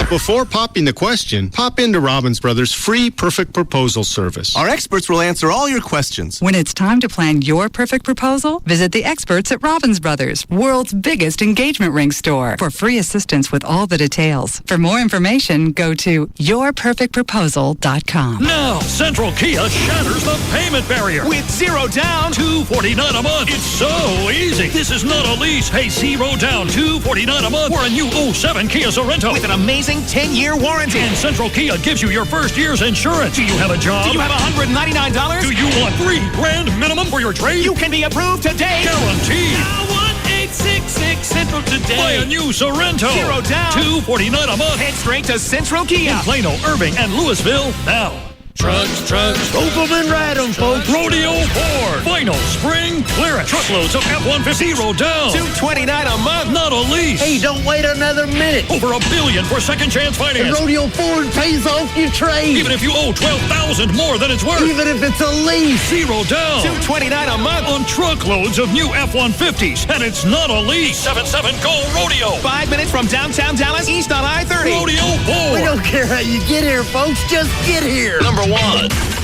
Before popping the question, pop into Robbins Brothers' free Perfect Proposal service. Our experts will answer all your questions. When it's time to plan your perfect proposal, visit the experts at Robbins Brothers, world's biggest engagement ring store, for free assistance with all the details. For more information, go to yourperfectproposal.com. Now, Central Kia shatters the payment barrier. With zero down, $249 a month. It's so easy. This is not a lease. Pay zero down, $249 a month. Or a new 07 Kia Sorento. With an amazing 10-year warranty. And Central Kia gives you your first year's insurance. Do you have a job? Do you have $199? Do you want $3,000 minimum for your trade? You can be approved today. Guaranteed. Now 1-866 Central today. Buy a new Sorento. Zero down, $249 a month. Head straight to Central Kia. In Plano, Irving, and Louisville now. Trucks. Scope them and ride them, folks. Rodeo Ford. Final spring clearance. Truckloads of F-150. Zero down. $229 a month. Not a lease. Hey, don't wait another minute. Over $1 billion for second chance finance. And Rodeo Ford pays off your trade. Even if you owe $12,000 more than it's worth. Even if it's a lease. Zero down. $229 a month. On truckloads of new F-150s. And it's not a lease. 77 Go Rodeo. 5 minutes from downtown Dallas, east on I-30. Rodeo Ford. We don't care how you get here, folks. Just get here. Number 1.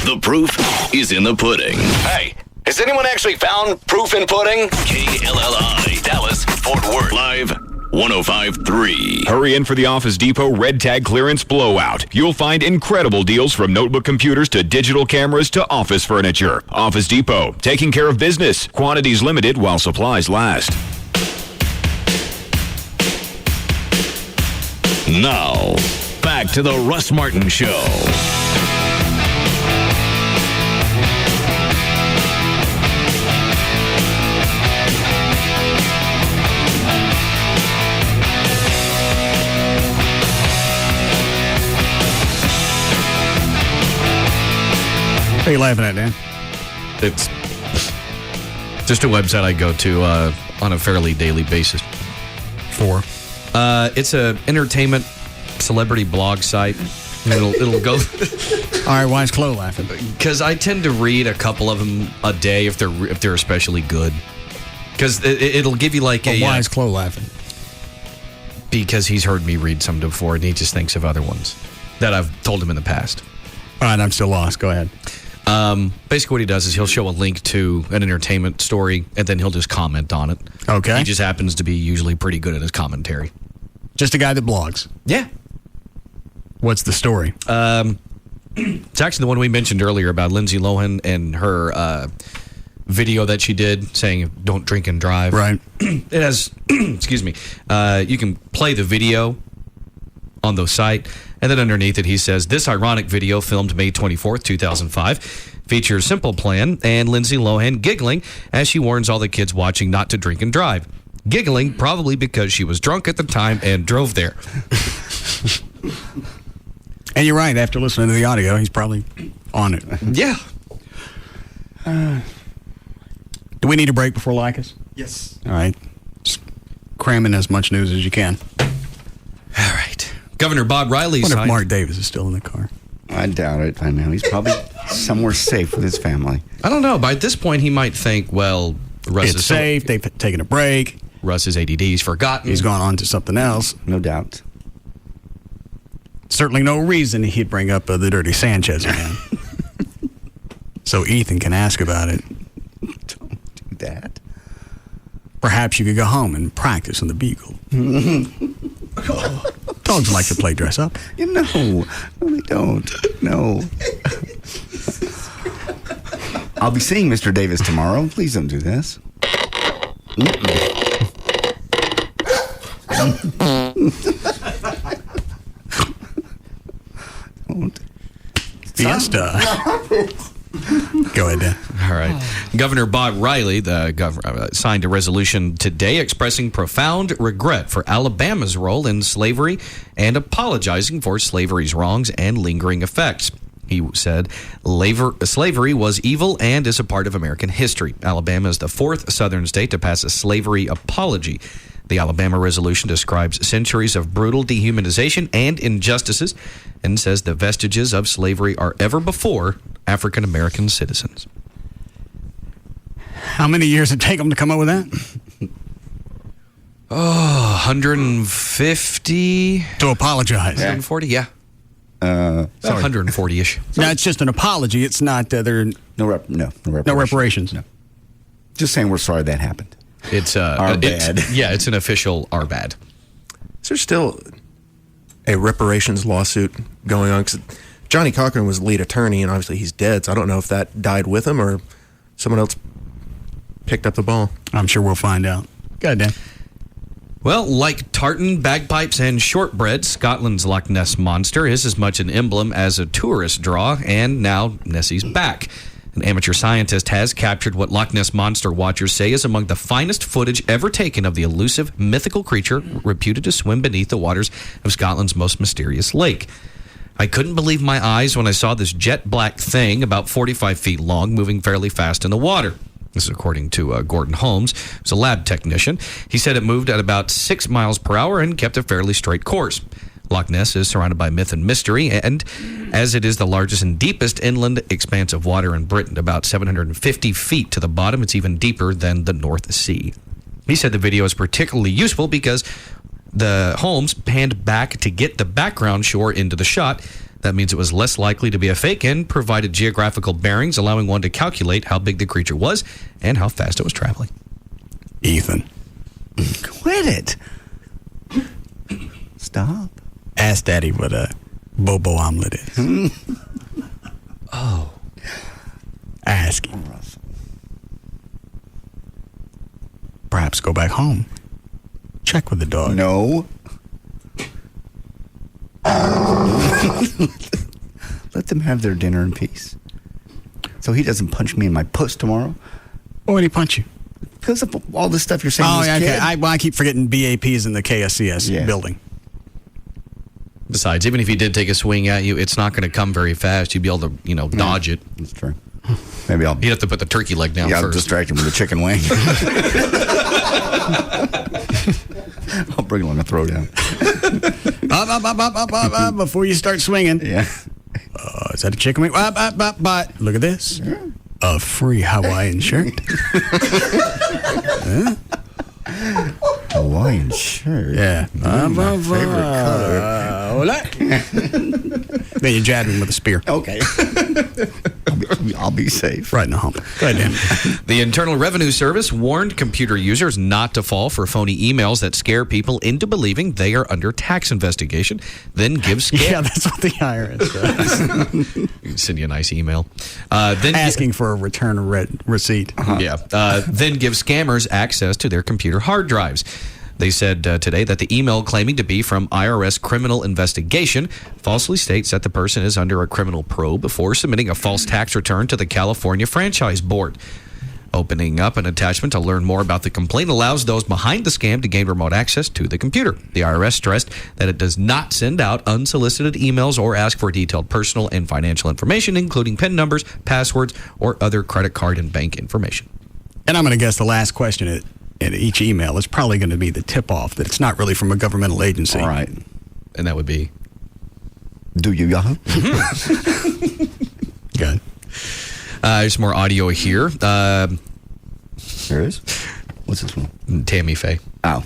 The proof is in the pudding. Hey, has anyone actually found proof in pudding? KLLI, Dallas, Fort Worth. Live 105.3. Hurry in for the Office Depot Red Tag Clearance Blowout. You'll find incredible deals from notebook computers to digital cameras to office furniture. Office Depot, taking care of business. Quantities limited while supplies last. Now, back to the Russ Martin Show. What are you laughing at, Dan? It's just a website I go to on a fairly daily basis. For? It's a entertainment celebrity blog site. It'll go. All right, why is Chloe laughing? Because I tend to read a couple of them a day if they're especially good. Because it'll give you like why is Chloe laughing? Because he's heard me read some before and he just thinks of other ones that I've told him in the past. All right, I'm still lost. Go ahead. Basically what he does is he'll show a link to an entertainment story and then he'll just comment on it. Okay. He just happens to be usually pretty good at his commentary. Just a guy that blogs? Yeah. What's the story? It's actually the one we mentioned earlier about Lindsay Lohan and her video that she did saying don't drink and drive. Right. It has, excuse me, you can play the video on the site. And then underneath it, he says, this ironic video filmed May 24th, 2005, features Simple Plan and Lindsay Lohan giggling as she warns all the kids watching not to drink and drive. Giggling probably because she was drunk at the time and drove there. And you're right. After listening to the audio, he's probably on it. Yeah. Do we need a break before Lycus? Yes. All right. Just cram in as much news as you can. All right. Governor Bob Riley I wonder signed... if Mark Davis is still in the car. I doubt it. I know. He's probably somewhere safe with his family. I don't know. By this point, he might think, well, Russ It's is safe. They've taken a break. Russ's ADD's forgotten. He's gone on to something else. No doubt. Certainly no reason he'd bring up the Dirty Sanchez again. So Ethan can ask about it. Don't do that. Perhaps you could go home and practice on the Beagle. Dogs like to play dress up. You know. No, they don't. No. I'll be seeing Mr. Davis tomorrow. Please don't do this. Don't. Fiesta. Go ahead, Dan. All right. Governor Bob Riley, the governor, signed a resolution today expressing profound regret for Alabama's role in slavery and apologizing for slavery's wrongs and lingering effects. He said, slavery was evil and is a part of American history. Alabama is the fourth southern state to pass a slavery apology. The Alabama resolution describes centuries of brutal dehumanization and injustices and says the vestiges of slavery are ever before African American citizens. How many years did it take them to come up with that? 150. To apologize. 140, yeah. 140-ish. No, it's just an apology. It's not, there No reparations. no reparations. No. Just saying we're sorry that happened. It's Our bad. Yeah, it's an official our bad. Is there still a reparations lawsuit going on? 'Cause Johnny Cochran was lead attorney, and obviously he's dead, so I don't know if that died with him or someone else picked up the ball. I'm sure we'll find out. Go ahead, Dan. Well, like tartan, bagpipes, and shortbread, Scotland's Loch Ness Monster is as much an emblem as a tourist draw, and now Nessie's back. An amateur scientist has captured what Loch Ness Monster watchers say is among the finest footage ever taken of the elusive, mythical creature reputed to swim beneath the waters of Scotland's most mysterious lake. I couldn't believe my eyes when I saw this jet black thing about 45 feet long moving fairly fast in the water. This is according to Gordon Holmes, who's a lab technician. He said it moved at about 6 miles per hour and kept a fairly straight course. Loch Ness is surrounded by myth and mystery, and as it is the largest and deepest inland expanse of water in Britain, about 750 feet to the bottom, it's even deeper than the North Sea. He said the video is particularly useful because the Holmes panned back to get the background shore into the shot. That means it was less likely to be a fake and provided geographical bearings, allowing one to calculate how big the creature was and how fast it was traveling. Ethan. Quit it. Stop. Ask Daddy what a bobo omelet is. Oh. Ask him. Perhaps go back home. Check with the dog. No. Let them have their dinner in peace. So he doesn't punch me in my puss tomorrow. Why would he punch you? Because of all the stuff you're saying. Oh, to yeah, this okay. kid. I keep forgetting BAP's in the KSCS building. Besides, even if he did take a swing at you, it's not going to come very fast. You'd be able to, dodge it. That's true. Maybe I'll... You'd have to put the turkey leg down I'll first. distract him with a chicken wing. I'll bring along a throwdown. Up, before you start swinging. Yeah. Is that a chicken wing? Look at this. A free Hawaiian shirt. Huh? Hawaiian shirt. Yeah. My favorite color. Then you jab him with a spear. Okay. I'll be safe. Right in the hump. Go ahead, Dan. The Internal Revenue Service warned computer users not to fall for phony emails that scare people into believing they are under tax investigation, then give scam. Yeah, that's what the IRS does. Send you a nice email. Then asking for a return receipt. Yeah. Then give scammers access to their computer hard drives. They said today that the email claiming to be from IRS criminal investigation falsely states that the person is under a criminal probe before submitting a false tax return to the California Franchise Board. Opening up an attachment to learn more about the complaint allows those behind the scam to gain remote access to the computer. The IRS stressed that it does not send out unsolicited emails or ask for detailed personal and financial information, including PIN numbers, passwords, or other credit card and bank information. And I'm going to guess the last question in each email is probably going to be the tip-off that it's not really from a governmental agency. All right. And that would be? Do you, Yahoo? Good. There's more audio here. There is? What's this one? Tammy Faye. Oh,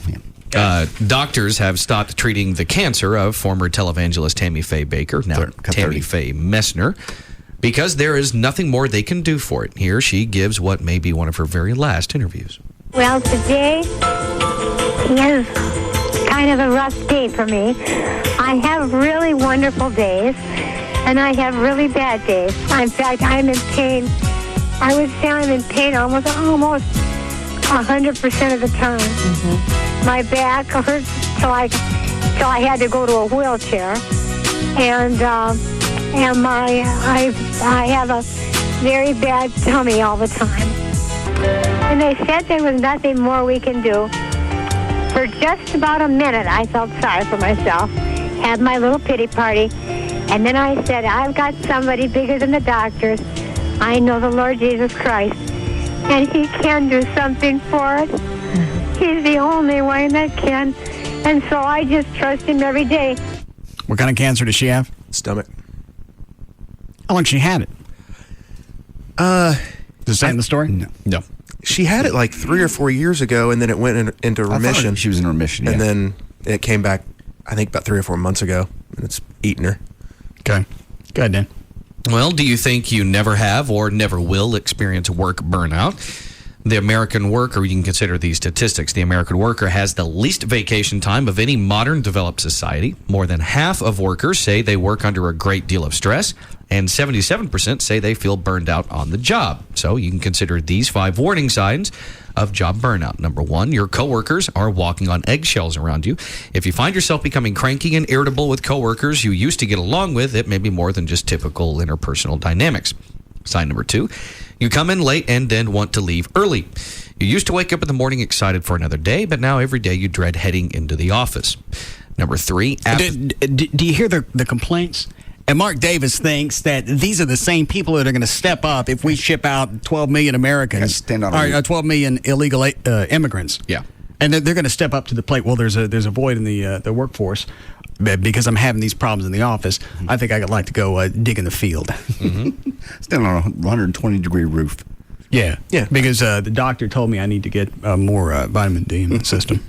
yeah. Doctors have stopped treating the cancer of former televangelist Tammy Faye Baker, now Tammy Faye Messner, because there is nothing more they can do for it. Here she gives what may be one of her very last interviews. Well, today is kind of a rough day for me. I have really wonderful days, and I have really bad days. In fact, I'm in pain. I would say I'm in pain almost 100% of the time. Mm-hmm. My back hurts till I had to go to a wheelchair, and I have a very bad tummy all the time. And they said there was nothing more we can do. For just about a minute, I felt sorry for myself, had my little pity party, and then I said, I've got somebody bigger than the doctors. I know the Lord Jesus Christ, and He can do something for it. He's the only one that can, and so I just trust Him every day. What kind of cancer does she have? Stomach. How long she had it? Does it say in the story? No. She had it like 3 or 4 years ago, and then it went into remission. She was in remission, and then it came back, I think, about 3 or 4 months ago, and it's eaten her. Okay. Go ahead, Dan. Well, do you think you never have or never will experience work burnout? The American worker, you can consider these statistics. The American worker has the least vacation time of any modern developed society. More than half of workers say they work under a great deal of stress, and 77% say they feel burned out on the job. So you can consider these 5 warning signs of job burnout. Number 1, your coworkers are walking on eggshells around you. If you find yourself becoming cranky and irritable with coworkers you used to get along with, it may be more than just typical interpersonal dynamics. Sign number 2, you come in late and then want to leave early. You used to wake up in the morning excited for another day, but now every day you dread heading into the office. Number 3, do you hear the complaints? And Mark Davis thinks that these are the same people that are going to step up if we ship out 12 million Americans, or 12 million illegal immigrants. Yeah. And they're going to step up to the plate. Well, there's a void in the workforce because I'm having these problems in the office. Mm-hmm. I think I'd like to go dig in the field. Mm-hmm. Standing on a 120-degree roof. Yeah. Because the doctor told me I need to get more vitamin D in the system.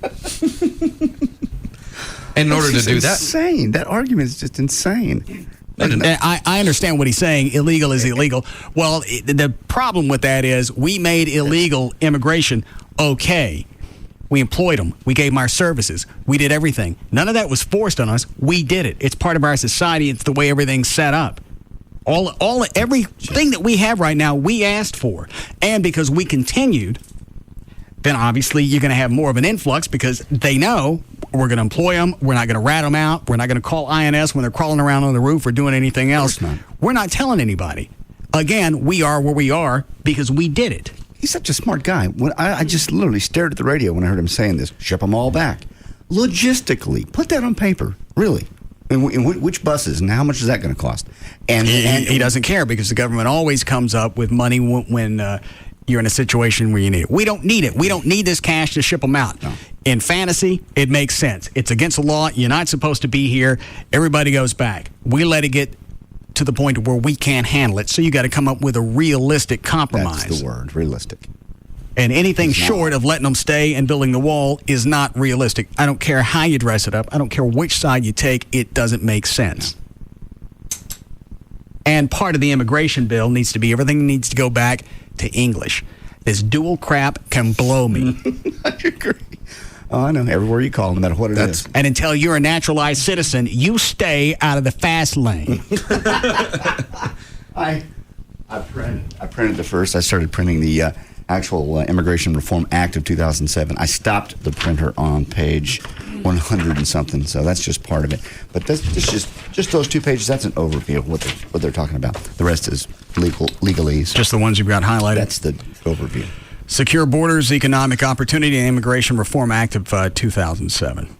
In order to do that, insane. That argument is just insane. And I understand what he's saying. Illegal is illegal. Well, the problem with that is we made illegal immigration okay. We employed them. We gave them our services. We did everything. None of that was forced on us. We did it. It's part of our society. It's the way everything's set up. Everything that we have right now, we asked for. And because we continued, then obviously you're going to have more of an influx because they know we're going to employ them. We're not going to rat them out. We're not going to call INS when they're crawling around on the roof or doing anything else. We're not telling anybody. Again, we are where we are because we did it. He's such a smart guy. When I just literally stared at the radio when I heard him saying this. Ship them all back. Logistically, put that on paper. Really. In which buses and how much is that going to cost? And he doesn't care because the government always comes up with money when you're in a situation where you need it. We don't need it. We don't need this cash to ship them out. No. In fantasy, it makes sense. It's against the law. You're not supposed to be here. Everybody goes back. We let it get to the point where we can't handle it. So you got to come up with a realistic compromise. That's the word, realistic. And anything short of letting them stay and building the wall is not realistic. I don't care how you dress it up. I don't care which side you take. It doesn't make sense. And part of the immigration bill needs to be everything needs to go back to English. This dual crap can blow me. I agree. Oh, I know. Everywhere you call, no matter what it is. And until you're a naturalized citizen, you stay out of the fast lane. I printed the first. I started printing the actual Immigration Reform Act of 2007. I stopped the printer on page 100 and something, so that's just part of it. But that's just those 2 pages. That's an overview of what they're talking about. The rest is legalese. Just the ones you've got highlighted? That's the overview. Secure Borders, Economic Opportunity, and Immigration Reform Act of 2007.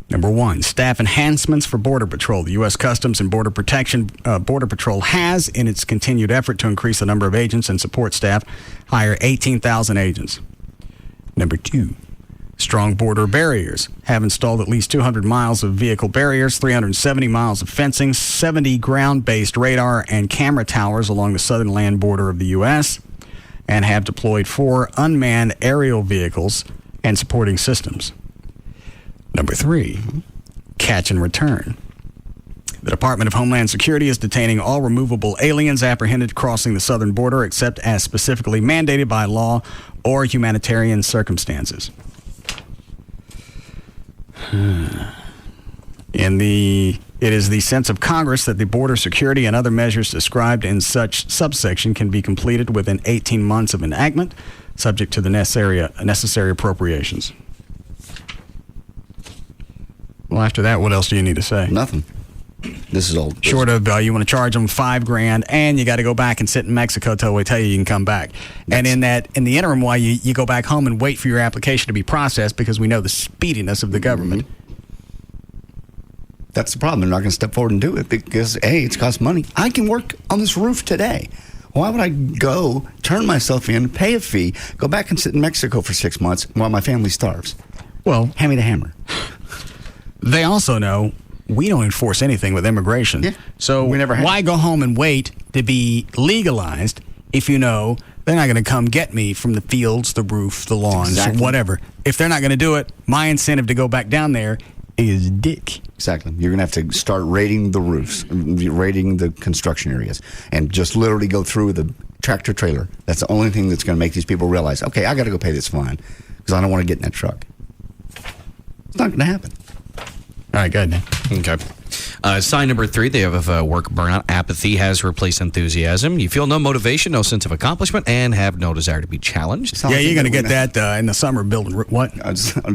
Number 1, staff enhancements for Border Patrol. The U.S. Customs and Border Patrol has, in its continued effort to increase the number of agents and support staff, hire 18,000 agents. Number 2, strong border barriers. Have installed at least 200 miles of vehicle barriers, 370 miles of fencing, 70 ground-based radar and camera towers along the southern land border of the U.S., and have deployed 4 unmanned aerial vehicles and supporting systems. Number 3, catch and return. The Department of Homeland Security is detaining all removable aliens apprehended crossing the southern border except as specifically mandated by law or humanitarian circumstances. It is the sense of Congress that the border security and other measures described in such subsection can be completed within 18 months of enactment, subject to the necessary appropriations. Well, after that, what else do you need to say? Nothing. This is all short of you want to charge them $5,000, and you got to go back and sit in Mexico till we tell you can come back. And in the interim, while you go back home and wait for your application to be processed, because we know the speediness of the government. That's the problem. They're not going to step forward and do it because it's cost money. I can work on this roof today. Why would I go turn myself in, pay a fee, go back and sit in Mexico for 6 months while my family starves? Well, hand me the hammer. They also know we don't enforce anything with immigration. Yeah. So we never have. Why go home and wait to be legalized if you know they're not going to come get me from the fields, the roof, the lawns, exactly. Whatever. If they're not going to do it, my incentive to go back down there is dick. Exactly. You're going to have to start rating the roofs, rating the construction areas, and just literally go through the tractor trailer. That's the only thing that's going to make these people realize, okay, I got to go pay this fine because I don't want to get in that truck. It's not going to happen. All right, good. Okay. Sign number 3, they have work burnout. Apathy has replaced enthusiasm. You feel no motivation, no sense of accomplishment, and have no desire to be challenged. Yeah, you're going to get that in the summer building. What?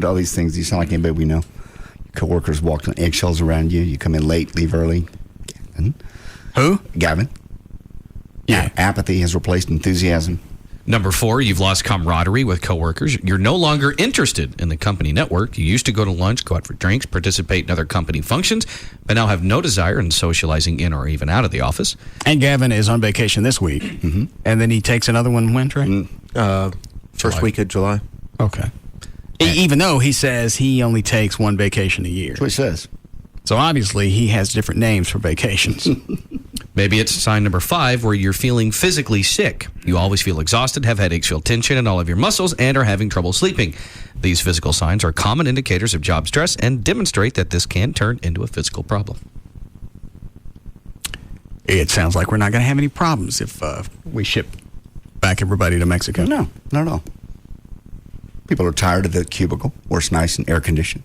All these things, you sound like anybody we know. Your coworkers walk on eggshells around you. You come in late, leave early. Gavin. Who? Gavin. Yeah. Apathy has replaced enthusiasm. Number 4, you've lost camaraderie with coworkers. You're no longer interested in the company network. You used to go to lunch, go out for drinks, participate in other company functions, but now have no desire in socializing in or even out of the office. And Gavin is on vacation this week. Mm-hmm. And then he takes another one when, Trey? First week of July. Okay. Even though he says he only takes one vacation a year. That's what he says. So obviously he has different names for vacations. Maybe it's sign number 5 where you're feeling physically sick. You always feel exhausted, have headaches, feel tension in all of your muscles, and are having trouble sleeping. These physical signs are common indicators of job stress and demonstrate that this can turn into a physical problem. It sounds like we're not going to have any problems if we ship back everybody to Mexico. No, not at all. People are tired of the cubicle where it's nice and air conditioned.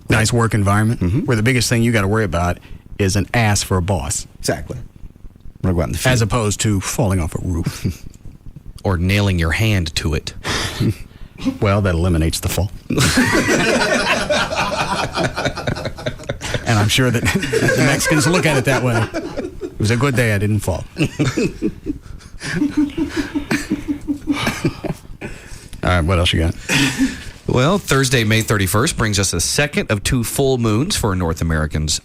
Nice work environment, where the biggest thing you got to worry about is an ass for a boss. Exactly. We're going to go out in the field. As opposed to falling off a roof. Or nailing your hand to it. Well, that eliminates the fall. And I'm sure that the Mexicans look at it that way. It was a good day I didn't fall. All right, what else you got? Well, Thursday, May 31st brings us the second of 2 full moons for North Americans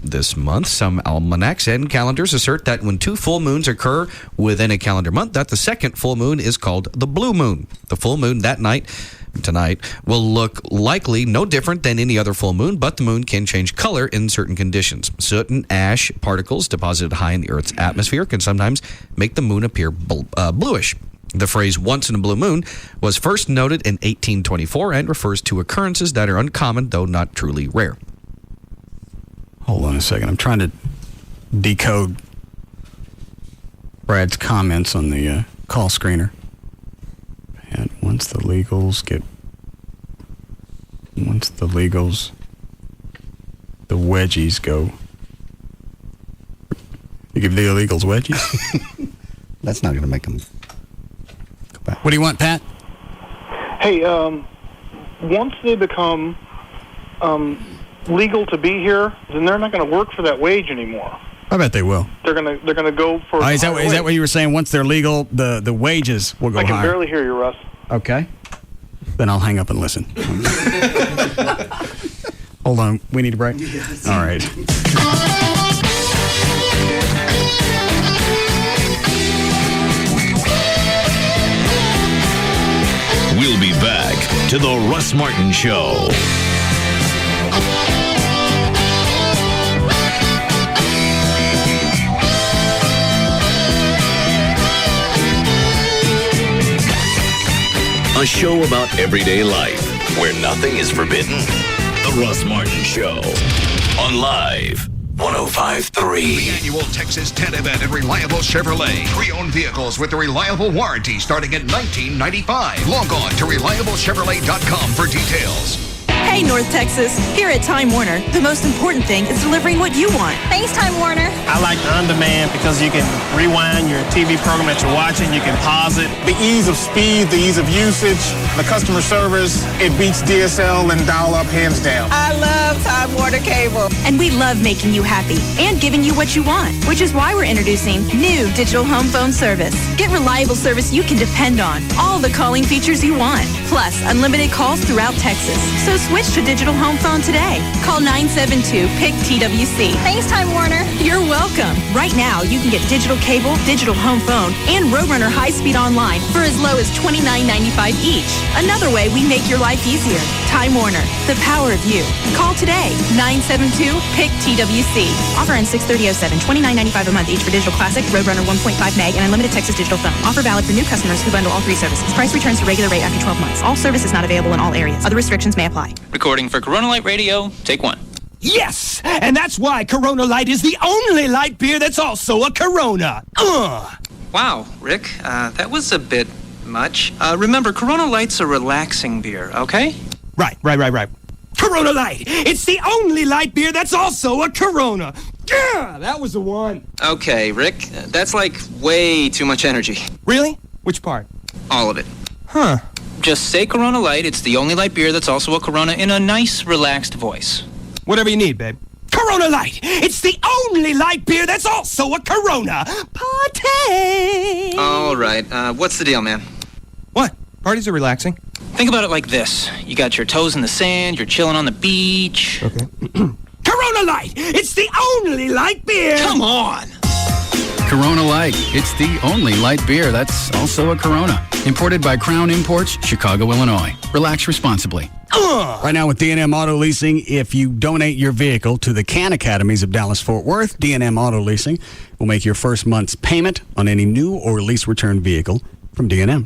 this month. Some almanacs and calendars assert that when 2 full moons occur within a calendar month, that the second full moon is called the blue moon. The full moon tonight, will look likely no different than any other full moon, but the moon can change color in certain conditions. Soot and ash particles deposited high in the Earth's atmosphere can sometimes make the moon appear bluish. The phrase once in a blue moon was first noted in 1824 and refers to occurrences that are uncommon, though not truly rare. Hold on a second. I'm trying to decode Brad's comments on the call screener. And once the legals, the wedgies go. You give the illegals wedgies? That's not going to make them go back. What do you want, Pat? Hey, once they become legal to be here, then they're not going to work for that wage anymore. I bet they will. They're gonna go for. Is that what you were saying? Once they're legal, the wages will go higher. I can barely hear you, Russ. Okay. Then I'll hang up and listen. Hold on. We need a break? Yes. All right. We'll be back to the Russ Martin Show. A show about everyday life where nothing is forbidden. The Russ Martin Show on Live 105.3. The annual Texas 10 event at Reliable Chevrolet. Pre-owned vehicles with a reliable warranty starting at $19.95. Log on to ReliableChevrolet.com for details. Hey, North Texas. Here at Time Warner, the most important thing is delivering what you want. Thanks, Time Warner. I like on-demand because you can rewind your TV program that you're watching. You can pause it. The ease of speed, the ease of usage, the customer service, it beats DSL and dial-up hands down. I love Time Warner Cable. And we love making you happy and giving you what you want, which is why we're introducing new digital home phone service. Get reliable service you can depend on. All the calling features you want, plus unlimited calls throughout Texas. So switch to digital home phone today. Call 972-PIC-TWC. Thanks, Time Warner. You're welcome. Right now, you can get digital cable, digital home phone, and Roadrunner high-speed online for as low as $29.95 each. Another way we make your life easier. Time Warner, the power of you. Call today, 972-PIC-TWC. Offer ends 6/30/07, $29.95 a month each for digital classic, Roadrunner 1.5 meg, and unlimited Texas digital phone. Offer valid for new customers who bundle all three services. Price returns to regular rate after 12 months. All service is not available in all areas. Other restrictions may apply. Recording for Corona Light Radio, take one. Yes! And that's why Corona Light is the only light beer that's also a Corona. Wow, Rick, that was a bit much. Remember, Corona Light's a relaxing beer, okay? Right. Corona Light! It's the only light beer that's also a Corona. Yeah, that was the one. Okay, Rick, that's like way too much energy. Really? Which part? All of it. Huh. Just say Corona Light. It's the only light beer that's also a Corona in a nice, relaxed voice. Whatever you need, babe. Corona Light! It's the only light beer that's also a Corona. Party! All right. What's the deal, man? What? Parties are relaxing. Think about it like this. You got your toes in the sand. You're chilling on the beach. Okay. Corona Light! It's the only light beer! Come on! Corona Light. It's the only light beer that's also a Corona. Imported by Crown Imports, Chicago, Illinois. Relax responsibly. Right now with D&M Auto Leasing, if you donate your vehicle to the CAN Academies of Dallas-Fort Worth, D&M Auto Leasing will make your first month's payment on any new or lease return vehicle from D&M.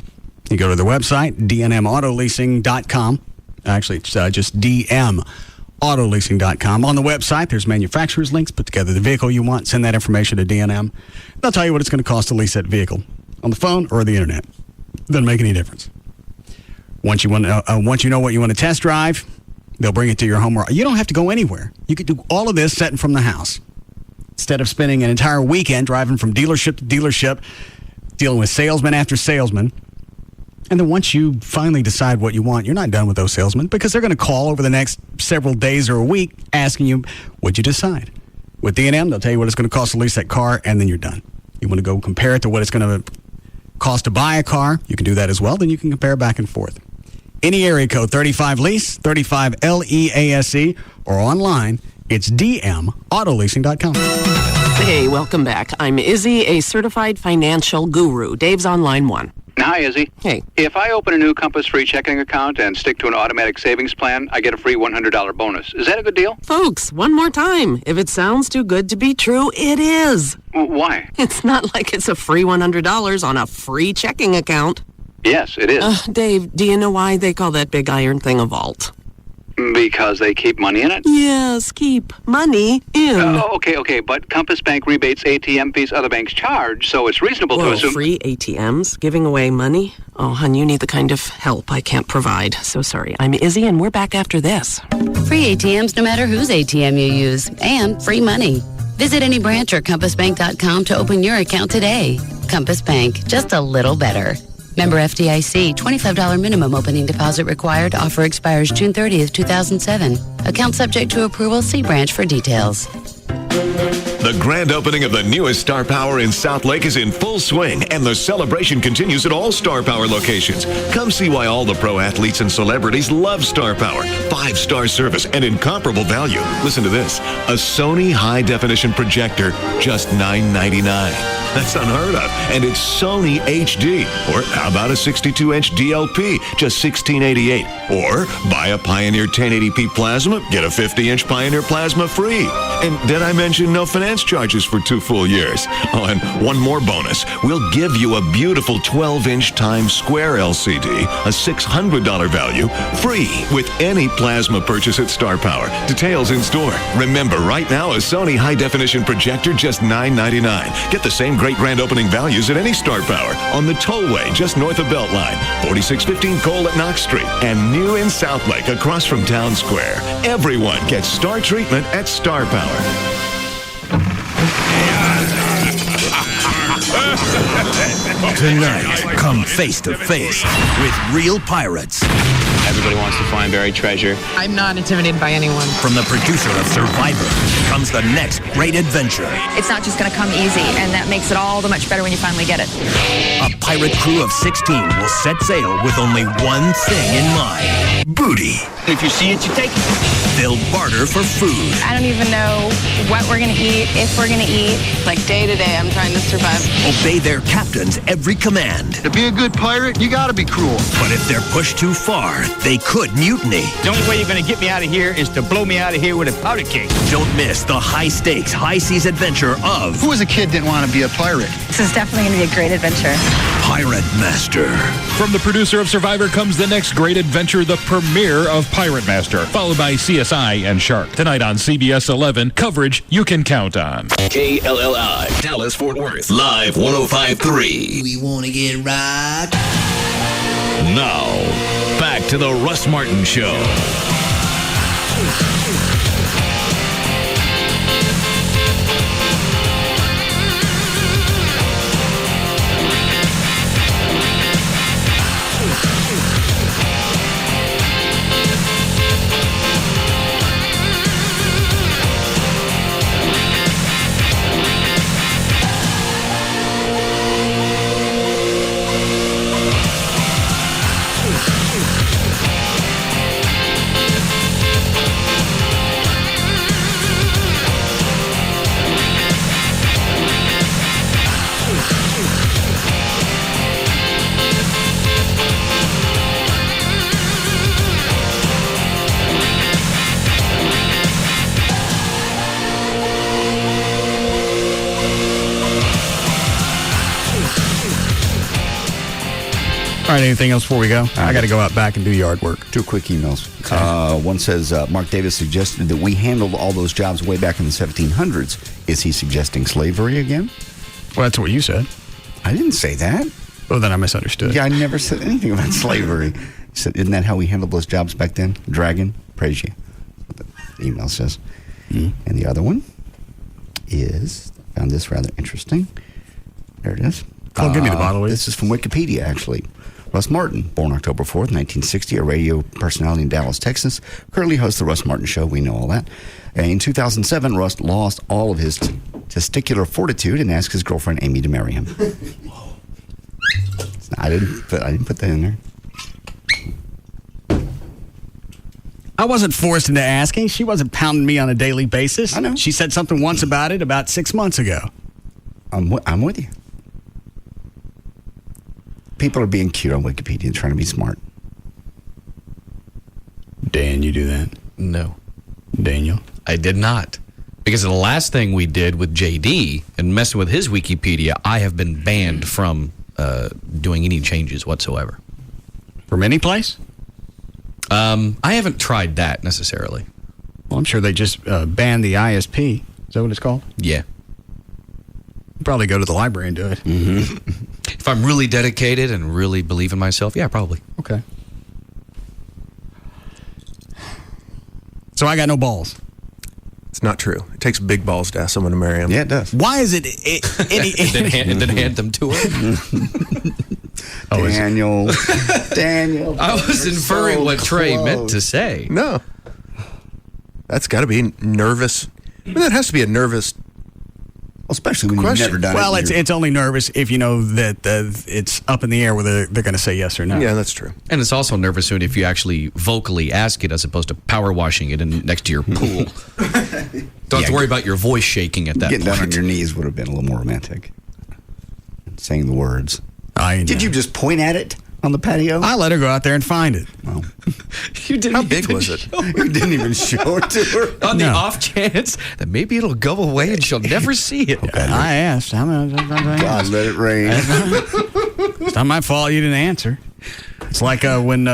You go to their website, dnmautoleasing.com. Actually, it's just dmautoloasing.com. On the website, there's manufacturer's links. Put together the vehicle you want. Send that information to D&M. They'll tell you what it's going to cost to lease that vehicle on the phone or the internet. Doesn't make any difference. Once you know what you want to test drive, they'll bring it to your home. You don't have to go anywhere. You can do all of this setting from the house. Instead of spending an entire weekend driving from dealership to dealership, dealing with salesman after salesman. And then once you finally decide what you want, you're not done with those salesmen because they're going to call over the next several days or a week asking you, what'd you decide? With D&M, they'll tell you what it's going to cost to lease that car, and then you're done. You want to go compare it to what it's going to cost to buy a car, you can do that as well. Then you can compare back and forth. Any area code, 35LEASE, 35LEASE, or online, it's dmautoloasing.com. Hey, welcome back. I'm Izzy, a certified financial guru. Dave's on line one. Hi, Izzy. Hey. If I open a new Compass free checking account and stick to an automatic savings plan, I get a free $100 bonus. Is that a good deal? Folks, one more time. If it sounds too good to be true, it is. Why? It's not like it's a free $100 on a free checking account. Yes, it is. Dave, do you know why they call that big iron thing a vault? Because they keep money in it? Yes, keep money in. Okay, but Compass Bank rebates ATM fees other banks charge, so it's reasonable to assume... free ATMs? Giving away money? Oh, hon, you need the kind of help I can't provide. So sorry. I'm Izzy, and we're back after this. Free ATMs no matter whose ATM you use, and free money. Visit any branch or compassbank.com to open your account today. Compass Bank, just a little better. Member FDIC, $25 minimum opening deposit required. Offer expires June 30th, 2007. Account subject to approval. See branch for details. The grand opening of the newest Star Power in South Lake is in full swing, and the celebration continues at all Star Power locations. Come see why all the pro athletes and celebrities love Star Power. 5-star service and incomparable value. Listen to this. A Sony high-definition projector, just $9.99. That's unheard of, and it's Sony HD. Or how about a 62-inch DLP, just $16.88. Or buy a Pioneer 1080p plasma, get a 50-inch Pioneer plasma free. And did I mention no finance charges for 2 full years? Oh, and one more bonus. We'll give you a beautiful 12-inch Times Square LCD, a $600 value, free with any plasma purchase at Star Power. Details in store. Remember, right now, a Sony high-definition projector, just $9.99. Get the same great grand opening values at any Star Power on the tollway just north of Beltline, 4615 Cole at Knox Street, and new in South Lake across from Town Square. Everyone gets Star treatment at Star Power. Tonight, come face to face with real pirates. Everybody wants to find buried treasure. I'm not intimidated by anyone. From the producer of Survivor comes the next great adventure. It's not just going to come easy, and that makes it all the much better when you finally get it. A pirate crew of 16 will set sail with only one thing in mind: booty. If you see it, you take it. They'll barter for food. I don't even know what we're going to eat, if we're going to eat. Like day to day, I'm trying to survive. Obey their captain's every command. To be a good pirate, you gotta be cruel. But if they're pushed too far, they could mutiny. The only way you're going to get me out of here is to blow me out of here with a powder keg. Don't miss the high-stakes, high-seas adventure of... Who as a kid didn't want to be a pirate? This is definitely going to be a great adventure. Pirate Master. From the producer of Survivor comes the next great adventure, the premiere of Pirate Master, followed by CSI and Shark. Tonight on CBS 11, coverage you can count on. KLLI, Dallas, Fort Worth, live 105.3. We want to get right. Now, back to the Russ Martin Show. All right, anything else before we go? I got to go out back and do yard work. 2 quick emails. One says, Mark Davis suggested that we handled all those jobs way back in the 1700s. Is he suggesting slavery again? Well, that's what you said. I didn't say that. Oh, then I misunderstood. Yeah, I never said anything about slavery. He said, isn't that how we handled those jobs back then? Dragon, praise you. The email says. And the other one is, I found this rather interesting. There it is. Oh, give me the bottle. This is from Wikipedia, actually. Russ Martin, born October 4th, 1960, a radio personality in Dallas, Texas, currently hosts the Russ Martin Show. We know all that. And in 2007, Russ lost all of his testicular fortitude and asked his girlfriend Amy to marry him. I didn't put that in there. I wasn't forced into asking. She wasn't pounding me on a daily basis. I know. She said something once about it about 6 months ago. I'm with you. People are being cute on Wikipedia and trying to be smart. Dan, you do that? No. Daniel? I did not. Because the last thing we did with JD and messing with his Wikipedia, I have been banned from doing any changes whatsoever. From any place? I haven't tried that necessarily. Well, I'm sure they just banned the ISP. Is that what it's called? Yeah. Probably go to the library and do it. Mm-hmm. If I'm really dedicated and really believe in myself, yeah, probably. Okay. So I got no balls. It's not true. It takes big balls to ask someone to marry him. Yeah, it does. Why is it? And then hand them to her. Daniel. I was inferring so what Trey close. meant to say. No. That's got to be nervous. I mean, that has to be a nervous. Especially when question. you've never done Well, it. it's only nervous if you know that it's up in the air whether they're going to say yes or no. Yeah, that's true. And it's also nervous soon if you actually vocally ask it as opposed to power washing it next to your pool. Don't have to worry about your voice shaking at that Getting point. down on your knees would have been a little more romantic. Saying the words. Did you just point at it on the patio? I let her go out there and find it. Well, You didn't How big even was it? show her. you didn't even show it to her. On the No. off chance that maybe it'll go away and she'll never see it. I asked. God, let it rain. It's not my fault you didn't answer. It's like when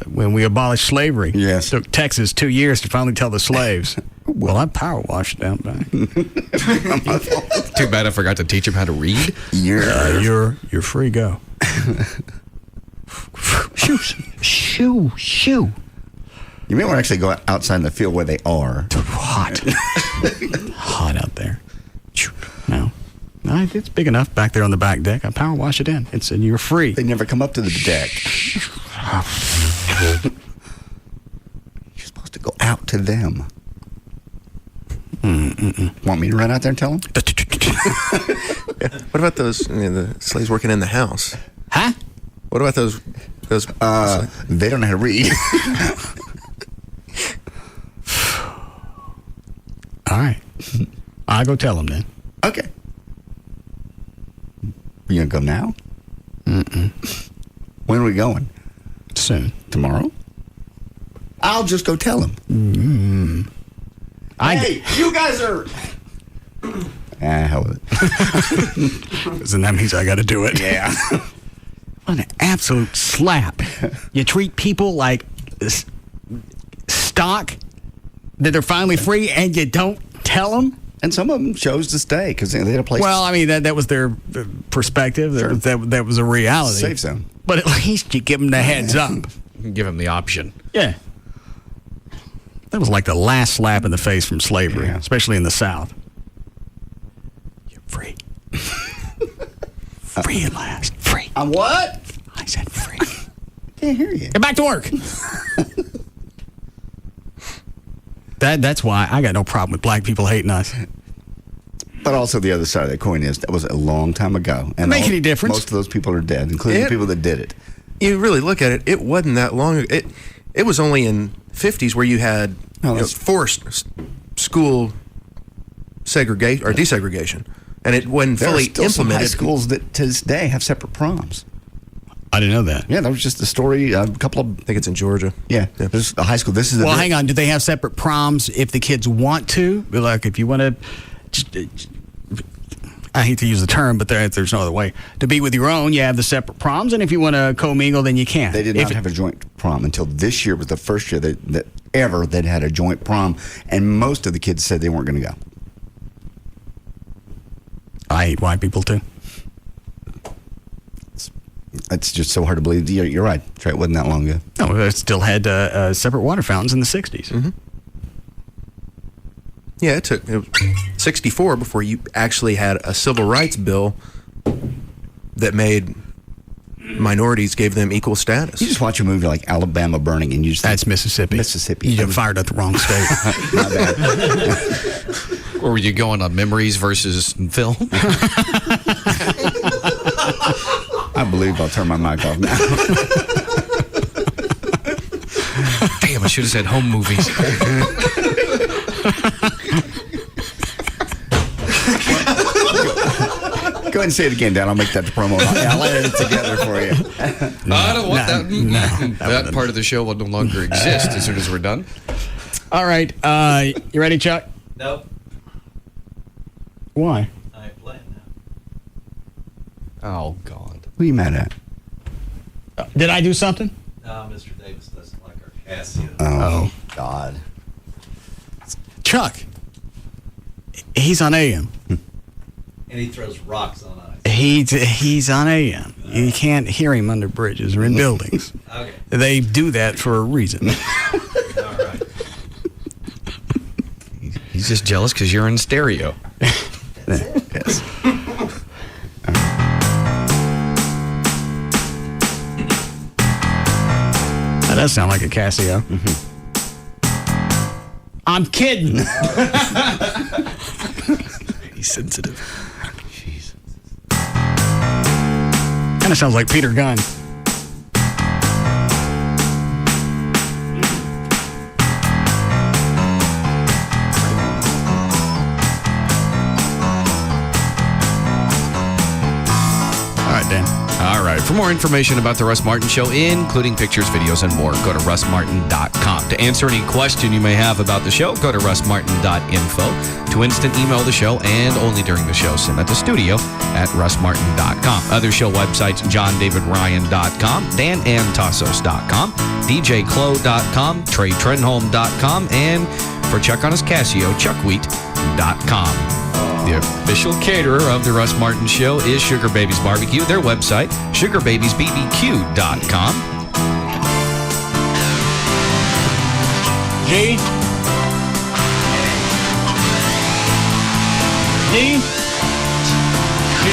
when we abolished slavery. Yes. It took Texas 2 years to finally tell the slaves. Well, I power washed them back. Too bad I forgot to teach him how to read. You're free. Go. Shoo. You may want to actually go outside in the field where they are. Hot. Hot out there. No. It's big enough back there on the back deck. I power wash it in. It's you're free. They never come up to the deck. You're supposed to go out to them. Want me to run out there and tell them? What about those the slaves working in the house? Huh? What about those? They don't know how to read. All right. I'll go tell them then. Okay. You gonna go now? When are we going? Soon. Tomorrow? I'll just go tell them. Hey, you guys are. Hell with it. And that means I got to do it. Yeah. What an absolute slap. You treat people like stock that they're finally free and you don't tell them? And some of them chose to stay because they had a place. Well, I mean, that was their perspective. Sure. That was a reality. Safe zone. But at least you give them the heads up. Give him the option. Yeah. That was like the last slap in the face from slavery, especially in the South. You're free. Free at last. Free. I'm what? I said free. Can't hear you. Get back to work. That's why I got no problem with black people hating us. But also the other side of the coin is that was a long time ago. And Make any difference? Most of those people are dead, including the people that did it. You really look at it, it wasn't that long ago. It was only in 50s where you had forced school segregation or desegregation. And it wasn't fully there are still implemented. Some high schools that to this day have separate proms. I didn't know that. Yeah, that was just a story. A couple of. I think it's in Georgia. Yeah, there's a high school. This is. Well, hang on. Do they have separate proms if the kids want to? Like, if you want to. I hate to use the term, but there's no other way. To be with your own, you have the separate proms, and if you want to commingle, then you can. They did not have a joint prom until this year was the first year that ever that had a joint prom, and most of the kids said they weren't going to go. I hate white people too. It's just so hard to believe. You're right. It wasn't that long ago. No, it still had separate water fountains in the 60s. Mm-hmm. Yeah, it was 64 before you actually had a civil rights bill that made minorities, gave them equal status. You just watch a movie like Alabama Burning and you just That's Mississippi. Mississippi. You got fired at the wrong state. My bad. Or were you going on memories versus film? I believe I'll turn my mic off now. Damn, I should have said home movies. Go ahead and say it again, Dan. I'll make that the promo. I'll edit it together for you. I don't want that. That part of the show will no longer exist as soon as we're done. All right. You ready, Chuck? Nope. Why? I ain't playing Oh, God. Who are you mad at? Did I do something? now. No, Mr. Davis doesn't like our chassis. Oh, God. Chuck. He's on AM. And he throws rocks on us. He's on AM. You can't hear him under bridges or in buildings. Okay. They do that for a reason. All right. He's just jealous because you're in stereo. Yes. That does sound like a Casio. Mm-hmm. I'm kidding. He's sensitive. Jeez. Kind of sounds like Peter Gunn. All right, Dan. All right. For more information about the Russ Martin Show, including pictures, videos, and more, go to russmartin.com. To answer any question you may have about the show, go to russmartin.info. To instant email the show, and only during the show, send at the studio at russmartin.com. Other show websites, johndavidryan.com, danantassos.com, djclo.com, treytrenholm.com, and for Chuck on his Casio, chuckwheat.com. The official caterer of the Russ Martin Show is Sugar Babies Barbecue. Their website, sugarbabiesbbq.com. G. D. G.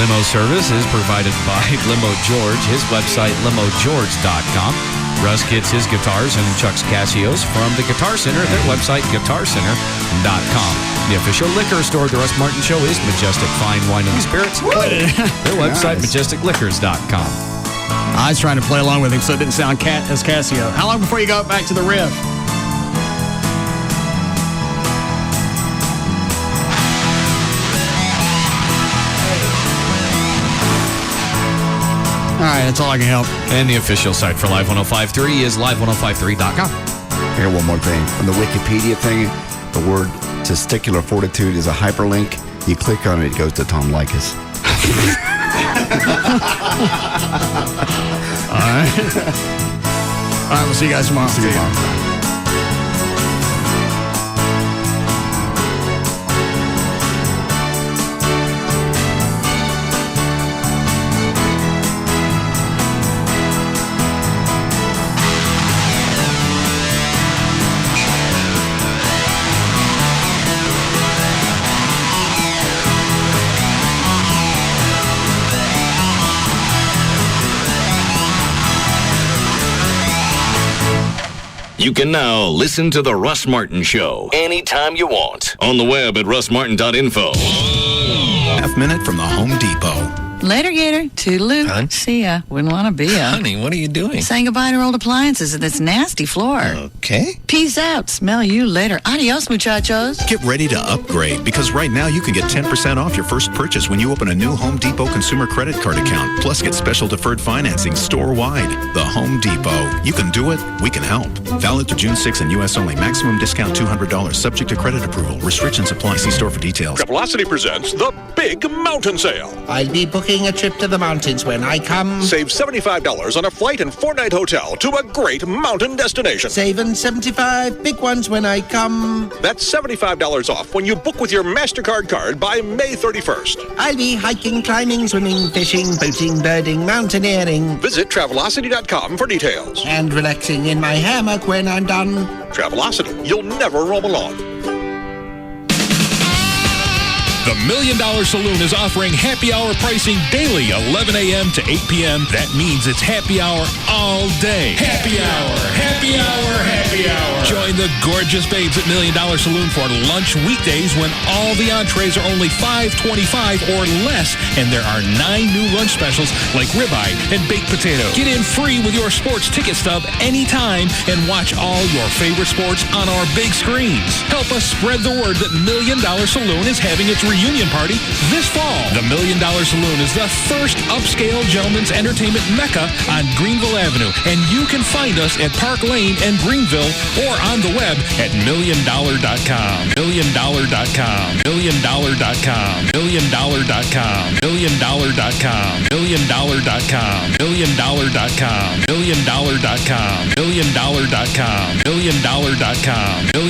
Limo service is provided by Limo George. His website, limogeorge.com. Russ gets his guitars and Chuck's Casios from the Guitar Center. Their website, guitarcenter.com. The official liquor store of the Russ Martin Show is Majestic Fine Wine and Spirits. Their website, majesticliquors.com. I was trying to play along with him so it didn't sound as Casio. How long before you go back to the riff? All right, that's all I can help. And the official site for Live 1053 is live1053.com. I got one more thing. On the Wikipedia thing, the word testicular fortitude is a hyperlink. You click on it, it goes to Tom Likas. All right. All right, we'll see you guys tomorrow. See you tomorrow. You can now listen to The Russ Martin Show anytime you want on the web at russmartin.info. Half minute from the Home Depot. Later, Gator. Toodaloo. Hun? See ya. Wouldn't want to be ya. Honey, what are you doing? Saying goodbye to old appliances and this nasty floor. Okay. Peace out. Smell you later. Adios, muchachos. Get ready to upgrade because right now you can get 10% off your first purchase when you open a new Home Depot consumer credit card account. Plus, get special deferred financing store-wide. The Home Depot. You can do it. We can help. Valid through June 6 and U.S. only. Maximum discount $200. Subject to credit approval. Restrictions apply. See store for details. Velocity presents the Big Mountain Sale. I'll be booking a trip to the mountains when I come. Save $75 on a flight and 4-night hotel to a great mountain destination. Saving 75 big ones when I come. That's $75 off when you book with your MasterCard card by May 31st. I'll be hiking, climbing, swimming, fishing, boating, birding, mountaineering. Visit Travelocity.com for details. And relaxing in my hammock when I'm done. Travelocity. You'll never roam alone. The $1 Million Saloon is offering happy hour pricing daily, 11 a.m. to 8 p.m. That means it's happy hour all day. Happy hour, happy hour, happy hour. Join the gorgeous babes at $1 Million Saloon for lunch weekdays when all the entrees are only $5.25 or less, and there are 9 new lunch specials like ribeye and baked potato. Get in free with your sports ticket stub anytime and watch all your favorite sports on our big screens. Help us spread the word that $1 Million Saloon is having its reunion party this fall. The $1 Million Saloon is the first upscale gentleman's entertainment mecca on Greenville Avenue, and you can find us at Park Lane and Greenville or on the web at $1,000,000.com. $1,000,000.com. $1,000,000.com. $1,000,000.com. $1,000,000.com. $1,000,000.com. $1,000,000.com. $1,000,000.com. $1,000,000.com. $1,000,000.com. $1,000,000.com.